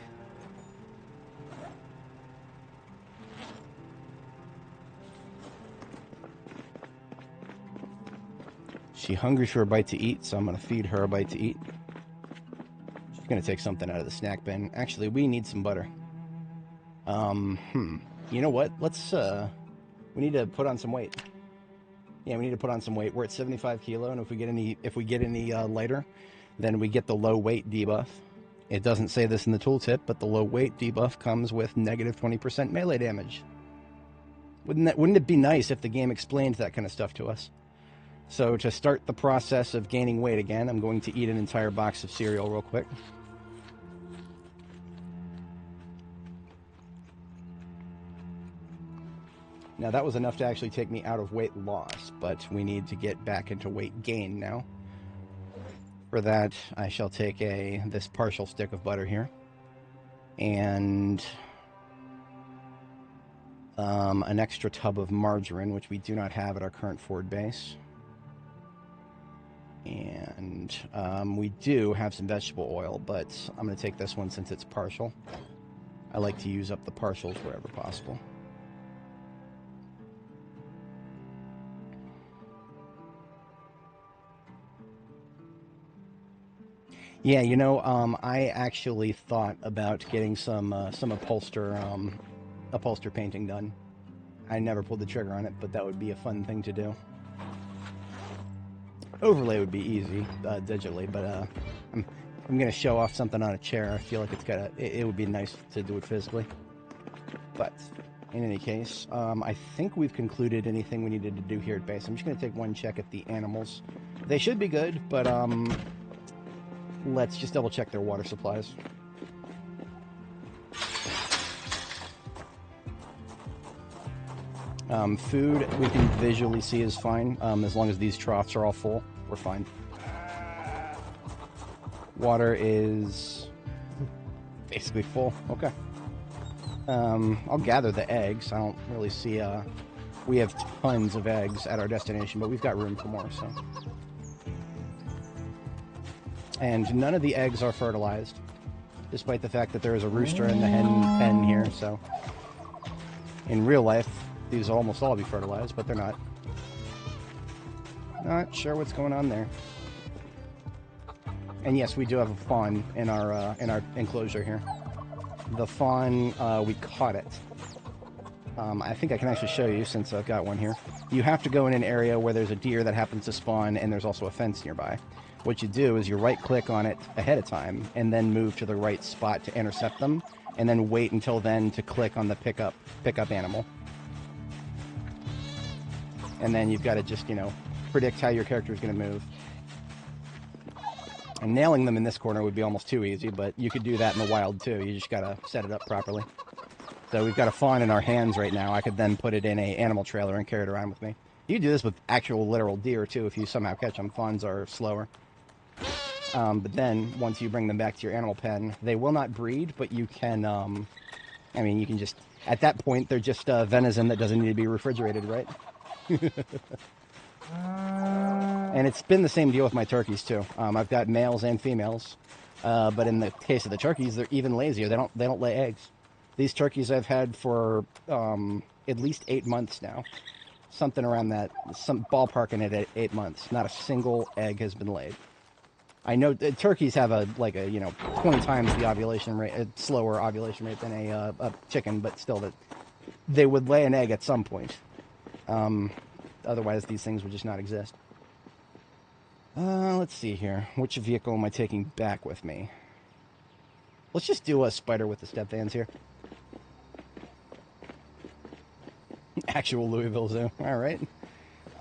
She's hungry for a bite to eat, so I'm going to feed her a bite to eat. She's going to take something out of the snack bin. Actually, we need some butter. You know what? Let's, we need to put on some weight. Yeah, we need to put on some weight. We're at 75 kilo, and if we get any lighter, then we get the low weight debuff. It doesn't say this in the tooltip, but the low weight debuff comes with negative 20% melee damage. Wouldn't it be nice if the game explained that kind of stuff to us? So to start the process of gaining weight again, I'm going to eat an entire box of cereal real quick. Now that was enough to actually take me out of weight loss, but we need to get back into weight gain now. For that, I shall take this partial stick of butter here, and an extra tub of margarine, which we do not have at our current Ford base. And we do have some vegetable oil, but I'm going to take this one since it's partial. I like to use up the partials wherever possible. Yeah, you know, I actually thought about getting some upholster painting done. I never pulled the trigger on it, but that would be a fun thing to do. Overlay would be easy digitally, but I'm gonna show off something on a chair. I feel like it would be nice to do it physically. But in any case, I think we've concluded anything we needed to do here at base. I'm just gonna take one check at the animals. They should be good, but let's just double check their water supplies. Food we can visually see is fine. As long as these troughs are all full, we're fine. Water is basically full. Okay. I'll gather the eggs. I don't really see... we have tons of eggs at our destination, but we've got room for more, so... And none of the eggs are fertilized, despite the fact that there is a rooster in the hen pen here, so... In real life, these will almost all be fertilized, but they're not. Not sure what's going on there. And yes, we do have a fawn in our enclosure here. The fawn, we caught it. I think I can actually show you since I've got one here. You have to go in an area where there's a deer that happens to spawn, and there's also a fence nearby. What you do is you right-click on it ahead of time, and then move to the right spot to intercept them, and then wait until then to click on the pickup animal. And then you've got to just, you know, predict how your character is going to move. And nailing them in this corner would be almost too easy, but you could do that in the wild too. You just got to set it up properly. So we've got a fawn in our hands right now. I could then put it in an animal trailer and carry it around with me. You can do this with actual literal deer too if you somehow catch them. Fawns are slower. But then, once you bring them back to your animal pen, they will not breed, but you can, I mean, you can just, at that point, they're just venison that doesn't need to be refrigerated, right? And it's been the same deal with my turkeys, too. I've got males and females, but in the case of the turkeys, they're even lazier. They don't lay eggs. These turkeys I've had for at least 8 months now. Something around that, some ballparking it at 8 months. Not a single egg has been laid. I know turkeys have a 20 times the ovulation rate, a slower ovulation rate than a chicken, but still that they would lay an egg at some point. Otherwise, these things would just not exist. Let's see here. Which vehicle am I taking back with me? Let's just do a spider with the step vans here. Actual Louisville Zoo. All right.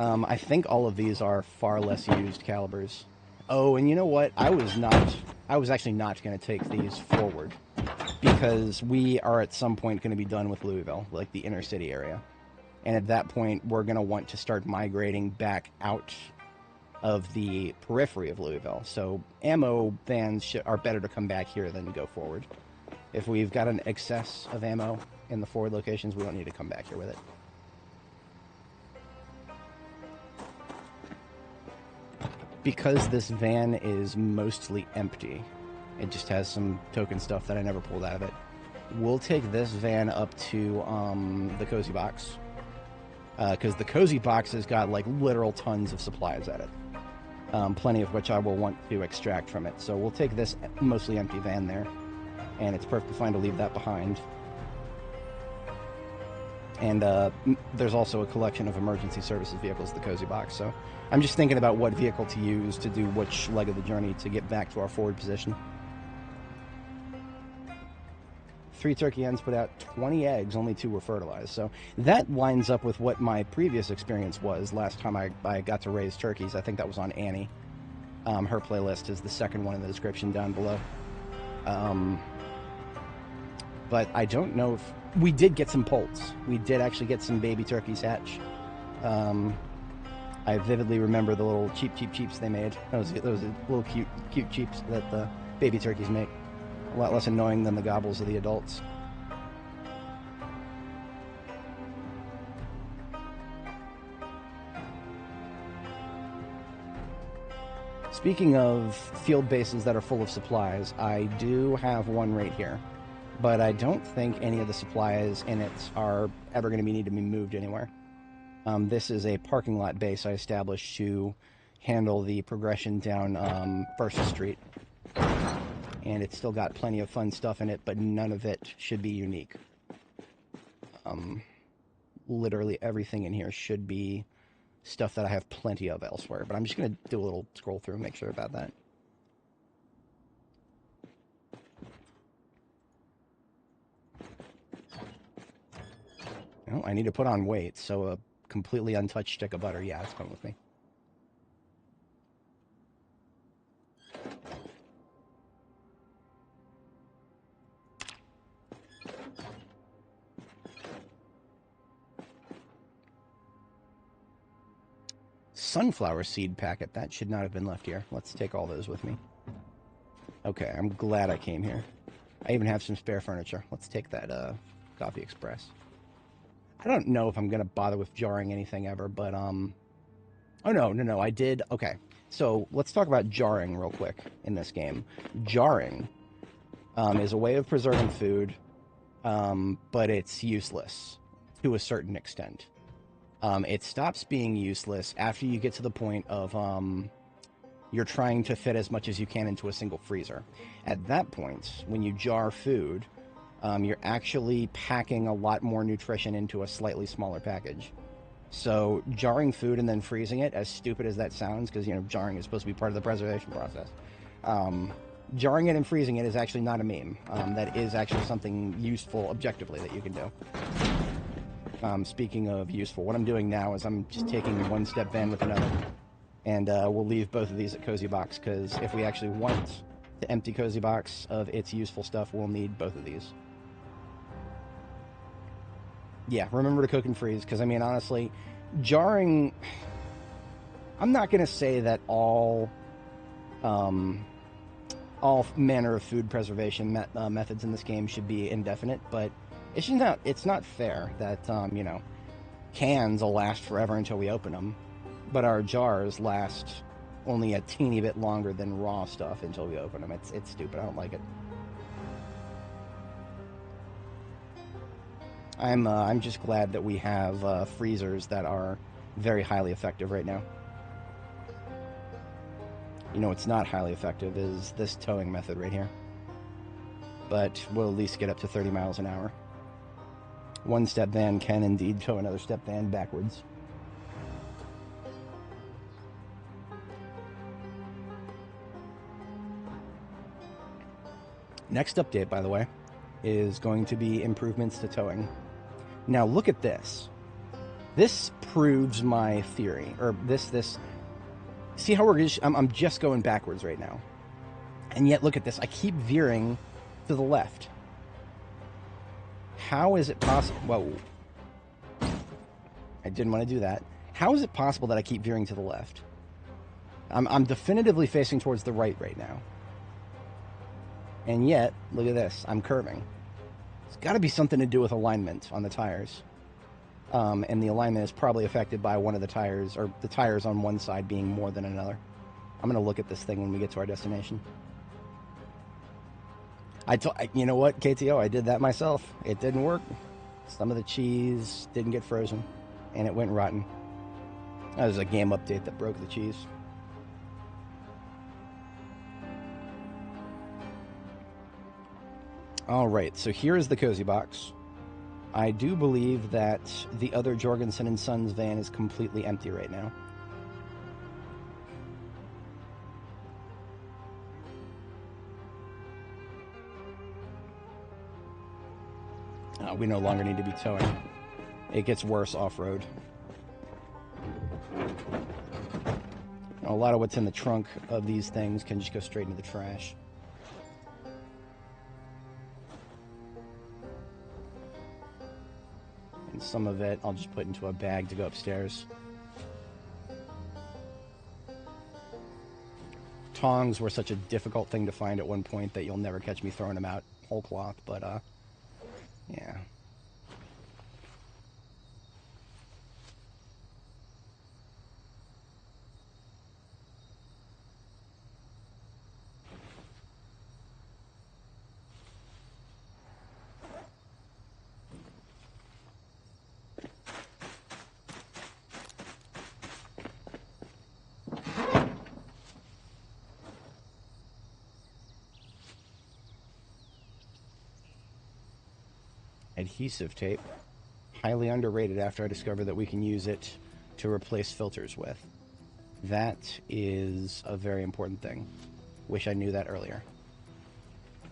I think all of these are far less used calibers. Oh, and you know what? I was actually not going to take these forward because we are at some point going to be done with Louisville, like the inner city area. And at that point, we're going to want to start migrating back out of the periphery of Louisville. So ammo vans are better to come back here than go forward. If we've got an excess of ammo in the forward locations, we don't need to come back here with it. because this van is mostly empty, it just has some token stuff that I never pulled out of it. We'll take this van up to the Cozy Box, because the Cozy Box has got like literal tons of supplies at it, plenty of which I will want to extract from it. So we'll take this mostly empty van there, and it's perfectly fine to leave that behind. And there's also a collection of emergency services vehicles at the Cozy Box. So I'm just thinking about what vehicle to use to do which leg of the journey to get back to our forward position. 3 turkey hens put out 20 eggs, only 2 were fertilized. So that lines up with what my previous experience was last time I got to raise turkeys. I think that was on Annie. Her playlist is the second one in the description down below. But I don't know if... We did get some poults. We did actually get some baby turkeys hatch. I vividly remember the little cheeps they made. Those little cute cheeps that the baby turkeys make. A lot less annoying than the gobbles of the adults. Speaking of field bases that are full of supplies, I do have one right here. But I don't think any of the supplies in it are ever going to need to be moved anywhere. This is a parking lot base I established to handle the progression down First Street. And it's still got plenty of fun stuff in it, but none of it should be unique. Literally everything in here should be stuff that I have plenty of elsewhere. But I'm just going to do a little scroll through and make sure about that. Oh, I need to put on weight, so a completely untouched stick of butter. Yeah, it's coming with me. Sunflower seed packet. That should not have been left here. Let's take all those with me. Okay, I'm glad I came here. I even have some spare furniture. Let's take that Coffee Express. I don't know if I'm going to bother with jarring anything ever, but, oh, no, I did. Okay, so let's talk about jarring real quick in this game. Jarring is a way of preserving food, but it's useless to a certain extent. It stops being useless after you get to the point of you're trying to fit as much as you can into a single freezer. At that point, when you jar food, you're actually packing a lot more nutrition into a slightly smaller package. So jarring food and then freezing it, as stupid as that sounds, because, you know, jarring is supposed to be part of the preservation process, jarring it and freezing it is actually not a meme. That is actually something useful objectively that you can do. Speaking of useful, what I'm doing now is I'm just taking one step van with another, and we'll leave both of these at Cozy Box, because if we actually want to empty Cozy Box of its useful stuff, we'll need both of these. Yeah, remember to cook and freeze, because, I mean, honestly, jarring... I'm not going to say that all manner of food preservation methods in this game should be indefinite, but it's not fair that, you know, cans will last forever until we open them, but our jars last only a teeny bit longer than raw stuff until we open them. It's stupid. I don't like it. I'm just glad that we have freezers that are very highly effective right now. You know, it's not highly effective is this towing method right here. But we'll at least get up to 30 miles an hour. One step van can indeed tow another step van backwards. Next update, by the way, is going to be improvements to towing. Now look at this. This proves my theory, or this. See how I'm just going backwards right now, and yet look at this. I keep veering to the left. How is it possible? Whoa! I didn't want to do that. How is it possible that I keep veering to the left? I'm definitively facing towards the right now, and yet look at this. I'm curving. It's got to be something to do with alignment on the tires. And the alignment is probably affected by one of the tires, or the tires on one side being more than another. I'm gonna look at this thing when we get to our destination. You know what, KTO, I did that myself. It didn't work. Some of the cheese didn't get frozen, and it went rotten. That was a game update that broke the cheese. All right, so here is the cozy box. I do believe that the other Jorgensen and Sons van is completely empty right now. We no longer need to be towing. It gets worse off-road. A lot of what's in the trunk of these things can just go straight into the trash. And some of it I'll just put into a bag to go upstairs. Tongs were such a difficult thing to find at one point that you'll never catch me throwing them out whole cloth, but yeah. Adhesive tape. Highly underrated after I discovered that we can use it to replace filters with. That is a very important thing. Wish I knew that earlier.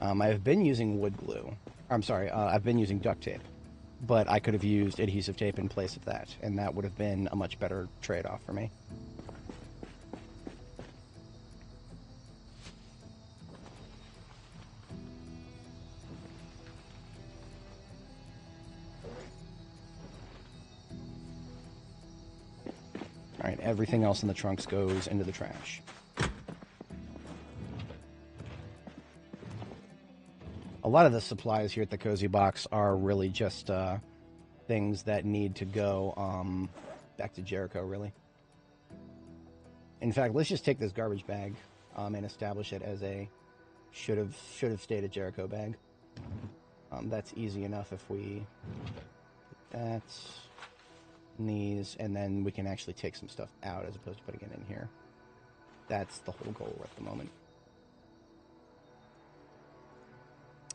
I've been using wood glue. I've been using duct tape. But I could have used adhesive tape in place of that, and that would have been a much better trade-off for me. Alright, everything else in the trunks goes into the trash. A lot of the supplies here at the Cozy Box are really just things that need to go back to Jericho, really. In fact, let's just take this garbage bag and establish it as a should have stayed at Jericho bag. That's easy enough if we put that in these, and then we can actually take some stuff out as opposed to putting it in here. That's the whole goal at the moment.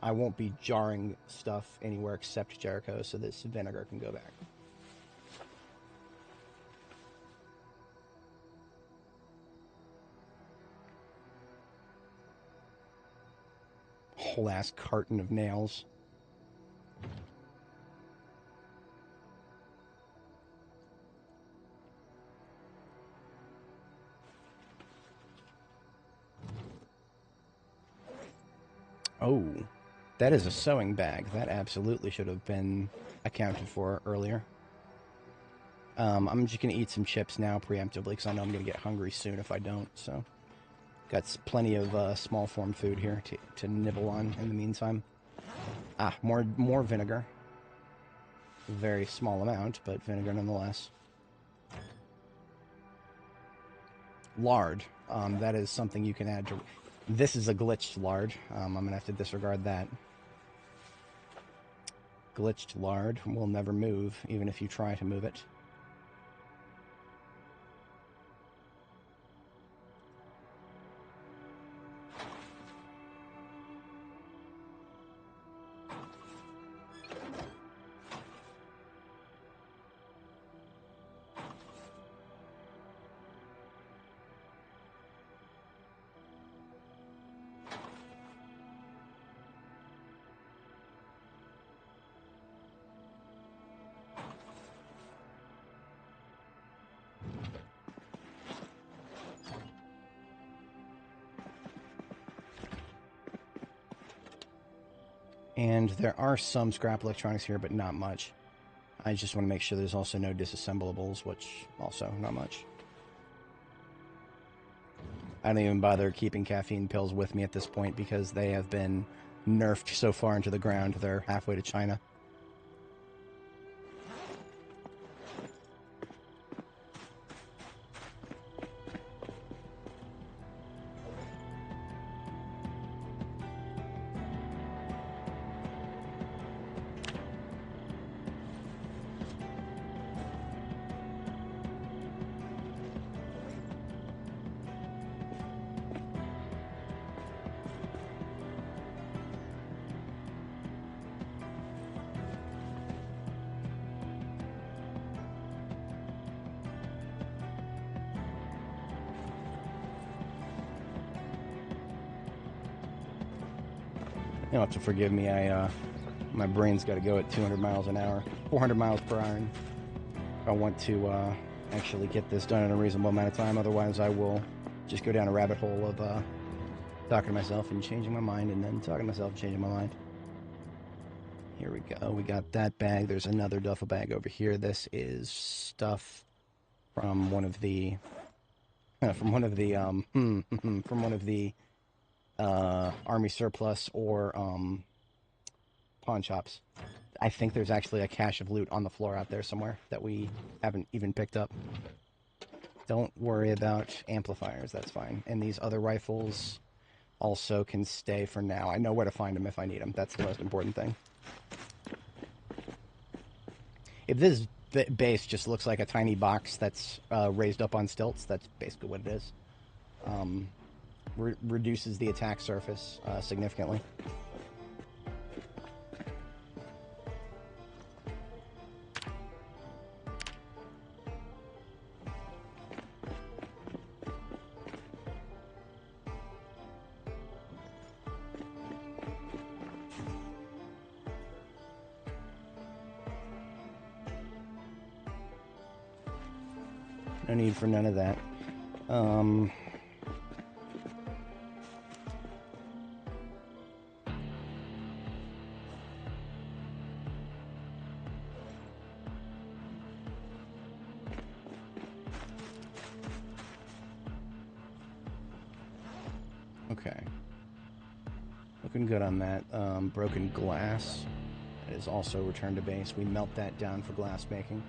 I won't be jarring stuff anywhere except Jericho, so this vinegar can go back. Whole ass carton of nails. Oh, that is a sewing bag. That absolutely should have been accounted for earlier. I'm just going to eat some chips now preemptively because I know I'm going to get hungry soon if I don't. So, got plenty of small form food here to nibble on in the meantime. More vinegar. Very small amount, but vinegar nonetheless. Lard. That is something you can add to... This is a glitched lard. I'm going to have to disregard that. Glitched lard will never move, even if you try to move it. And there are some scrap electronics here, but not much. I just want to make sure there's also no disassemblables, which also not much. I don't even bother keeping caffeine pills with me at this point because they have been nerfed so far into the ground they're halfway to China. You'll have to forgive me. My brain's got to go at 200 miles an hour, 400 miles per hour. If I want to actually get this done in a reasonable amount of time. Otherwise, I will just go down a rabbit hole of talking to myself and changing my mind, and then talking to myself and changing my mind. Here we go. We got that bag. There's another duffel bag over here. This is stuff from one of the army surplus or pawn shops. I think there's actually a cache of loot on the floor out there somewhere that we haven't even picked up. Don't worry about amplifiers, that's fine. And these other rifles also can stay for now. I know where to find them if I need them. That's the most important thing. If this base just looks like a tiny box that's raised up on stilts, that's basically what it is. Reduces the attack surface significantly. No need for none of that. Okay. Looking good on that. Broken glass is also returned to base. We melt that down for glass making.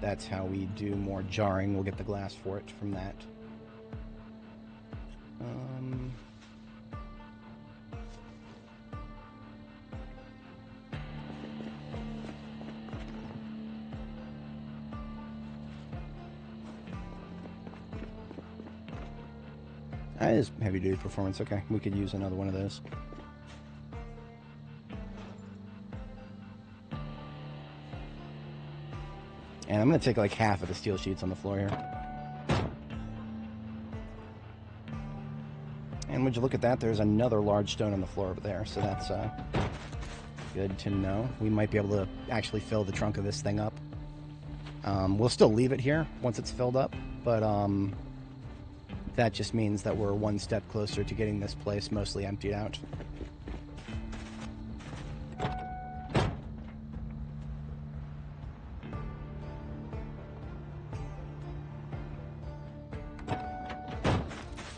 That's how we do more jarring. We'll get the glass for it from that. That is heavy-duty performance. Okay, we could use another one of those. And I'm going to take like half of the steel sheets on the floor here. And would you look at that? There's another large stone on the floor over there, so that's good to know. We might be able to actually fill the trunk of this thing up. We'll still leave it here once it's filled up, but that just means that we're one step closer to getting this place mostly emptied out.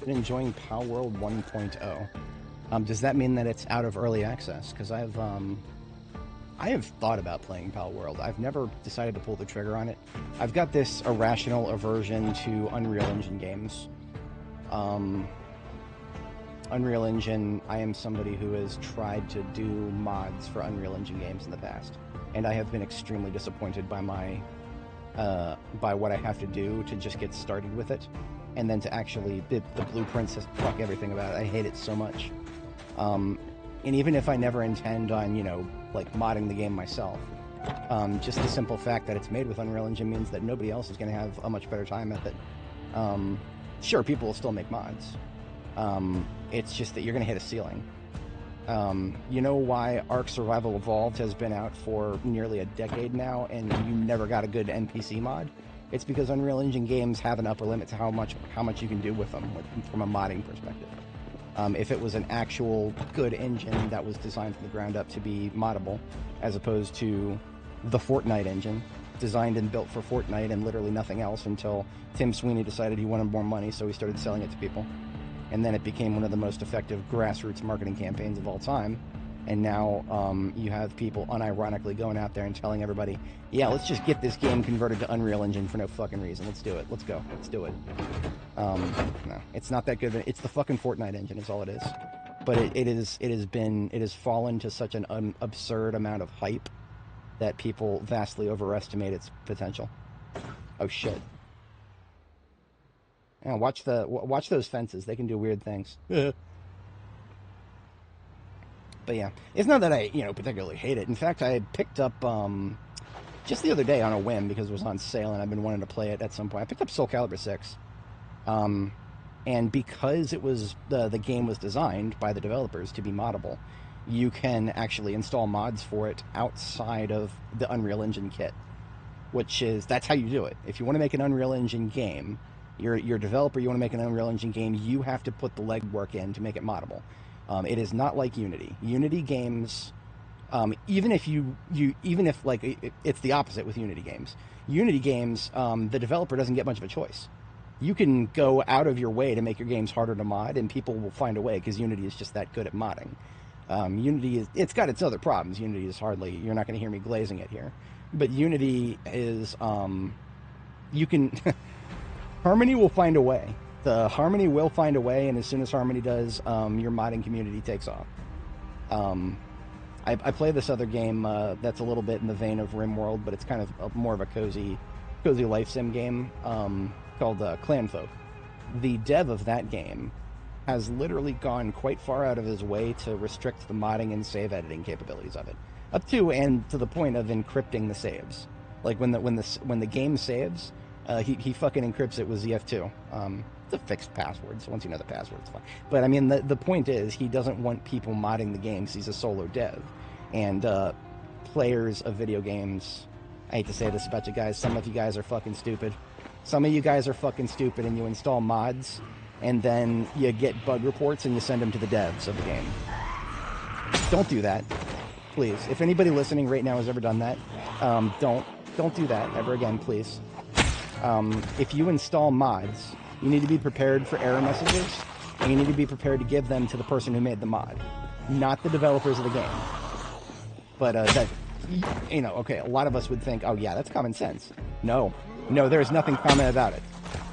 Enjoying Pal World 1.0. Does that mean that it's out of early access? Because I have thought about playing Pal World. I've never decided to pull the trigger on it. I've got this irrational aversion to Unreal Engine games. Unreal Engine, I am somebody who has tried to do mods for Unreal Engine games in the past, and I have been extremely disappointed by my by what I have to do to just get started with it. And then to actually, the blueprints just fuck everything about it. I hate it so much. And even if I never intend on, you know, like modding the game myself, just the simple fact that it's made with Unreal Engine means that nobody else is going to have a much better time at it. Sure, people will still make mods. It's just that you're going to hit a ceiling. You know why Ark Survival Evolved has been out for nearly a decade now, and you never got a good NPC mod? It's because Unreal Engine games have an upper limit to how much you can do with them from a modding perspective. If it was an actual good engine that was designed from the ground up to be moddable, as opposed to the Fortnite engine, designed and built for Fortnite and literally nothing else until Tim Sweeney decided he wanted more money, so he started selling it to people. And then it became one of the most effective grassroots marketing campaigns of all time. And now you have people unironically going out there and telling everybody, yeah, let's just get this game converted to Unreal Engine for no fucking reason. Let's do it. Let's go. Let's do it. No, it's not that good. It's the fucking Fortnite engine is all it is. But it has fallen to such an absurd amount of hype that people vastly overestimate its potential. Oh, shit. Yeah, watch those fences. They can do weird things. But yeah, it's not that I, particularly hate it. In fact, I picked up, just the other day on a whim, because it was on sale and I've been wanting to play it at some point, I picked up Soul Calibur 6. And because it was, the game was designed by the developers to be moddable, you can actually install mods for it outside of the Unreal Engine kit, that's how you do it. If you want to make an Unreal Engine game, you're a developer, you want to make an Unreal Engine game, you have to put the legwork in to make it moddable. It is not like Unity. Unity games, even if it's the opposite with Unity games. Unity games, the developer doesn't get much of a choice. You can go out of your way to make your games harder to mod, and people will find a way because Unity is just that good at modding. It's got its other problems. Unity is you're not going to hear me glazing it here, but Unity is, Harmony will find a way. The Harmony will find a way, and as soon as Harmony does, your modding community takes off. I play this other game that's a little bit in the vein of RimWorld, but it's kind of more of a cozy life sim game called Clanfolk. The dev of that game has literally gone quite far out of his way to restrict the modding and save editing capabilities of it, up to and to the point of encrypting the saves. Like when the game saves, he fucking encrypts it with ZF2. It's a fixed password, so once you know the password, it's fine. But I mean, the point is, he doesn't want people modding the game because he's a solo dev. And players of video games, I hate to say this about you guys, some of you guys are fucking stupid. Some of you guys are fucking stupid, and you install mods, and then you get bug reports and you send them to the devs of the game. Don't do that, please. If anybody listening right now has ever done that, don't do that ever again, please. If you install mods, you need to be prepared for error messages, and you need to be prepared to give them to the person who made the mod, not the developers of the game. But okay, a lot of us would think, oh yeah, that's common sense. No, there's nothing common about it.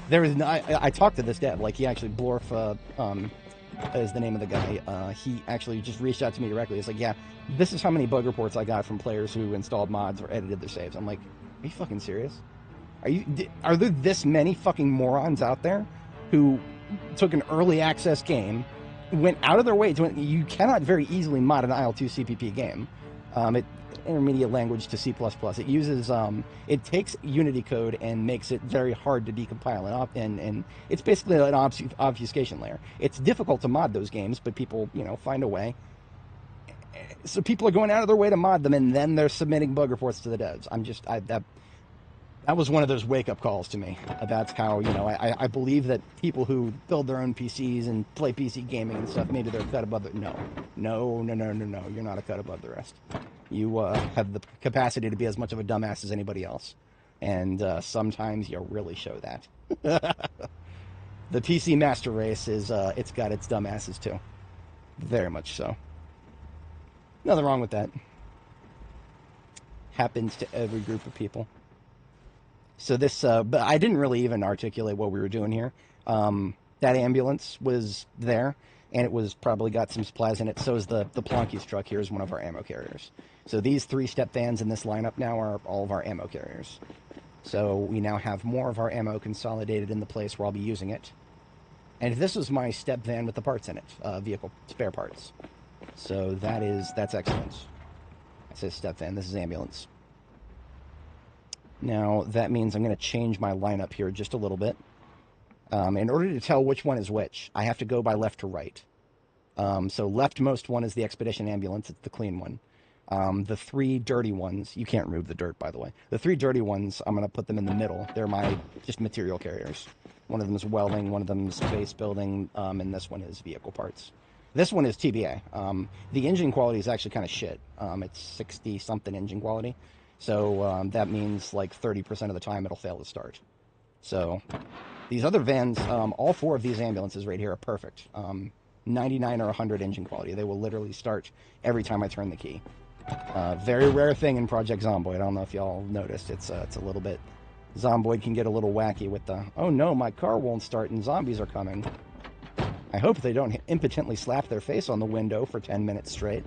There is no. I talked to this dev, like he actually, Blorf, is the name of the guy. He actually just reached out to me directly. He's like, yeah, this is how many bug reports I got from players who installed mods or edited their saves. I'm like, are you fucking serious? Are there this many fucking morons out there who took an early access game, went out of their way to... You cannot very easily mod an IL-2 CPP game. Intermediate language to C++. It uses... it takes Unity code and makes it very hard to decompile. And it's basically an obfuscation layer. It's difficult to mod those games, but people, find a way. So people are going out of their way to mod them, and then they're submitting bug reports to the devs. That was one of those wake-up calls to me about how, I believe that people who build their own PCs and play PC gaming and stuff, maybe they're a cut above the... No. You're not a cut above the rest. You have the capacity to be as much of a dumbass as anybody else. And sometimes you really show that. The PC master race it's got its dumbasses too. Very much so. Nothing wrong with that. Happens to every group of people. So this, but I didn't really even articulate what we were doing here. That ambulance was there, and it was probably got some supplies in it. So is the Plonky's truck here is one of our ammo carriers. So these 3-step vans in this lineup now are all of our ammo carriers. So we now have more of our ammo consolidated in the place where I'll be using it. And this was my step van with the parts in it, vehicle spare parts. So that's excellent. I said step van, this is ambulance. Now, that means I'm going to change my lineup here just a little bit. In order to tell which one is which, I have to go by left to right. So leftmost one is the Expedition Ambulance. It's the clean one. The 3 dirty ones, you can't remove the dirt, by the way. The 3 dirty ones, I'm going to put them in the middle. They're my just material carriers. One of them is welding, one of them is base building, and this one is vehicle parts. This one is TBA. The engine quality is actually kind of shit. It's 60-something engine quality. So that means like 30% of the time it'll fail to start. So these other vans, all 4 of these ambulances right here are perfect. 99 or 100 engine quality. They will literally start every time I turn the key. Very rare thing in Project Zomboid. I don't know if y'all noticed. It's a little bit... Zomboid can get a little wacky with the, oh no, my car won't start and zombies are coming. I hope they don't impotently slap their face on the window for 10 minutes straight.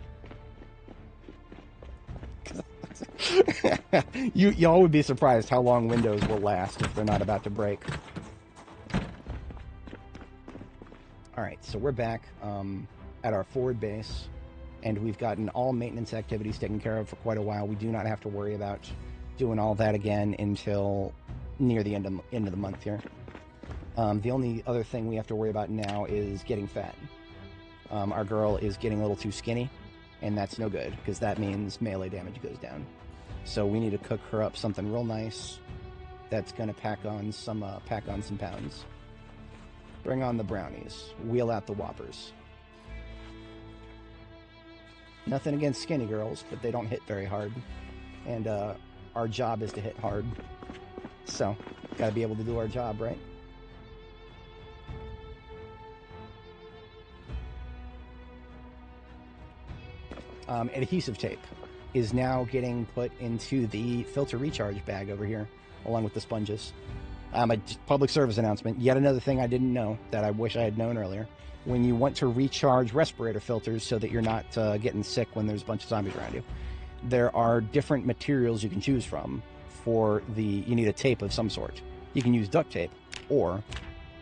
Y'all would be surprised how long windows will last if they're not about to break. Alright, so we're back at our forward base, and we've gotten all maintenance activities taken care of for quite a while. We do not have to worry about doing all that again until near the end of the month here. The only other thing we have to worry about now is getting fat. Our girl is getting a little too skinny, and that's no good, because that means melee damage goes down. So we need to cook her up something real nice that's going to pack on some pounds. Bring on the brownies. Wheel out the Whoppers. Nothing against skinny girls, but they don't hit very hard. And our job is to hit hard. So, gotta be able to do our job, right? Adhesive tape is now getting put into the filter recharge bag over here, along with the sponges. A public service announcement. Yet another thing I didn't know that I wish I had known earlier. When you want to recharge respirator filters so that you're not getting sick when there's a bunch of zombies around you, there are different materials you can choose from. You need a tape of some sort. You can use duct tape or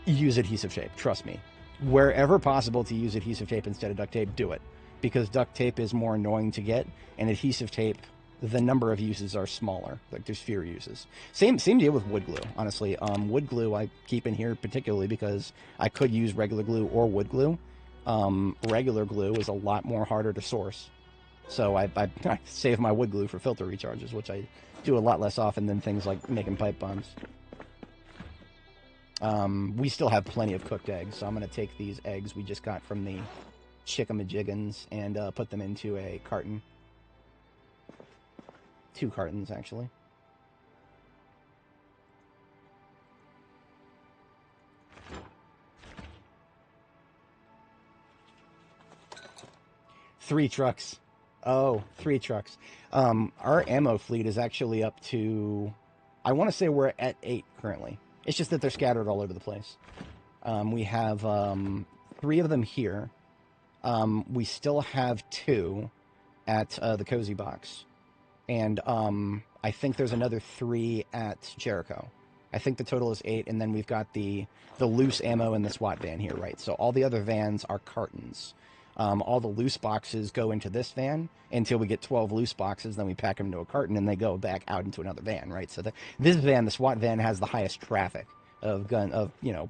use adhesive tape. Trust me. Wherever possible to use adhesive tape instead of duct tape, do it. Because duct tape is more annoying to get, and adhesive tape, the number of uses are smaller. Like, there's fewer uses. Same deal with wood glue, honestly. Wood glue I keep in here particularly because I could use regular glue or wood glue. Regular glue is a lot more harder to source. So I save my wood glue for filter recharges, which I do a lot less often than things like making pipe bombs. We still have plenty of cooked eggs, so I'm going to take these eggs we just got from the Chickamajiggins and put them into a carton. 2 cartons, actually. Three trucks. Oh, 3 trucks. Our ammo fleet is actually up to... I want to say we're at 8 currently. It's just that they're scattered all over the place. We have 3 of them here. We still have 2 at the Cozy Box. And I think there's another 3 at Jericho. I think the total is 8, and then we've got the loose ammo in the SWAT van here, right? So all the other vans are cartons. All the loose boxes go into this van until we get 12 loose boxes, then we pack them into a carton, and they go back out into another van, right? So this van, the SWAT van, has the highest traffic of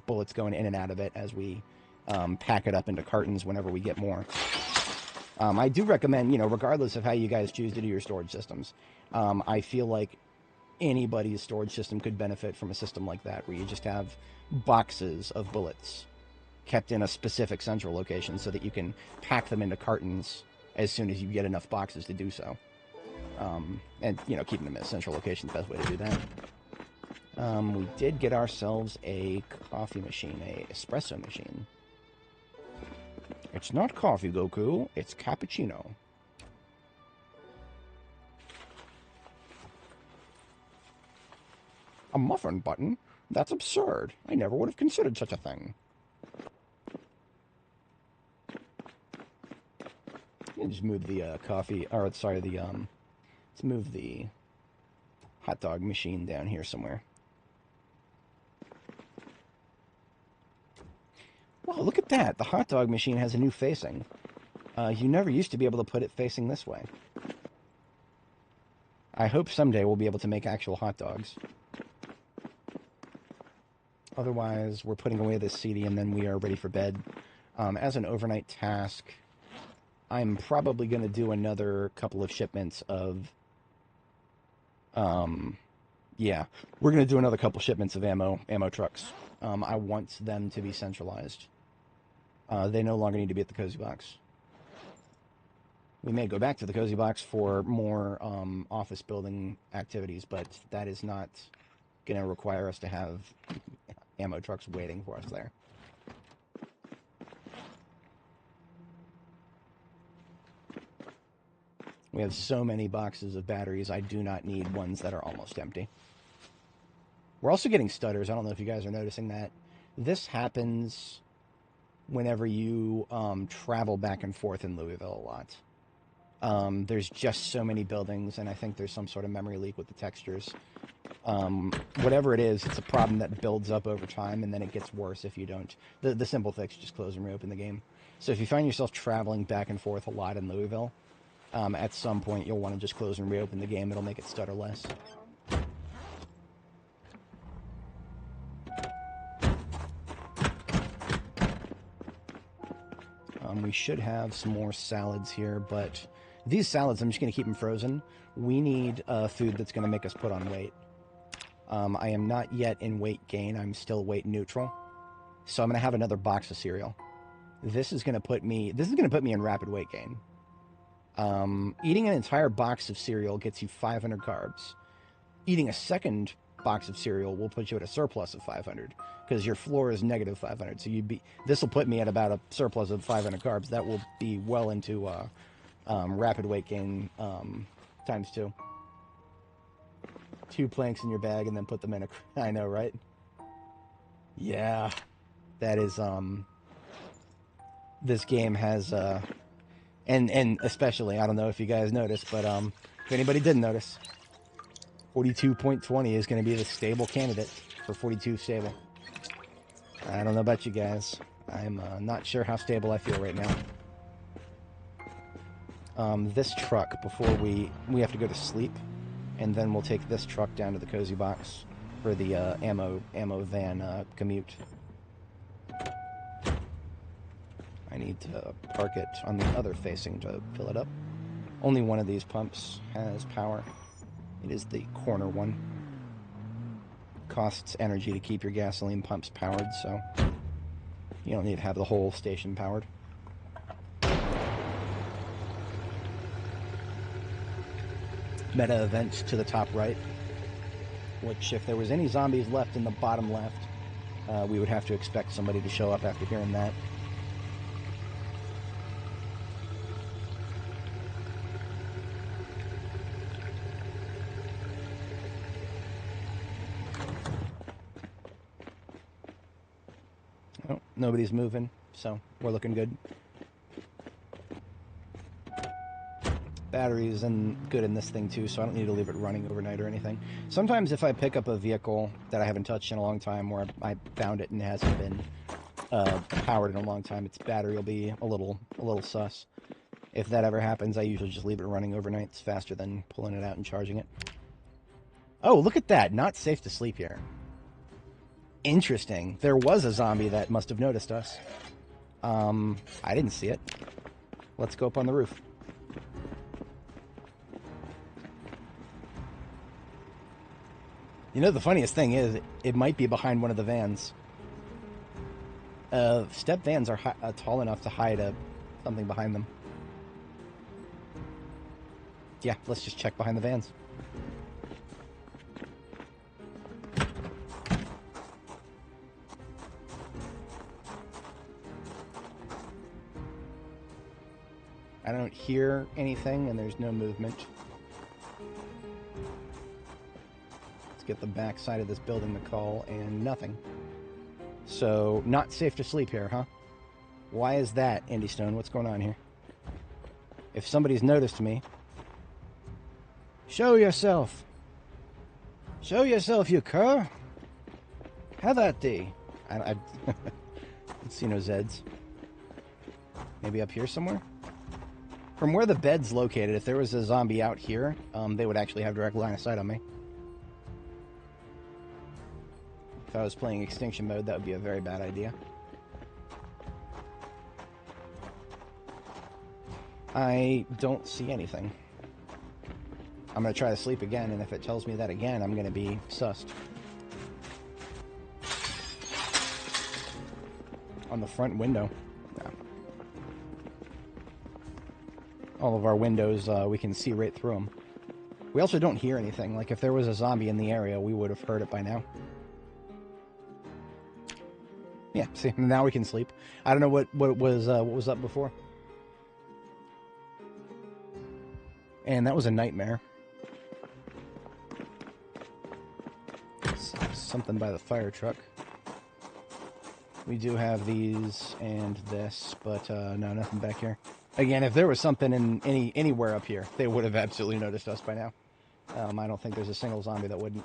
bullets going in and out of it as we pack it up into cartons whenever we get more. I do recommend, regardless of how you guys choose to do your storage systems, I feel like anybody's storage system could benefit from a system like that, where you just have boxes of bullets kept in a specific central location so that you can pack them into cartons as soon as you get enough boxes to do so. And, keeping them in a central location is the best way to do that. We did get ourselves a coffee machine, a espresso machine. It's not coffee, Goku. It's cappuccino. A muffin button? That's absurd. I never would have considered such a thing. Just move the let's move the hot dog machine down here somewhere. Wow, look at that. The hot dog machine has a new facing. You never used to be able to put it facing this way. I hope someday we'll be able to make actual hot dogs. Otherwise, we're putting away this CD and then we are ready for bed. As an overnight task, I'm probably going to do another couple of shipments of... yeah, we're going to do another couple shipments of ammo trucks. I want them to be centralized. They no longer need to be at the Cozy Box. We may go back to the Cozy Box for more office building activities, but that is not going to require us to have ammo trucks waiting for us there. We have so many boxes of batteries, I do not need ones that are almost empty. We're also getting stutters. I don't know if you guys are noticing that. This happens whenever you travel back and forth in Louisville a lot. There's just so many buildings, and I think there's some sort of memory leak with the textures. Whatever it is, it's a problem that builds up over time, and then it gets worse if you don't. The simple fix, just close and reopen the game. So if you find yourself traveling back and forth a lot in Louisville, at some point you'll want to just close and reopen the game. It'll make it stutter less. We should have some more salads here, but These salads, I'm just going to keep them frozen. We need food that's going to make us put on weight. I am not yet in weight gain. I'm still weight neutral. So I'm going to have another box of cereal. This is going to put me in rapid weight gain. Eating an entire box of cereal gets you 500 carbs. Eating a second box of cereal will put you at a surplus of 500 because your floor is negative 500. So this will put me at about a surplus of 500 carbs. That will be well into rapid weight gain times 2. 2 planks in your bag and then put them in a... I know, right? Yeah. That is, this game has, and especially, I don't know if you guys noticed, but if anybody didn't notice, 42.20 is going to be the stable candidate for 42 stable. I don't know about you guys. I'm not sure how stable I feel right now. This truck, before we have to go to sleep, and then we'll take this truck down to the cozy box for the ammo van commute. I need to park it on the other facing to fill it up. Only one of these pumps has power. It is the corner one. Costs energy to keep your gasoline pumps powered, so you don't need to have the whole station powered. Meta event to the top right, which if there was any zombies left in the bottom left, we would have to expect somebody to show up after hearing that. Oh, nobody's moving, so we're looking good. Batteries and good in this thing too, so I don't need to leave it running overnight or anything. Sometimes if I pick up a vehicle that I haven't touched in a long time, or I found it and it hasn't been powered in a long time, its battery will be a little sus. If that ever happens, I usually just leave it running overnight. It's faster than pulling it out and charging it. Oh, look at that! Not safe to sleep here. Interesting. There was a zombie that must have noticed us. I didn't see it. Let's go up on the roof. You know, the funniest thing is, it might be behind one of the vans. Step vans are tall enough to hide something behind them. Yeah, let's just check behind the vans. I don't hear anything, and there's no movement. Let's get the back side of this building to call, and nothing. So, not safe to sleep here, huh? Why is that, Andy Stone? What's going on here? If somebody's noticed me, show yourself! Show yourself, you cur! Have at thee! I see no Zeds. Maybe up here somewhere? From where the bed's located, if there was a zombie out here, they would actually have direct line of sight on me. If I was playing extinction mode, that would be a very bad idea. I don't see anything. I'm going to try to sleep again, and if it tells me that again, I'm going to be sussed. On the front window. No. All of our windows, we can see right through them. We also don't hear anything. Like, if there was a zombie in the area, we would have heard it by now. Yeah, see, now we can sleep. I don't know what was up before. And that was a nightmare. Something by the fire truck. We do have these and this, but no, nothing back here. Again, if there was something in anywhere up here, they would have absolutely noticed us by now. I don't think there's a single zombie that wouldn't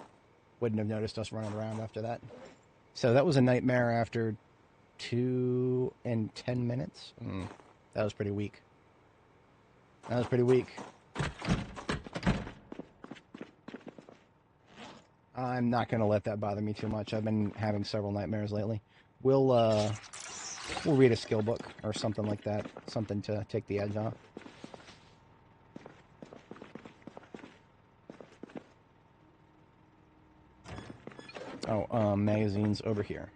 have noticed us running around after that. So that was a nightmare after 2 and 10 minutes. That was pretty weak. That was pretty weak. I'm not going to let that bother me too much. I've been having several nightmares lately. We'll read a skill book or something like that. Something to take the edge off. Oh, magazines over here.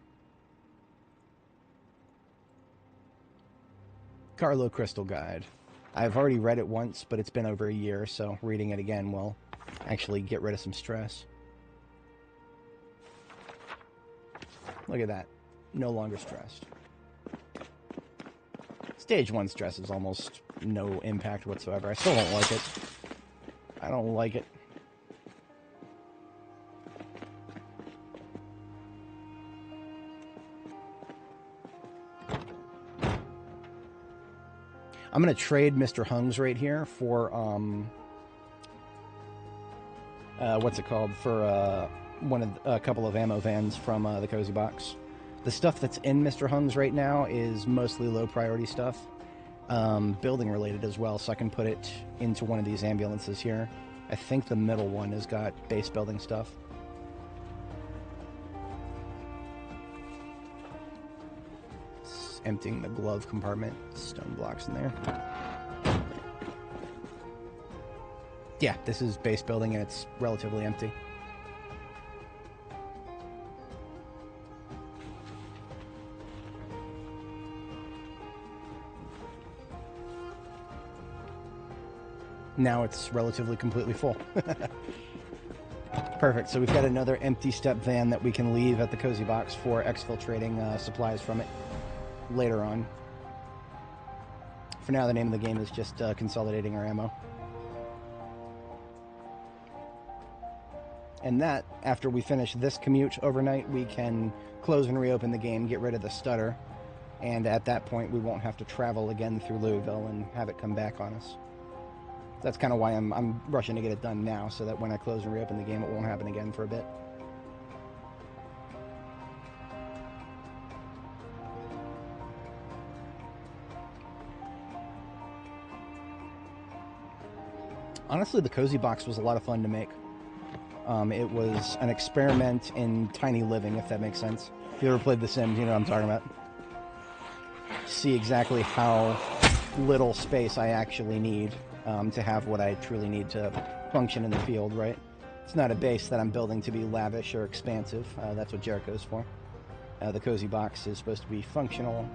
Carlo Crystal Guide. I've already read it once, but it's been over a year, so reading it again will actually get rid of some stress. Look at that. No longer stressed. Stage 1 stress is almost no impact whatsoever. I still don't like it. I don't like it. I'm going to trade Mr. Hung's right here for, what's it called? For a couple of ammo vans from the Cozy Box. The stuff that's in Mr. Hung's right now is mostly low priority stuff. Building related as well, so I can put it into one of these ambulances here. I think the middle one has got base building stuff. It's emptying the glove compartment. Stone blocks in there. Yeah, this is base building and it's relatively empty. Now it's relatively completely full. Perfect. So we've got another empty step van that we can leave at the Cozy Box for exfiltrating supplies from it later on. For now, the name of the game is just consolidating our ammo. And that, after we finish this commute overnight, we can close and reopen the game, get rid of the stutter, and at that point we won't have to travel again through Louisville and have it come back on us. That's kind of why I'm rushing to get it done now, so that when I close and reopen the game, it won't happen again for a bit. Honestly, the Cozy Box was a lot of fun to make. It was an experiment in tiny living, if that makes sense. If you ever played The Sims, you know what I'm talking about. See exactly how little space I actually need to have what I truly need to function in the field, right? It's not a base that I'm building to be lavish or expansive. That's what Jericho's for. The Cozy Box is supposed to be functional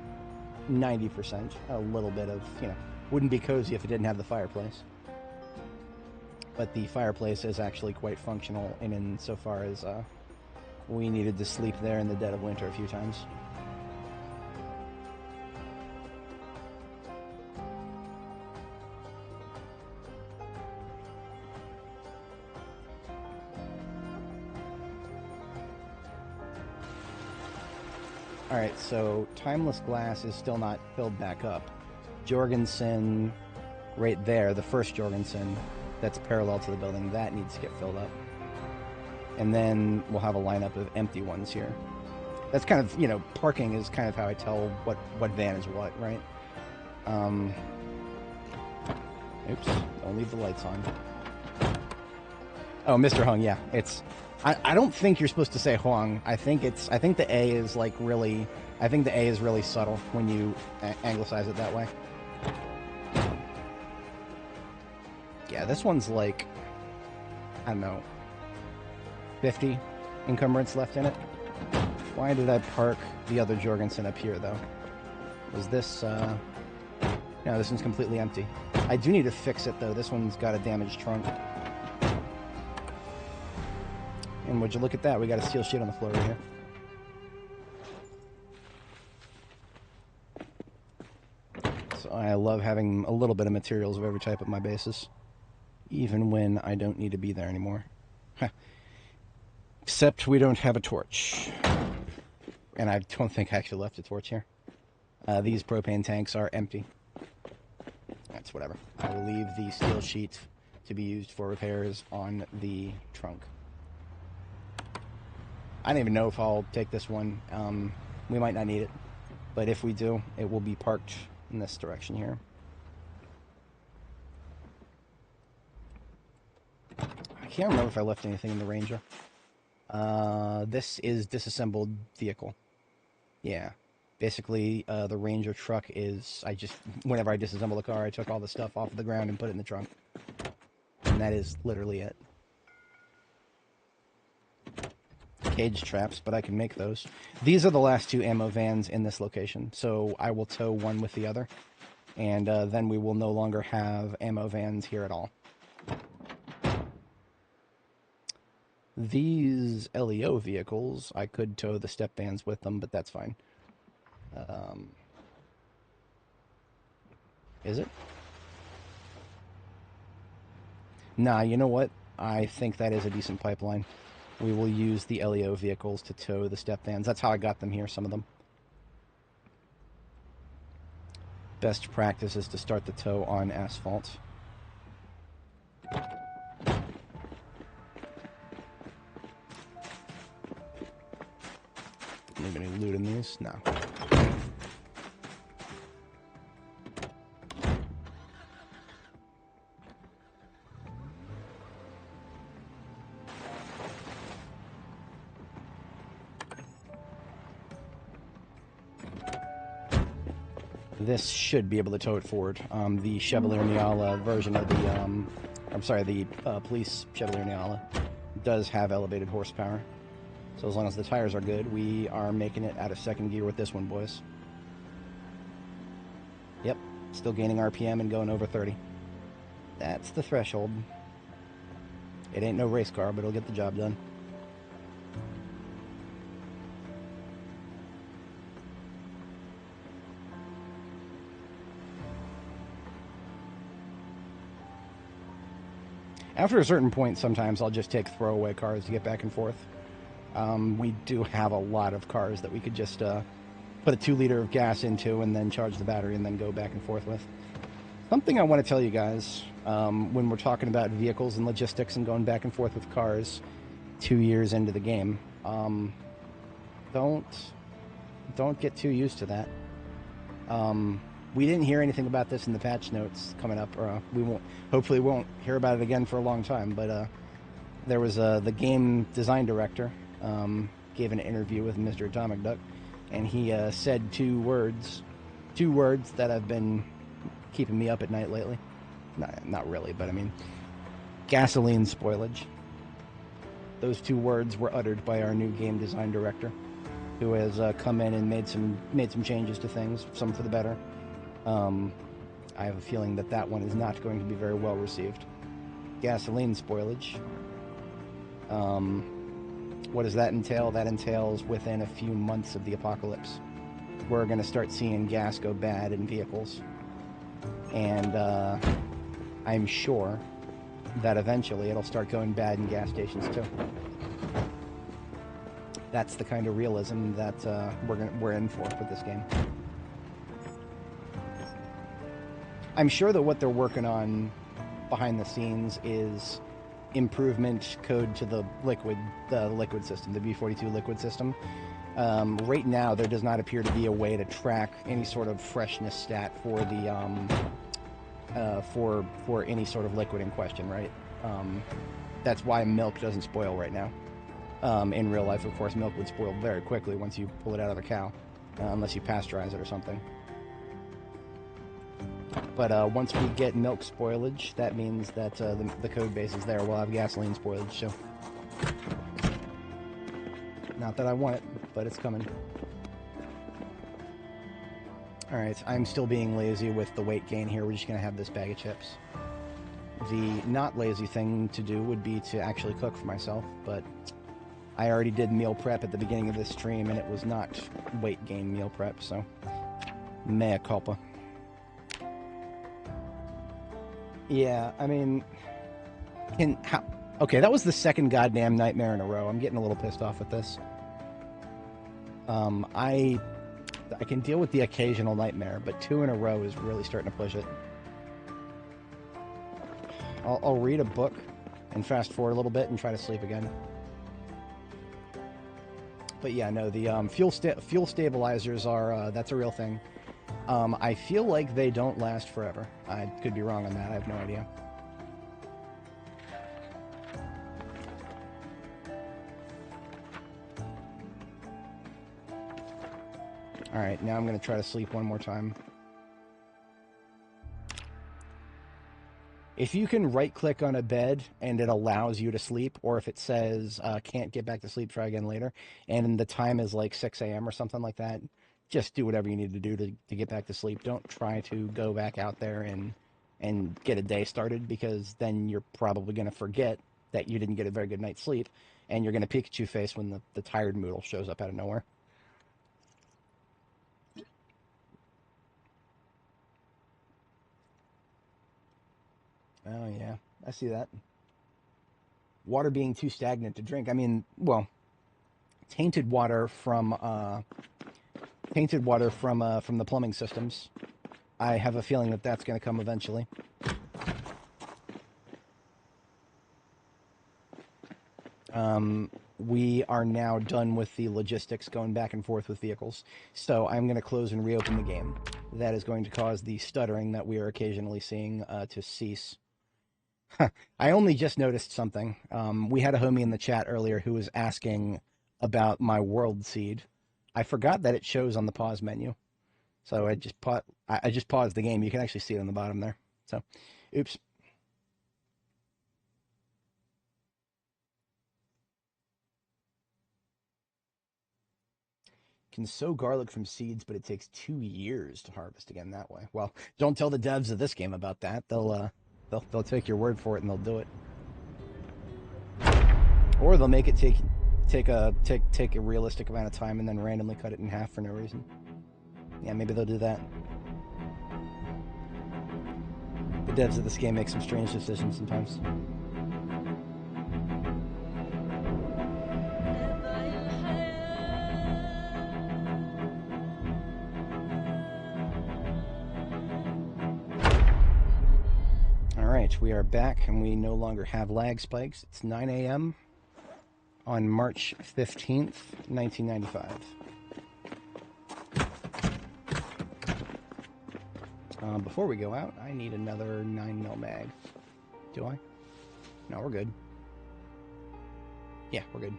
90%. A little bit of, wouldn't be cozy if it didn't have the fireplace. But the fireplace is actually quite functional in so far as we needed to sleep there in the dead of winter a few times. Alright, so Timeless Glass is still not filled back up. Jorgensen, right there, the first Jorgensen, that's parallel to the building, that needs to get filled up. And then we'll have a lineup of empty ones here. That's kind of, parking is kind of how I tell what van is what, right? Oops, don't leave the lights on. Oh, Mr. Hung, yeah, it's... I don't think you're supposed to say Huang. I think the A is like really... I think the A is really subtle when you anglicize it that way. Yeah, this one's like... I don't know... 50 encumbrance left in it. Why did I park the other Jorgensen up here, though? Was this... No, this one's completely empty. I do need to fix it, though. This one's got a damaged trunk. And would you look at that? We got a steel sheet on the floor right here. So I love having a little bit of materials of every type at my bases. Even when I don't need to be there anymore. Except we don't have a torch. And I don't think I actually left a torch here. These propane tanks are empty. That's whatever. I will leave the steel sheet to be used for repairs on the trunk. I don't even know if I'll take this one. We might not need it. But if we do, it will be parked in this direction here. I can't remember if I left anything in the Ranger. This is disassembled vehicle. Yeah. Basically, the Ranger truck is... whenever I disassemble the car, I took all the stuff off the ground and put it in the trunk. And that is literally it. cage traps, but I can make those. These are the last 2 ammo vans in this location, so I will tow one with the other, and then we will no longer have ammo vans here at all. These LEO vehicles, I could tow the step vans with them, but that's fine. Is it? Nah, you know what? I think that is a decent pipeline. We will use the LEO vehicles to tow the step vans. That's how I got them here, some of them. Best practice is to start the tow on asphalt. Leave any loot in these? No. This should be able to tow it forward. The Chevalier Niala version of the, police Chevalier Niala does have elevated horsepower. So as long as the tires are good, we are making it out of second gear with this one, boys. Yep, still gaining RPM and going over 30. That's the threshold. It ain't no race car, but it'll get the job done. After a certain point, sometimes I'll just take throwaway cars to get back and forth. We do have a lot of cars that we could just put a 2-liter of gas into and then charge the battery and then go back and forth with. Something I want to tell you guys, when we're talking about vehicles and logistics and going back and forth with cars 2 years into the game, don't get too used to that. We didn't hear anything about this in the patch notes coming up, or hopefully won't hear about it again for a long time, but there was the game design director gave an interview with Mr. Atomic Duck, and he said two words that have been keeping me up at night lately. Not really, but I mean, gasoline spoilage. Those 2 words were uttered by our new game design director, who has come in and made some changes to things, some for the better. I have a feeling that one is not going to be very well received. Gasoline spoilage. What does that entail? That entails within a few months of the apocalypse, we're going to start seeing gas go bad in vehicles. And I'm sure that eventually it'll start going bad in gas stations too. That's the kind of realism that we're in for this game. I'm sure that what they're working on behind the scenes is improvement code to the liquid system, the B42 liquid system. Right now, there does not appear to be a way to track any sort of freshness stat for the for any sort of liquid in question, right? That's why milk doesn't spoil right now. In real life, of course, milk would spoil very quickly once you pull it out of the cow, unless you pasteurize it or something. But once we get milk spoilage, that means that the code base is there. We'll have gasoline spoilage, so... Not that I want it, but it's coming. Alright, I'm still being lazy with the weight gain here. We're just going to have this bag of chips. The not lazy thing to do would be to actually cook for myself, but I already did meal prep at the beginning of this stream, and it was not weight gain meal prep, so mea culpa. Yeah, I mean, okay, that was the second goddamn nightmare in a row. I'm getting a little pissed off with this. I can deal with the occasional nightmare, but 2 in a row is really starting to push it. I'll read a book and fast forward a little bit and try to sleep again. But yeah, no, the fuel stabilizers are that's a real thing. I feel like they don't last forever. I could be wrong on that. I have no idea. Alright, now I'm going to try to sleep one more time. If you can right-click on a bed and it allows you to sleep, or if it says can't get back to sleep, try again later, and the time is like 6 a.m. or something like that, just do whatever you need to do to get back to sleep. Don't try to go back out there and get a day started, because then you're probably going to forget that you didn't get a very good night's sleep, and you're going to Pikachu face when the tired Moodle shows up out of nowhere. Oh, yeah. I see that. Water being too stagnant to drink. I mean, well, tainted water from the plumbing systems. I have a feeling that that's going to come eventually. We are now done with the logistics going back and forth with vehicles, so I'm going to close and reopen the game. That is going to cause the stuttering that we are occasionally seeing to cease. I only just noticed something. We had a homie in the chat earlier who was asking about my world seed. I forgot that it shows on the pause menu, so I just paused the game. You can actually see it on the bottom there. So, oops. Can sow garlic from seeds, but it takes 2 years to harvest again that way. Well, don't tell the devs of this game about that. They'll take your word for it and they'll do it. Or they'll make it take a realistic amount of time and then randomly cut it in half for no reason. Yeah, maybe they'll do that. The devs of this game make some strange decisions sometimes. Alright, we are back and we no longer have lag spikes. It's 9 a.m. on March 15th, 1995. Before we go out, I need another 9mm mag. Do I? No, we're good. Yeah, we're good.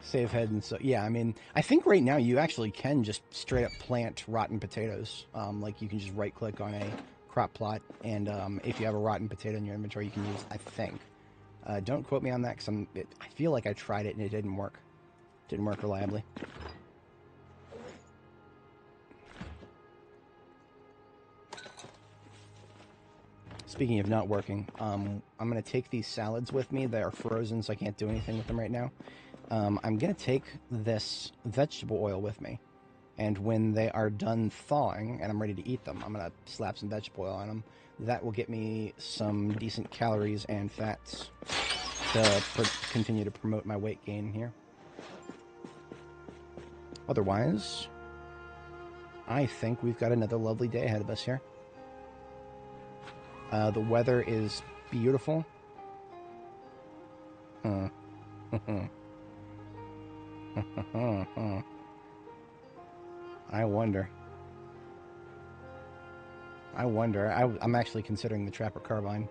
Save head and so yeah, I mean, I think right now you actually can just straight up plant rotten potatoes. Like you can just right click on a crop plot, and if you have a rotten potato in your inventory, you can use. I think. Don't quote me on that, because I feel like I tried it and it didn't work. Didn't work reliably. Speaking of not working, I'm going to take these salads with me. They are frozen, so I can't do anything with them right now. I'm going to take this vegetable oil with me. And when they are done thawing and I'm ready to eat them, I'm going to slap some vegetable oil on them. That will get me some decent calories and fats to continue to promote my weight gain here. Otherwise, I think we've got another lovely day ahead of us here. The weather is beautiful. I wonder. I'm actually considering the Trapper Carbine.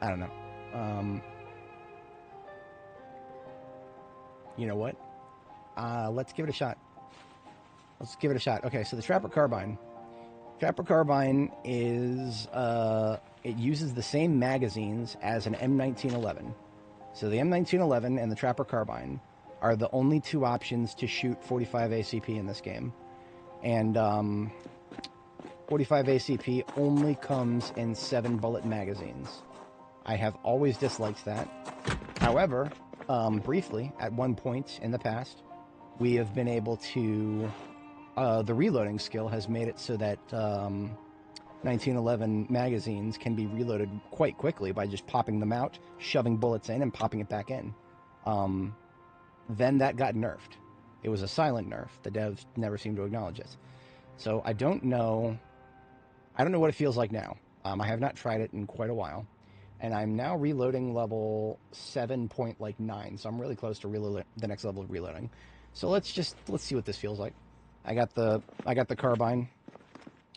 I don't know. You know what? Let's give it a shot. Okay, so the Trapper Carbine. Trapper Carbine is, it uses the same magazines as an M1911. So the M1911 and the Trapper Carbine are the only two options to shoot 45 ACP in this game. And 45 ACP only comes in 7-bullet magazines. I have always disliked that. However, briefly, at one point in the past, we have been able to... the reloading skill has made it so that 1911 magazines can be reloaded quite quickly by just popping them out, shoving bullets in, and popping it back in. Then that got nerfed. It was a silent nerf. The devs never seemed to acknowledge it. So I don't know what it feels like now. I have not tried it in quite a while. And I'm now reloading level 7.9, so I'm really close to the next level of reloading. So let's see what this feels like. I got the carbine.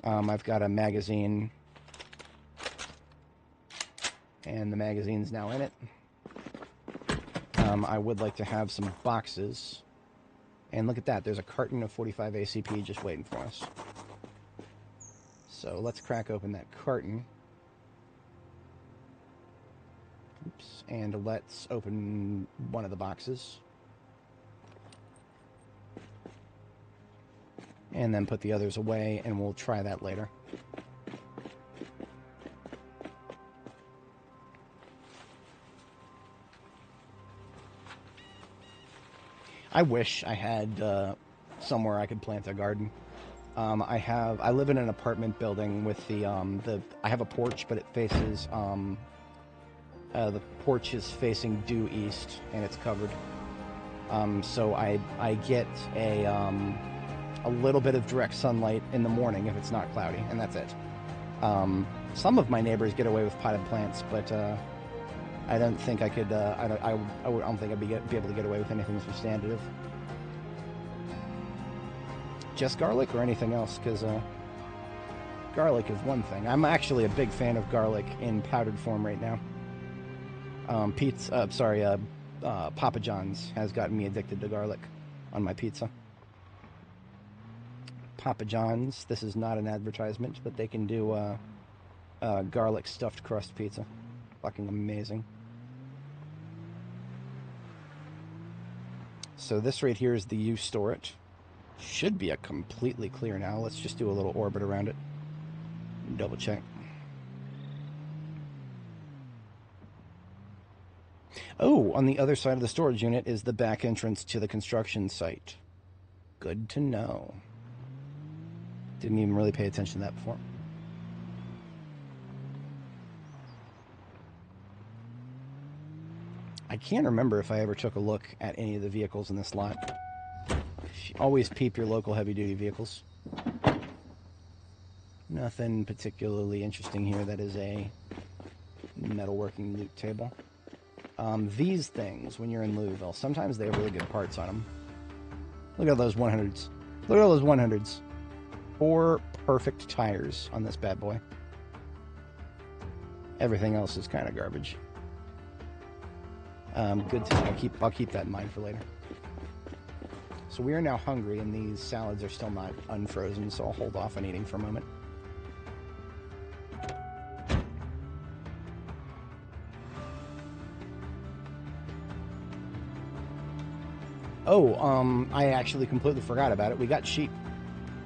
I've got a magazine, and the magazine's now in it. I would like to have some boxes And look at that, there's a carton of 45 ACP just waiting for us. So let's crack open that carton. Oops, and let's open one of the boxes. And then put the others away, and we'll try that later. I wish I had somewhere I could plant a garden. I live in an apartment building with I have a porch, but it faces the porch is facing due east, and it's covered. So I get a little bit of direct sunlight in the morning if it's not cloudy, and that's it. Some of my neighbors get away with potted plants, but I don't think I could. I don't think I'd be able to get away with anything substantive. Just garlic or anything else? Because garlic is one thing. I'm actually a big fan of garlic in powdered form right now. Papa John's has gotten me addicted to garlic on my pizza. Papa John's, this is not an advertisement, but they can do garlic stuffed crust pizza. Fucking amazing. So this right here is the U store it. Should be a completely clear now. Let's just do a little orbit around it. Double check. Oh, on the other side of the storage unit is the back entrance to the construction site. Good to know. Didn't even really pay attention to that before. I can't remember if I ever took a look at any of the vehicles in this lot. Always peep your local heavy-duty vehicles. Nothing particularly interesting here. That is a metalworking loot table. These things, when you're in Louisville, sometimes they have really good parts on them. Look at those 100s. Look at all those 100s. 4 perfect tires on this bad boy. Everything else is kind of garbage. Good to know. I'll keep that in mind for later. So we are now hungry, and these salads are still not unfrozen, so I'll hold off on eating for a moment. Oh, I actually completely forgot about it. We got sheep.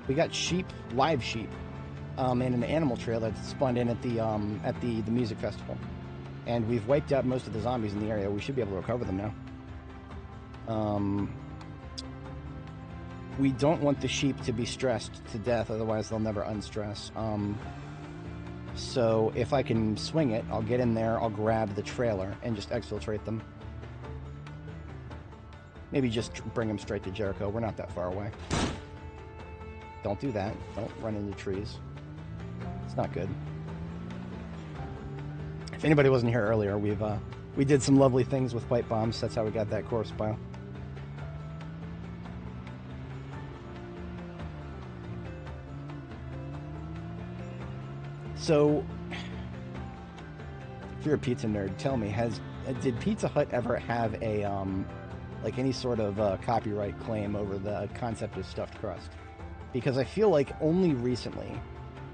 We got sheep, live sheep, in an animal trailer that spawned in at the music festival. And we've wiped out most of the zombies in the area. We should be able to recover them now. We don't want the sheep to be stressed to death, otherwise they'll never unstress. So if I can swing it, I'll get in there, I'll grab the trailer, and just exfiltrate them. Maybe just bring them straight to Jericho. We're not that far away. Don't do that. Don't run into trees. It's not good. If anybody wasn't here earlier, we did some lovely things with pipe bombs. That's how we got that corpse pile. So, if you're a pizza nerd, tell me, did Pizza Hut ever have a like any sort of copyright claim over the concept of stuffed crust? Because I feel like only recently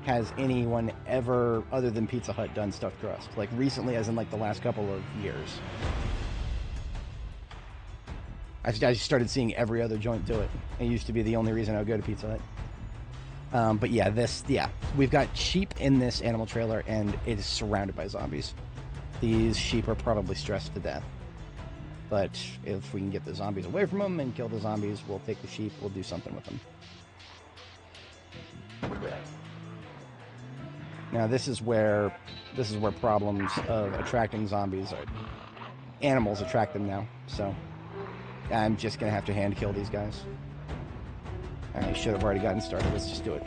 has anyone ever, other than Pizza Hut, done stuffed crust. Like recently, as in like the last couple of years. I started seeing every other joint do it. It used to be the only reason I would go to Pizza Hut. But yeah, we've got sheep in this animal trailer, and it is surrounded by zombies. These sheep are probably stressed to death. But if we can get the zombies away from them and kill the zombies, we'll take the sheep, we'll do something with them. Now this is where problems of attracting zombies are. Animals attract them now, so I'm just gonna have to hand kill these guys. I should have already gotten started. Let's just do it.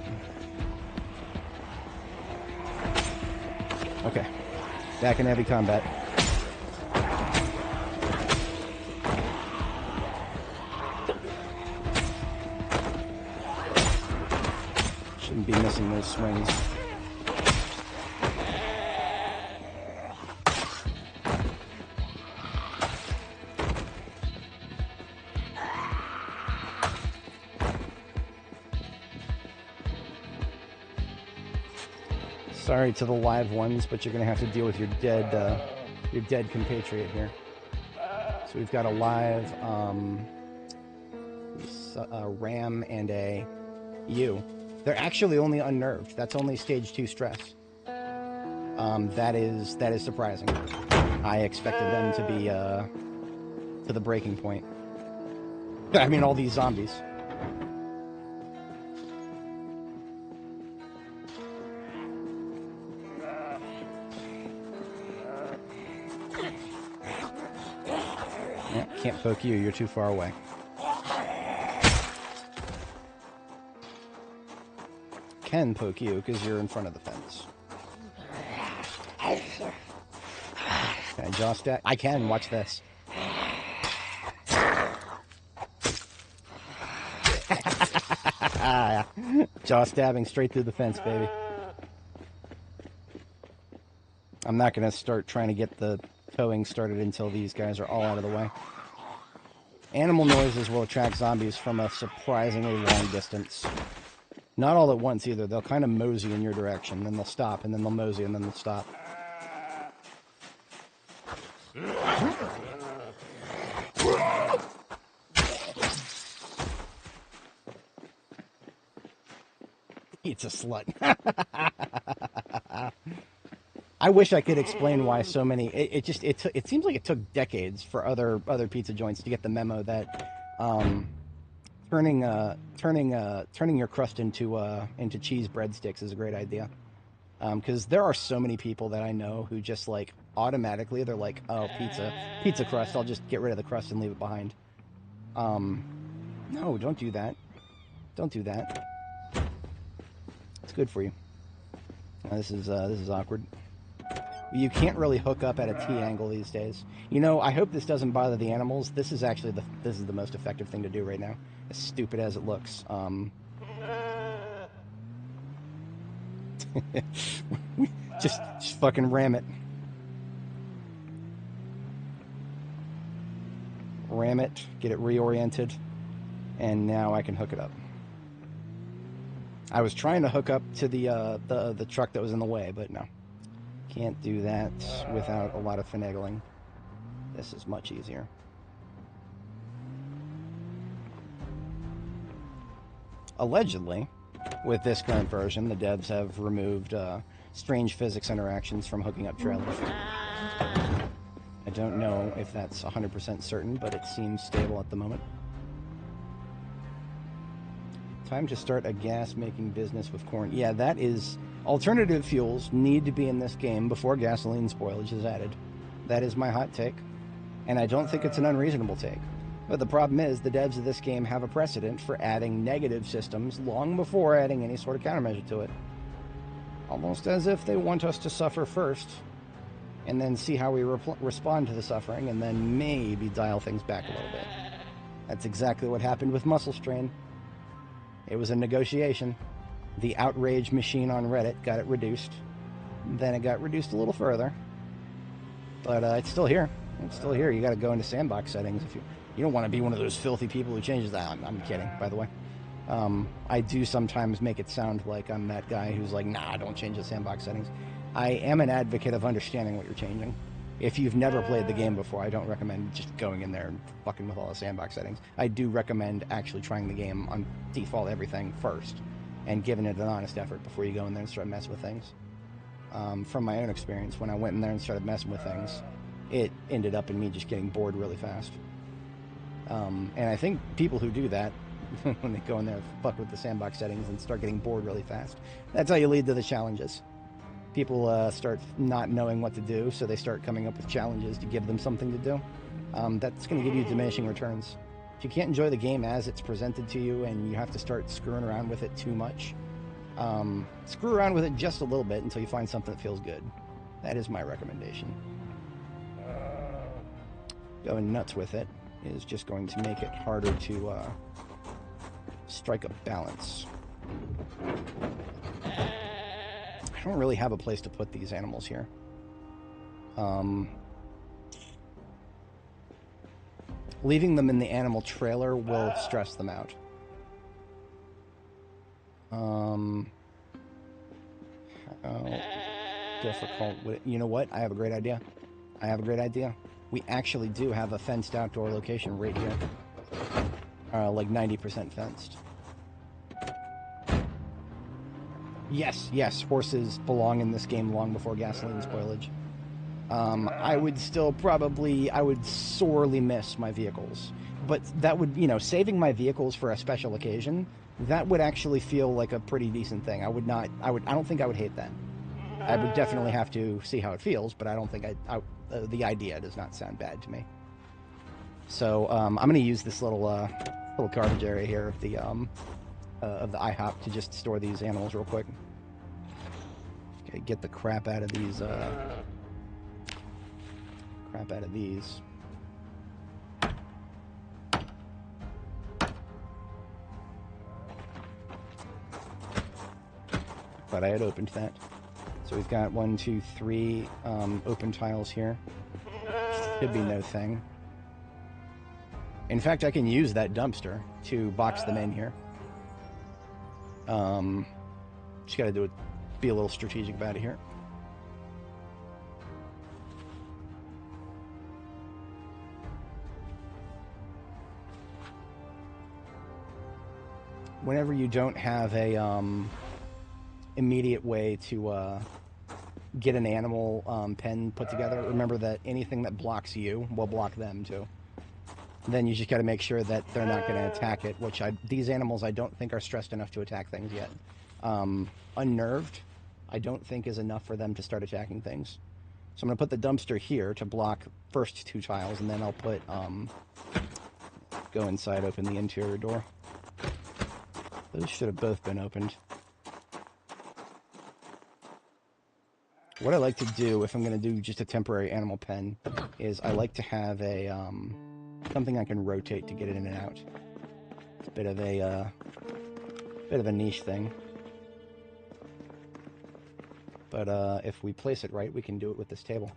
Okay, back in heavy combat. Shouldn't be missing those swings. Sorry to the live ones, but you're gonna have to deal with your dead compatriot here. So we've got a live Ram and a U. They're actually only unnerved. That's only stage 2 stress. That is surprising. I expected them to be to the breaking point. I mean, all these zombies. Yeah, can't poke you. You're too far away. Can poke you because you're in front of the fence. Can I jaw stack? I can. Watch this. Jaw stabbing straight through the fence, baby. I'm not going to start trying to get the towing started until these guys are all out of the way. Animal noises will attract zombies from a surprisingly long distance. Not all at once either. They'll kind of mosey in your direction, then they'll stop, and then they'll mosey, and then they'll stop. It's a slut. I wish I could explain why so many. It seems like it took decades for other pizza joints to get the memo that turning your crust into cheese breadsticks is a great idea. Because there are so many people that I know who just like automatically they're like, oh, pizza crust. I'll just get rid of the crust and leave it behind. No, don't do that. Don't do that. It's good for you. This is awkward. You can't really hook up at a T angle these days. You know, I hope this doesn't bother the animals. This is actually the most effective thing to do right now. As stupid as it looks. just fucking ram it. Ram it, get it reoriented, and now I can hook it up. I was trying to hook up to the truck that was in the way, but no. Can't do that without a lot of finagling. This is much easier. Allegedly, with this current version, the devs have removed strange physics interactions from hooking up trailers. I don't know if that's 100% certain, but it seems stable at the moment. Time to start a gas-making business with corn. Yeah, that is... Alternative fuels need to be in this game before gasoline spoilage is added. That is my hot take, and I don't think it's an unreasonable take. But the problem is, the devs of this game have a precedent for adding negative systems long before adding any sort of countermeasure to it. Almost as if they want us to suffer first, and then see how we respond to the suffering, and then maybe dial things back a little bit. That's exactly what happened with Muscle Strain. It was a negotiation. The outrage machine on Reddit got it reduced. Then it got reduced a little further. But it's still here. It's still here. You got to go into sandbox settings. If you don't want to be one of those filthy people who changes that. I'm kidding, by the way. I do sometimes make it sound like I'm that guy who's like, nah, don't change the sandbox settings. I am an advocate of understanding what you're changing. If you've never played the game before, I don't recommend just going in there and fucking with all the sandbox settings. I do recommend actually trying the game on default everything first and giving it an honest effort before you go in there and start messing with things. From my own experience, when I went in there and started messing with things, it ended up in me just getting bored really fast. And I think people who do that, when they go in there and fuck with the sandbox settings and start getting bored really fast, that's how you lead to the challenges. People start not knowing what to do, so they start coming up with challenges to give them something to do. That's going to give you diminishing returns. If you can't enjoy the game as it's presented to you and you have to start screwing around with it too much, screw around with it just a little bit until you find something that feels good. That is my recommendation. Going nuts with it is just going to make it harder to strike a balance. I don't really have a place to put these animals here. Leaving them in the animal trailer will stress them out. Oh, difficult. You know what? I have a great idea. I have a great idea. We actually do have a fenced outdoor location right here. Like 90% fenced. Yes, yes, horses belong in this game long before gasoline spoilage. I would still probably, I would sorely miss my vehicles. But that would, you know, saving my vehicles for a special occasion, that would actually feel like a pretty decent thing. I don't think I would hate that. I would definitely have to see how it feels, but I don't think the idea does not sound bad to me. So, I'm going to use this little garbage area here of the IHOP to just store these animals real quick. Okay, get the crap out of these, But I had opened that. So we've got 1, 2, 3 open tiles here. Should be no thing. In fact, I can use that dumpster to box them in here. Just gotta be a little strategic about it here. Whenever you don't have a immediate way to get an animal pen put together, remember that anything that blocks you will block them too. Then you just got to make sure that they're not going to attack it, which these animals I don't think are stressed enough to attack things yet. Unnerved, I don't think is enough for them to start attacking things. So I'm going to put the dumpster here to block first 2 tiles, and then I'll put, go inside, open the interior door. Those should have both been opened. What I like to do, if I'm going to do just a temporary animal pen, is I like to have a, something I can rotate to get it in and out. It's a bit of a niche thing. But if we place it right, we can do it with this table.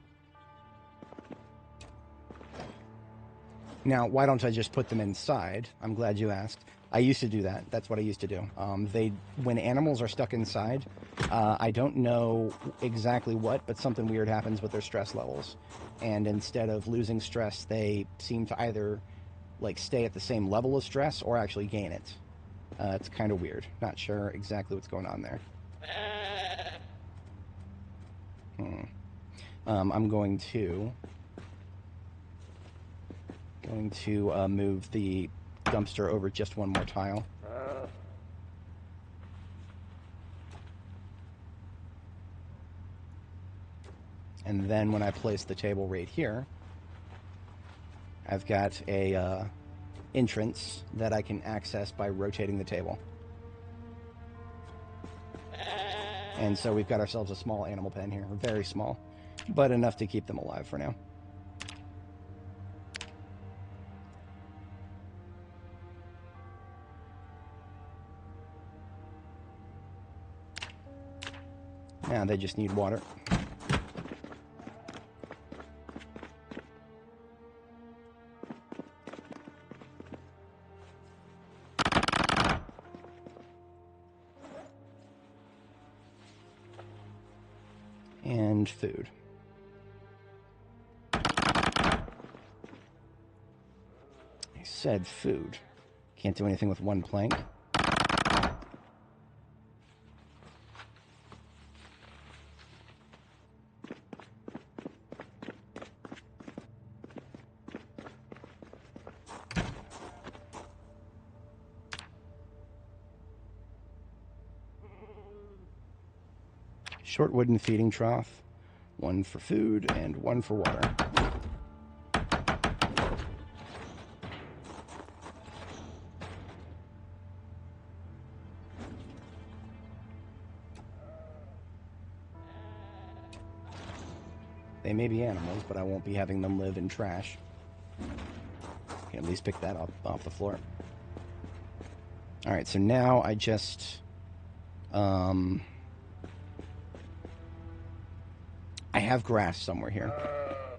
Now, why don't I just put them inside? I'm glad you asked. I used to do that. That's what I used to do. When animals are stuck inside, I don't know exactly what, but something weird happens with their stress levels. And instead of losing stress, they seem to either like stay at the same level of stress or actually gain it. It's kind of weird. Not sure exactly what's going on there. I'm going to move the dumpster over just one more tile. And then when I place the table right here, I've got a entrance that I can access by rotating the table. And so we've got ourselves a small animal pen here, very small, but enough to keep them alive for now. Now they just need water. And food. I said food. Can't do anything with one plank. Short wooden feeding trough, 1 for food and 1 for water. They may be animals, but I won't be having them live in trash. Can at least pick that up off the floor. Alright, so now I just I have grass somewhere here.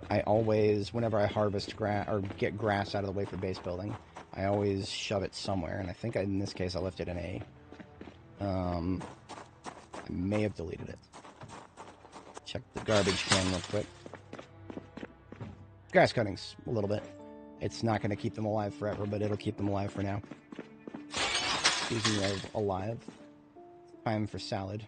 I always, whenever I harvest grass or get grass out of the way for base building, I always shove it somewhere. And I think in this case I left it in a. I may have deleted it. Check the garbage can real quick. Grass cuttings, a little bit. It's not going to keep them alive forever, but it'll keep them alive for now. Speaking of alive, time for salad.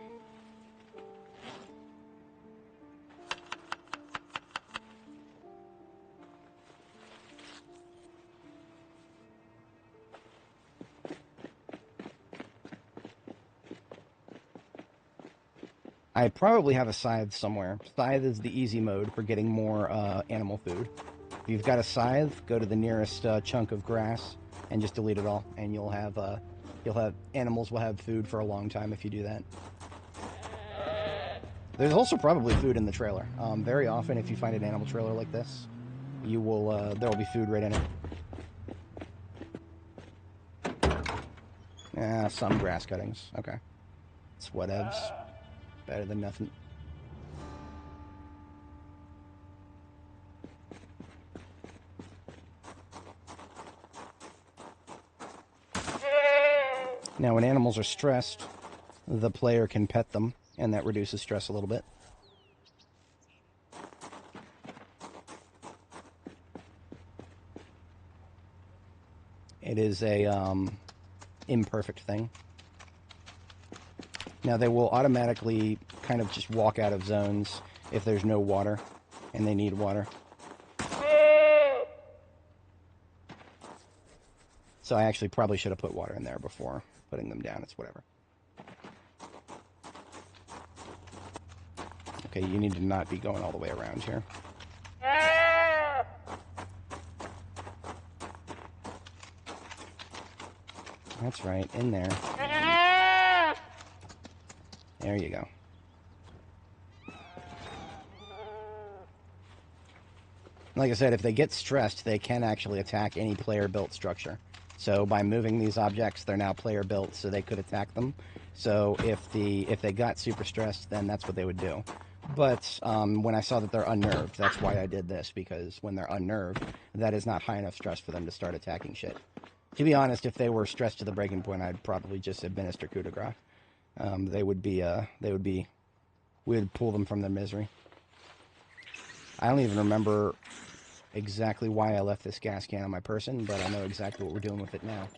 I probably have a scythe somewhere. Scythe is the easy mode for getting more animal food. If you've got a scythe, go to the nearest chunk of grass and just delete it all, and you'll have animals will have food for a long time if you do that. There's also probably food in the trailer. Very often, if you find an animal trailer like this, you will there will be food right in it. Some grass cuttings. Okay, it's whatevs. Better than nothing. Now, when animals are stressed, the player can pet them, and that reduces stress a little bit. It is a imperfect thing. Now, they will automatically kind of just walk out of zones if there's no water, and they need water. So I actually probably should have put water in there before putting them down. It's whatever. Okay, you need to not be going all the way around here. That's right, in there. There you go. Like I said, if they get stressed, they can actually attack any player-built structure. So by moving these objects, they're now player-built, so they could attack them. So if they got super stressed, then that's what they would do. But when I saw that they're unnerved, that's why I did this, because when they're unnerved, that is not high enough stress for them to start attacking shit. To be honest, if they were stressed to the breaking point, I'd probably just administer coup de grace. We would pull them from their misery. I don't even remember exactly why I left this gas can on my person, but I know exactly what we're doing with it now.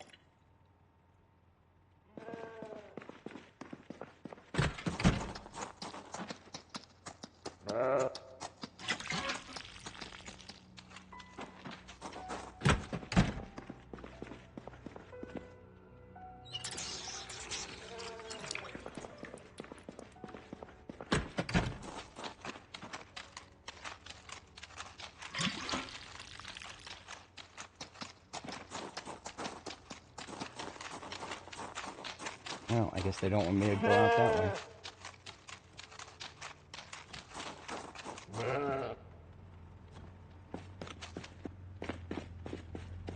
Well, I guess they don't want me to go out that way.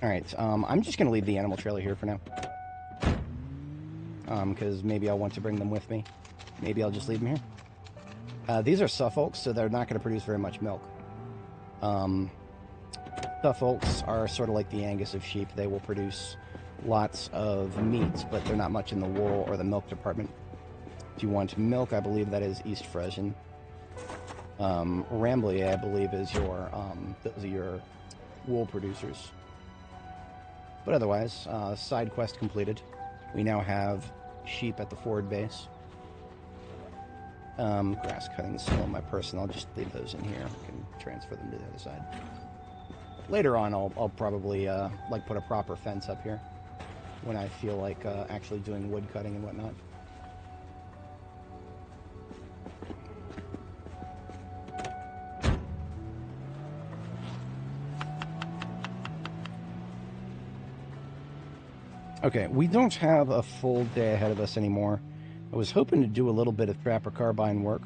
Alright, I'm just going to leave the animal trailer here for now. Because maybe I'll want to bring them with me. Maybe I'll just leave them here. These are Suffolks, so they're not going to produce very much milk. Suffolks are sort of like the Angus of sheep. They will produce lots of meat, but they're not much in the wool or the milk department. If you want milk, I believe that is East Frisian. Rambly, I believe, is your those are your wool producers. But otherwise, side quest completed. We now have sheep at the forward base. Grass cutting still on my person. I'll just leave those in here. I can transfer them to the other side. Later on, I'll probably like put a proper fence up here when I feel like actually doing wood cutting and whatnot. Okay, we don't have a full day ahead of us anymore. I was hoping to do a little bit of trapper carbine work.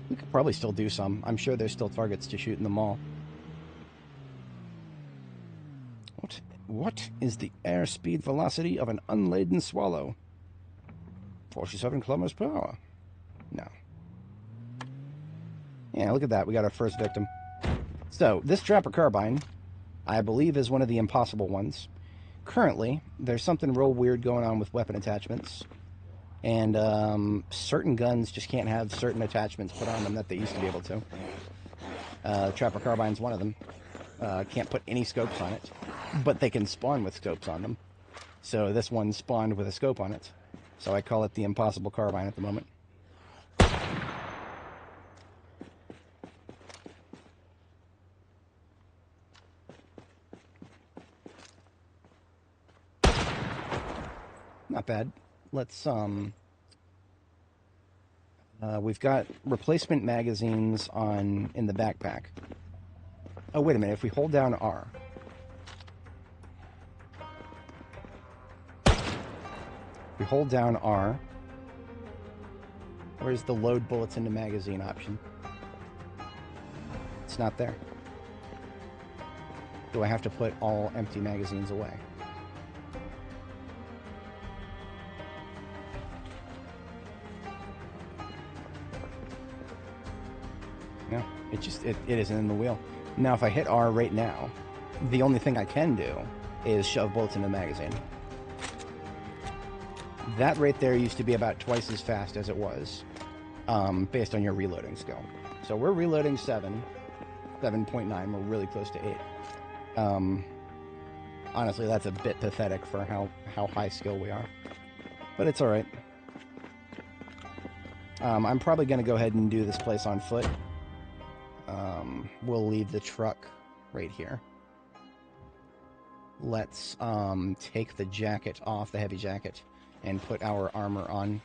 We could probably still do some. I'm sure there's still targets to shoot in the mall. What is the airspeed velocity of an unladen swallow? 47 kilometers per hour. No. Yeah, look at that. We got our first victim. So, this trapper carbine, I believe, is one of the impossible ones. Currently, there's something real weird going on with weapon attachments. And certain guns just can't have certain attachments put on them that they used to be able to. Trapper Carbine's one of them. Can't put any scopes on it, but they can spawn with scopes on them. So this one spawned with a scope on it. So I call it the Impossible Carbine at the moment. Not bad. Let's, we've got replacement magazines in the backpack. Oh, wait a minute. If we hold down R. We hold down R. Where's the load bullets into magazine option? It's not there. Do I have to put all empty magazines away? No, it isn't in the wheel. Now, if I hit R right now, the only thing I can do is shove bullets into the magazine. That right there used to be about twice as fast as it was, based on your reloading skill. So we're reloading 7.9. We're really close to 8. Honestly, that's a bit pathetic for how high skill we are. But it's alright. I'm probably going to go ahead and do this place on foot. We'll leave the truck right here. Let's take the jacket off, the heavy jacket, and put our armor on.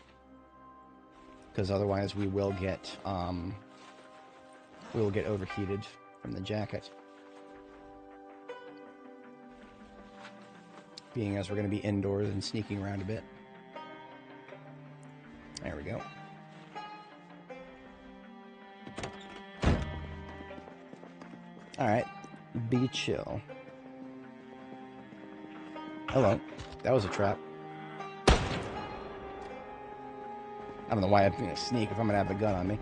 Because otherwise we will get overheated from the jacket. Being as we're going to be indoors and sneaking around a bit. There we go. Alright, be chill. Hello. That was a trap. I don't know why I'm going to sneak if I'm going to have the gun on me.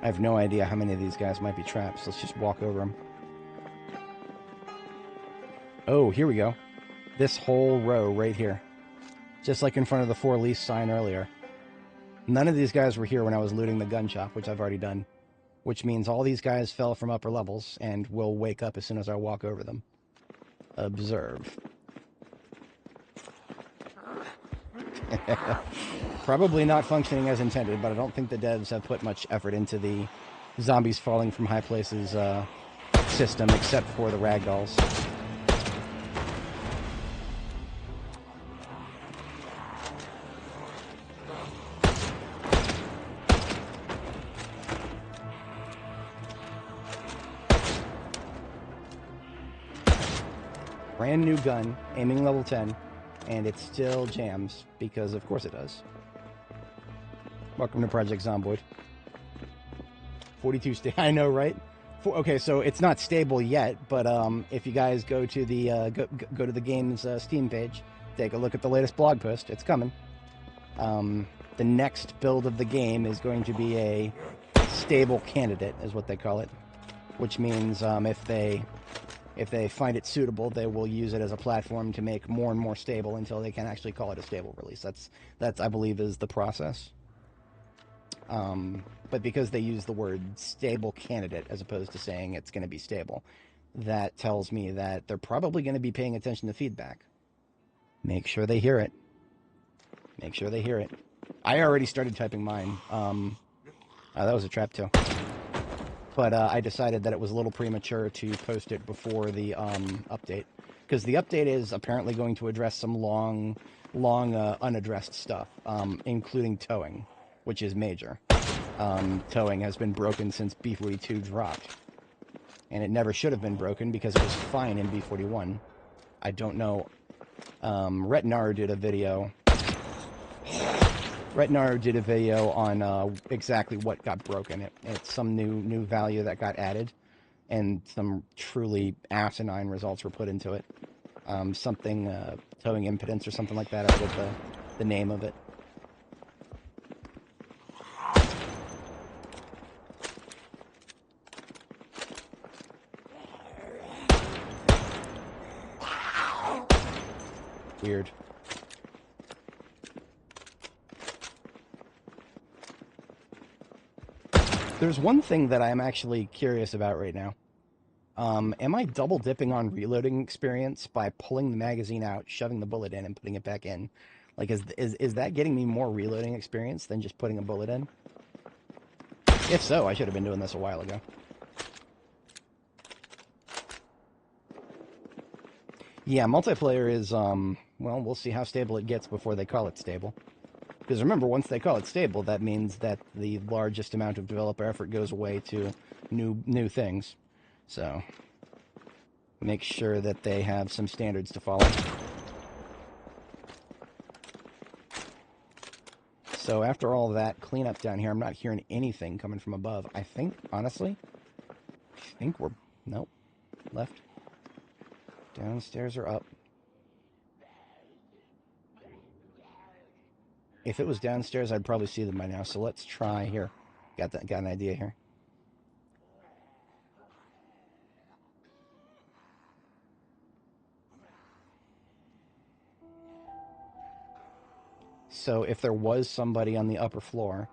I have no idea how many of these guys might be traps. Let's just walk over them. Oh, here we go. This whole row right here. Just like in front of the For Lease sign earlier. None of these guys were here when I was looting the gun shop, which I've already done. Which means all these guys fell from upper levels and will wake up as soon as I walk over them. Observe. Probably not functioning as intended, but I don't think the devs have put much effort into the zombies falling from high places system, except for the ragdolls. Brand new gun, aiming level 10, and it still jams, because of course it does. Welcome to Project Zomboid. 42 I know, right? Okay, so it's not stable yet, but if you guys go to the go to the game's Steam page, take a look at the latest blog post. It's coming. The next build of the game is going to be a stable candidate, is what they call it, which means if they find it suitable, they will use it as a platform to make more and more stable until they can actually call it a stable release. That's I believe is the process. But because they use the word stable candidate as opposed to saying it's going to be stable, that tells me that they're probably going to be paying attention to feedback. Make sure they hear it. Make sure they hear it. I already started typing mine. That was a trap too. But I decided that it was a little premature to post it before the update. Because the update is apparently going to address some long unaddressed stuff, including towing, which is major. Towing has been broken since B42 dropped. And it never should have been broken because it was fine in B41. I don't know. Retnar did a video. Retnar did a video on exactly what got broken. It's some new value that got added, and some truly asinine results were put into it. Something towing impedance or something like that. I forget the name of it. Weird. There's one thing that I'm actually curious about right now. Am I double dipping on reloading experience by pulling the magazine out, shoving the bullet in, and putting it back in? Like, is that getting me more reloading experience than just putting a bullet in? If so, I should have been doing this a while ago. Yeah, multiplayer is, well, we'll see how stable it gets before they call it stable. Because remember, once they call it stable, that means that the largest amount of developer effort goes away to new things. So, make sure that they have some standards to follow. So after all that cleanup down here, I'm not hearing anything coming from above. I think, honestly, we're... Nope. Left. Downstairs or up. If it was downstairs, I'd probably see them by now. So let's try here. Got an idea here. So if there was somebody on the upper floor,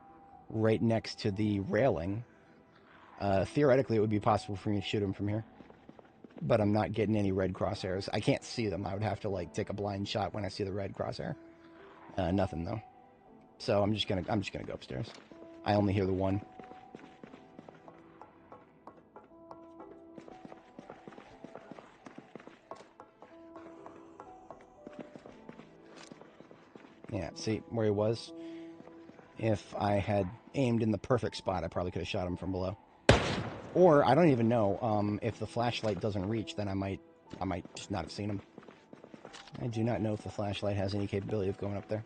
right next to the railing, theoretically it would be possible for me to shoot him from here. But I'm not getting any red crosshairs. I can't see them. I would have to like take a blind shot when I see the red crosshair. Nothing though. So I'm just gonna go upstairs. I only hear the one. Yeah, see where he was? If I had aimed in the perfect spot, I probably could have shot him from below. Or I don't even know. If the flashlight doesn't reach, then I might just not have seen him. I do not know if the flashlight has any capability of going up there.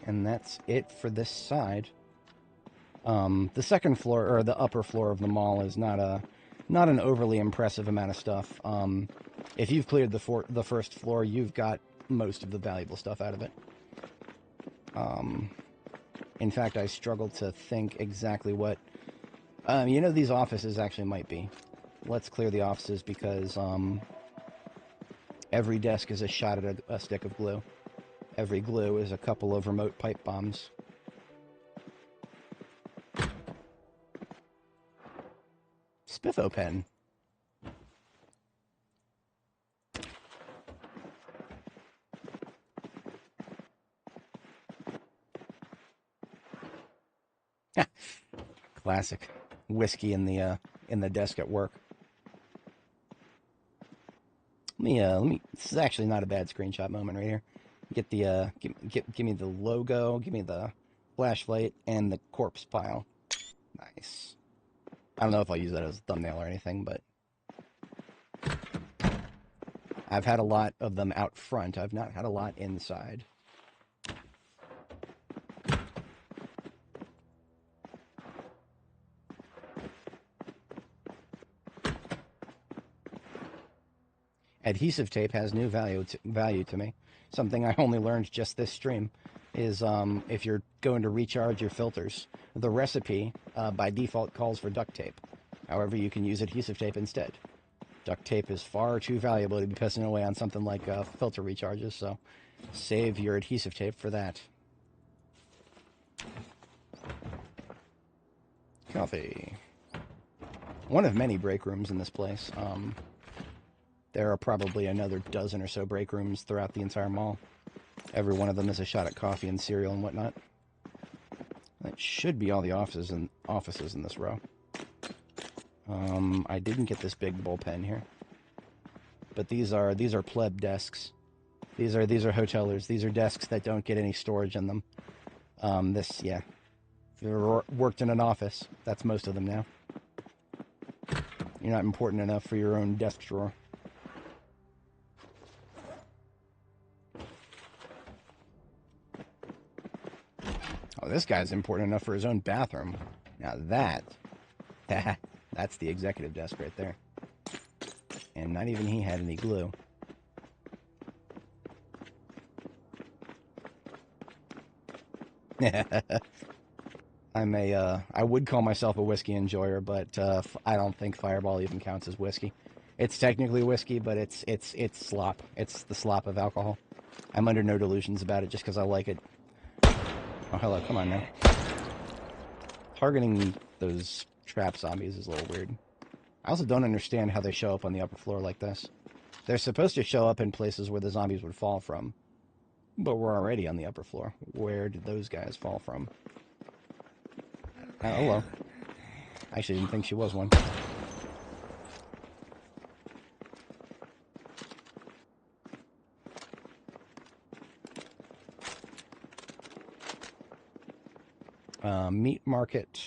And that's it for this side. The second floor, or the upper floor of the mall, is not an overly impressive amount of stuff. If you've cleared the first floor, you've got most of the valuable stuff out of it. In fact, I struggle to think exactly what... you know, these offices actually might be. Let's clear the offices because every desk is a shot at a stick of glue. Every glue is a couple of remote pipe bombs. Spiffo pen. Classic. Whiskey in the desk at work. Let me. This is actually not a bad screenshot moment right here. Get the give me the logo, give me the flashlight, and the corpse pile. Nice. I don't know if I'll use that as a thumbnail or anything, but I've had a lot of them out front. I've not had a lot inside. Adhesive tape has new value to me. Something I only learned just this stream is if you're going to recharge your filters, the recipe by default calls for duct tape. However, you can use adhesive tape instead. Duct tape is far too valuable to be pissing away on something like filter recharges, so save your adhesive tape for that. Coffee. One of many break rooms in this place. There are probably another dozen or so break rooms throughout the entire mall. Every one of them is a shot at coffee and cereal and whatnot. That should be all the offices in this row. I didn't get this big bullpen here, but these are pleb desks. These are hotelers. These are desks that don't get any storage in them. Yeah. If you've ever worked in an office, that's most of them now. You're not important enough for your own desk drawer. this guy's important enough for his own bathroom. Now that's the executive desk right there. And not even he had any glue. I would call myself a whiskey enjoyer, but I don't think Fireball even counts as whiskey. It's technically whiskey, but it's slop. It's the slop of alcohol. I'm under no delusions about it just because I like it. Oh, hello, come on now. Targeting those trap zombies is a little weird. I also don't understand how they show up on the upper floor like this. They're supposed to show up in places where the zombies would fall from. But we're already on the upper floor. Where did those guys fall from? Hello. I actually didn't think she was one. Meat market.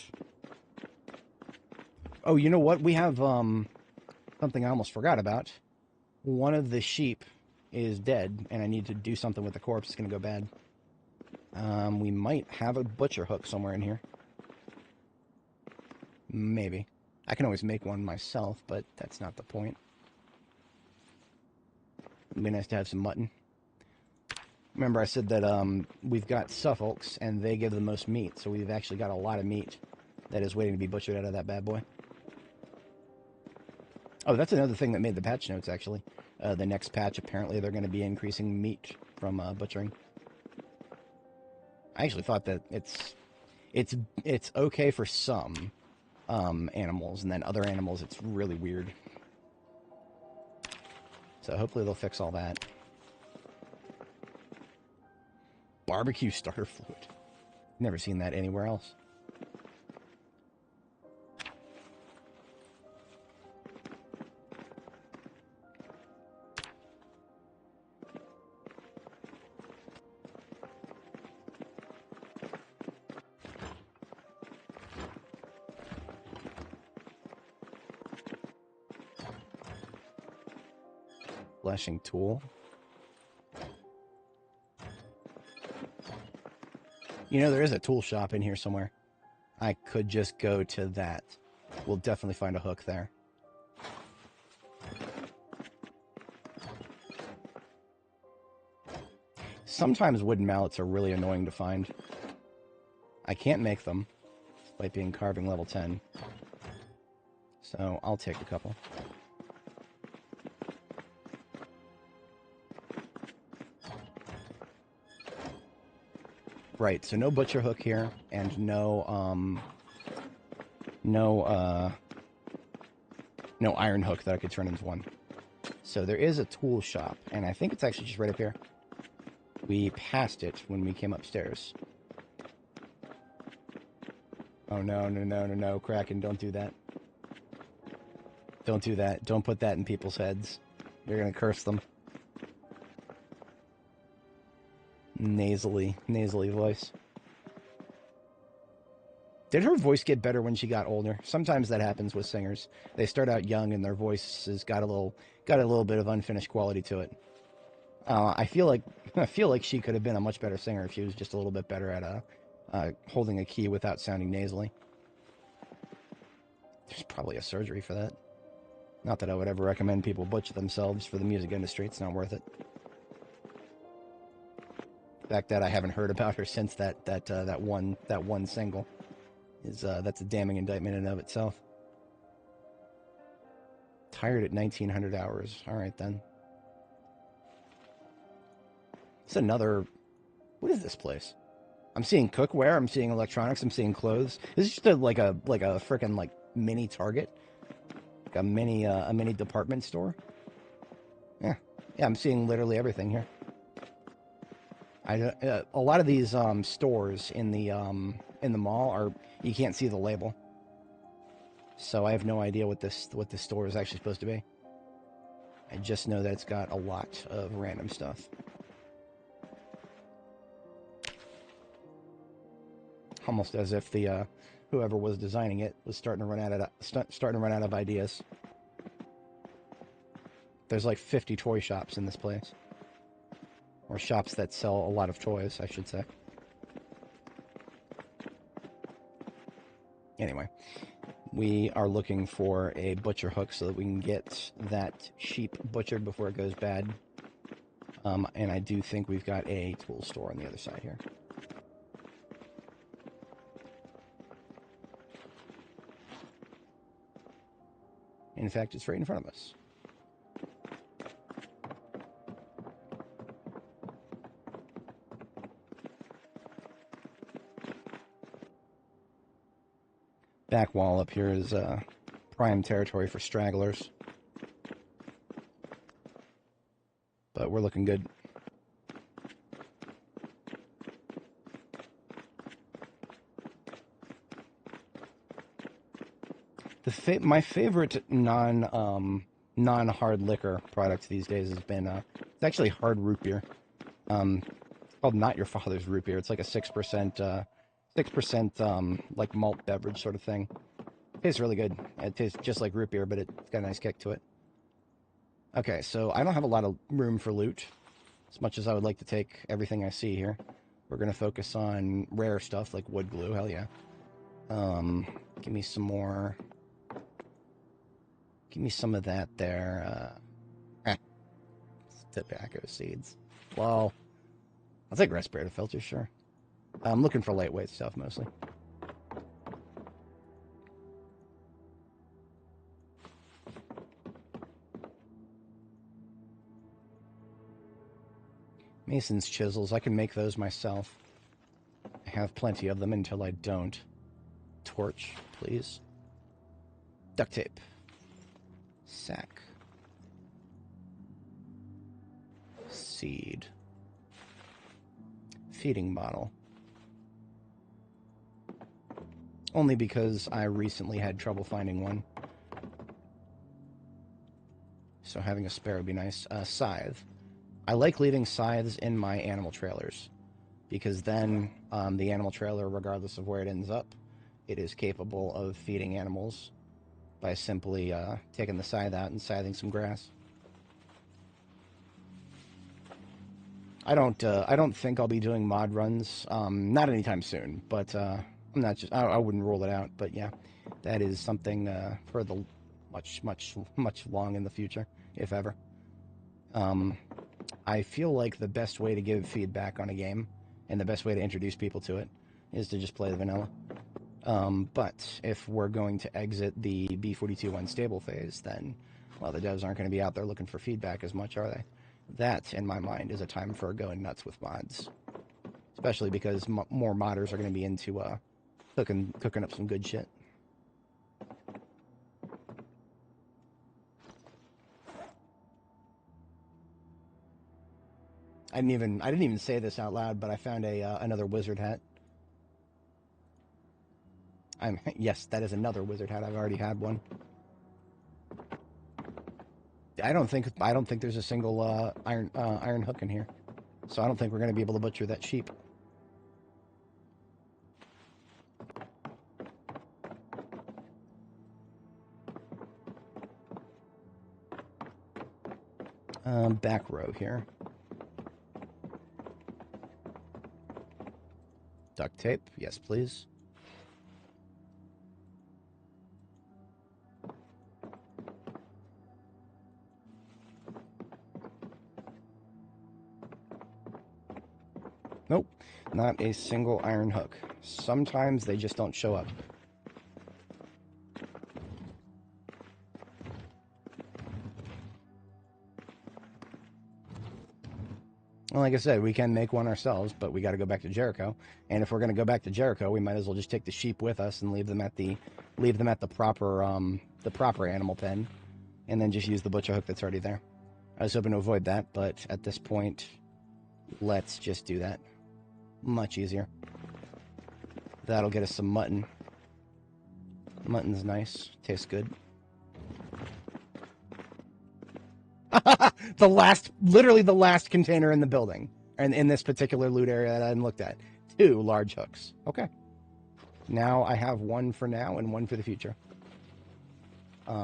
Oh, you know what? We have something I almost forgot about. One of the sheep is dead, and I need to do something with the corpse. It's going to go bad. We might have a butcher hook somewhere in here. Maybe. I can always make one myself, but that's not the point. It'd be nice to have some mutton. Remember I said that we've got Suffolks, and they give the most meat, so we've actually got a lot of meat that is waiting to be butchered out of that bad boy. Oh, that's another thing that made the patch notes, actually. The next patch, apparently, they're going to be increasing meat from butchering. I actually thought that it's okay for some animals, and then other animals, it's really weird. So hopefully they'll fix all that. Barbecue starter fluid. Never seen that anywhere else. Fleshing tool. You know, there is a tool shop in here somewhere. I could just go to that. We'll definitely find a hook there. Sometimes wooden mallets are really annoying to find. I can't make them, despite being carving level 10. So I'll take a couple. Right, so no butcher hook here, and no iron hook that I could turn into one. So there is a tool shop, and I think it's actually just right up here. We passed it when we came upstairs. Oh no, Kraken, don't do that. Don't do that. Don't put that in people's heads. You're gonna curse them. Nasally voice. Did her voice get better when she got older? Sometimes that happens with singers. They start out young and their voice has got a little bit of unfinished quality to it. I feel like she could have been a much better singer if she was just a little bit better at holding a key without sounding nasally. There's probably a surgery for that. Not that I would ever recommend people butcher themselves for the music industry. It's not worth it. The fact that I haven't heard about her since that one single is that's a damning indictment in and of itself. Tired at 1900 hours. All right then. It's another. What is this place? I'm seeing cookware. I'm seeing electronics. I'm seeing clothes. This is just like a freaking like mini Target, like a mini department store. Yeah. I'm seeing literally everything here. A lot of these stores in the mall are, you can't see the label, so I have no idea what this store is actually supposed to be. I just know that it's got a lot of random stuff. Almost as if the whoever was designing it was starting to run out of ideas. There's like 50 toy shops in this place. Or shops that sell a lot of toys, I should say. Anyway, we are looking for a butcher hook so that we can get that sheep butchered before it goes bad. And I do think we've got a tool store on the other side here. In fact, it's right in front of us. Back wall up here is prime territory for stragglers. But we're looking good. My favorite non-hard liquor product these days has been it's actually hard root beer. It's called Not Your Father's Root Beer. It's like a 6% like malt beverage sort of thing. It tastes really good. It tastes just like root beer, but it's got a nice kick to it. Okay, so I don't have a lot of room for loot, as much as I would like to take everything I see here. We're gonna focus on rare stuff like wood glue. Hell yeah. Give me some more. Give me some of that there. Tobacco seeds. Well, I'll take respirator filters, sure. I'm looking for lightweight stuff mostly. Mason's chisels, I can make those myself. I have plenty of them until I don't. Torch, please. Duct tape. Sack. Seed. Feeding bottle. Only because I recently had trouble finding one. So having a spare would be nice. Scythe. I like leaving scythes in my animal trailers, because then the animal trailer, regardless of where it ends up, it is capable of feeding animals by simply taking the scythe out and scything some grass. I don't think I'll be doing mod runs, not anytime soon, but I'm not just, I wouldn't rule it out, but yeah, that is something for the much long in the future, if ever. I feel like the best way to give feedback on a game, and the best way to introduce people to it, is to just play the vanilla. But if we're going to exit the B42 unstable phase, then, well, the devs aren't going to be out there looking for feedback as much, are they? That, in my mind, is a time for going nuts with mods. Especially because more modders are going to be into cooking up some good shit. I didn't even say this out loud, but I found another wizard hat. Yes, that is another wizard hat. I've already had one. I don't think there's a single iron hook in here, so I don't think we're going to be able to butcher that sheep. Back row here. Duct tape, yes please. Nope, not a single iron hook. Sometimes they just don't show up. Well, like I said, we can make one ourselves, but we got to go back to Jericho. And if we're going to go back to Jericho, we might as well just take the sheep with us and leave them at the proper animal pen, and then just use the butcher hook that's already there. I was hoping to avoid that, but at this point, let's just do that. Much easier. That'll get us some mutton. Mutton's nice. Tastes good. Literally the last container in the building, and in this particular loot area that I hadn't looked at. 2 large hooks. Okay. Now I have one for now and one for the future.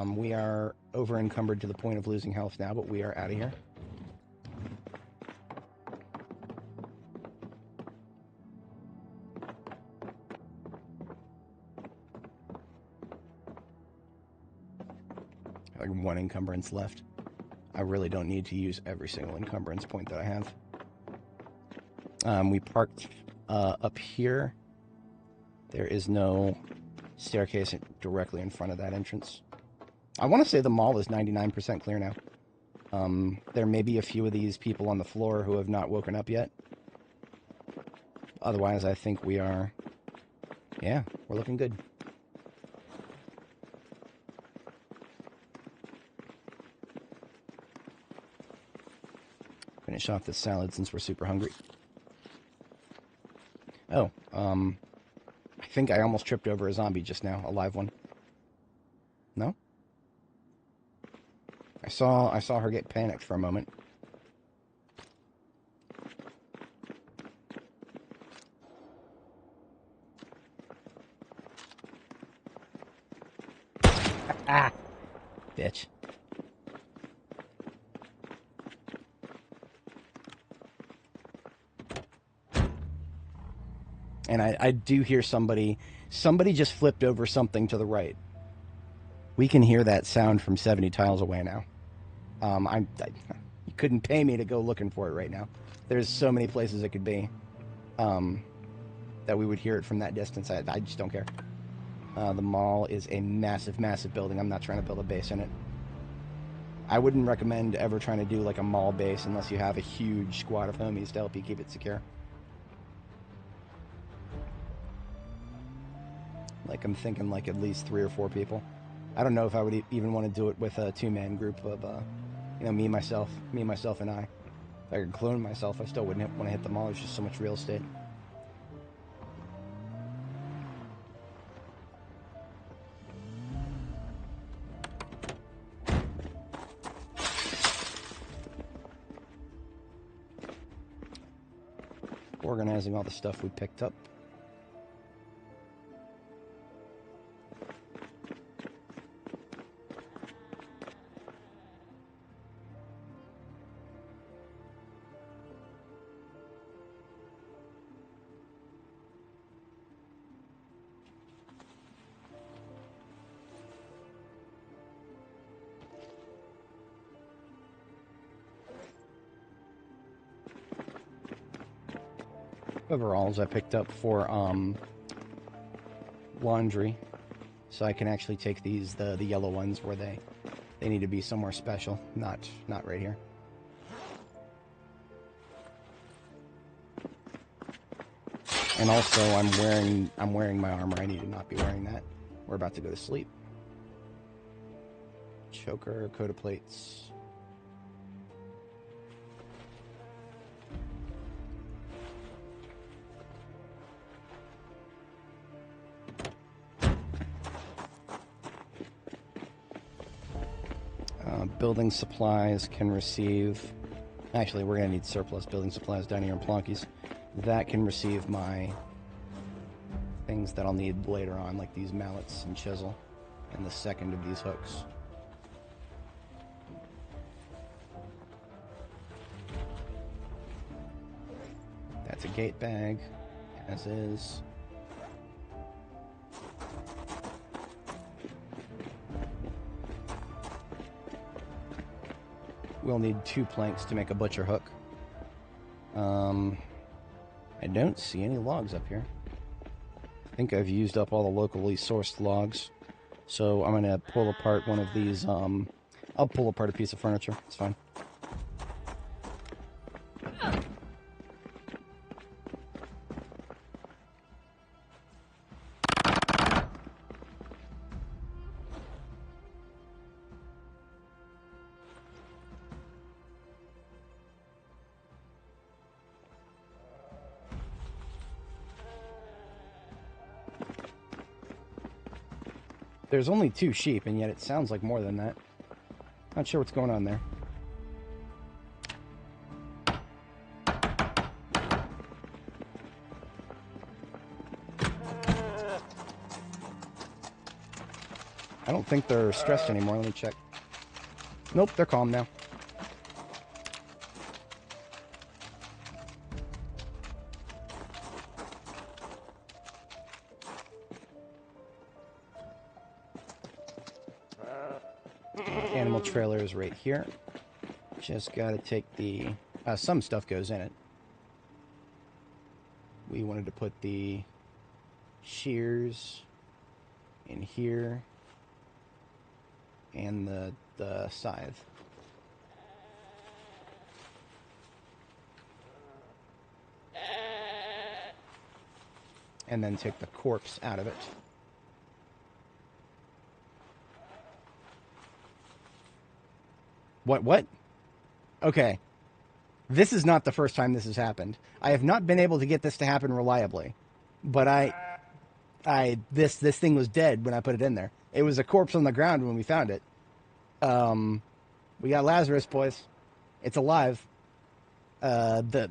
We are over encumbered to the point of losing health now, but we are out of here. Like 1 encumbrance left. I really don't need to use every single encumbrance point that I have. We parked up here. There is no staircase directly in front of that entrance. I want to say the mall is 99% clear now. There may be a few of these people on the floor who have not woken up yet. Otherwise, I think we are... Yeah, we're looking good. Finish off this salad since we're super hungry. Oh, I think I almost tripped over a zombie just now, a live one. No? I saw her get panicked for a moment. Ah! Bitch. And I do hear somebody just flipped over something to the right. We can hear that sound from 70 tiles away now. You couldn't pay me to go looking for it right now. There's so many places it could be that we would hear it from that distance. I just don't care. The mall is a massive, massive building. I'm not trying to build a base in it. I wouldn't recommend ever trying to do like a mall base unless you have a huge squad of homies to help you keep it secure. Like, I'm thinking like at least 3 or 4 people. I don't know if I would even want to do it with a 2-man group of, me, myself, and I. If I could clone myself, I still wouldn't want to hit the mall. There's just so much real estate. Organizing all the stuff we picked up. Overalls I picked up for laundry, so I can actually take these the yellow ones where they need to be somewhere special, not right here. And also I'm wearing my armor. I need to not be wearing that. We're about to go to sleep. Choker, coat of plates. Building supplies can receive... Actually, we're going to need surplus building supplies down here in Plonkies. That can receive my things that I'll need later on, like these mallets and chisel, and the second of these hooks. That's a gate bag, as is. We'll need 2 planks to make a butcher hook. I don't see any logs up here. I think I've used up all the locally sourced logs. So I'm going to pull apart one of these. I'll pull apart a piece of furniture. It's fine. There's only 2 sheep, and yet it sounds like more than that. Not sure what's going on there. I don't think they're stressed anymore. Let me check. Nope, they're calm now. animal trailer is right here. Just gotta take the... some stuff goes in it. We wanted to put the shears in here and the scythe. And then take the corpse out of it. What? Okay. This is not the first time this has happened. I have not been able to get this to happen reliably. But this thing was dead when I put it in there. It was a corpse on the ground when we found it. We got Lazarus, boys. It's alive.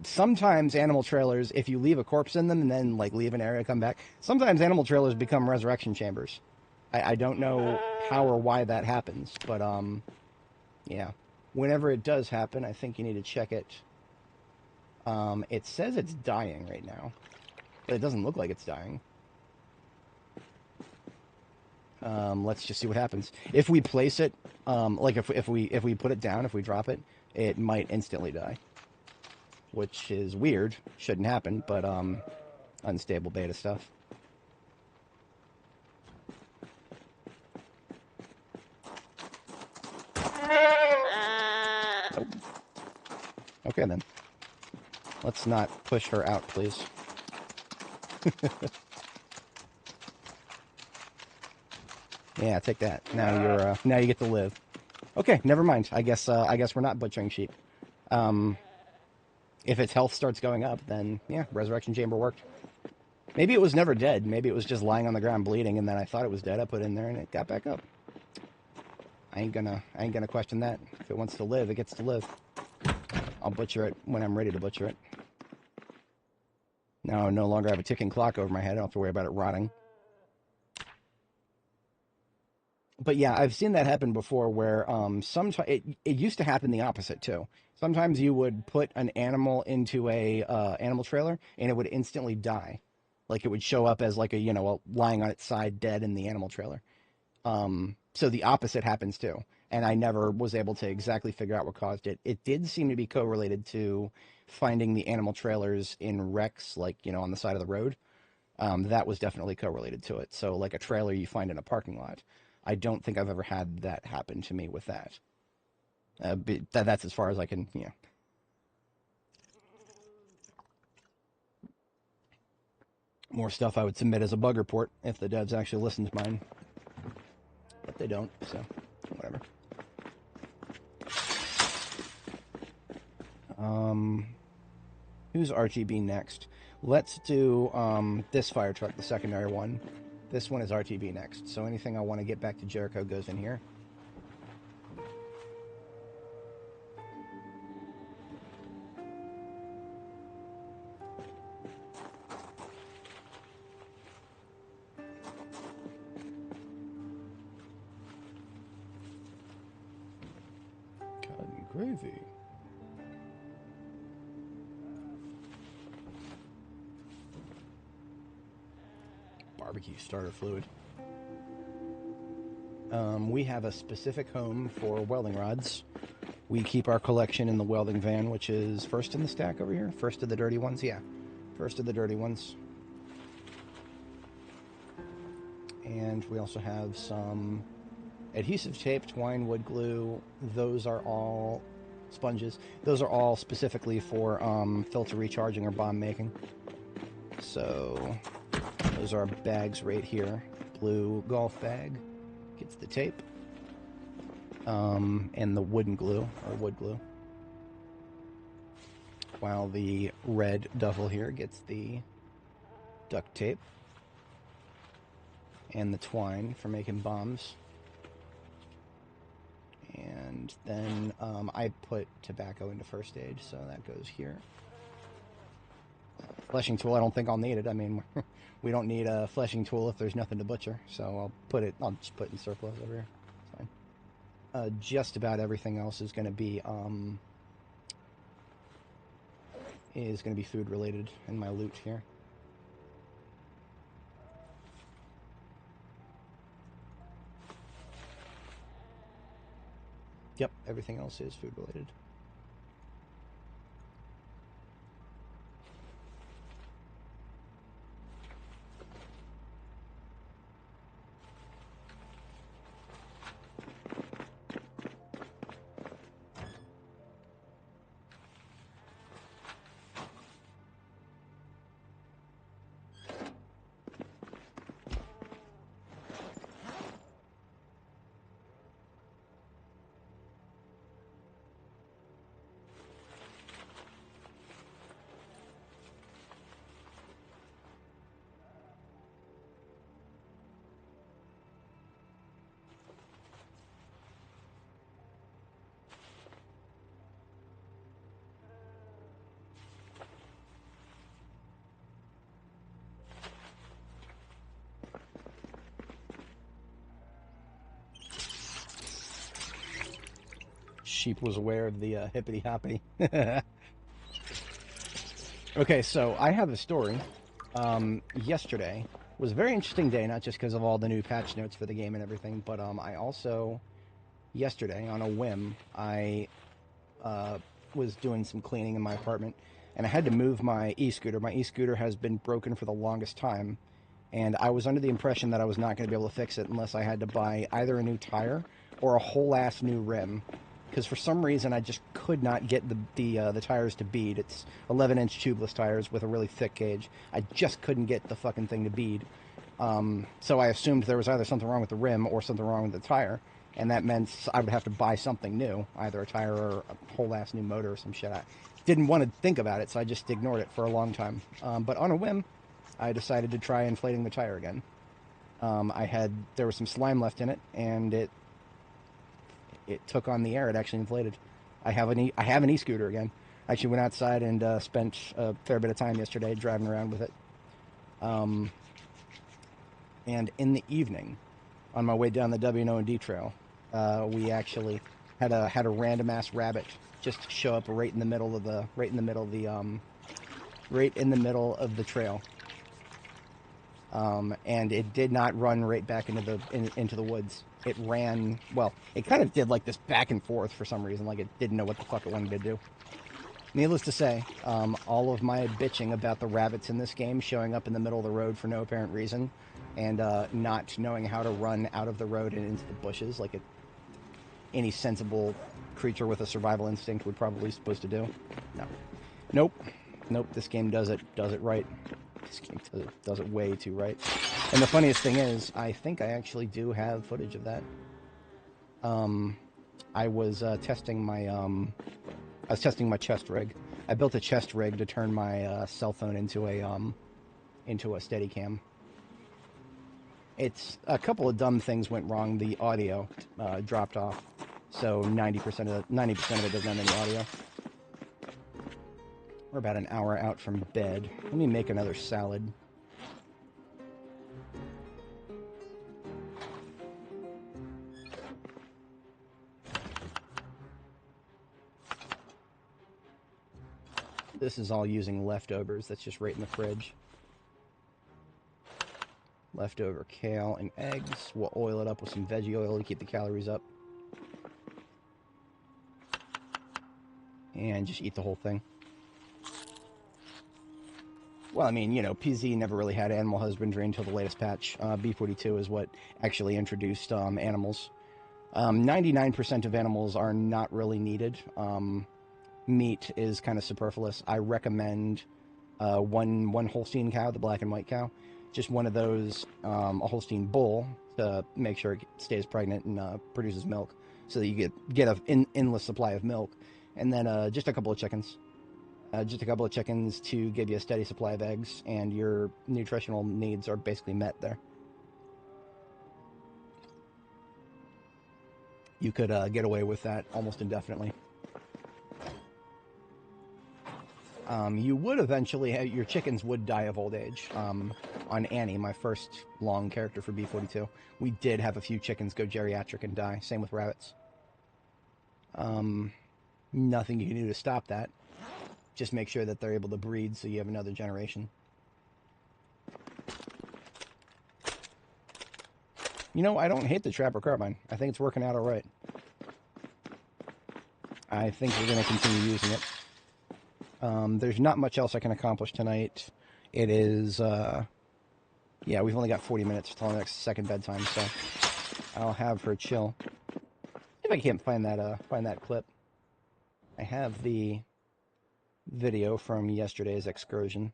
Sometimes animal trailers, if you leave a corpse in them and then like leave an area, come back, sometimes animal trailers become resurrection chambers. I don't know how or why that happens, but yeah. Whenever it does happen, I think you need to check it. It says it's dying right now, but it doesn't look like it's dying. Let's just see what happens. If we place it, like if we put it down, if we drop it, it might instantly die. Which is weird. Shouldn't happen, but unstable beta stuff. Oh. Okay then. Let's not push her out, please. Yeah, take that. Now you get to live. Okay, never mind. I guess we're not butchering sheep. If its health starts going up, then yeah, resurrection chamber worked. Maybe it was never dead. Maybe it was just lying on the ground bleeding, and then I thought it was dead. I put it in there, and it got back up. I ain't gonna question that. If it wants to live, it gets to live. I'll butcher it when I'm ready to butcher it. Now I no longer have a ticking clock over my head. I don't have to worry about it rotting. But yeah, I've seen that happen before where sometimes it used to happen the opposite too. Sometimes you would put an animal into a animal trailer and it would instantly die. Like it would show up as like lying on its side dead in the animal trailer. So the opposite happens too. And I never was able to exactly figure out what caused it. It did seem to be correlated to finding the animal trailers in wrecks, like, on the side of the road. That was definitely correlated to it. So like a trailer you find in a parking lot. I don't think I've ever had that happen to me with that. That's as far as I can, More stuff I would submit as a bug report if the devs actually listen to mine. But they don't, so whatever. Who's RGB next? Let's do this fire truck, the secondary one. This one is RTB next, so anything I want to get back to Jericho goes in here. Cotton gravy. Barbecue starter fluid. We have a specific home for welding rods. We keep our collection in the welding van, which is first in the stack over here. First of the dirty ones, yeah. First of the dirty ones. And we also have some adhesive tape, twine, wood glue. Those are all sponges. Those are all specifically for filter recharging or bomb making. So those are bags right here. Blue golf bag gets the tape. And the wooden glue, or wood glue. While the red duffel here gets the duct tape. And the twine for making bombs. And then I put tobacco into first aid, so that goes here. Fleshing tool, I don't think I'll need it. I mean, we don't need a fleshing tool if there's nothing to butcher, so I'll just put it in surplus over here. It's fine. Just about everything else is going to be food related in my loot here. Yep, everything else is food related. Sheep was aware of the hippity hoppity. Okay, so I have a story. Yesterday was a very interesting day, not just because of all the new patch notes for the game and everything, but I also, yesterday, on a whim, I was doing some cleaning in my apartment, and I had to move my e-scooter. My e-scooter has been broken for the longest time, and I was under the impression that I was not going to be able to fix it unless I had to buy either a new tire or a whole-ass new rim. Because for some reason I just could not get the tires to bead. It's 11-inch tubeless tires with a really thick gauge. I just couldn't get the fucking thing to bead. So I assumed there was either something wrong with the rim or something wrong with the tire, and that meant I would have to buy something new, either a tire or a whole ass new motor or some shit. I didn't want to think about it, so I just ignored it for a long time. But on a whim, I decided to try inflating the tire again. There was some slime left in it, and it took on the air. It actually inflated. I have an e-scooter again. I actually went outside and spent a fair bit of time yesterday driving around with it. And in the evening, on my way down the W&D trail, we actually had a random ass rabbit just show up right in the middle of the trail. And it did not run right back into the woods. It ran, well, it kind of did like this back and forth for some reason, like it didn't know what the fuck it wanted to do. Needless to say, all of my bitching about the rabbits in this game showing up in the middle of the road for no apparent reason, and not knowing how to run out of the road and into the bushes like any sensible creature with a survival instinct would probably be supposed to do. No. Nope, this game does it right. This game does it way too right. And the funniest thing is, I think I actually do have footage of that. I was testing my chest rig. I built a chest rig to turn my cell phone into a Steadicam. It's a couple of dumb things went wrong. The audio dropped off, so 90% of it doesn't have any audio. We're about an hour out from bed. Let me make another salad. This is all using leftovers. That's just right in the fridge. Leftover kale and eggs. We'll oil it up with some veggie oil to keep the calories up. And just eat the whole thing. Well, I mean, PZ never really had animal husbandry until the latest patch. B42 is what actually introduced animals. 99% of animals are not really needed. Meat is kind of superfluous. I recommend one Holstein cow, the black and white cow. Just one of those, a Holstein bull, to make sure it stays pregnant and produces milk, so that you get an endless supply of milk. And then just a couple of chickens. Just a couple of chickens to give you a steady supply of eggs, and your nutritional needs are basically met there. You could get away with that almost indefinitely. You would eventually your chickens would die of old age. On Annie, my first long character for B42, we did have a few chickens go geriatric and die. Same with rabbits. Nothing you can do to stop that. Just make sure that they're able to breed so you have another generation. I don't hate the Trapper Carbine. I think it's working out all right. I think we're going to continue using it. There's not much else I can accomplish tonight. It is, yeah, we've only got 40 minutes till the next second bedtime, so I'll have her chill. If I can't find that clip. I have the video from yesterday's excursion.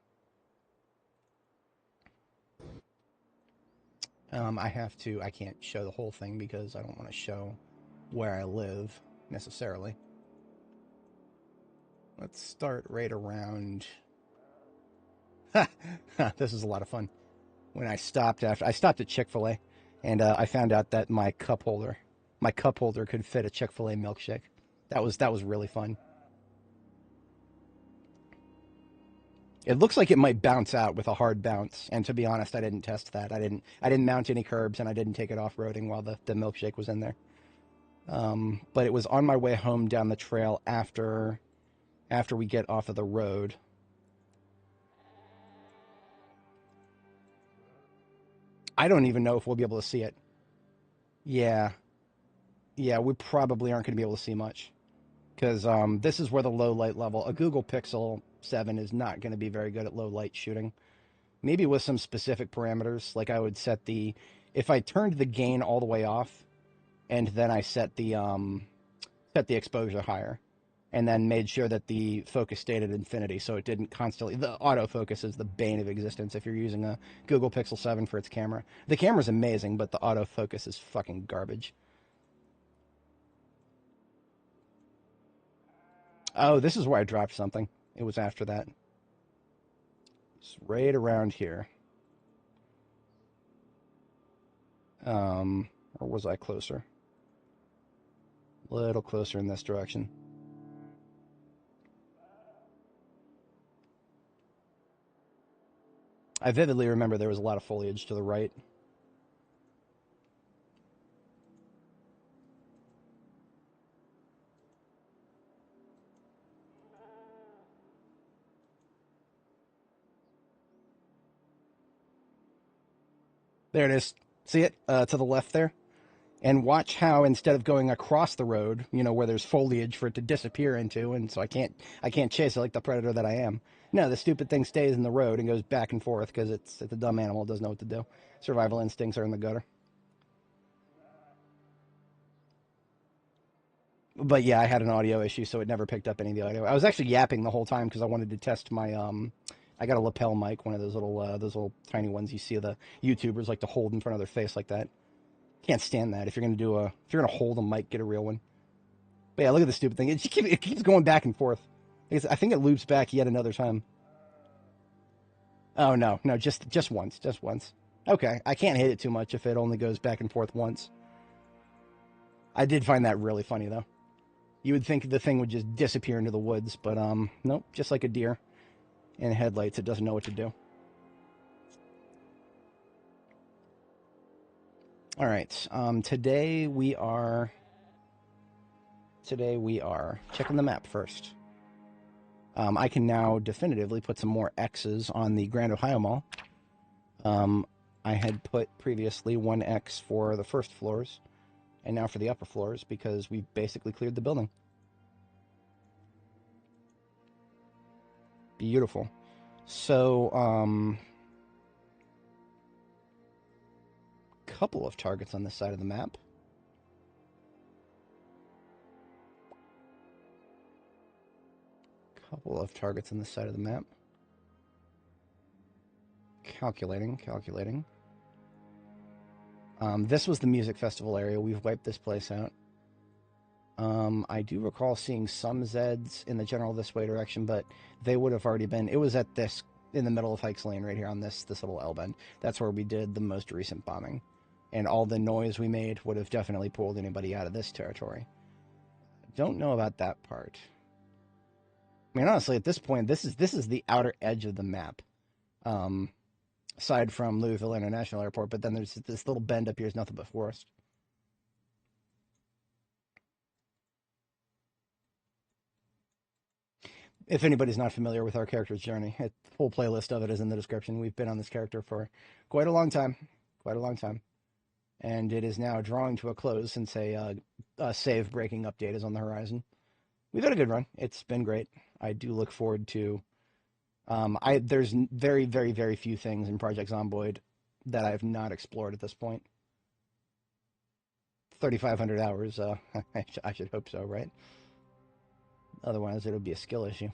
I can't show the whole thing because I don't want to show where I live necessarily. Let's start right around. This is a lot of fun. When I stopped at Chick-fil-A, and I found out that my cup holder could fit a Chick-fil-A milkshake. That was really fun. It looks like it might bounce out with a hard bounce, and to be honest, I didn't test that. I didn't mount any curbs, and I didn't take it off-roading while the milkshake was in there. But it was on my way home down the trail after we get off of the road. I don't even know if we'll be able to see it. Yeah, we probably aren't going to be able to see much. Because this is where the low light level, a Google Pixel 7 is not going to be very good at low light shooting. Maybe with some specific parameters, like I would set if I turned the gain all the way off, and then I set the exposure higher, and then made sure that the focus stayed at infinity, so it didn't constantly. The autofocus is the bane of existence if you're using a Google Pixel 7 for its camera. The camera's amazing, but the autofocus is fucking garbage. Oh, this is where I dropped something. It was after that. It's right around here. Or was I closer? A little closer in this direction. I vividly remember there was a lot of foliage to the right. There it is. See it? To the left there? And watch how instead of going across the road, where there's foliage for it to disappear into, and so I can't chase it like the predator that I am. No, the stupid thing stays in the road and goes back and forth because it's a dumb animal. It doesn't know what to do. Survival instincts are in the gutter. But yeah, I had an audio issue, so it never picked up any of the audio. I was actually yapping the whole time because I wanted to test my I got a lapel mic, one of those little tiny ones you see the YouTubers like to hold in front of their face like that. Can't stand that. If you're gonna hold a mic, get a real one. But yeah, look at the stupid thing. It keeps going back and forth. I think it loops back yet another time. Oh no, just once, just once. Okay, I can't hit it too much if it only goes back and forth once. I did find that really funny though. You would think the thing would just disappear into the woods, but nope, just like a deer in headlights, it doesn't know what to do. All right, today we are checking the map first. I can now definitively put some more X's on the Grand Ohio Mall. I had put previously 1 X for the first floors, and now for the upper floors because we basically cleared the building. Beautiful. So, couple of targets on this side of the map. Couple of targets on this side of the map. Calculating. This was the music festival area. We've wiped this place out. I do recall seeing some Zeds in the general this way direction, but they would have already been. It was at this, in the middle of Hikes Lane right here on this little L-bend. That's where we did the most recent bombing. And all the noise we made would have definitely pulled anybody out of this territory. Don't know about that part. I mean, honestly, at this point, this is the outer edge of the map. Aside from Louisville International Airport, but then there's this little bend up here is nothing but forest. If anybody's not familiar with our character's journey, a full playlist of it is in the description. We've been on this character for quite a long time. And it is now drawing to a close since a save breaking update is on the horizon. We've had a good run. It's been great. I do look forward to. There's very, very, very few things in Project Zomboid that I have not explored at this point. 3,500 hours. I should hope so, right? Otherwise, it would be a skill issue.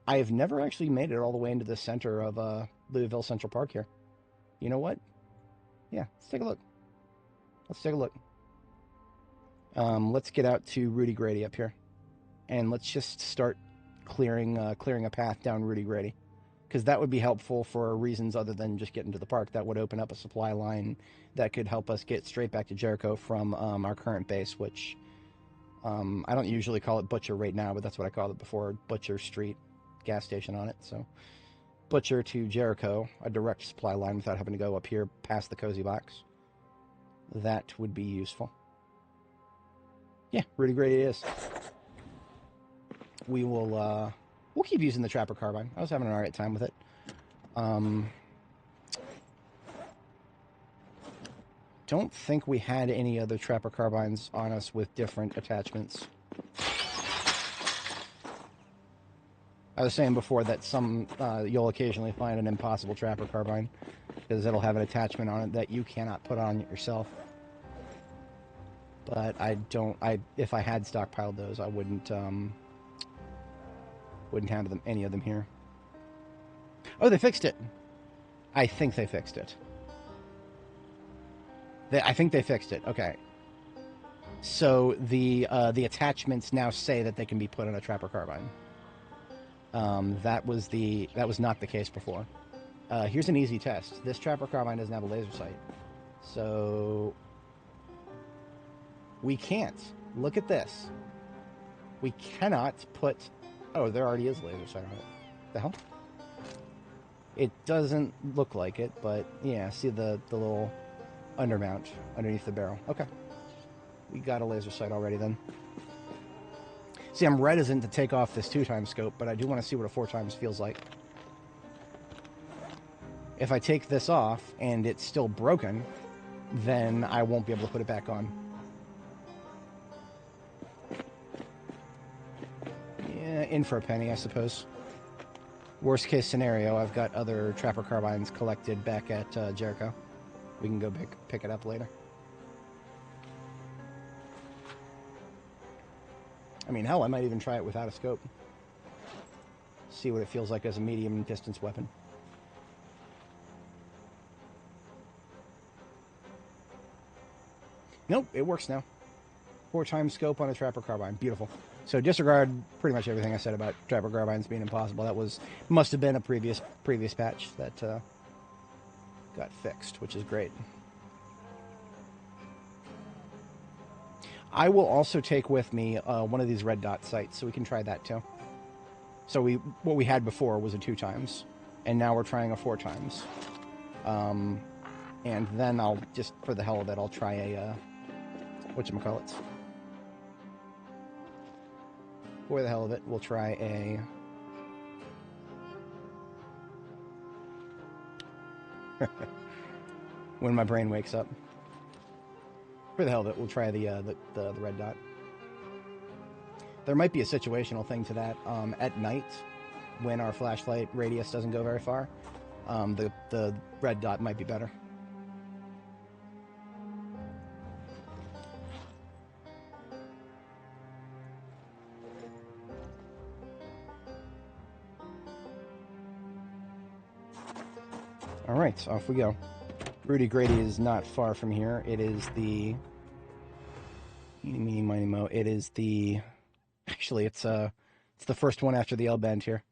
I have never actually made it all the way into the center of Louisville Central Park here. You know what? Yeah, let's take a look. Let's take a look. Let's get out to Rudy Grady up here, and let's just start clearing a path down Rudy Grady, because that would be helpful for reasons other than just getting to the park. That would open up a supply line that could help us get straight back to Jericho from our current base, which I don't usually call it Butcher right now, but that's what I called it before, Butcher Street, gas station on it. So Butcher to Jericho, a direct supply line without having to go up here past the Cozy Box. That would be useful. Yeah, Rudy Grady it is. We will, we'll keep using the Trapper Carbine. I was having an alright time with it. Don't think we had any other Trapper Carbines on us with different attachments. I was saying before that you'll occasionally find an impossible Trapper Carbine, because it'll have an attachment on it that you cannot put on it yourself. But if I had stockpiled those, I wouldn't have any of them here. Oh, they fixed it. I think they fixed it. I think they fixed it. Okay. So the attachments now say that they can be put on a Trapper Carbine. That was not the case before. Here's an easy test. This Trapper Carbine doesn't have a laser sight, so we can't. Look at this. We cannot put. Oh, there already is a laser sight on it. The hell? It doesn't look like it, but yeah. See the little undermount underneath the barrel. Okay. We got a laser sight already then. See, I'm reticent to take off this 2x scope, but I do want to see what a 4x feels like. If I take this off and it's still broken, then I won't be able to put it back on. Yeah, in for a penny, I suppose. Worst case scenario, I've got other Trapper Carbines collected back at Jericho. We can go pick it up later. I mean, hell, I might even try it without a scope. See what it feels like as a medium distance weapon. Nope, it works now. 4x scope on a Trapper Carbine. Beautiful. So disregard pretty much everything I said about Trapper Carbines being impossible. That must have been a previous patch that got fixed, which is great. I will also take with me one of these red dot sights, so we can try that too. So what we had before was a 2x, and now we're trying a 4x. And then I'll just, for the hell of it, I'll try a whatchamacallit. For the hell of it, we'll try a when my brain wakes up. For the hell of it, we'll try the red dot. There might be a situational thing to that. At night, when our flashlight radius doesn't go very far, the red dot might be better. All right, off we go. Rudy Grady is not far from here. It is the it is the actually it's the first one after the L bend here.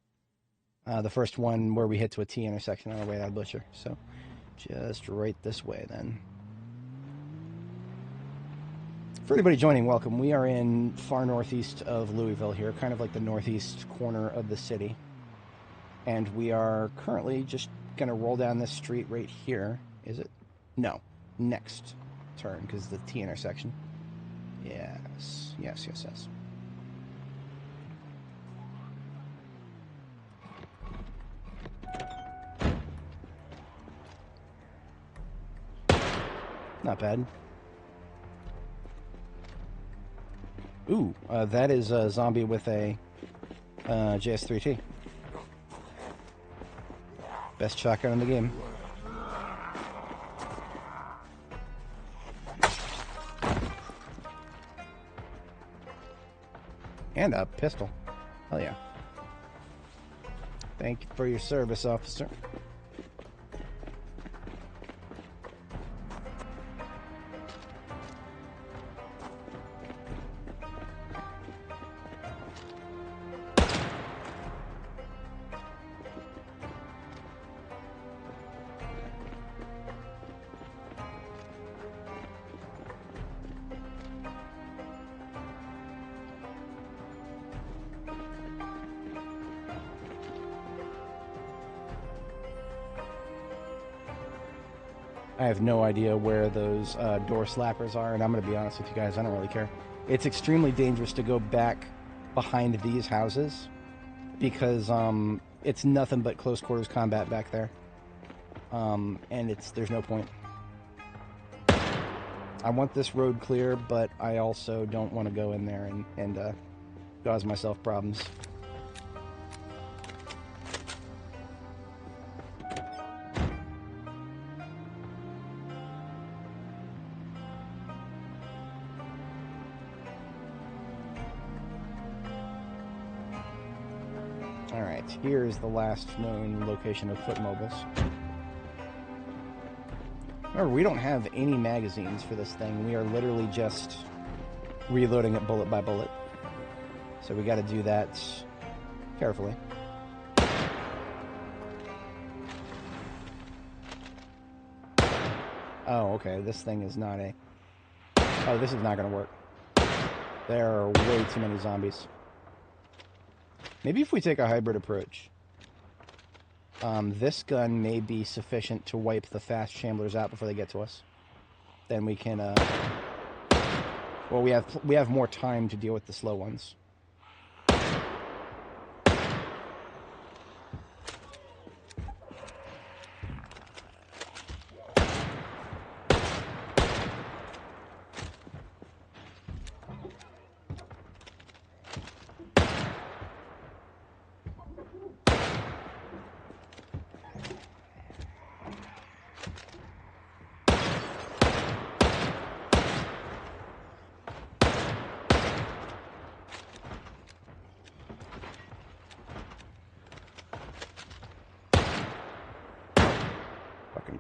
The first one where we hit to a T intersection on our way out of Butcher. So just right this way then. For anybody joining, welcome. We are in far northeast of Louisville here, kind of like the northeast corner of the city. And we are currently just going to roll down this street right here. Is it? No. Next turn, because the T intersection. Yes. Yes, yes, yes. Not bad. Ooh, that is a zombie with a JS3T. Best shotgun in the game. And a pistol. Hell yeah. Thank you for your service, officer. I have no idea where those door slappers are, and I'm going to be honest with you guys, I don't really care. It's extremely dangerous to go back behind these houses because it's nothing but close quarters combat back there, and there's no point. I want this road clear, but I also don't want to go in there and cause myself problems. Alright, here's the last known location of foot mobiles. Remember, we don't have any magazines for this thing. We are literally just reloading it bullet by bullet. So we got to do that carefully. Oh, okay, this thing is not a... Oh, this is not going to work. There are way too many zombies. Maybe if we take a hybrid approach. This gun may be sufficient to wipe the fast shamblers out before they get to us. Then we can, well, we have more time to deal with the slow ones.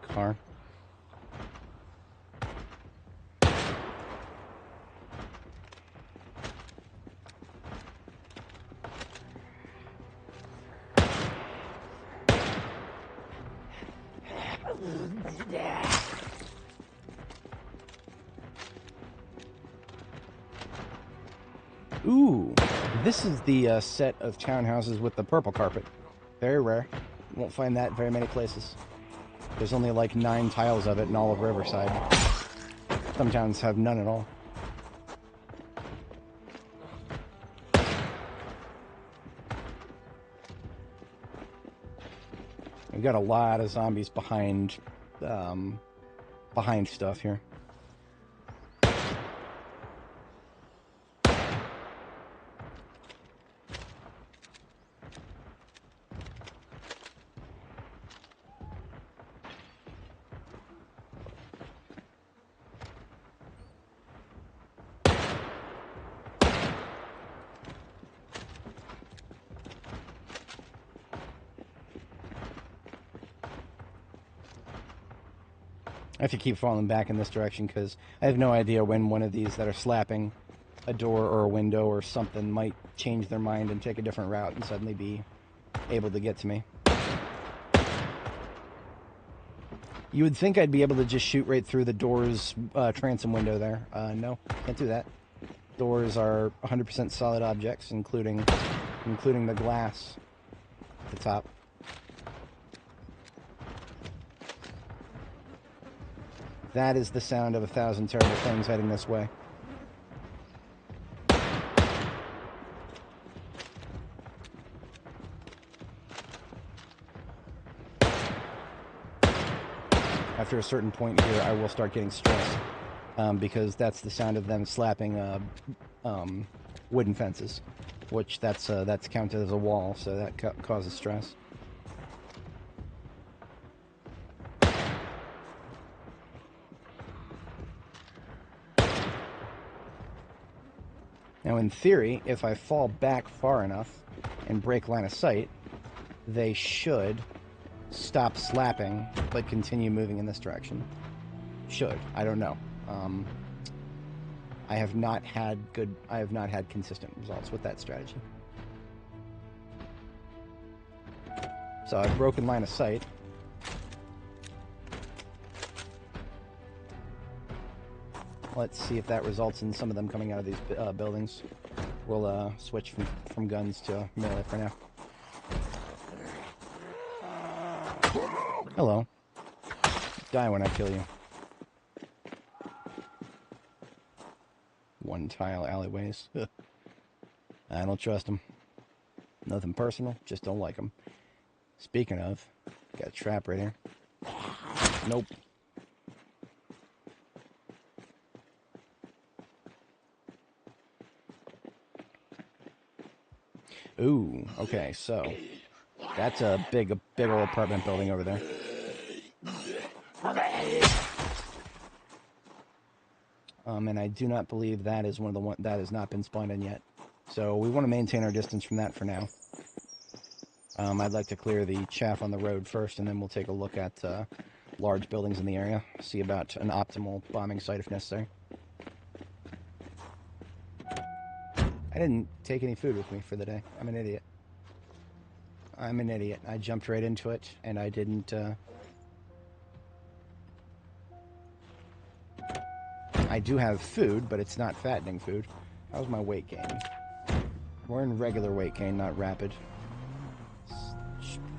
Car. Ooh, this is the set of townhouses with the purple carpet. Very rare. You won't find that very many places. There's only like 9 tiles of it in all of Riverside. Some towns have none at all. We've got a lot of zombies behind stuff here. I have to keep falling back in this direction because I have no idea when one of these that are slapping a door or a window or something might change their mind and take a different route and suddenly be able to get to me. You would think I'd be able to just shoot right through the door's transom window there. No, can't do that. Doors are 100% solid objects, including the glass at the top. That is the sound of 1,000 terrible things heading this way. After a certain point here, I will start getting stressed, because that's the sound of them slapping wooden fences, which that's counted as a wall, so that causes stress. Now, in theory, if I fall back far enough and break line of sight, they should stop slapping, but continue moving in this direction. Should. I don't know. I have not had consistent results with that strategy. So I've broken line of sight. Let's see if that results in some of them coming out of these buildings. We'll switch from guns to melee for now. Hello. Die when I kill you. One tile alleyways. I don't trust them. Nothing personal, just don't like them. Speaking of, got a trap right here. Nope. Ooh, okay, so that's a big old apartment building over there. And I do not believe that is one of the that has not been spawned in yet. So we want to maintain our distance from that for now. I'd like to clear the chaff on the road first, and then we'll take a look at large buildings in the area, see about an optimal bombing site if necessary. I didn't take any food with me for the day. I'm an idiot. I'm an idiot. I jumped right into it, and I didn't... I do have food, but it's not fattening food. How's my weight gain? We're in regular weight gain, not rapid.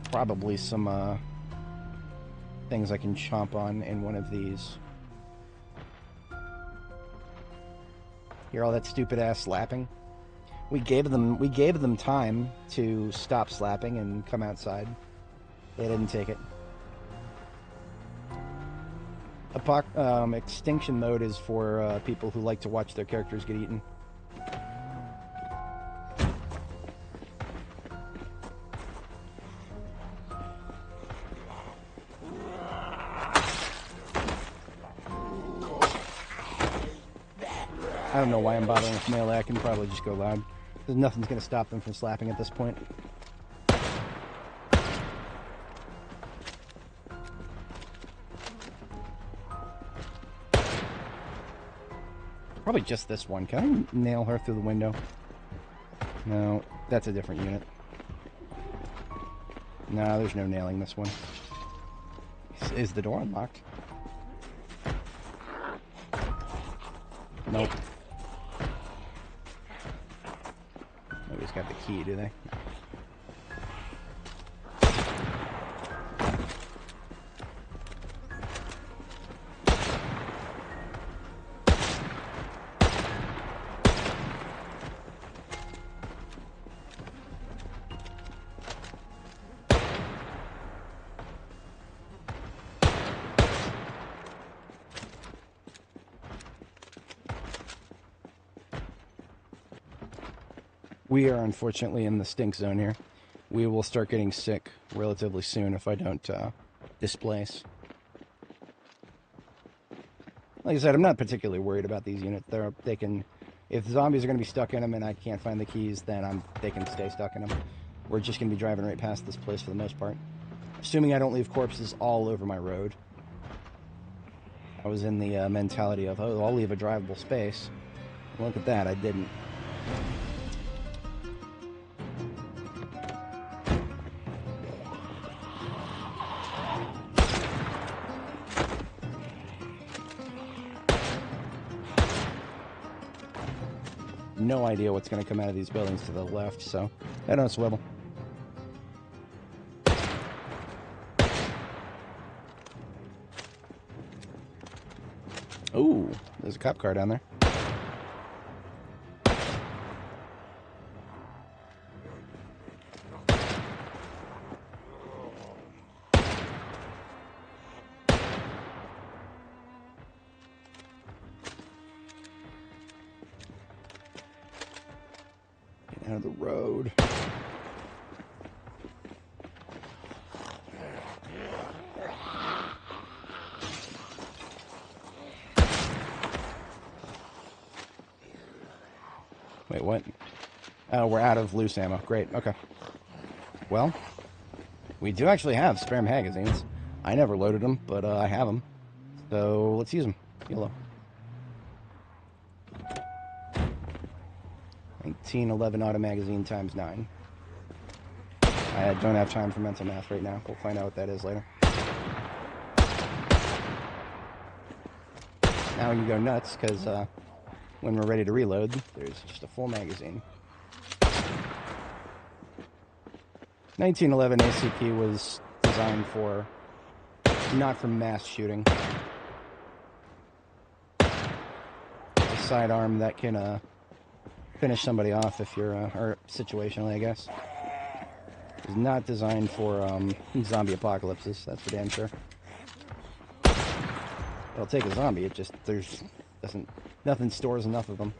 Probably some things I can chomp on in one of these. Hear all that stupid ass slapping? We gave them time to stop slapping and come outside. They didn't take it. Extinction mode is for people who like to watch their characters get eaten. I don't know why I'm bothering with melee. I can probably just go loud. There's nothing's going to stop them from slapping at this point. Probably just this one. Can I nail her through the window? No, that's a different unit. No, there's no nailing this one. Is the door unlocked? Nope. Nobody's got the key, do they? We are unfortunately in the stink zone here. We will start getting sick relatively soon if I don't displace. Like I said, I'm not particularly worried about these units. They can, if zombies are going to be stuck in them and I can't find the keys, then they can stay stuck in them. We're just going to be driving right past this place for the most part. Assuming I don't leave corpses all over my road. I was in the mentality of, oh, I'll leave a drivable space. Look at that, I didn't. No idea what's going to come out of these buildings to the left, so I don't swivel. Ooh, there's a cop car down there. Out of the road. Wait, what? Oh, we're out of loose ammo. Great, okay. Well, we do actually have spare magazines. I never loaded them, but I have them. So let's use them. YOLO. 1911 auto magazine times 9. I don't have time for mental math right now. We'll find out what that is later. Now we can go nuts, because when we're ready to reload, there's just a full magazine. 1911 ACP was designed for, not for mass shooting. It's a sidearm that can finish somebody off if you're, or situationally, I guess. It's not designed for zombie apocalypses, that's for damn sure. It'll take a zombie, it just, nothing stores enough of them.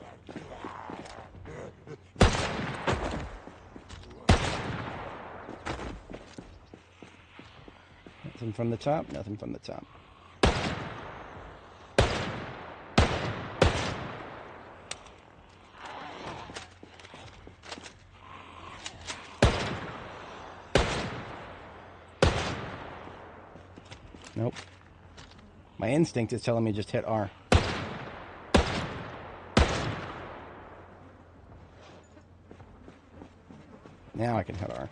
Nothing from the top, nothing from the top. Nope. My instinct is telling me just hit R. Now I can hit R.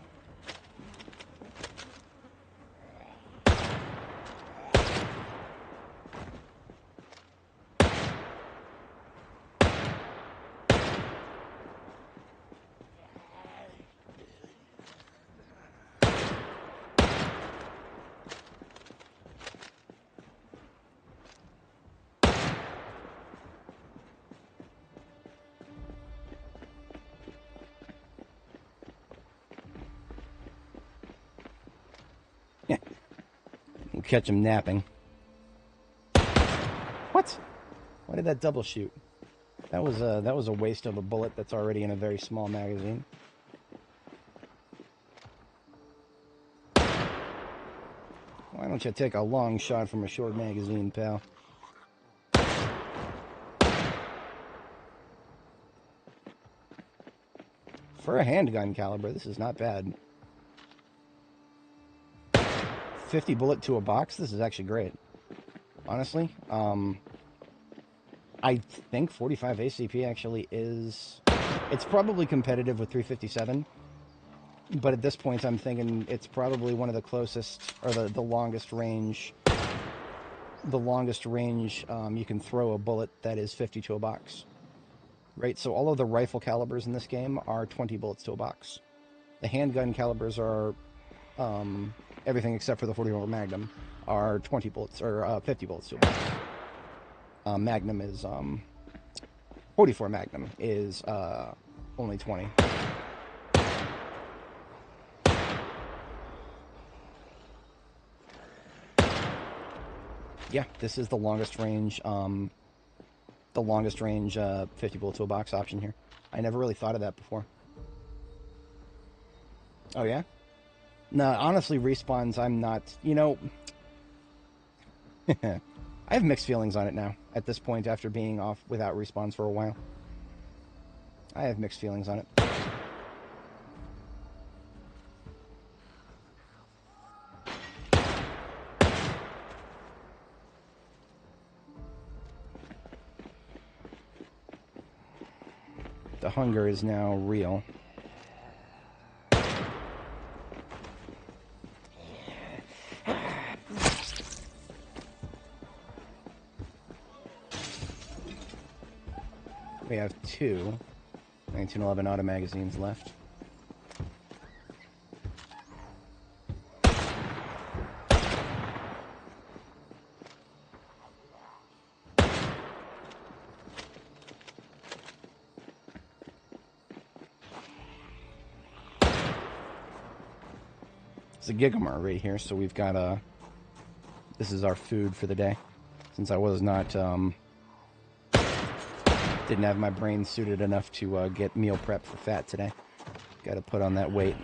We'll catch him napping. What? Why did that double shoot? That was a waste of a bullet that's already in a very small magazine. Why don't you take a long shot from a short magazine, pal? For a handgun caliber, this is not bad. 50 bullet to a box, this is actually great. Honestly, I think 45 ACP actually is... It's probably competitive with 357, but at this point I'm thinking it's probably one of the closest, or the longest range... The longest range you can throw a bullet that is 50 to a box. Right, so all of the rifle calibers in this game are 20 bullets to a box. The handgun calibers are... everything except for the 44 Magnum are 20 bullets, or 50 bullets to a box. Magnum is, 44 Magnum is, only 20. Yeah, this is the longest range, 50 bullet to a box option here. I never really thought of that before. Oh, yeah? No, honestly, respawns, I'm not, you know... I have mixed feelings on it now, at this point, after being off without respawns for a while. I have mixed feelings on it. The hunger is now real. We have 2 1911 auto magazines left. It's a Gigamar right here, so we've got this is our food for the day, since I was not Didn't have my brain suited enough to get meal prep for fat today. Got to put on that weight.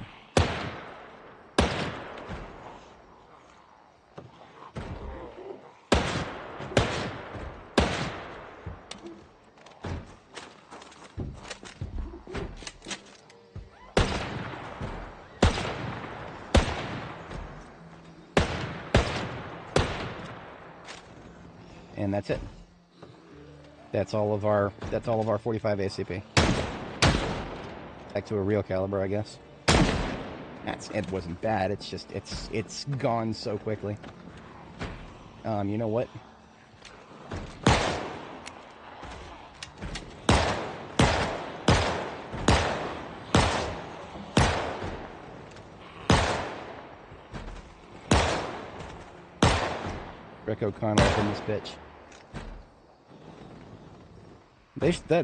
And that's it. That's all of our 45 ACP. Back to a real caliber, I guess. It wasn't bad. It's just it's gone so quickly. You know what? Rick O'Connell up in this bitch.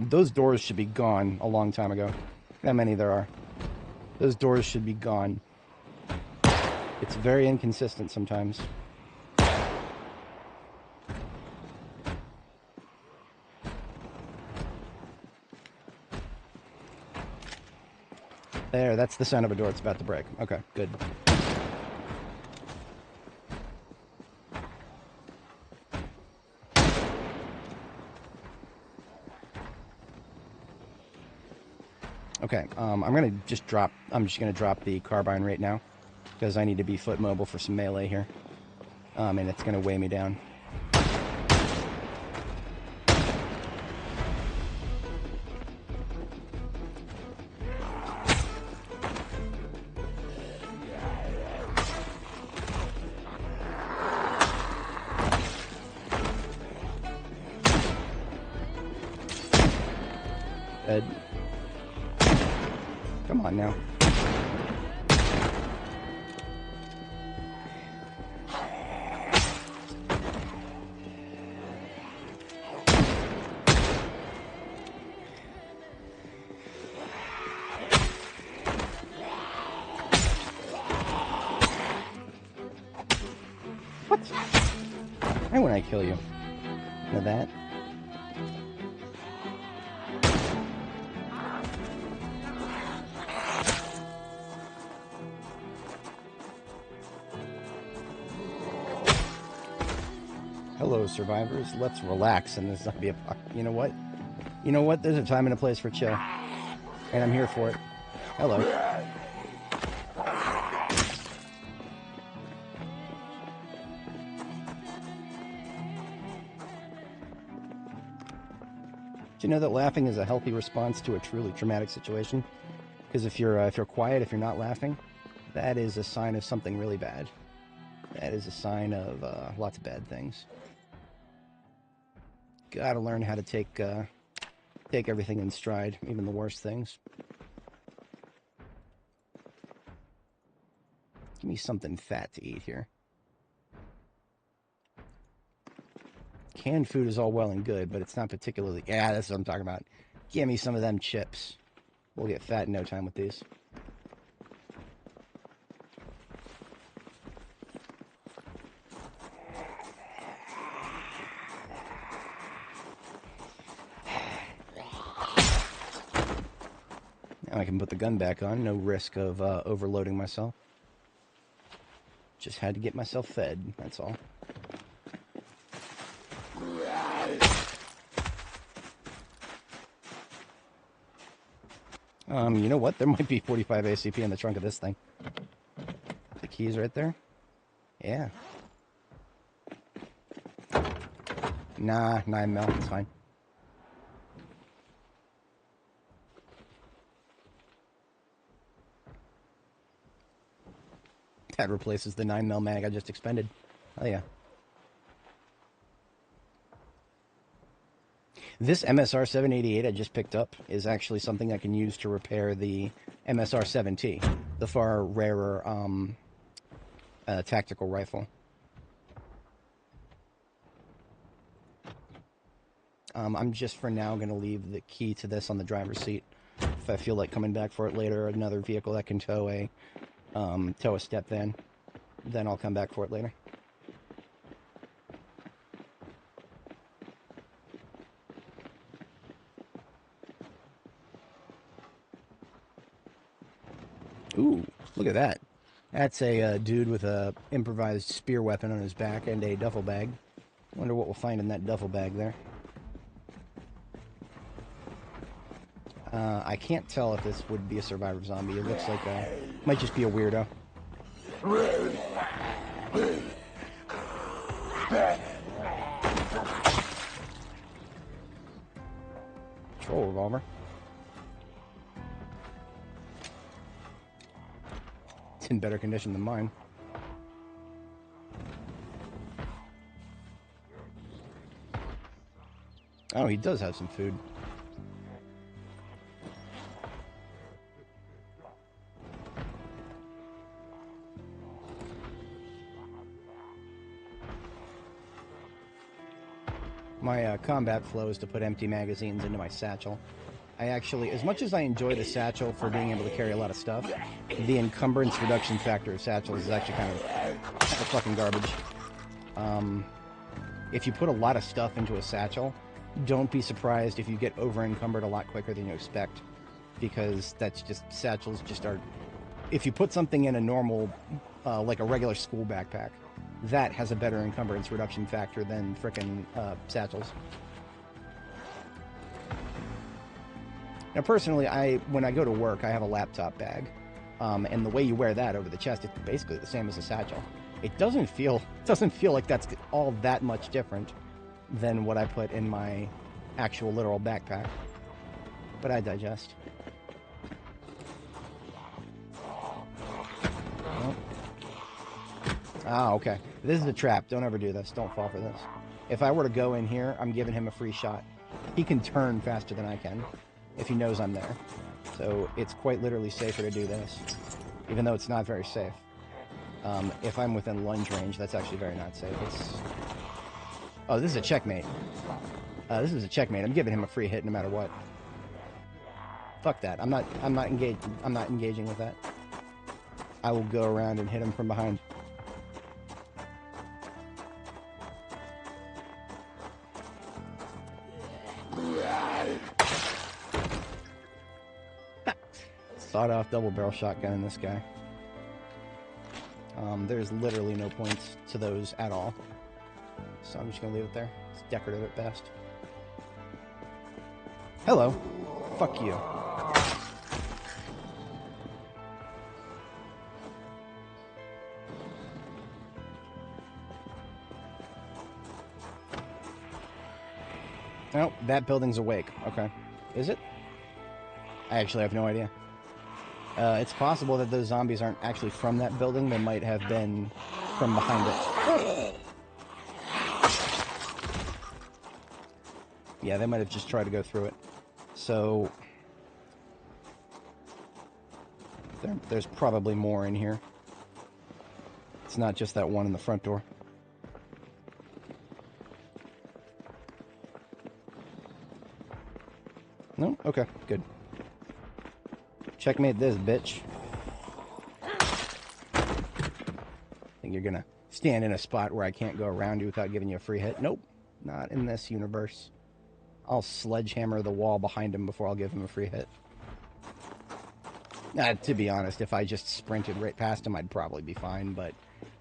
Those doors should be gone a long time ago. How many there are. Those doors should be gone. It's very inconsistent sometimes. There, that's the sound of a door. It's about to break. Okay, good. Okay, I'm just gonna drop the carbine right now because I need to be foot mobile for some melee here, and it's gonna weigh me down. Dead. Come on now. What? Why would I kill you? Know that? Hello, survivors. Let's relax and this not be a... You know what? You know what? There's a time and a place for chill. And I'm here for it. Hello. Do you know that laughing is a healthy response to a truly traumatic situation? Because if you're quiet, if you're not laughing, that is a sign of something really bad. That is a sign of lots of bad things. Gotta learn how to take everything in stride, even the worst things. Give me something fat to eat here. Canned food is all well and good, but it's not particularly... Yeah, that's what I'm talking about. Give me some of them chips. We'll get fat in no time with these. Now I can put the gun back on. No risk of overloading myself. Just had to get myself fed, that's all. You know what? There might be 45 ACP in the trunk of this thing. The key's right there? Yeah. Nah, 9 mil, it's fine. That replaces the 9 mil mag I just expended. Oh yeah. This MSR 788 I just picked up is actually something I can use to repair the MSR 7T, the far rarer tactical rifle. I'm just for now going to leave the key to this on the driver's seat. If I feel like coming back for it later, another vehicle that can tow a step van, then I'll come back for it later. Ooh, look at that. That's a dude with a improvised spear weapon on his back and a duffel bag. Wonder what we'll find in that duffel bag there. I can't tell if this would be a survivor zombie. It looks like might just be a weirdo. Troll revolver. It's in better condition than mine. Oh, he does have some food. My combat flow is to put empty magazines into my satchel. I actually, as much as I enjoy the satchel for being able to carry a lot of stuff, the encumbrance reduction factor of satchels is actually kind of fucking garbage. If you put a lot of stuff into a satchel, don't be surprised if you get over-encumbered a lot quicker than you expect, because that's just, satchels just are... If you put something in a normal, like a regular school backpack, that has a better encumbrance reduction factor than frickin' satchels. Now, personally, when I go to work, I have a laptop bag, and the way you wear that over the chest, it's basically the same as a satchel. It doesn't feel like that's all that much different than what I put in my actual literal backpack. But I digest. Oh. Ah, okay. This is a trap. Don't ever do this. Don't fall for this. If I were to go in here, I'm giving him a free shot. He can turn faster than I can if he knows I'm there. So it's quite literally safer to do this, even though it's not very safe. If I'm within lunge range, that's actually very not safe. Oh, this is a checkmate. This is a checkmate. I'm giving him a free hit no matter what. Fuck that. I'm not engaging with that. I will go around and hit him from behind. Sawed-off double-barrel shotgun in this guy. There's literally no points to those at all. So I'm just going to leave it there. It's decorative at best. Hello. Fuck you. Oh, that building's awake. Okay. Is it? I actually have no idea. It's possible that those zombies aren't actually from that building. They might have been from behind it. Yeah, they might have just tried to go through it. So there's probably more in here. It's not just that one in the front door. No? Okay, good. Checkmate this, bitch. Think you're gonna stand in a spot where I can't go around you without giving you a free hit? Nope. Not in this universe. I'll sledgehammer the wall behind him before I'll give him a free hit. To be honest, if I just sprinted right past him, I'd probably be fine, but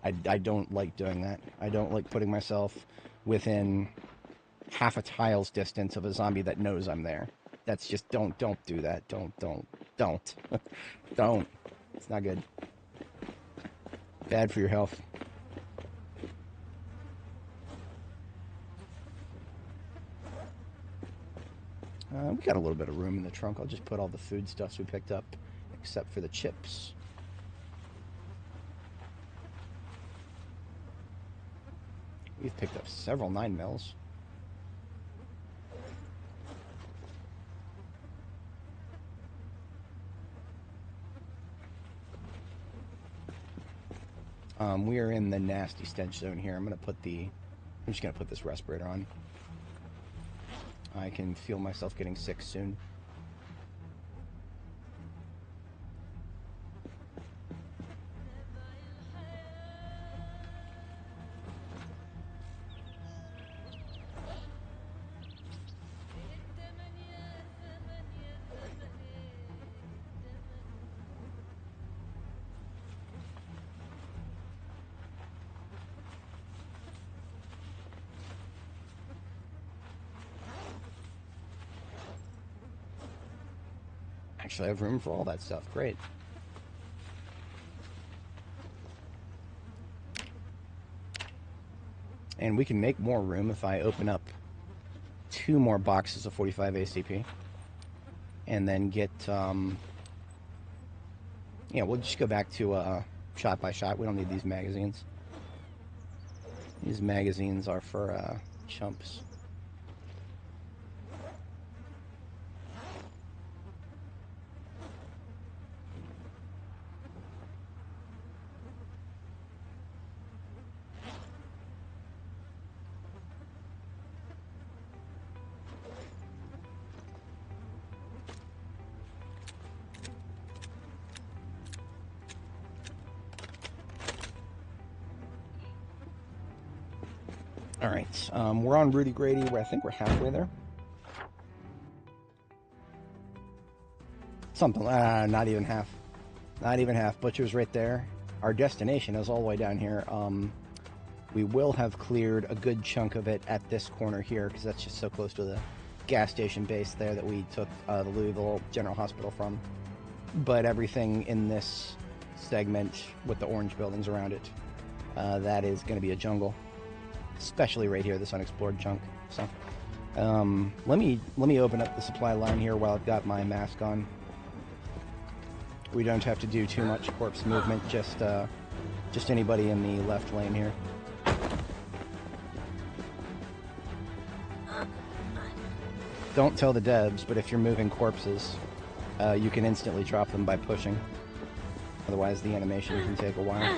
I don't like doing that. I don't like putting myself within half a tile's distance of a zombie that knows I'm there. That's just, don't do that. Don't. Don't. It's not good. Bad for your health. We got a little bit of room in the trunk. I'll just put all the foodstuffs we picked up, except for the chips. We've picked up several 9mm. We are in the nasty stench zone here. I'm just gonna put this respirator on. I can feel myself getting sick soon. Actually, I have room for all that stuff. Great. And we can make more room if I open up 2 more boxes of 45 ACP. And then get, yeah, we'll just go back to shot by shot. We don't need these magazines. These magazines are for chumps. All right, we're on Rudy Grady. I think we're halfway there. Something, not even half. Not even half. Butcher's right there. Our destination is all the way down here. We will have cleared a good chunk of it at this corner here, because that's just so close to the gas station base there that we took the Louisville General Hospital from. But everything in this segment with the orange buildings around it, that is going to be a jungle. Especially right here, this unexplored chunk. So, let me open up the supply line here while I've got my mask on. We don't have to do too much corpse movement, just anybody in the left lane here. Don't tell the devs, but if you're moving corpses, you can instantly drop them by pushing. Otherwise, the animation can take a while.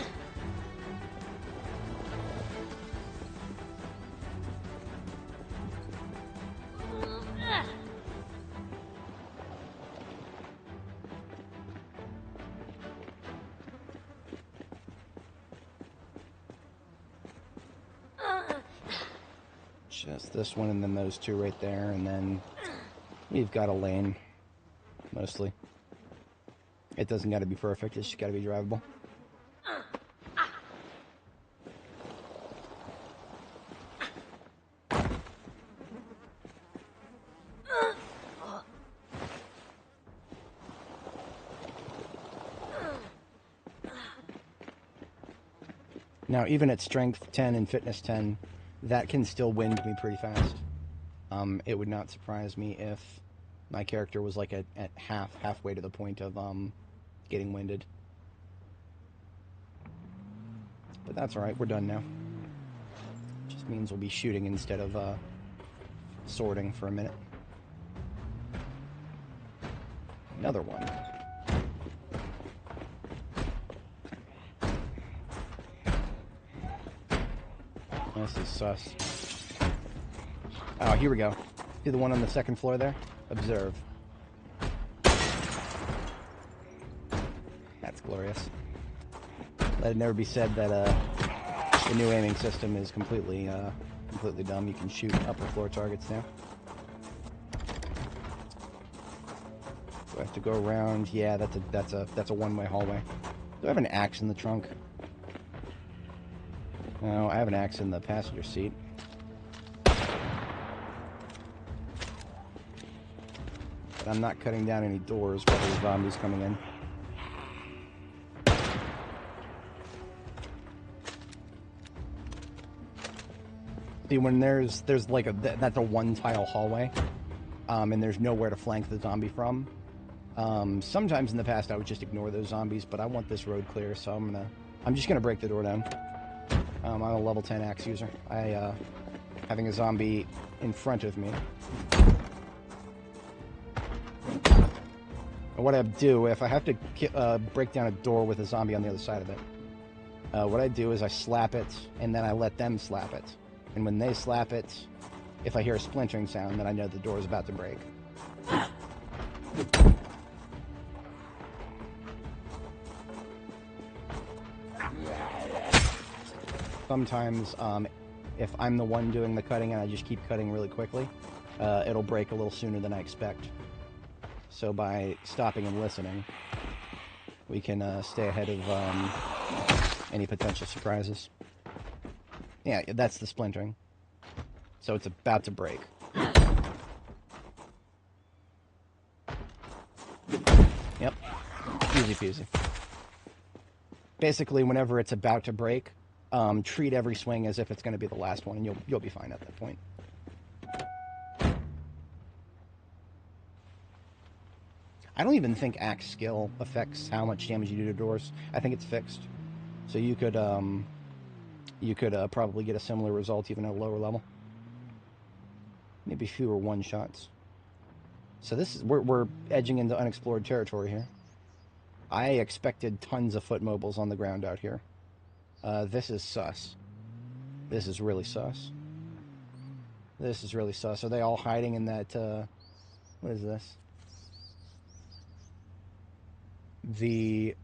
Just this one and then those 2 right there, and then we've got a lane, mostly. It doesn't got to be perfect, it's just got to be drivable. Now, even at strength 10 and fitness 10, that can still wind me pretty fast. It would not surprise me if my character was like at halfway to the point of getting winded. But that's alright, we're done now. Just means we'll be shooting instead of sorting for a minute. Another one. This is sus. Oh, here we go. See the one on the second floor there? Observe. That's glorious. Let it never be said that the new aiming system is completely dumb. You can shoot upper floor targets now. Do I have to go around? Yeah, that's a one-way hallway. Do I have an axe in the trunk? No, I have an axe in the passenger seat. But I'm not cutting down any doors while there's zombies coming in. See, when there's like that's a one-tile hallway, and there's nowhere to flank the zombie from. Sometimes in the past I would just ignore those zombies, but I want this road clear, so I'm just gonna break the door down. I'm a level 10 axe user. Having a zombie in front of me. And what I do, if I have to break down a door with a zombie on the other side of it, what I do is I slap it, and then I let them slap it. And when they slap it, if I hear a splintering sound, then I know the door is about to break. Sometimes, if I'm the one doing the cutting and I just keep cutting really quickly, it'll break a little sooner than I expect. So by stopping and listening, we can stay ahead of any potential surprises. Yeah, that's the splintering. So it's about to break. Yep. Easy peasy. Basically, whenever it's about to break, treat every swing as if it's going to be the last one, and you'll be fine at that point. I don't even think axe skill affects how much damage you do to doors. I think it's fixed. So you could probably get a similar result even at a lower level. Maybe fewer one-shots. So this is we're edging into unexplored territory here. I expected tons of foot mobiles on the ground out here. This is sus. This is really sus. This is really sus. Are they all hiding in that, what is this? The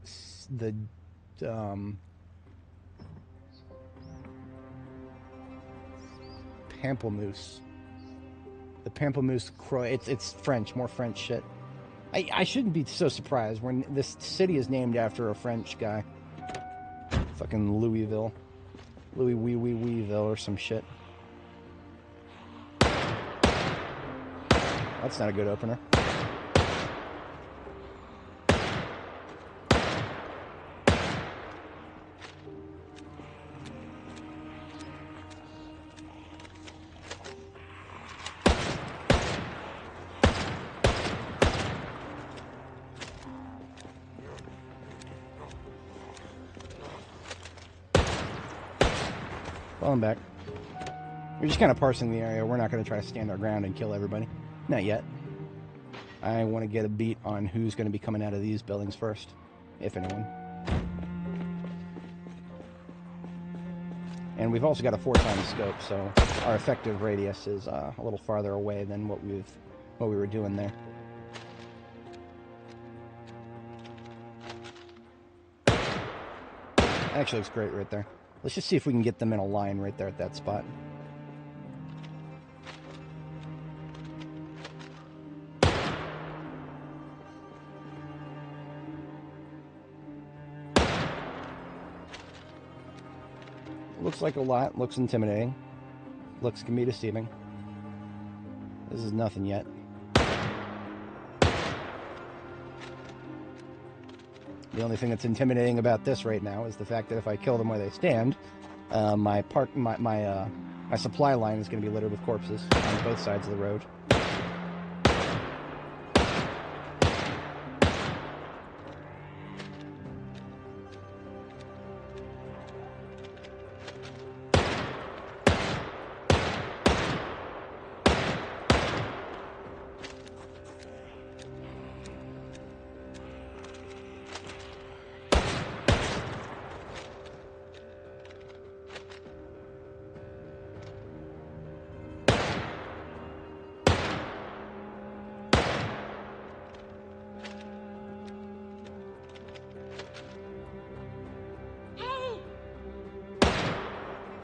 pamplemousse. The pamplemousse croix. It's French, more French shit. I shouldn't be so surprised when this city is named after a French guy. Fucking Louisville. Louisville or some shit. That's not a good opener. Falling back. We're just kind of parsing the area. We're not going to try to stand our ground and kill everybody. Not yet. I want to get a beat on who's going to be coming out of these buildings first, if anyone. And we've also got a 4x scope, so our effective radius is a little farther away than what we were doing there. Actually looks great right there. Let's just see if we can get them in a line right there at that spot. Looks like a lot. Looks intimidating. Looks can be deceiving. This is nothing yet. The only thing that's intimidating about this right now is the fact that if I kill them where they stand, my supply line is going to be littered with corpses on both sides of the road.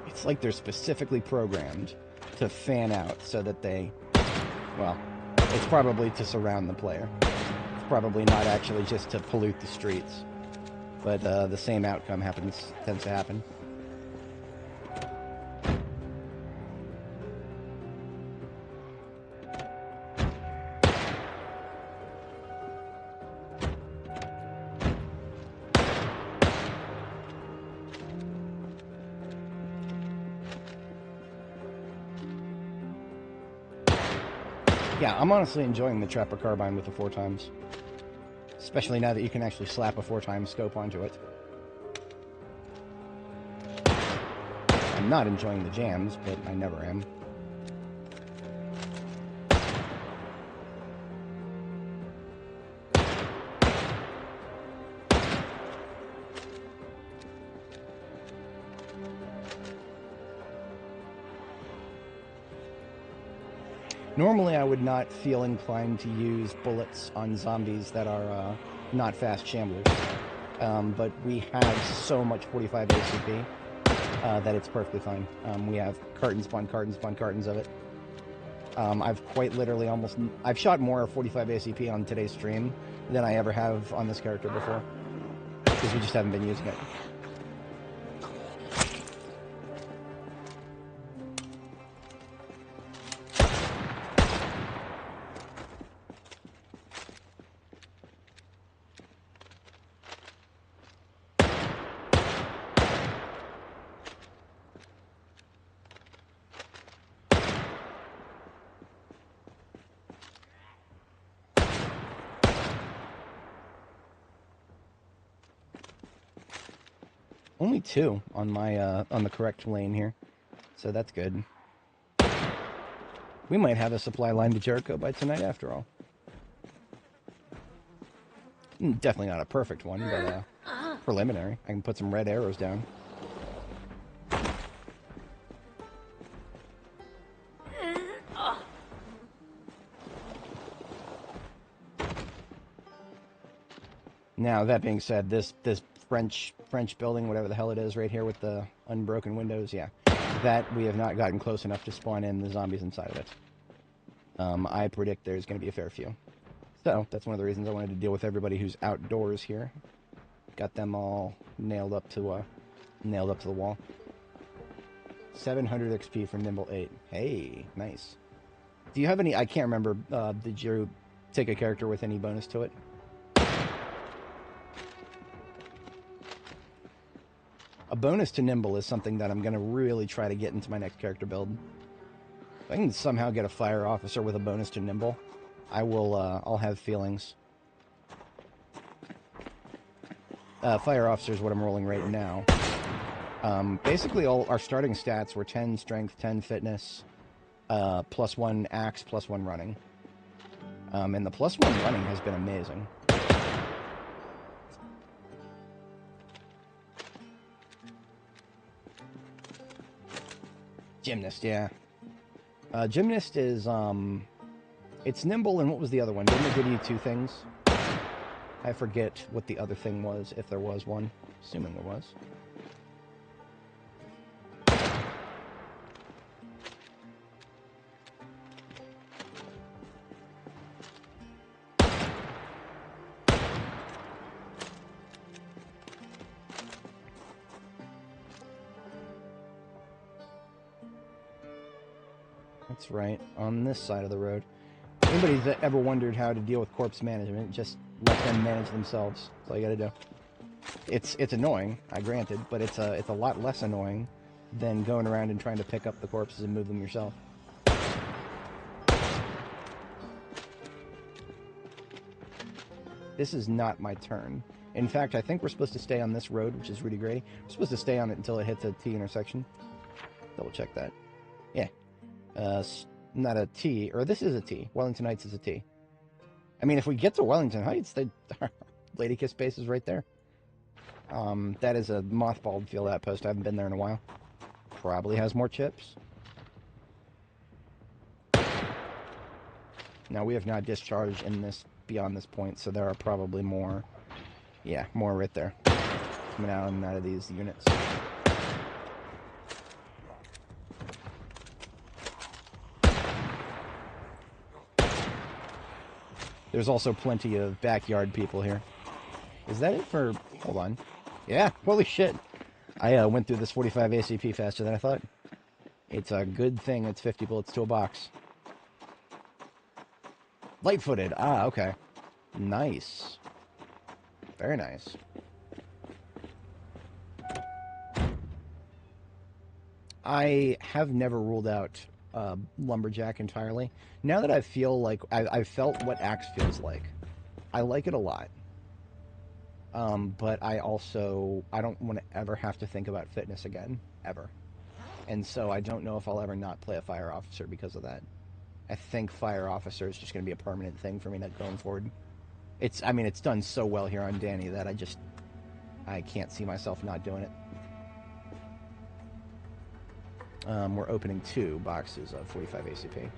It's like they're specifically programmed to fan out so that they, well, it's probably to surround the player. It's probably not actually just to pollute the streets, but the same outcome tends to happen. Yeah, I'm honestly enjoying the Trapper Carbine with the 4x. Especially now that you can actually slap a 4x scope onto it. I'm not enjoying the jams, but I never am. Normally, I would not feel inclined to use bullets on zombies that are not fast shamblers, but we have so much 45 ACP that it's perfectly fine. We have cartons upon cartons upon cartons of it. I've quite literally I've shot more 45 ACP on today's stream than I ever have on this character before, because we just haven't been using it. Only 2 on my on the correct lane here, so that's good. We might have a supply line to Jericho by tonight after all. Definitely not a perfect one, but preliminary. I can put some red arrows down. Now, that being said, this French building, whatever the hell it is right here with the unbroken windows, yeah, that we have not gotten close enough to spawn in the zombies inside of it. I predict there's going to be a fair few. So, that's one of the reasons I wanted to deal with everybody who's outdoors here. Got them all nailed up to the wall. 700 XP from Nimble 8. Hey, nice. Do you have any... I can't remember, did you take a character with any bonus to it? A bonus to Nimble is something that I'm going to really try to get into my next character build. If I can somehow get a fire officer with a bonus to Nimble, I will, I'll have feelings. Fire officer is what I'm rolling right now. Basically, all our starting stats were 10 strength, 10 fitness, +1 axe, +1 running. And the +1 running has been amazing. Gymnast, yeah. Gymnast is, it's nimble, and what was the other one? Didn't it give you 2 things? I forget what the other thing was, if there was one. Assuming there was. That's right, on this side of the road. Anybody's ever wondered how to deal with corpse management, just let them manage themselves. That's all you gotta do. It's annoying, I granted, but it's a lot less annoying than going around and trying to pick up the corpses and move them yourself. This is not my turn. In fact, I think we're supposed to stay on this road, which is really great. We're supposed to stay on it until it hits a T intersection. Double check that. Yeah. Not a T, or this is a T. Wellington Heights is a T. I mean, if we get to Wellington Heights, the Lady Kiss base is right there. That is a mothballed field outpost. I haven't been there in a while. Probably has more chips. Now, we have not discharged in this beyond this point, so there are probably more. Yeah, more right there. Coming out and out of these units. There's also plenty of backyard people here. Is that it for... Hold on. Yeah, holy shit. I went through this 45 ACP faster than I thought. It's a good thing it's 50 bullets to a box. Light-footed. Ah, okay. Nice. Very nice. I have never ruled out Lumberjack entirely. Now that I feel like I've felt what Axe feels like, I like it a lot. But I don't want to ever have to think about fitness again, ever. And so I don't know if I'll ever not play a fire officer because of that. I think fire officer is just going to be a permanent thing for me going forward. I mean, it's done so well here on Dani that I can't see myself not doing it. We're opening 2 boxes of 45 ACP.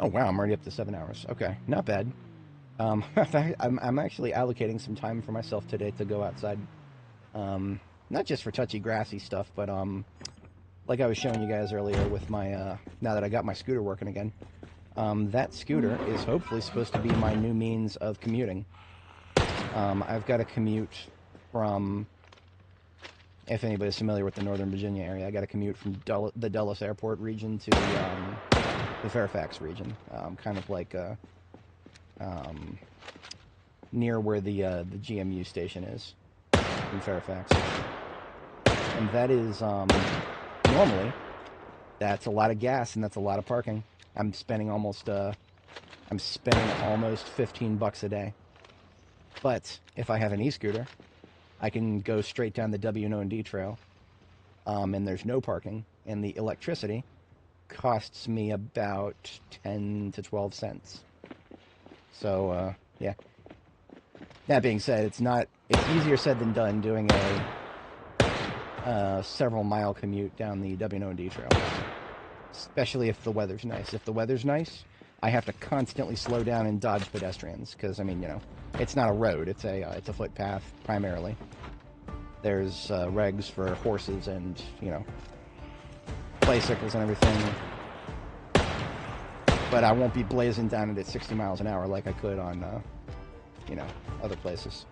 Oh wow, I'm already up to 7 hours. Okay, not bad. In fact, I'm actually allocating some time for myself today to go outside. Not just for touchy grassy stuff, but like I was showing you guys earlier with my now that I got my scooter working again. That scooter is hopefully supposed to be my new means of commuting. I've got to commute from, if anybody's familiar with the Northern Virginia area, I got to commute from the Dulles Airport region to the Fairfax region, kind of like near where the GMU station is in Fairfax, and that is normally that's a lot of gas and that's a lot of parking. I'm spending almost 15 bucks a day. But if I have an e-scooter, I can go straight down the W&D trail, and there's no parking, and the electricity costs me about 10 to 12 cents. So, yeah. That being said, it's easier said than done doing a several mile commute down the W&D trail, especially if the weather's nice. If the weather's nice, I have to constantly slow down and dodge pedestrians because, I mean, you know, it's not a road, it's a footpath primarily. There's regs for horses and, you know, bicycles and everything. But I won't be blazing down it at 60 miles an hour like I could on, you know, other places.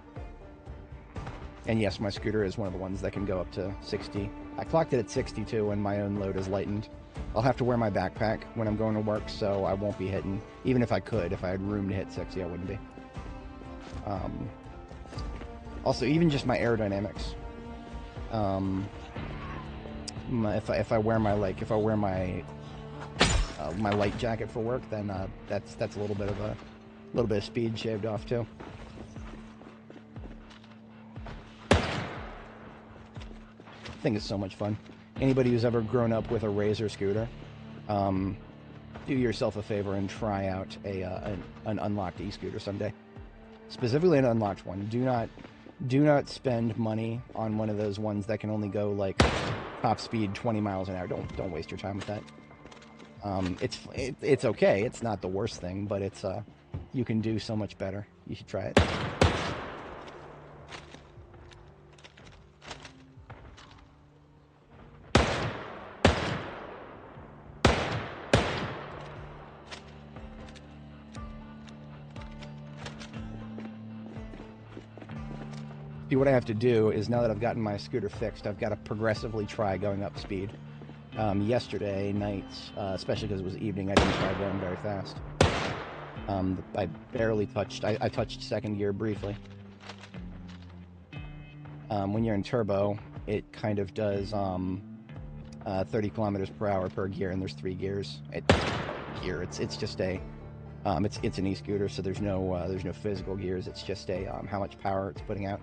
And yes, my scooter is one of the ones that can go up to 60. I clocked it at 62 when my own load is lightened. I'll have to wear my backpack when I'm going to work, so I won't be hitting. Even if I could, if I had room to hit 60, I wouldn't be. Also, even just my aerodynamics. If I wear my my light jacket for work, then that's a little bit of speed shaved off too. I think it's so much fun. Anybody who's ever grown up with a Razor scooter, do yourself a favor and try out an unlocked e-scooter someday. Specifically an unlocked one. Do not spend money on one of those ones that can only go like top speed 20 miles an hour. Don't waste your time with that. It's okay. It's not the worst thing, but it's you can do so much better. You should try it. See, what I have to do is, now that I've gotten my scooter fixed, I've got to progressively try going up speed. Yesterday night, especially because it was evening, I didn't try going very fast. I barely touched, I touched second gear briefly. When you're in turbo, it kind of does 30 kilometers per hour per gear, and there's 3 gears. It's just a it's an e-scooter, so there's no physical gears. It's just a how much power it's putting out.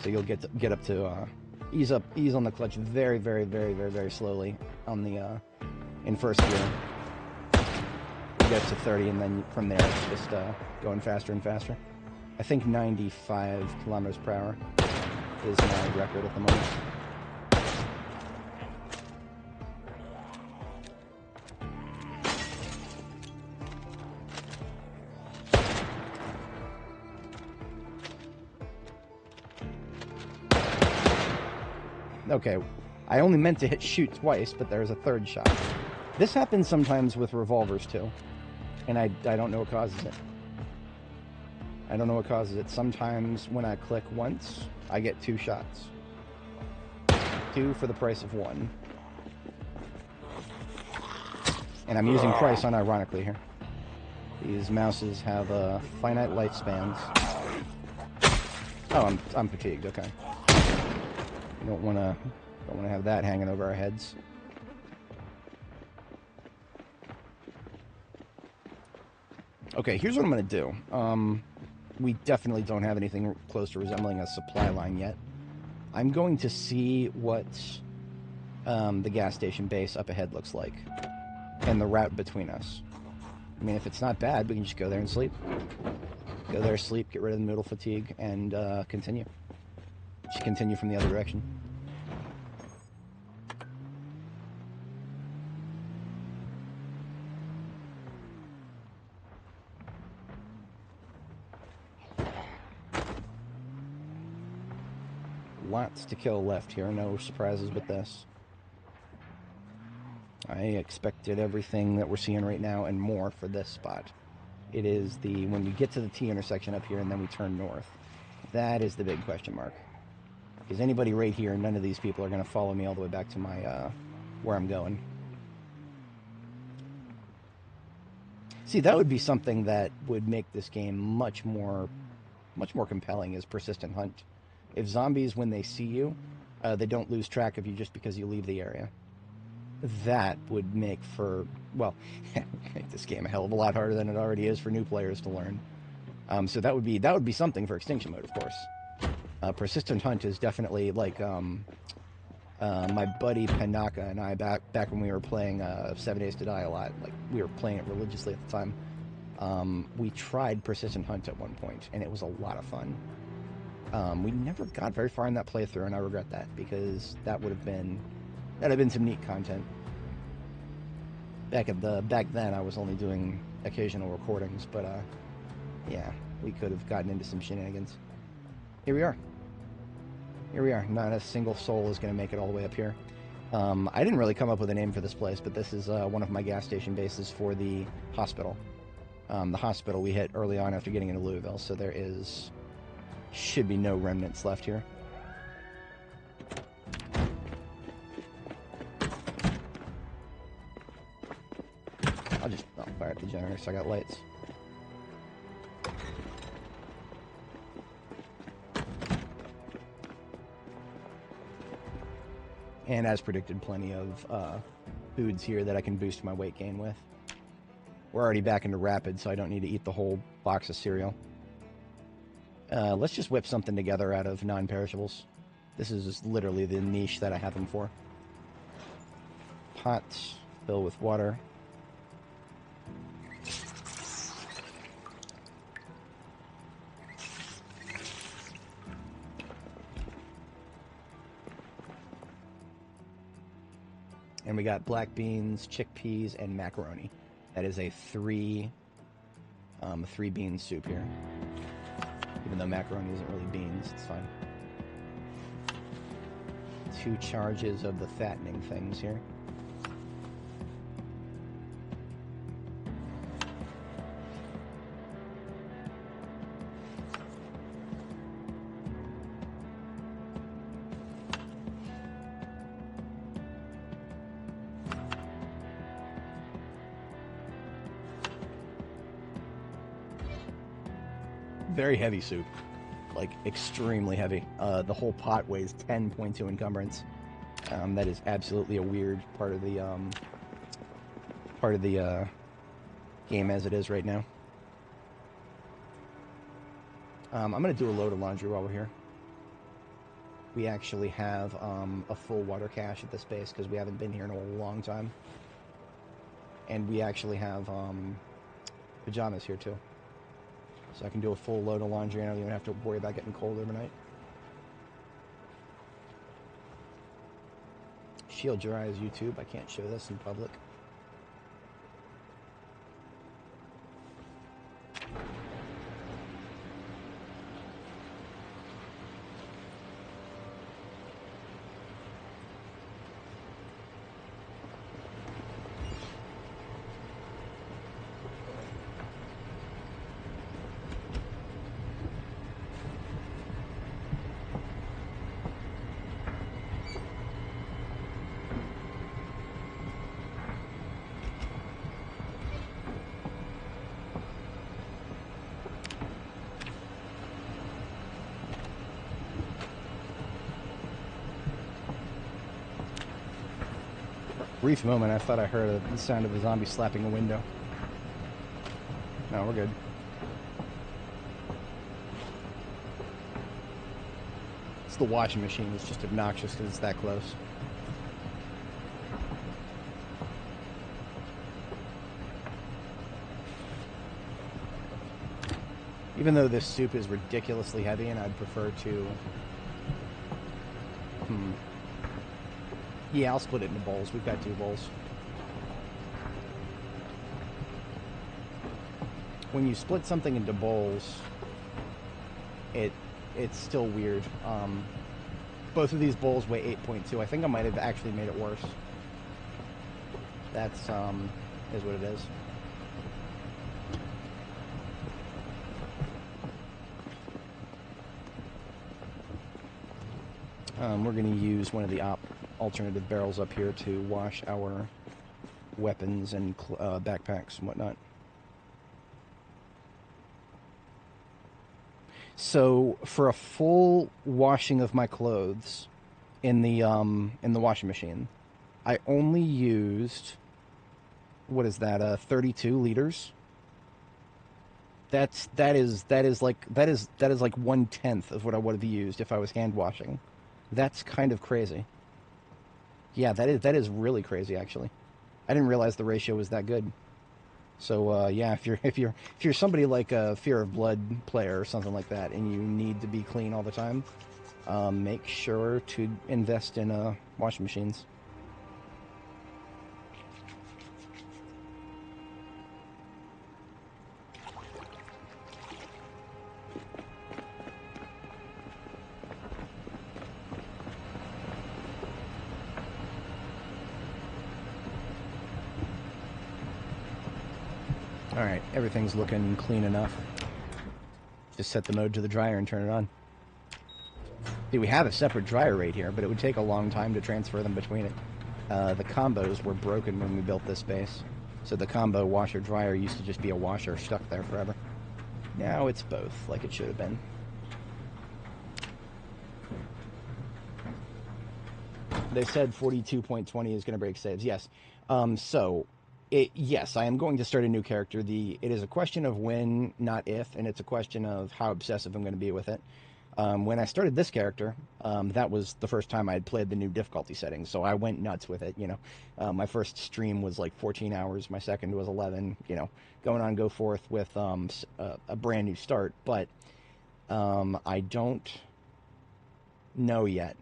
So you'll get up to ease on the clutch very, very, very, very, very slowly on the in first gear. You get to 30, and then from there it's just going faster and faster. I think 95 kilometers per hour is my record at the moment. Okay, I only meant to hit shoot twice, but there's a third shot. This happens sometimes with revolvers too, and I don't know what causes it. I don't know what causes it. Sometimes when I click once, I get 2 shots. 2 for the price of 1. And I'm using price unironically here. These mouses have finite lifespans. Oh, I'm fatigued. Okay. We don't want to have that hanging over our heads. Okay, here's what I'm going to do. We definitely don't have anything close to resembling a supply line yet. I'm going to see what the gas station base up ahead looks like, and the route between us. I mean, if it's not bad, we can just go there and sleep. Go there, sleep, get rid of the middle fatigue, and continue. Just continue from the other direction. Lots to kill left here, no surprises with this. I expected everything that we're seeing right now and more for this spot. It is when you get to the T intersection up here and then we turn north. That is the big question mark. Is anybody right here? None of these people are going to follow me all the way back to my where I'm going. See, that would be something that would make this game much more compelling, is persistent hunt. If zombies, when they see you, they don't lose track of you just because you leave the area. That would make for, well, make this game a hell of a lot harder than it already is for new players to learn. So that would be something for extinction mode, of course. Persistent hunt is definitely like my buddy Panaka and I back when we were playing 7 Days to Die a lot. Like, we were playing it religiously at the time. We tried persistent hunt at one point, and it was a lot of fun. We never got very far in that playthrough, and I regret that, because that'd have been some neat content. Back then, I was only doing occasional recordings, but yeah, we could have gotten into some shenanigans. Here we are. Not a single soul is going to make it all the way up here. I didn't really come up with a name for this place, but this is one of my gas station bases for the hospital. The hospital we hit early on after getting into Louisville, so there should be no remnants left here. I'll just fire up the generator so I got lights. And as predicted, plenty of foods here that I can boost my weight gain with. We're already back into rapid, so I don't need to eat the whole box of cereal. Let's just whip something together out of non-perishables. This is literally the niche that I have them for. Pots, fill with water. And we got black beans, chickpeas, and macaroni. That is a three bean soup here. Even though macaroni isn't really beans, it's fine. 2 charges of the fattening things here. Very heavy soup, like extremely heavy. The whole pot weighs 10.2 encumbrance. That is absolutely a weird part of the game as it is right now. I'm gonna do a load of laundry while we're here. We actually have a full water cache at this base because we haven't been here in a long time, and we actually have pajamas here too. So I can do a full load of laundry and I don't even have to worry about getting cold overnight. Shield your eyes, YouTube. I can't show this in public. Brief moment, I thought I heard the sound of a zombie slapping a window. No, we're good. It's the washing machine. It's just obnoxious because it's that close. Even though this soup is ridiculously heavy and I'd prefer to... Yeah, I'll split it into bowls. We've got 2 bowls. When you split something into bowls, it's still weird. Both of these bowls weigh 8.2. I think I might have actually made it worse. That's is what it is. We're going to use one of the alternative barrels up here to wash our weapons and backpacks and whatnot. So for a full washing of my clothes in the washing machine, I only used, what is that? 32 liters. That is like 1/10 of what I would have used if I was hand washing. That's kind of crazy. Yeah, that is really crazy actually. I didn't realize the ratio was that good. So yeah, if you're somebody like a Fear of Blood player or something like that, and you need to be clean all the time, make sure to invest in washing machines. Alright, everything's looking clean enough. Just set the mode to the dryer and turn it on. See, we have a separate dryer right here, but it would take a long time to transfer them between it. The combos were broken when we built this base. So the combo washer-dryer used to just be a washer stuck there forever. Now it's both, like it should have been. They said 42.20 is going to break saves. Yes. Yes, I am going to start a new character. It is a question of when, not if, and it's a question of how obsessive I'm going to be with it. When I started this character, that was the first time I had played the new difficulty settings, so I went nuts with it, you know. My first stream was like 14 hours, my second was 11, you know, going on, go forth with a brand new start, but I don't know yet.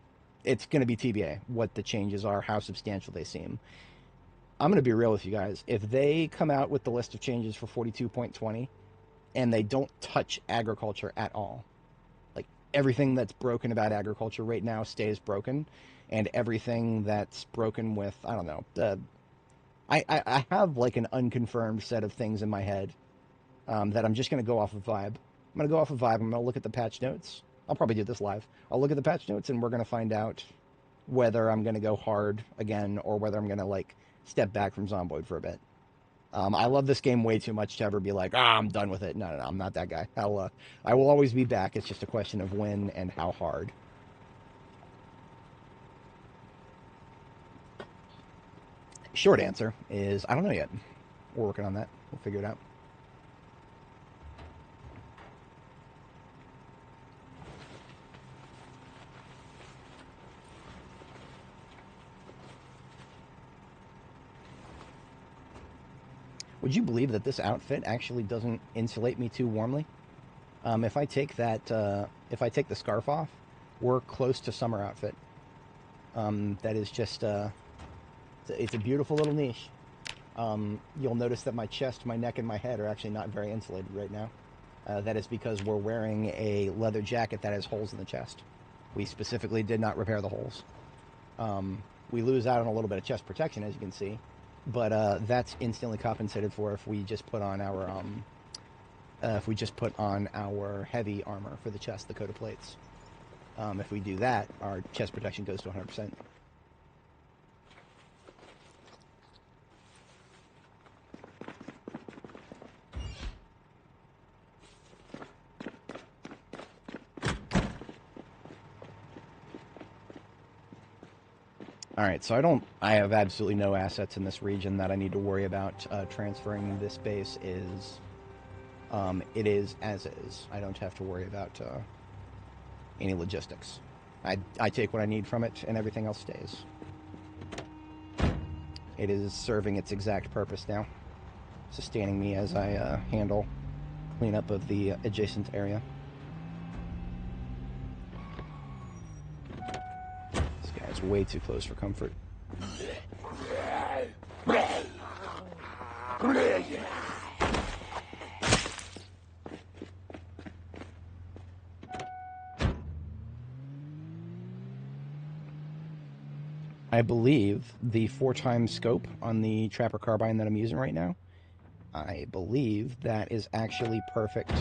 It's going to be TBA, what the changes are, how substantial they seem. I'm going to be real with you guys. If they come out with the list of changes for 42.20 and they don't touch agriculture at all, like everything that's broken about agriculture right now stays broken, and everything that's broken with, I don't know, I have like an unconfirmed set of things in my head that I'm just going to go off of vibe. I'm going to go off of vibe. I'm going to look at the patch notes. I'll probably do this live. I'll look at the patch notes and we're going to find out whether I'm going to go hard again or whether I'm going to like step back from Zomboid for a bit. I love this game way too much to ever be like, I'm done with it. No, I'm not that guy. I will always be back. It's just a question of when and how hard. Short answer is, I don't know yet. We're working on that. We'll figure it out. Would you believe that this outfit actually doesn't insulate me too warmly? If I take the scarf off, we're close to summer outfit. That is just, it's a beautiful little niche. You'll notice that my chest, my neck, and my head are actually not very insulated right now. That is because we're wearing a leather jacket that has holes in the chest. We specifically did not repair the holes. We lose out on a little bit of chest protection, as you can see. But that's instantly compensated for if we just put on our heavy armor for the chest, the coat of plates. If we do that, our chest protection goes to 100%. Alright, so I have absolutely no assets in this region that I need to worry about transferring. This base is, it is as is. I don't have to worry about any logistics. I take what I need from it and everything else stays. It is serving its exact purpose now, sustaining me as I handle cleanup of the adjacent area. It's way too close for comfort. I believe the 4x scope on the Trapper Carbine that I'm using right now, I believe that is actually perfect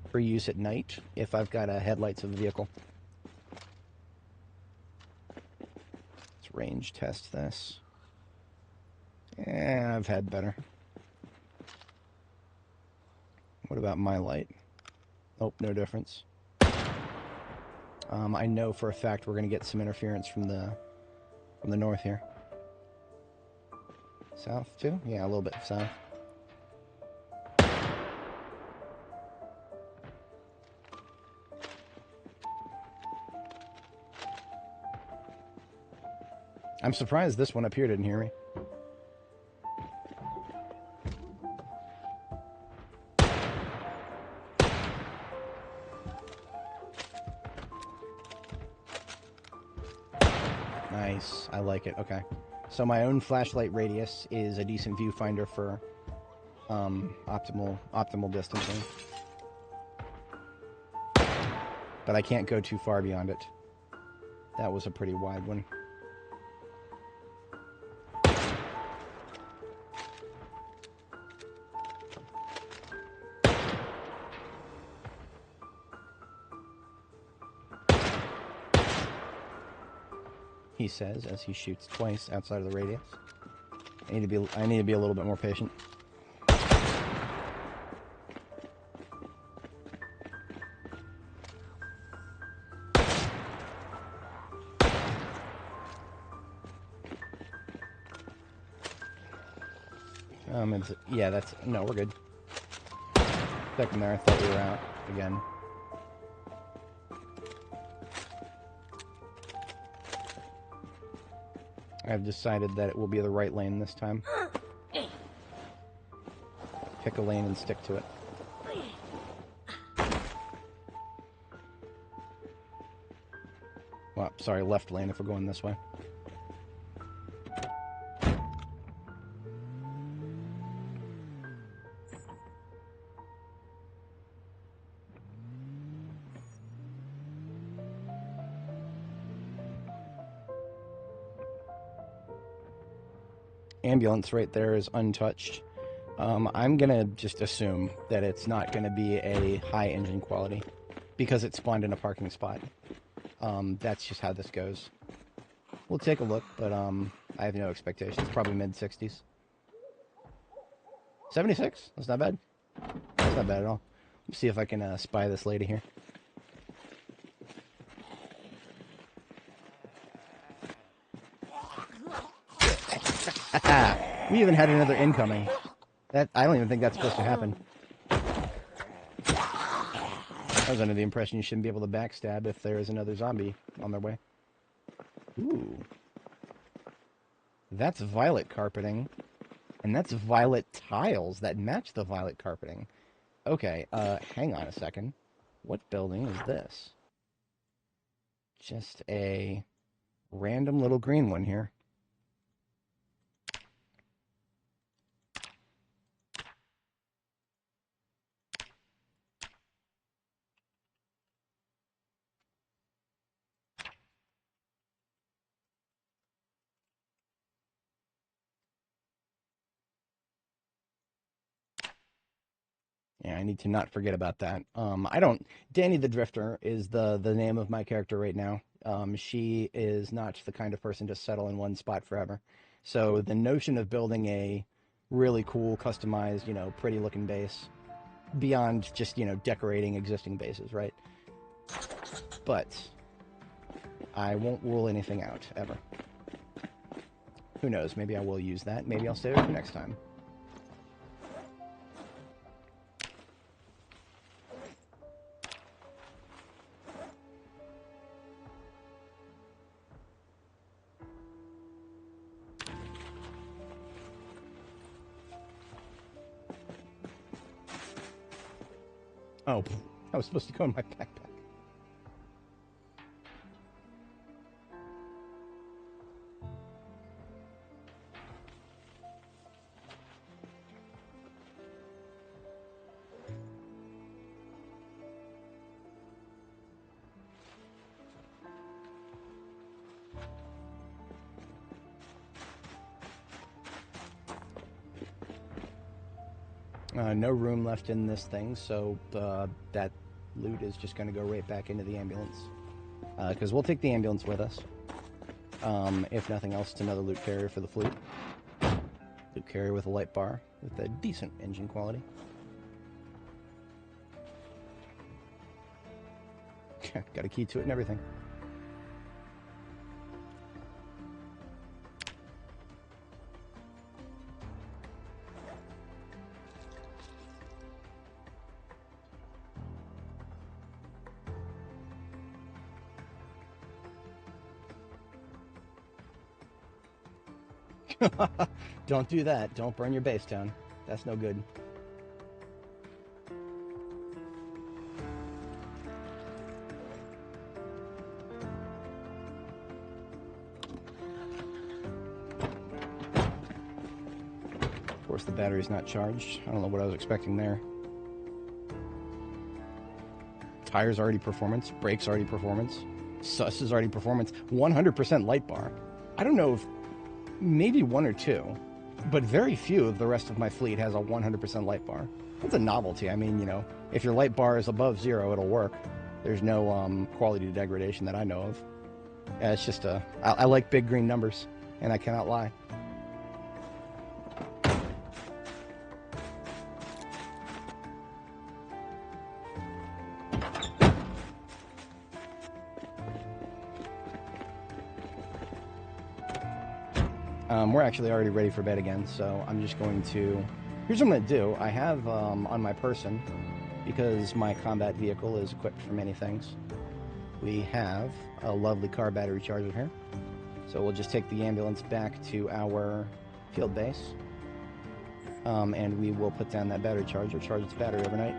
for use at night if I've got headlights of the vehicle. It's range test this. Yeah, I've had better. What about my light? Oh, no difference. I know for a fact we're going to get some interference from the north here. South too? Yeah, a little bit south. I'm surprised this one up here didn't hear me. Nice. I like it. Okay. So my own flashlight radius is a decent viewfinder for optimal distancing. But I can't go too far beyond it. That was a pretty wide one. He says as he shoots twice outside of the radius. I need to be a little bit more patient. Yeah, no, we're good. Second there, I thought we were out again. I've decided that it will be the right lane this time. Pick a lane and stick to it. Well, sorry, left lane if we're going this way. Ambulance right there is untouched. I'm gonna just assume that it's not gonna be a high engine quality because it spawned in a parking spot. That's just how this goes. We'll take a look, but I have no expectations. Probably mid-60s. 76? That's not bad. That's not bad at all. Let's see if I can spy this lady here. We even had another incoming. I don't even think that's supposed to happen. I was under the impression you shouldn't be able to backstab if there is another zombie on their way. Ooh. That's violet carpeting. And that's violet tiles that match the violet carpeting. Okay, hang on a second. What building is this? Just a random little green one here. Yeah, I need to not forget about that. Dani the Drifter is the name of my character right now. She is not the kind of person to settle in one spot forever. So the notion of building a really cool, customized, pretty looking base beyond just, decorating existing bases, right? But I won't rule anything out, ever. Who knows? Maybe I will use that. Maybe I'll stay there for next time. Oh, I was supposed to go in my backpack. No room left in this thing, so that loot is just going to go right back into the ambulance. Because we'll take the ambulance with us. If nothing else, it's another loot carrier for the fleet. Loot carrier with a light bar with a decent engine quality. Got a key to it and everything. Don't do that. Don't burn your base down. That's no good. Of course, the battery's not charged. I don't know what I was expecting there. Tires already performance. Brakes already performance. Sus is already performance. 100% light bar. I don't know if... maybe one or two, but very few of the rest of my fleet has a 100% light bar. That's a novelty. I mean, you know, if your light bar is above 0, it'll work. There's no quality degradation that I know of. It's just I like big green numbers, and I cannot lie. We're actually already ready for bed again, so I'm just going to... here's what I'm going to do. I have on my person, because my combat vehicle is equipped for many things, we have a lovely car battery charger here. So we'll just take the ambulance back to our field base, and we will put down that battery charger, charge its battery overnight.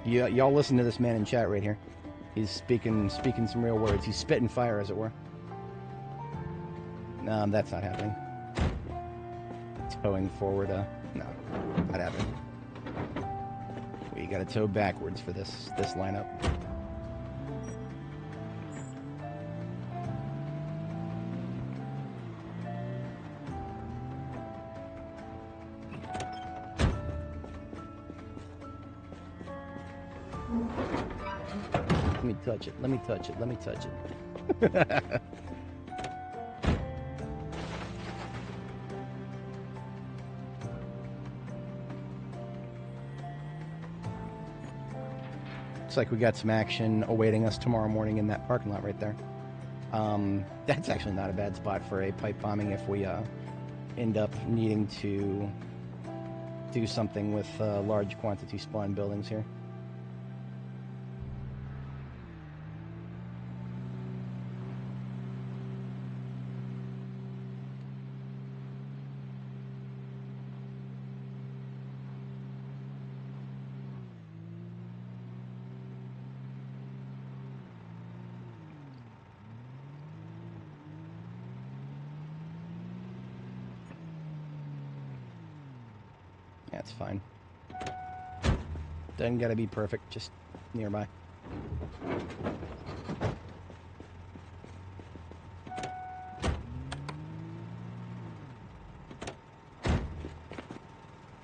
Y'all listen to this man in chat right here. He's speaking some real words. He's spitting fire, as it were. That's not happening. Towing forward, no, not happening. We gotta tow backwards for this lineup. Let me touch it, let me touch it, let me touch it. Looks like we got some action awaiting us tomorrow morning in that parking lot right there. That's actually not a bad spot for a pipe bombing if we end up needing to do something with large quantity spawn buildings here. That's fine. Doesn't gotta be perfect, just nearby.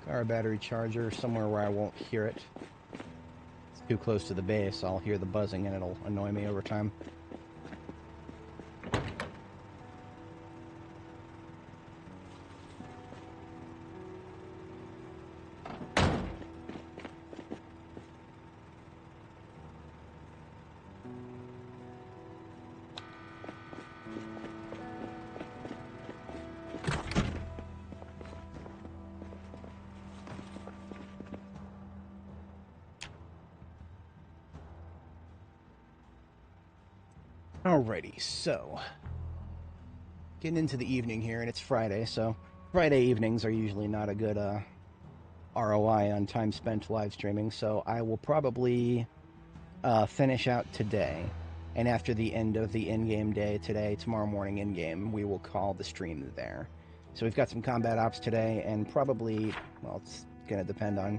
Car battery charger somewhere where I won't hear it. It's too close to the base, I'll hear the buzzing and it'll annoy me over time. Alrighty, so getting into the evening here, and it's Friday, so Friday evenings are usually not a good ROI on time spent live streaming, so I will probably finish out today, and after the end of the in-game day today, tomorrow morning in-game, we will call the stream there. So we've got some combat ops today, and probably, well, it's going to depend on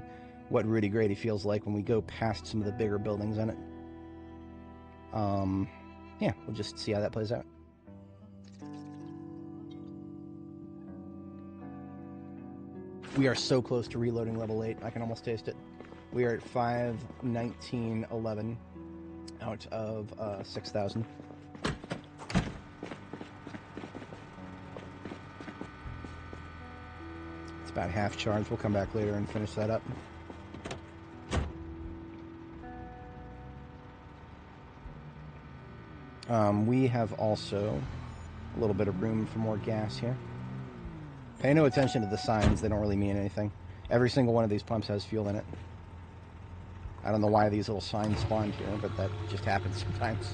what Rudy Grady feels like when we go past some of the bigger buildings in it. Yeah, we'll just see how that plays out. We are so close to reloading level 8, I can almost taste it. We are at 519.11 out of 6,000. It's about half charged. We'll come back later and finish that up. We have also a little bit of room for more gas here. Pay no attention to the signs. They don't really mean anything. Every single one of these pumps has fuel in it. I don't know why these little signs spawned here, but that just happens sometimes.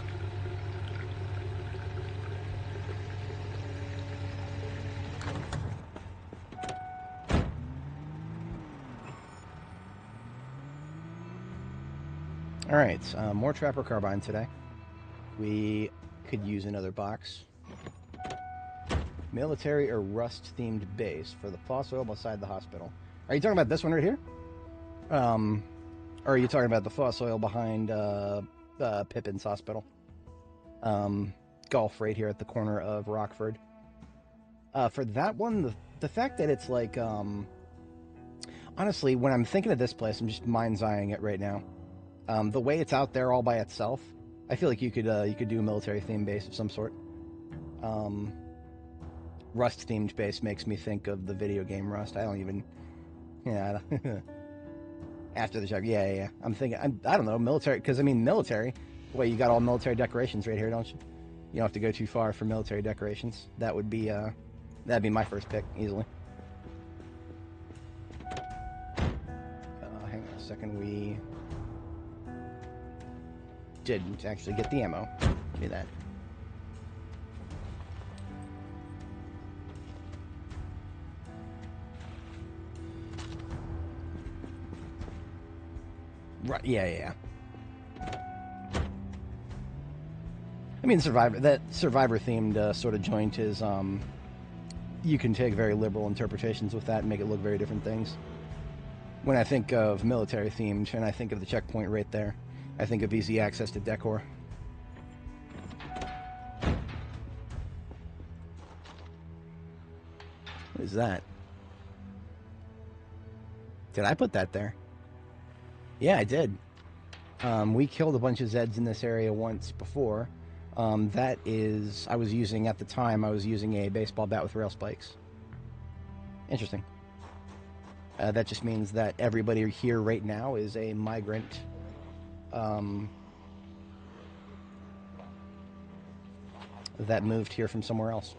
Alright, more Trapper Carbine today. We could use another box. Military or Rust-themed base for the fossil oil beside the hospital. Are you talking about this one right here? Or are you talking about the fossil oil behind Pippin's hospital? Golf right here at the corner of Rockford. For that one, the fact that it's like... honestly, when I'm thinking of this place, I'm just mind's-eyeing it right now. The way it's out there all by itself, I feel like you could do a military-themed base of some sort. Rust-themed base makes me think of the video game Rust. I don't even... Yeah, after the job, yeah. I'm thinking, I don't know, military, because I mean, military, well, you got all military decorations right here, don't you? You don't have to go too far for military decorations. That would be, that'd be my first pick, easily. Hang on a second, we didn't actually get the ammo. Give me that. Right, yeah. I mean, that Survivor-themed sort of joint is, you can take very liberal interpretations with that and make it look very different things. When I think of military-themed, and I think of the checkpoint right there, I think of easy access to decor. What is that? Did I put that there? Yeah, I did. We killed a bunch of Zeds in this area once before. That is... I was using, at the time, I was using a baseball bat with rail spikes. Interesting. That just means that everybody here right now is a migrant. That moved here from somewhere else.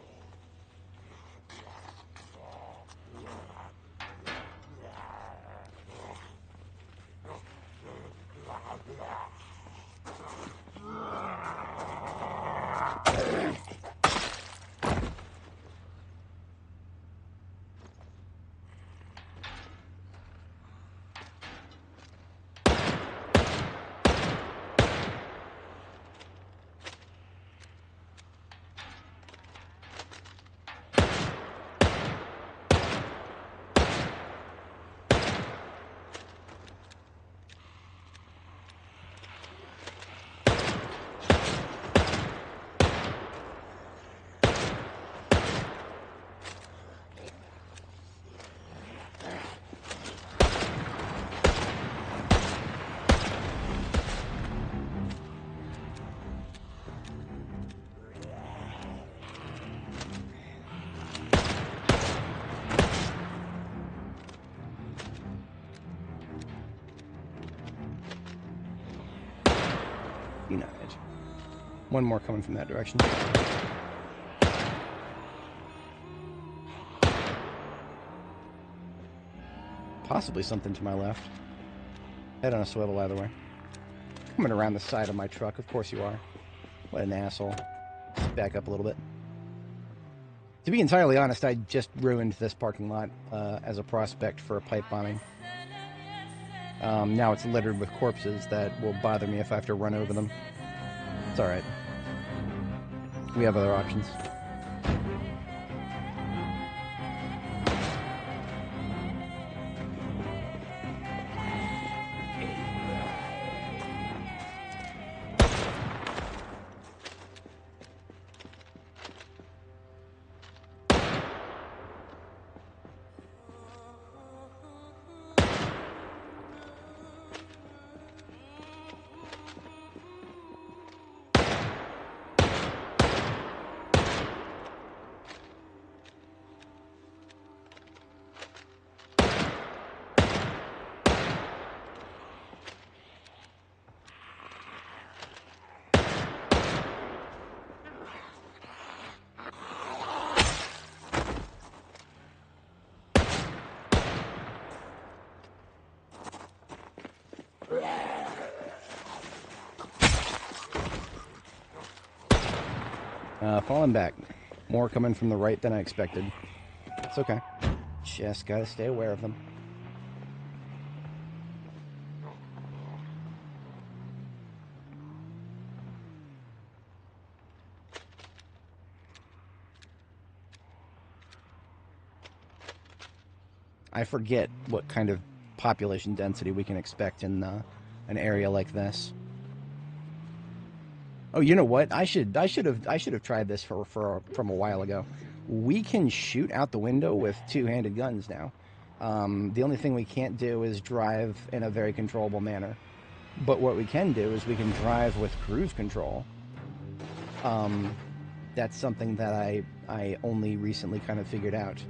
United. One more coming from that direction. Possibly something to my left. Head on a swivel either way. Coming around the side of my truck, of course you are. What an asshole. Just back up a little bit. To be entirely honest, I just ruined this parking lot as a prospect for a pipe bombing. Now it's littered with corpses that will bother me if I have to run over them. It's alright. We have other options. Falling back. More coming from the right than I expected. It's okay. Just gotta stay aware of them. I forget what kind of population density we can expect in an area like this. Oh, you know what? I should have tried this from a while ago. We can shoot out the window with two-handed guns now. The only thing we can't do is drive in a very controllable manner. But what we can do is we can drive with cruise control. That's something that I only recently kind of figured out.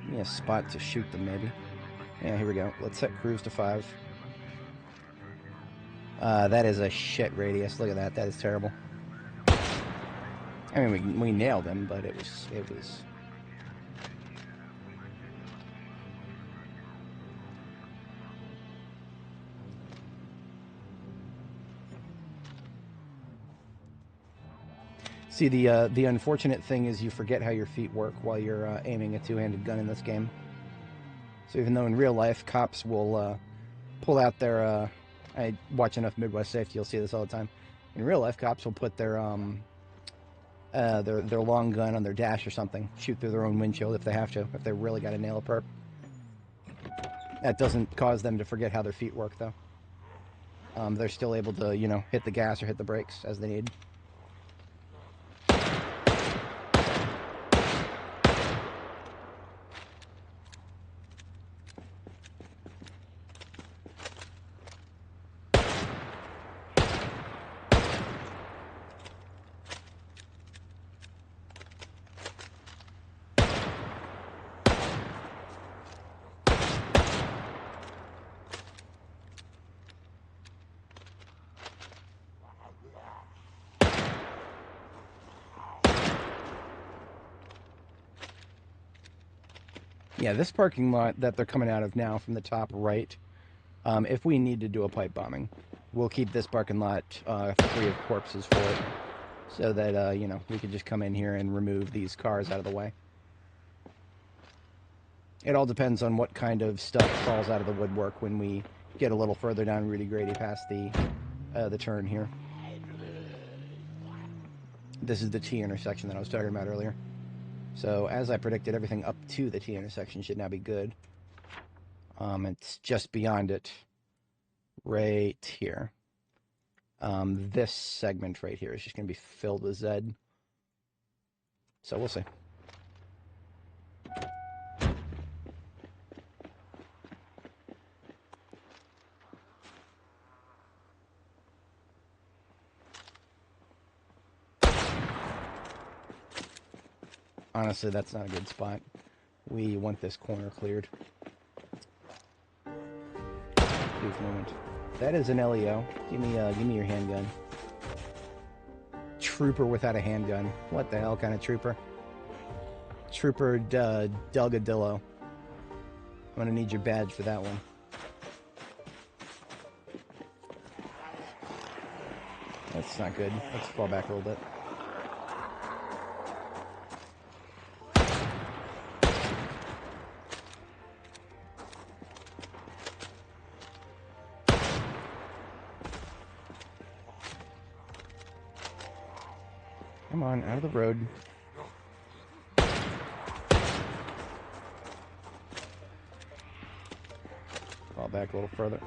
Give me a spot to shoot them, maybe. Yeah, here we go. Let's set cruise to 5. That is a shit radius. Look at that. That is terrible. I mean, we nailed him, but it was... See, the unfortunate thing is you forget how your feet work while you're aiming a two-handed gun in this game. So even though in real life cops will pull out their... I watch enough Midwest Safety, you'll see this all the time. In real life, cops will put their long gun on their dash or something, shoot through their own windshield if they have to, if they really got to nail a perp. That doesn't cause them to forget how their feet work, though. They're still able to, you know, hit the gas or hit the brakes as they need. Yeah, this parking lot that they're coming out of now from the top right, if we need to do a pipe bombing, we'll keep this parking lot free of corpses for it, so that, you know, we can just come in here and remove these cars out of the way. It all depends on what kind of stuff falls out of the woodwork when we get a little further down Rudy Grady past the turn here. This is the T intersection that I was talking about earlier. So, as I predicted, everything up to the T intersection should now be good. It's just beyond it, right here. This segment right here is just going to be filled with Zed. So, we'll see. Honestly, that's not a good spot. We want this corner cleared. Brief moment. That is an LEO. Give me your handgun. Trooper without a handgun. What the hell kind of trooper? Trooper Delgadillo. I'm gonna need your badge for that one. That's not good. Let's fall back a little bit. Come on, out of the road. Fall back a little further.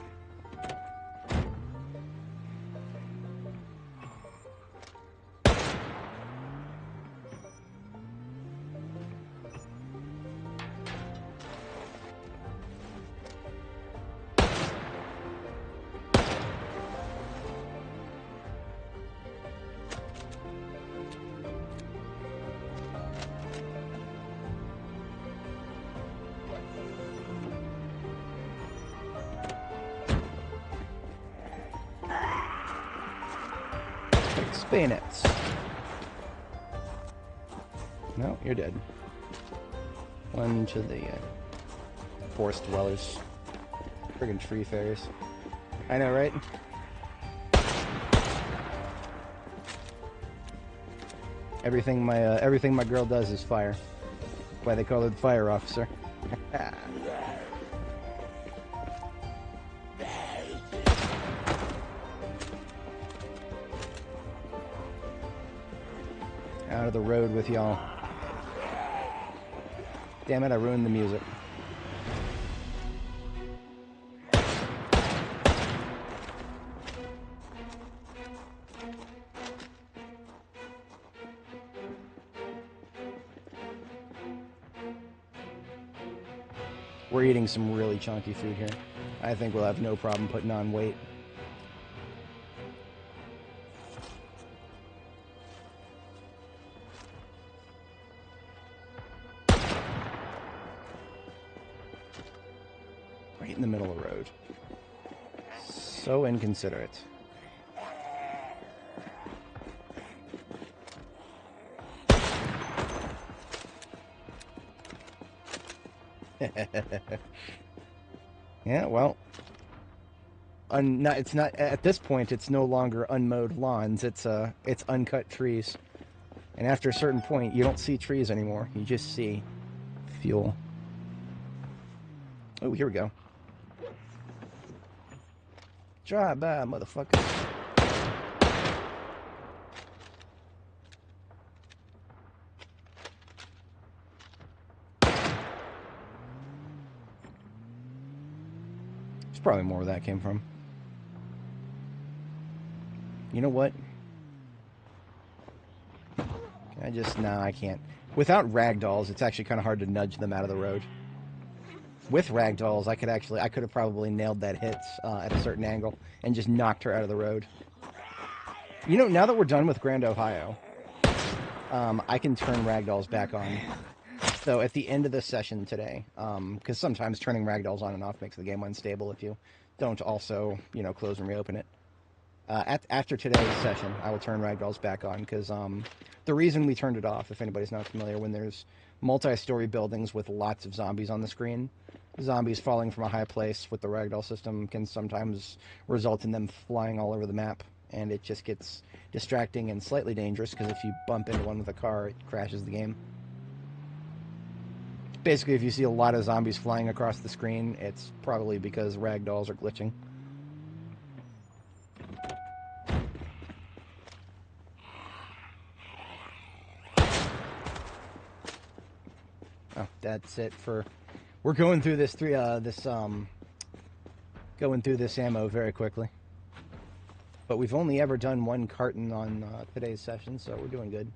Bayonets. No, you're dead. One to the forest dwellers. Friggin' tree fairies. I know, right? Everything my girl does is fire. That's why they call her the fire officer. Out of the road with y'all. Damn it, I ruined the music. We're eating some really chunky food here. I think we'll have no problem putting on weight. Right in the middle of the road. So inconsiderate. Yeah, well, it's not at this point. It's no longer unmowed lawns. It's uncut trees, and after a certain point, you don't see trees anymore. You just see fuel. Oh, here we go. Drive by, motherfucker. There's probably more where that came from. You know what? Can I just... Nah, I can't. Without ragdolls, it's actually kind of hard to nudge them out of the road. With ragdolls, I could have probably nailed that hit at a certain angle and just knocked her out of the road. You know, now that we're done with Grand Ohio, I can turn ragdolls back on. So at the end of this session today, because sometimes turning ragdolls on and off makes the game unstable if you don't also, you know, close and reopen it. After today's session, I will turn ragdolls back on because the reason we turned it off, if anybody's not familiar, when there's multi-story buildings with lots of zombies on the screen, zombies falling from a high place with the ragdoll system can sometimes result in them flying all over the map, and it just gets distracting and slightly dangerous because if you bump into one with a car, it crashes the game. Basically, if you see a lot of zombies flying across the screen, it's probably because ragdolls are glitching. Oh, that's it for... We're going through this going through this ammo very quickly. But we've only ever done one carton on today's session, so we're doing good.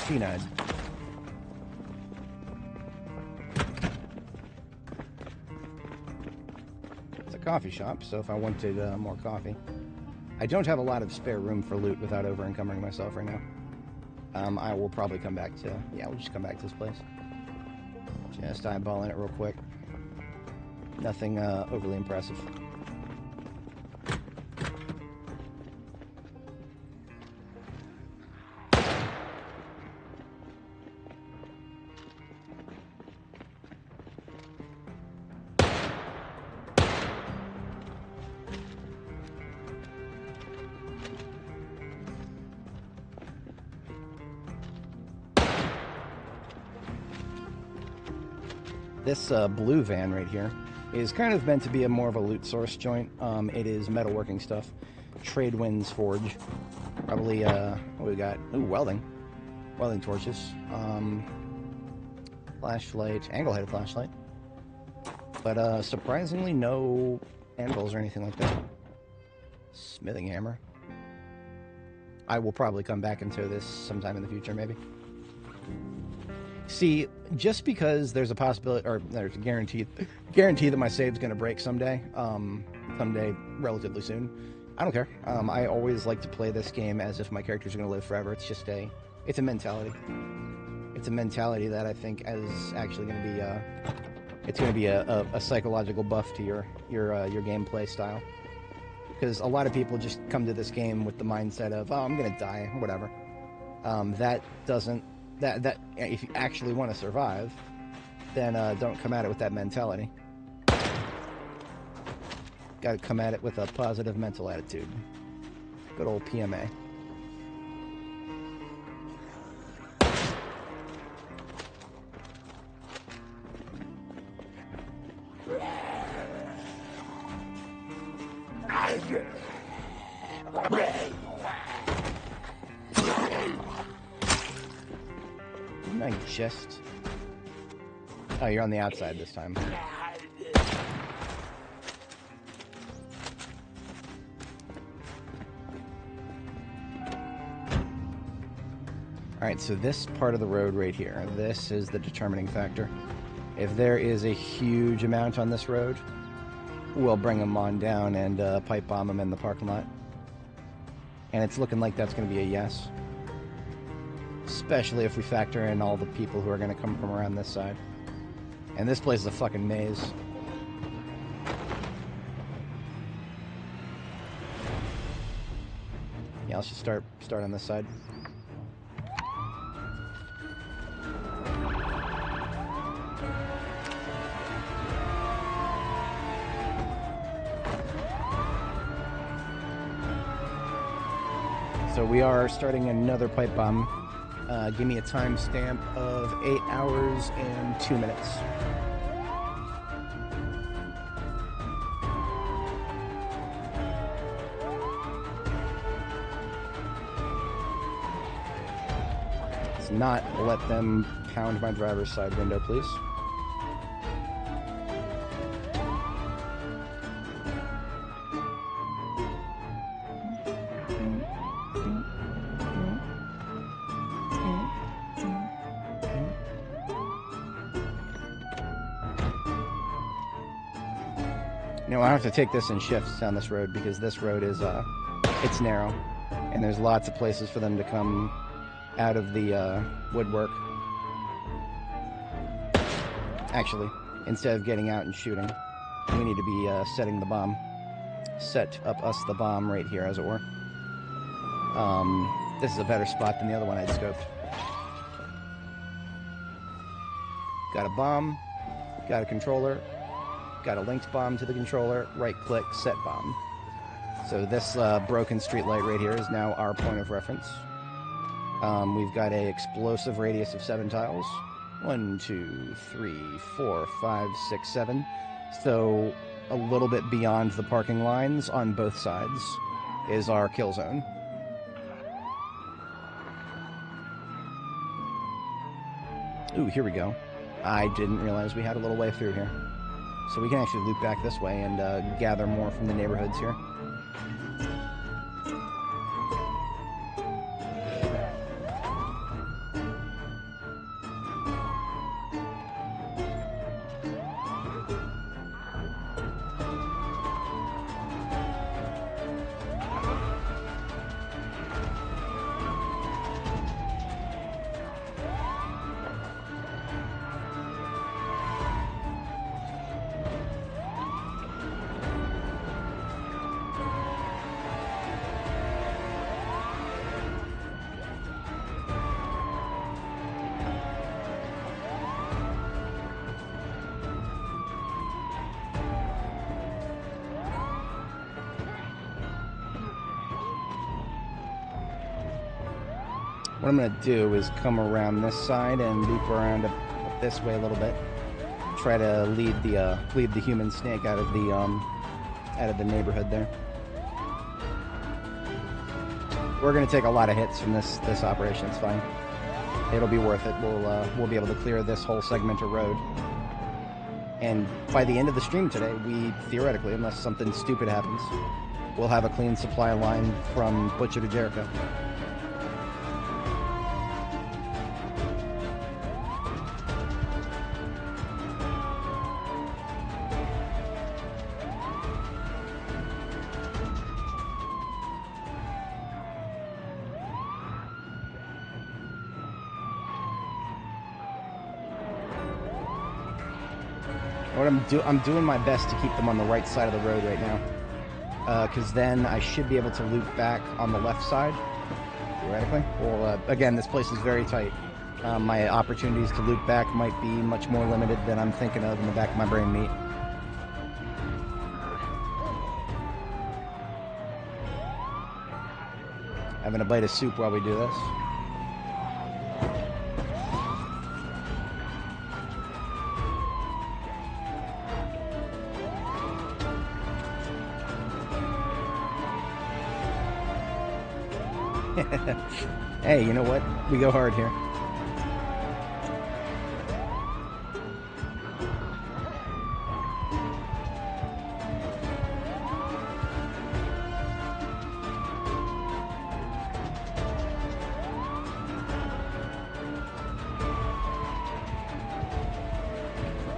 Peanut. It's a coffee shop, so if I wanted more coffee. I don't have a lot of spare room for loot without over-encumbering myself right now. I will probably come back to... Yeah, we'll just come back to this place. Just eyeballing it real quick. Nothing overly impressive. This blue van right here is kind of meant to be more of a loot source joint. It is metalworking stuff. Tradewinds Forge. Probably, what we got? Ooh, welding. Welding torches. Flashlight. Angle-headed flashlight. But surprisingly no anvils or anything like that. Smithing hammer. I will probably come back into this sometime in the future, maybe. See, just because there's a possibility, or there's a guarantee that my save's going to break someday, someday relatively soon, I don't care. I always like to play this game as if my characters are going to live forever. It's just it's a mentality. It's a mentality that I think is actually going to be, it's going to be a psychological buff to your gameplay style. Because a lot of people just come to this game with the mindset of, oh, I'm going to die, whatever. That if you actually want to survive, then don't come at it with that mentality. Got to come at it with a positive mental attitude. Good old PMA. Didn't I just... Oh, you're on the outside this time. Alright, so this part of the road right here, this is the determining factor. If there is a huge amount on this road, we'll bring them on down and pipe bomb them in the parking lot. And it's looking like that's going to be a yes. Especially if we factor in all the people who are going to come from around this side. And this place is a fucking maze. Yeah, let's just start on this side. So we are starting another pipe bomb. Give me a timestamp of 8 hours and 2 minutes. Let's not let them pound my driver's side window, please. Now I have to take this in shifts down this road because this road is, it's narrow. And there's lots of places for them to come out of the woodwork. Actually, instead of getting out and shooting, we need to be setting the bomb. Set up us the bomb right here, as it were. This is a better spot than the other one I'd scoped. Got a bomb, got a controller, got a linked bomb to the controller, right click, set bomb. So this broken street light right here is now our point of reference. We've got a explosive radius of 7 tiles. 1, 2, 3, 4, 5, 6, 7. So a little bit beyond the parking lines on both sides is our kill zone. Ooh, here we go. I didn't realize we had a little way through here. So we can actually loop back this way and gather more from the neighborhoods here. What I'm going to do is come around this side and loop around up this way a little bit. Try to lead the human snake out of the neighborhood there. We're going to take a lot of hits from this operation. It's fine. It'll be worth it. We'll be able to clear this whole segment of road. And by the end of the stream today, we theoretically, unless something stupid happens, we'll have a clean supply line from Butcher to Jericho. What I'm doing my best to keep them on the right side of the road right now, because then I should be able to loop back on the left side, theoretically. Well, again, this place is very tight. My opportunities to loop back might be much more limited than I'm thinking of in the back of my brain meat. Having a bite of soup while we do this. Hey, you know what? We go hard here.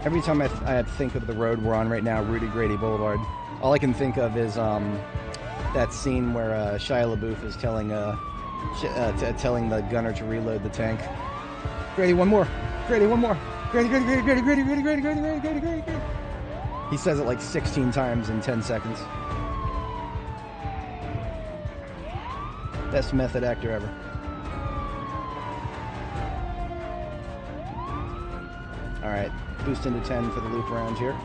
Every time I think of the road we're on right now, Rudy Grady Boulevard, all I can think of is that scene where Shia LaBeouf is telling the gunner to reload the tank. Grady, one more. Grady, one more. Grady, Grady, Grady, Grady, Grady, Grady, Grady, Grady, Grady, Grady, Grady, Grady. He says it like 16 times in 10 seconds. Best method actor ever. All right, boost into 10 for the loop around here.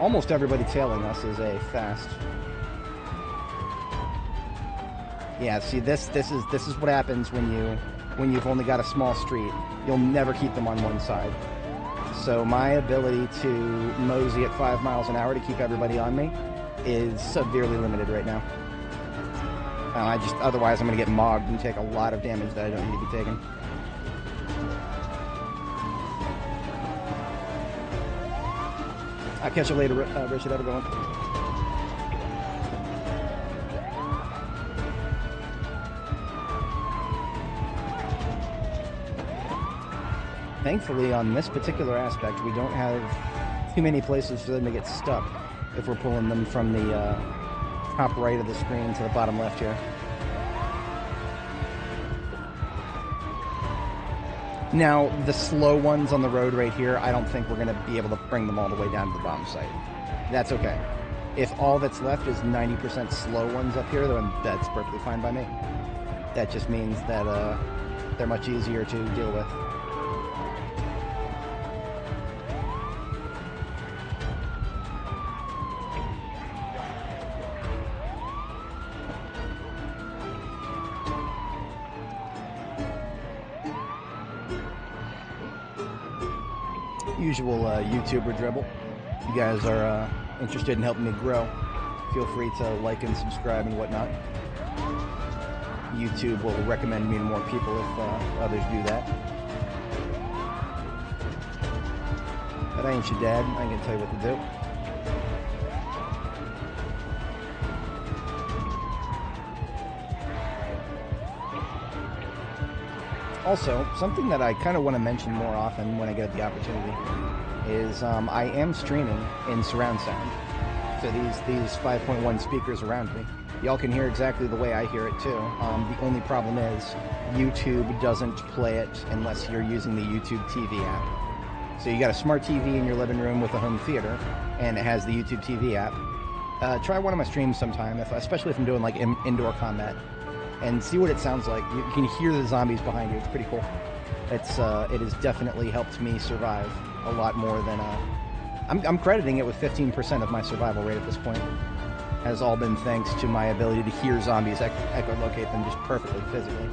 Almost everybody tailing us is a fast. Yeah, see, this is what happens when you've only got a small street. You'll never keep them on one side. So my ability to mosey at 5 miles an hour to keep everybody on me is severely limited right now. Otherwise I'm going to get mogged and take a lot of damage that I don't need to be taking. I'll catch you later, Richard. Have a good one. Thankfully, on this particular aspect, we don't have too many places for them to get stuck if we're pulling them from the top right of the screen to the bottom left here. Now, the slow ones on the road right here, I don't think we're going to be able to bring them all the way down to the bottom site. That's okay. If all that's left is 90% slow ones up here, then that's perfectly fine by me. That just means that they're much easier to deal with. Usual YouTuber dribble. If you guys are interested in helping me grow, feel free to like and subscribe and whatnot. YouTube will recommend me to more people if others do that. But I ain't your dad. I ain't gonna tell you what to do. Also, something that I kind of want to mention more often when I get the opportunity is I am streaming in surround sound. So these 5.1 speakers around me, y'all can hear exactly the way I hear it too. The only problem is YouTube doesn't play it unless you're using the YouTube TV app. So you got a smart TV in your living room with a home theater, and it has the YouTube TV app. Try one of my streams sometime, especially if I'm doing like indoor combat, and see what it sounds like. You can hear the zombies behind you. It's pretty cool. It has definitely helped me survive a lot more than I'm crediting it with 15% of my survival rate at this point. Has all been thanks to my ability to hear zombies, echolocate them just perfectly physically.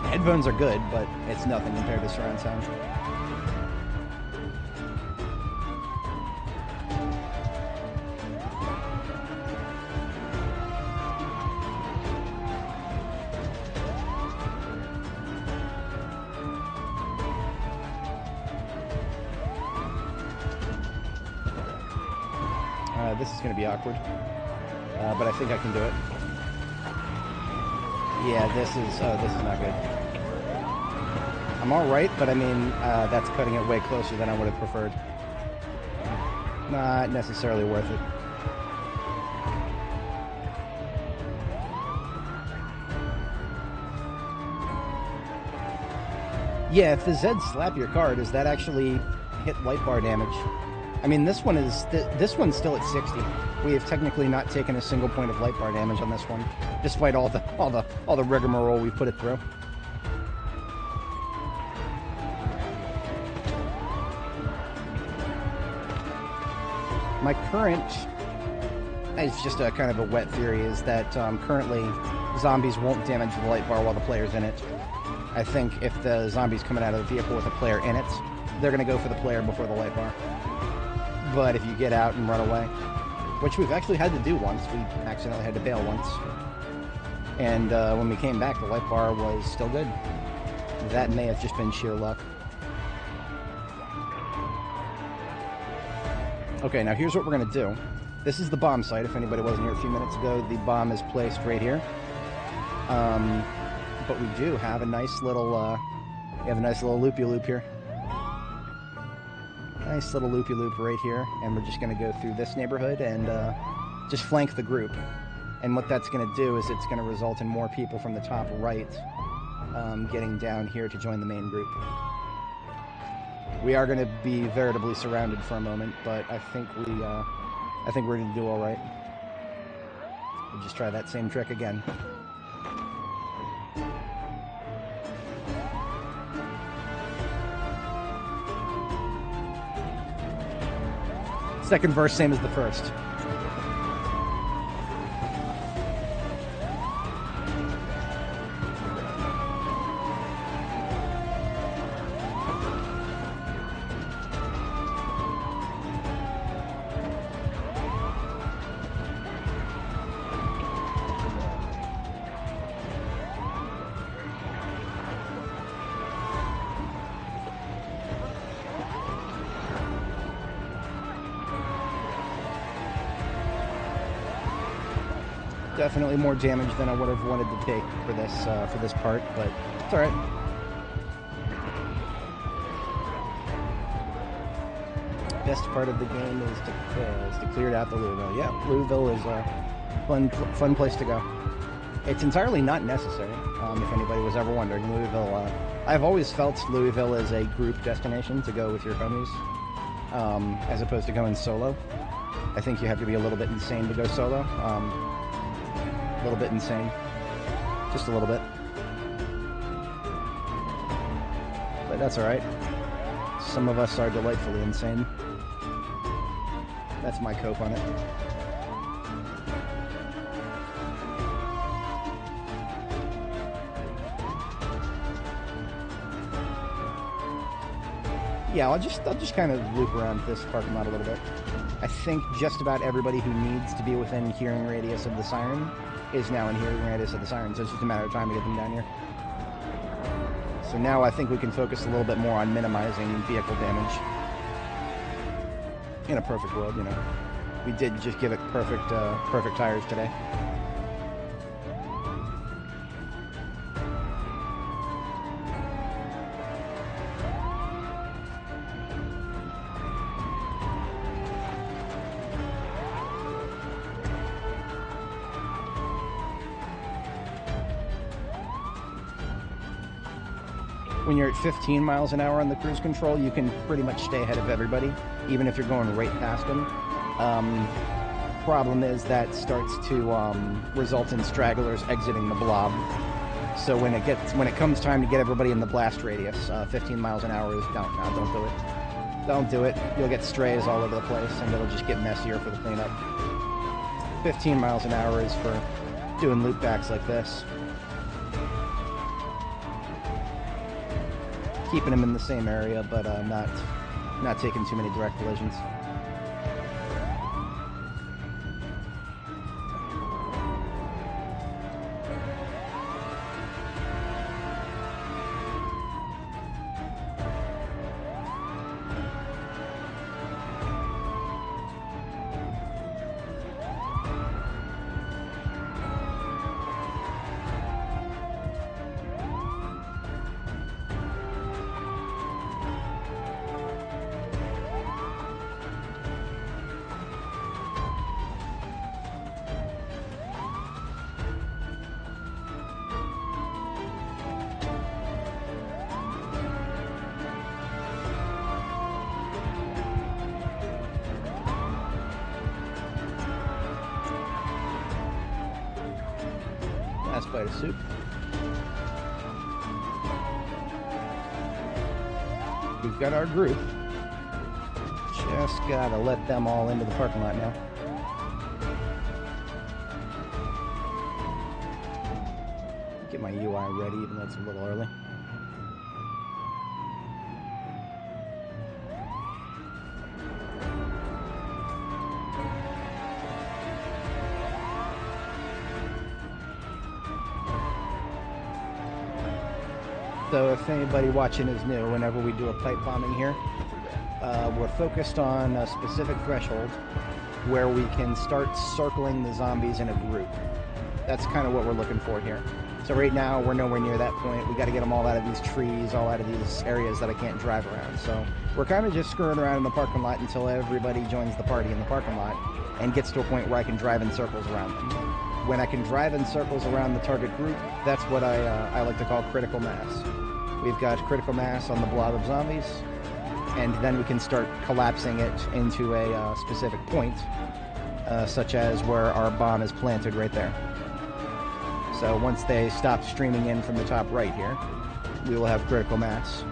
Headphones are good, but it's nothing compared to surround sound. This is going to be awkward, but I think I can do it. Yeah, this is not good. I'm all right, but I mean, that's cutting it way closer than I would have preferred. Not necessarily worth it. Yeah, if the Zeds slap your car, does that actually hit light bar damage. I mean, this one's still at 60. We have technically not taken a single point of light bar damage on this one, despite all the rigmarole we put it through. My current, it's just a kind of a wet theory, is that currently zombies won't damage the light bar while the player's in it. I think if the zombie's coming out of the vehicle with a player in it, they're going to go for the player before the light bar. But if you get out and run away, which we've actually had to do once, we accidentally had to bail once. And when we came back, the light bar was still good. That may have just been sheer luck. Okay, now here's what we're going to do. This is the bomb site. If anybody wasn't here a few minutes ago, the bomb is placed right here. But we do have a nice little, loopy-loop here. Nice little loopy-loop right here, and we're just going to go through this neighborhood and just flank the group. And what that's going to do is it's going to result in more people from the top right getting down here to join the main group. We are going to be veritably surrounded for a moment, but I think we're going to do all right. We'll just try that same trick again. Second verse, same as the first. Definitely more damage than I would have wanted to take for this part, but it's all right. Best part of the game is to clear out the Louisville. Yeah, Louisville is a fun place to go. It's entirely not necessary. If anybody was ever wondering, Louisville. I've always felt Louisville is a group destination to go with your homies, as opposed to going solo. I think you have to be a little bit insane to go solo. A little bit insane. Just a little bit. But that's alright. Some of us are delightfully insane. That's my cope on it. Yeah, I'll just kind of loop around this parking lot a little bit. I think just about everybody who needs to be within hearing radius of the siren is now in hearing radius of the siren, so it's just a matter of time to get them down here. So now I think we can focus a little bit more on minimizing vehicle damage. In a perfect world, you know. We did just give it perfect tires today. When you're at 15 miles an hour on the cruise control, you can pretty much stay ahead of everybody, even if you're going right past them. Problem is that starts to result in stragglers exiting the blob. So when it comes time to get everybody in the blast radius, 15 miles an hour is don't do it. Don't do it. You'll get strays all over the place, and it'll just get messier for the cleanup. 15 miles an hour is for doing loopbacks like this. Keeping them in the same area, but not taking too many direct collisions. Last bite of soup. We've got our group. Just gotta let them all into the parking lot now. Get my UI ready, even though it's a little early. So if anybody watching is new, whenever we do a pipe bombing here, we're focused on a specific threshold where we can start circling the zombies in a group. That's kind of what we're looking for here. So right now, we're nowhere near that point. We got to get them all out of these trees, all out of these areas that I can't drive around. So we're kind of just screwing around in the parking lot until everybody joins the party in the parking lot and gets to a point where I can drive in circles around them. When I can drive in circles around the target group, that's what I like to call critical mass. We've got critical mass on the blob of zombies, and then we can start collapsing it into a specific point, such as where our bomb is planted right there. So once they stop streaming in from the top right here, we will have critical mass,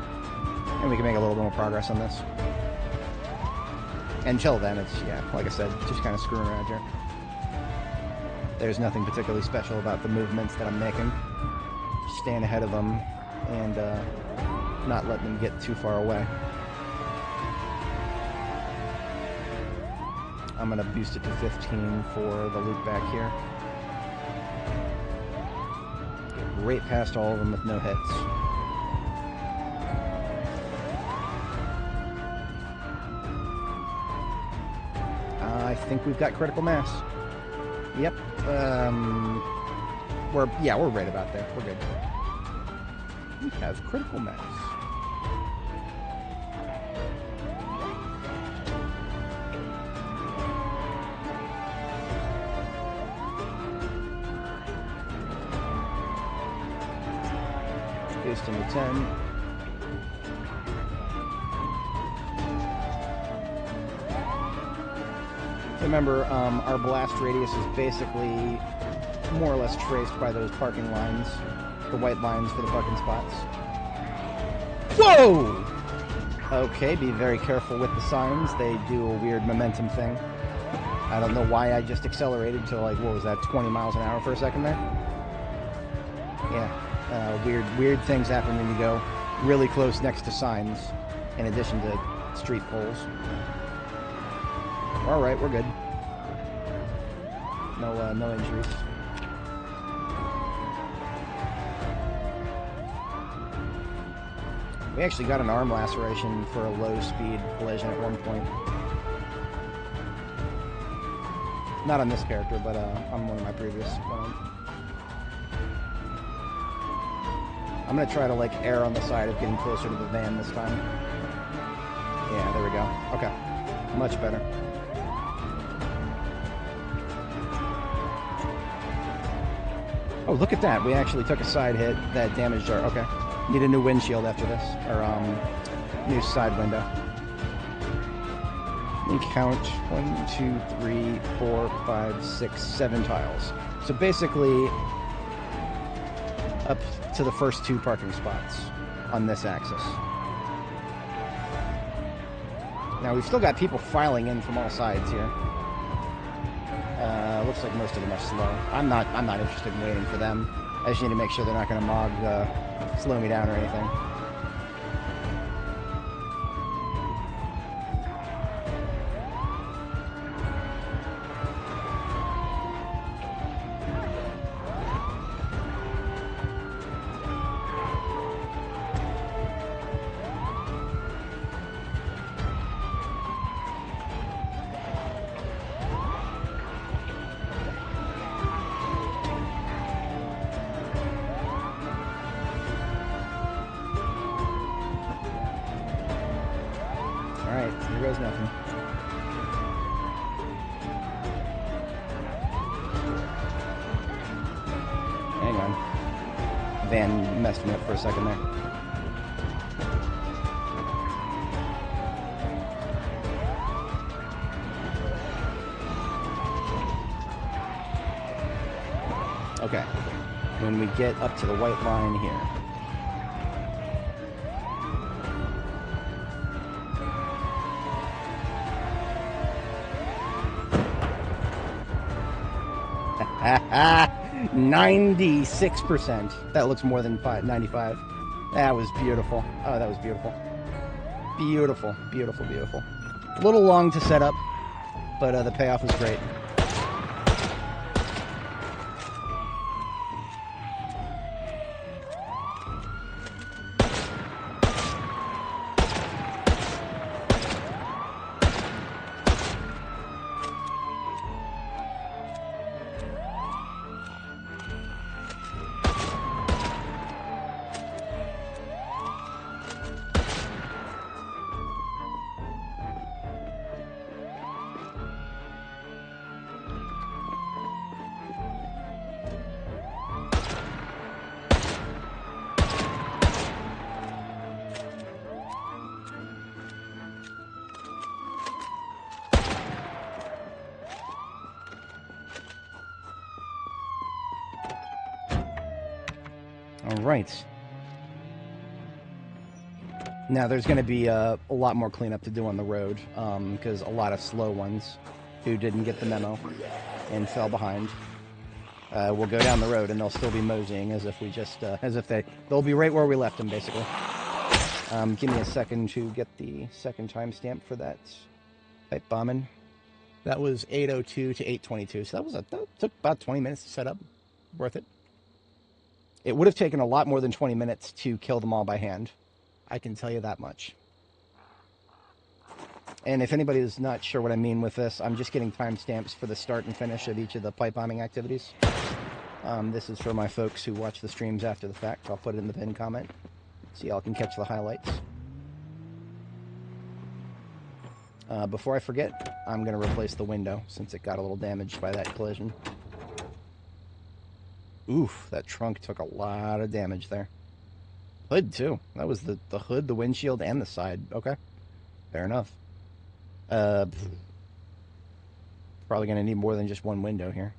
and we can make a little bit more progress on this. Until then, it's, yeah, like I said, just kind of screwing around here. There's nothing particularly special about the movements that I'm making. Just staying ahead of them and not letting them get too far away. I'm going to boost it to 15 for the loop back here. Get right past all of them with no hits. I think we've got critical mass. Yep. We're right about there. We're good. We have critical mass. Boost into 10. Remember, our blast radius is basically more or less traced by those parking lines, the white lines for the parking spots. Whoa! Okay, be very careful with the signs. They do a weird momentum thing. I don't know why I just accelerated to, like, what was that, 20 miles an hour for a second there? Yeah, weird things happen when you go really close next to signs, in addition to street poles. All right, we're good. No injuries. We actually got an arm laceration for a low-speed collision at one point. Not on this character, but on one of my previous ones. I'm gonna try to, like, err on the side of getting closer to the van this time. Yeah, there we go. Okay, much better. Oh, look at that. We actually took a side hit that damaged our... Okay. Need a new windshield after this. Or, new side window. Let me count 1, 2, 3, 4, 5, 6, 7 tiles. So basically, up to the first 2 parking spots on this axis. Now, we've still got people filing in from all sides here. Looks like most of them are slow. I'm not interested in waiting for them. I just need to make sure they're not going to slow me down or anything. Here goes nothing. Hang on. Van messed me up for a second there. Okay. when we get up to the white line here. Ha 96%. That looks more than 95. That was beautiful. Oh, that was beautiful. Beautiful, beautiful, beautiful. A little long to set up, but the payoff was great. All right. Now, there's going to be a lot more cleanup to do on the road, because a lot of slow ones who didn't get the memo and fell behind will go down the road, and they'll still be moseying as if we just, they'll be right where we left them, basically. Give me a second to get the second timestamp for that pipe bombing. That was 8:02 to 8:22, so that took about 20 minutes to set up. Worth it. It would have taken a lot more than 20 minutes to kill them all by hand. I can tell you that much. And if anybody is not sure what I mean with this, I'm just getting timestamps for the start and finish of each of the pipe bombing activities. This is for my folks who watch the streams after the fact. I'll put it in the pinned comment so y'all can catch the highlights. Before I forget, I'm going to replace the window since it got a little damaged by that collision. Oof, that trunk took a lot of damage there. Hood, too. That was the hood, the windshield, and the side. Okay. Fair enough. Probably going to need more than just one window here.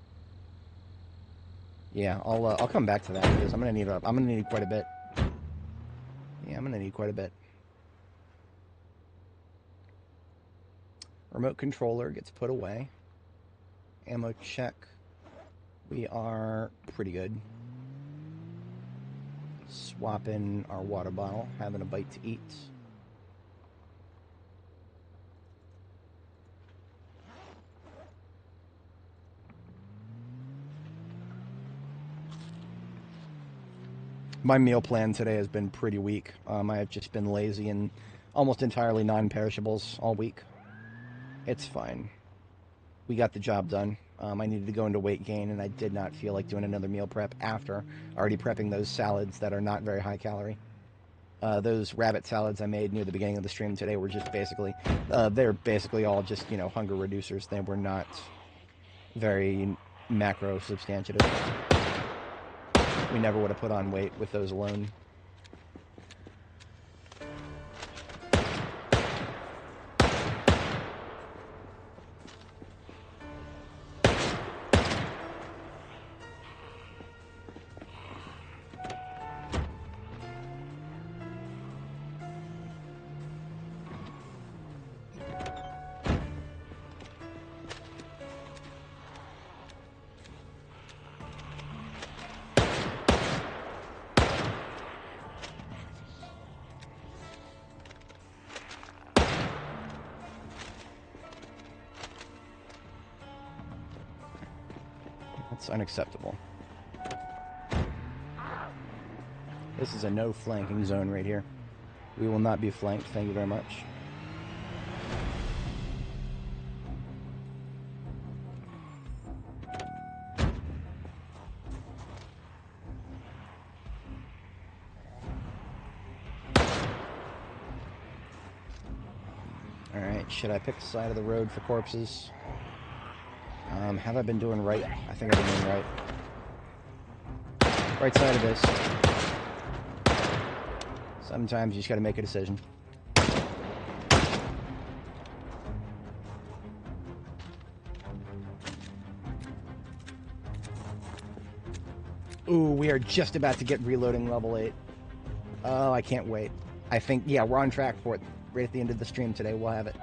Yeah, I'll come back to that because I'm going to need quite a bit. Yeah, I'm going to need quite a bit. Remote controller gets put away. Ammo check. We are pretty good. Swapping our water bottle, having a bite to eat. My meal plan today has been pretty weak. I have just been lazy and almost entirely non-perishables all week. It's fine. We got the job done. I needed to go into weight gain, and I did not feel like doing another meal prep after already prepping those salads that are not very high calorie. Those rabbit salads I made near the beginning of the stream today were just basically, they're basically all just, you know, hunger reducers. They were not very macro substantive. We never would have put on weight with those alone. That's unacceptable. This is a no flanking zone right here. We will not be flanked, thank you very much. Alright, should I pick the side of the road for corpses? Have I been doing right? I think I've been doing right. Right side of this. Sometimes you just gotta make a decision. Ooh, we are just about to get reloading level 8. Oh, I can't wait. I think, yeah, we're on track for it. Right at the end of the stream today, we'll have it.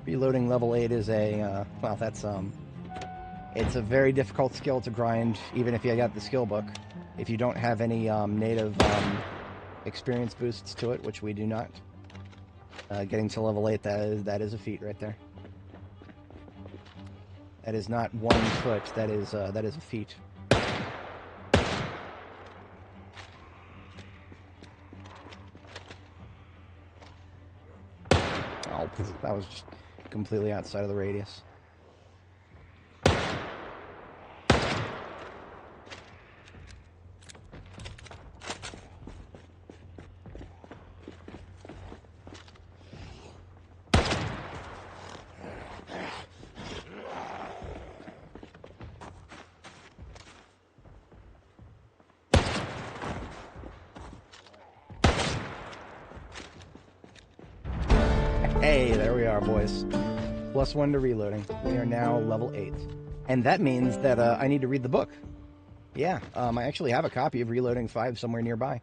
Reloading level 8 is a, well, that's, it's a very difficult skill to grind, even if you got the skill book. If you don't have any native experience boosts to it, which we do not. Getting to level 8, that is a feat right there. That is not 1 foot, that is a feat. Oh, that was just completely outside of the radius. Hey, there we are, boys. +1 to reloading. We are now level 8. And that means that I need to read the book. Yeah, I actually have a copy of Reloading 5 somewhere nearby.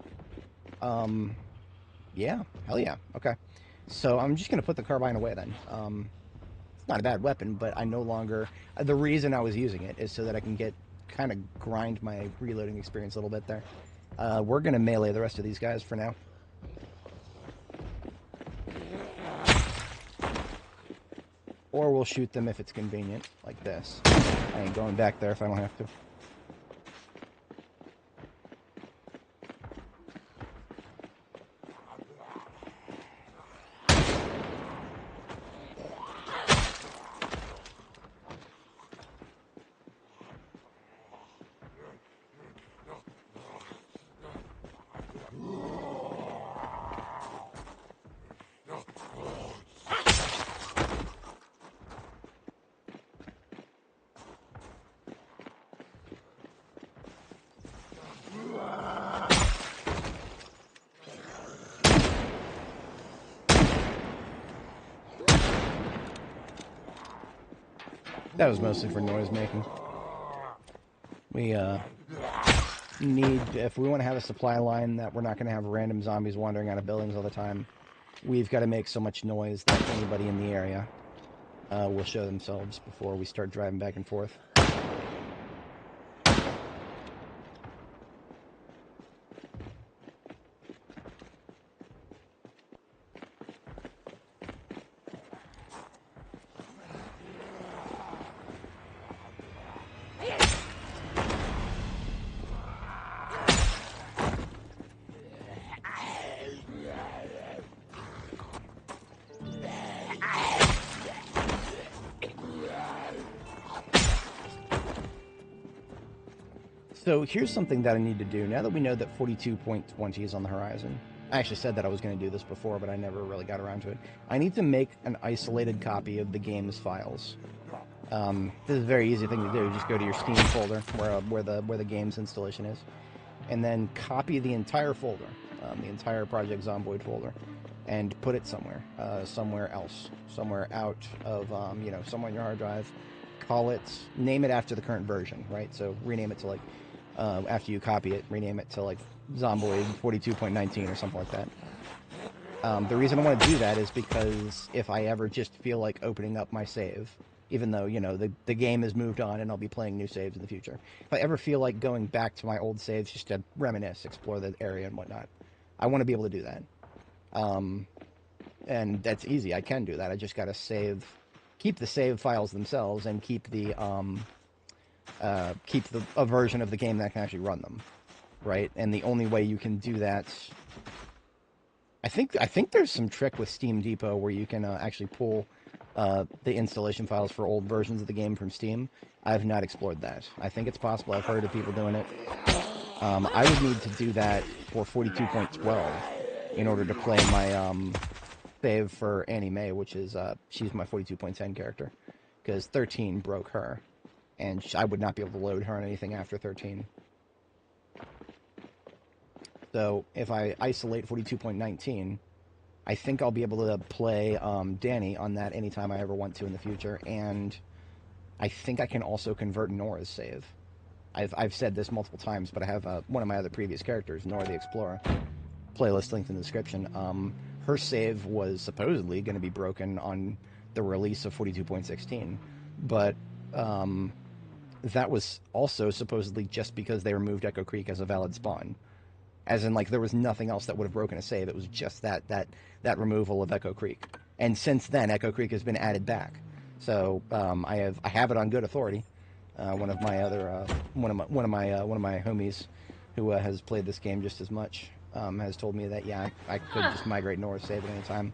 Yeah, hell yeah. Okay. So I'm just going to put the carbine away then. It's not a bad weapon, but I no longer... the reason I was using it is so that I can kind of grind my reloading experience a little bit there. We're going to melee the rest of these guys for now. Or we'll shoot them if it's convenient, like this. I ain't going back there if I don't have to. That was mostly for noise making. We need, if we want to have a supply line that we're not going to have random zombies wandering out of buildings all the time, we've got to make so much noise that anybody in the area will show themselves before we start driving back and forth. So here's something that I need to do. Now that we know that 42.20 is on the horizon, I actually said that I was going to do this before, but I never really got around to it. I need to make an isolated copy of the game's files. This is a very easy thing to do. Just go to your Steam folder, where the game's installation is, and then copy the entire folder, the entire Project Zomboid folder, and put it somewhere, somewhere else, somewhere out of, somewhere on your hard drive. Call it, name it after the current version, right? So rename it to like, after you copy it, rename it to like Zomboid 42.19 or something like that. The reason I want to do that is because if I ever just feel like opening up my save, even though, the game has moved on and I'll be playing new saves in the future, if I ever feel like going back to my old saves just to reminisce, explore the area and whatnot, I want to be able to do that. And that's easy. I can do that. I just got to keep the save files themselves and keep a version of the game that can actually run them, right? And the only way you can do that, I think there's some trick with Steam Depot where you can actually pull the installation files for old versions of the game from Steam. I've not explored that. I think it's possible. I've heard of people doing it. I would need to do that for 42.12 in order to play my save for Annie Mae, which is she's my 42.10 character, because 13 broke her, and I would not be able to load her on anything after 13. So if I isolate 42.19, I think I'll be able to play Dani on that anytime I ever want to in the future, and I think I can also convert Nora's save. I've said this multiple times, but I have one of my other previous characters, Nora the Explorer, playlist linked in the description. Her save was supposedly going to be broken on the release of 42.16, but that was also supposedly just because they removed Echo Creek as a valid spawn. As in, like, there was nothing else that would have broken a save. It was just that removal of Echo Creek. And since then, Echo Creek has been added back. So I have it on good authority. One of my homies who has played this game just as much has told me that I could just migrate Nora's save at any time.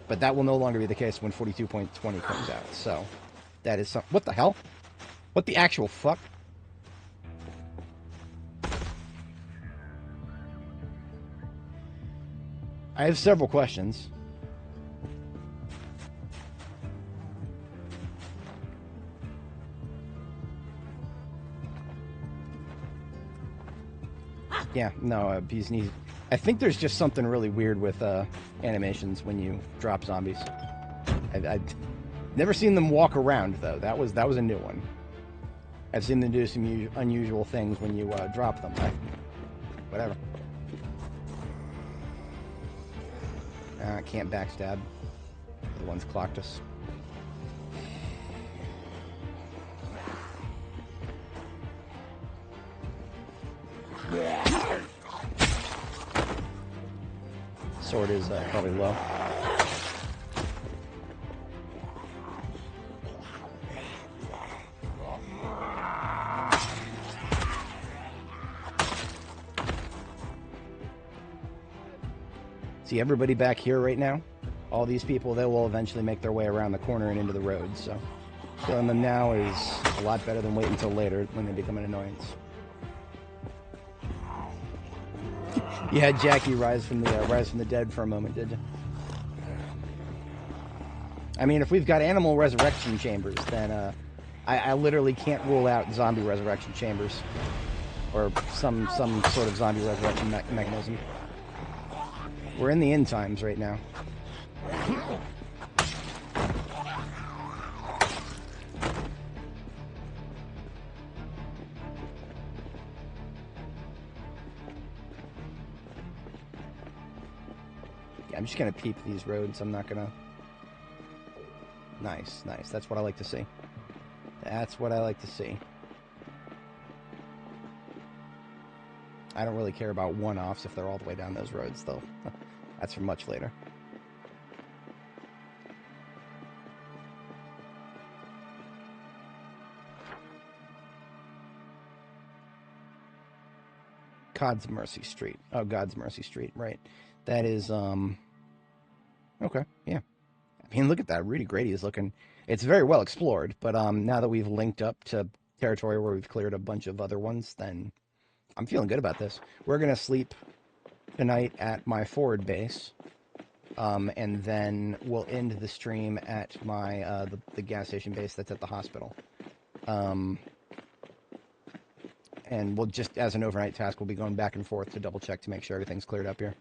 But that will no longer be the case when 42.20 comes out. So that is what the hell? What the actual fuck? I have several questions. Yeah, no, I think there's just something really weird with animations when you drop zombies. I've never seen them walk around, though. That was a new one. I've seen them do some unusual things when you drop them. Whatever. Can't backstab. The one's clocked us. Sword is probably low. See everybody back here right now? All these people, they will eventually make their way around the corner and into the road, so killing them now is a lot better than waiting until later when they become an annoyance. You had Jackie rise from the dead for a moment, did you? I mean, if we've got animal resurrection chambers, then I literally can't rule out zombie resurrection chambers or some sort of zombie resurrection mechanism. We're in the end times right now. I'm just gonna peep these roads. I'm not gonna... Nice. That's what I like to see. That's what I like to see. I don't really care about one-offs if they're all the way down those roads, though. That's for much later. God's Mercy Street. Oh, God's Mercy Street, right. That is, okay, yeah. I mean, look at that. Rudy Grady is looking... It's very well explored, but now that we've linked up to territory where we've cleared a bunch of other ones, then I'm feeling good about this. We're going to sleep tonight at my forward base, and then we'll end the stream at my the gas station base that's at the hospital. And we'll just, as an overnight task, we'll be going back and forth to double check to make sure everything's cleared up here.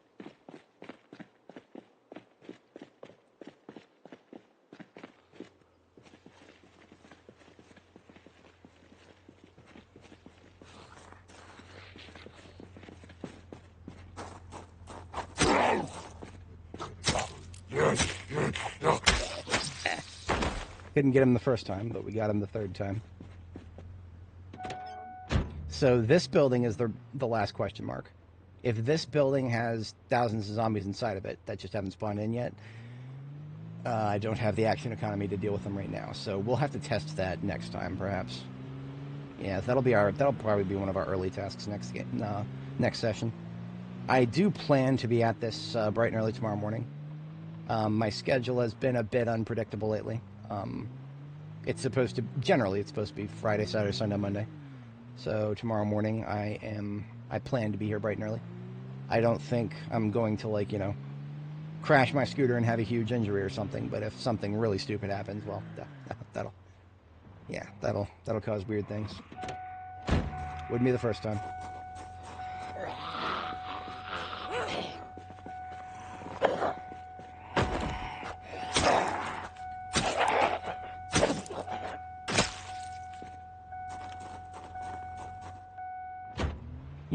Couldn't get him the first time, but we got him the third time. So this building is the last question mark. If this building has thousands of zombies inside of it that just haven't spawned in yet, I don't have the action economy to deal with them right now. So we'll have to test that next time, perhaps. Yeah, that'll probably be one of our early tasks next session. I do plan to be at this bright and early tomorrow morning. My schedule has been a bit unpredictable lately. Generally it's supposed to be Friday, Saturday, Sunday, Monday. So tomorrow morning I plan to be here bright and early. I don't think I'm going to crash my scooter and have a huge injury or something, but if something really stupid happens, well, that'll cause weird things. Wouldn't be the first time.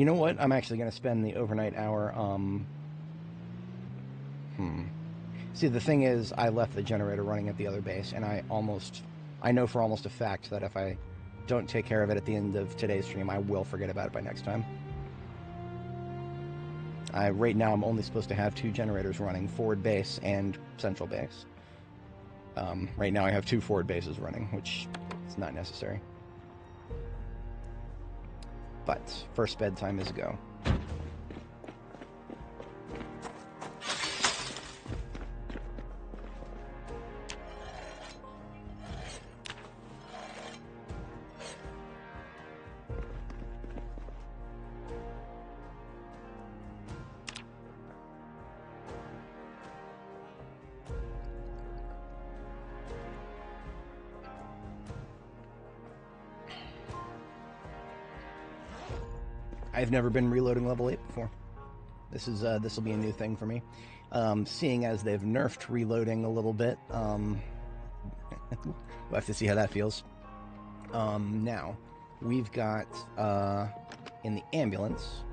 You know what? I'm actually going to spend the overnight hour, See, the thing is, I left the generator running at the other base, and I know for almost a fact that if I don't take care of it at the end of today's stream, I will forget about it by next time. Right now, I'm only supposed to have 2 generators running, forward base and central base. Right now, I have 2 forward bases running, which is not necessary. But first bedtime is a go. I've never been reloading level 8 before. This will be a new thing for me. Seeing as they've nerfed reloading a little bit, we'll have to see how that feels. Now, we've got, in the ambulance,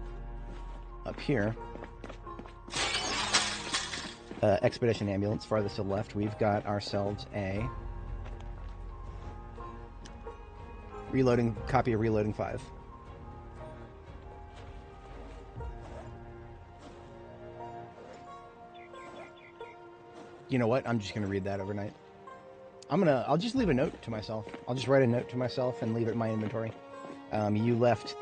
up here, Expedition Ambulance, farthest to the left, we've got ourselves a copy of Reloading 5. You know what? I'm just going to read that overnight. I'll just leave a note to myself. I'll just write a note to myself and leave it in my inventory. You left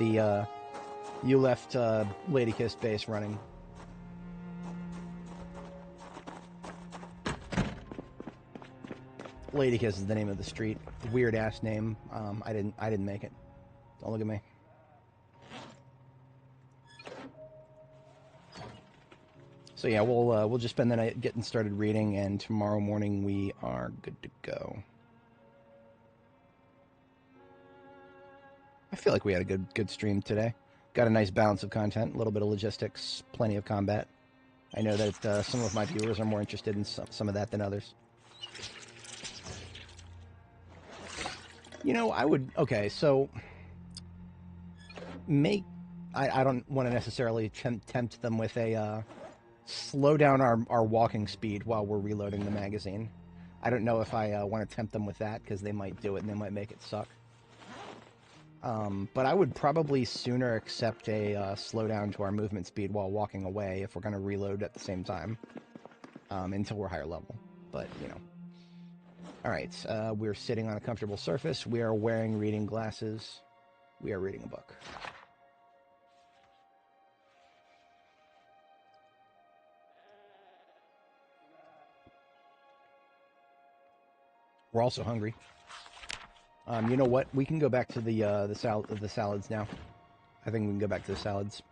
Lady Kiss base running. Lady Kiss is the name of the street. Weird ass name. I didn't make it. Don't look at me. So yeah, we'll just spend the night getting started reading, and tomorrow morning we are good to go. I feel like we had a good stream today. Got a nice balance of content, a little bit of logistics, plenty of combat. I know that some of my viewers are more interested in some of that than others. You know, okay, so I don't want to necessarily tempt them with a slow down our walking speed while we're reloading the magazine. I don't know if I want to tempt them with that, because they might do it and they might make it suck. But I would probably sooner accept a slowdown to our movement speed while walking away if we're going to reload at the same time, until we're higher level. But, you know. Alright, we're sitting on a comfortable surface. We are wearing reading glasses. We are reading a book. We're also hungry. You know what? We can go back to the salads now. I think we can go back to the salads.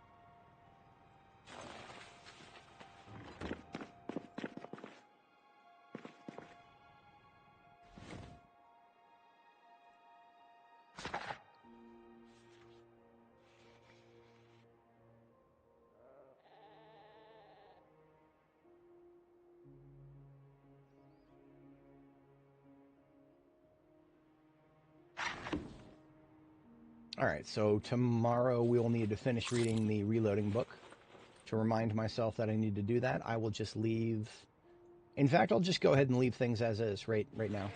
Alright, so tomorrow we will need to finish reading the reloading book. To remind myself that I need to do that, I will just leave... In fact, I'll just go ahead and leave things as is right now.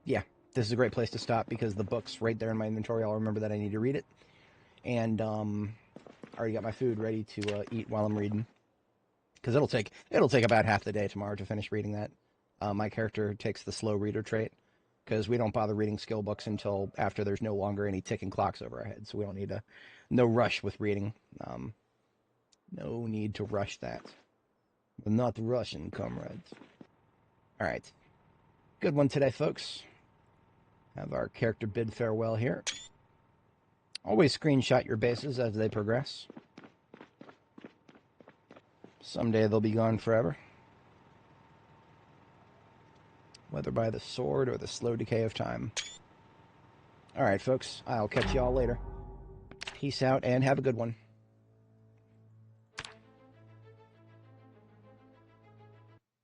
Yeah, this is a great place to stop because the book's right there in my inventory. I'll remember that I need to read it. And I already got my food ready to eat while I'm reading. Because it'll take about half the day tomorrow to finish reading that. My character takes the slow reader trait, because we don't bother reading skill books until after there's no longer any ticking clocks over our heads. So we don't need no rush with reading. No need to rush that. We're not rushing, comrades. All right. Good one today, folks. Have our character bid farewell here. Always screenshot your bases as they progress. Someday they'll be gone forever. Whether by the sword or the slow decay of time. All right, folks. I'll catch y'all later. Peace out and have a good one.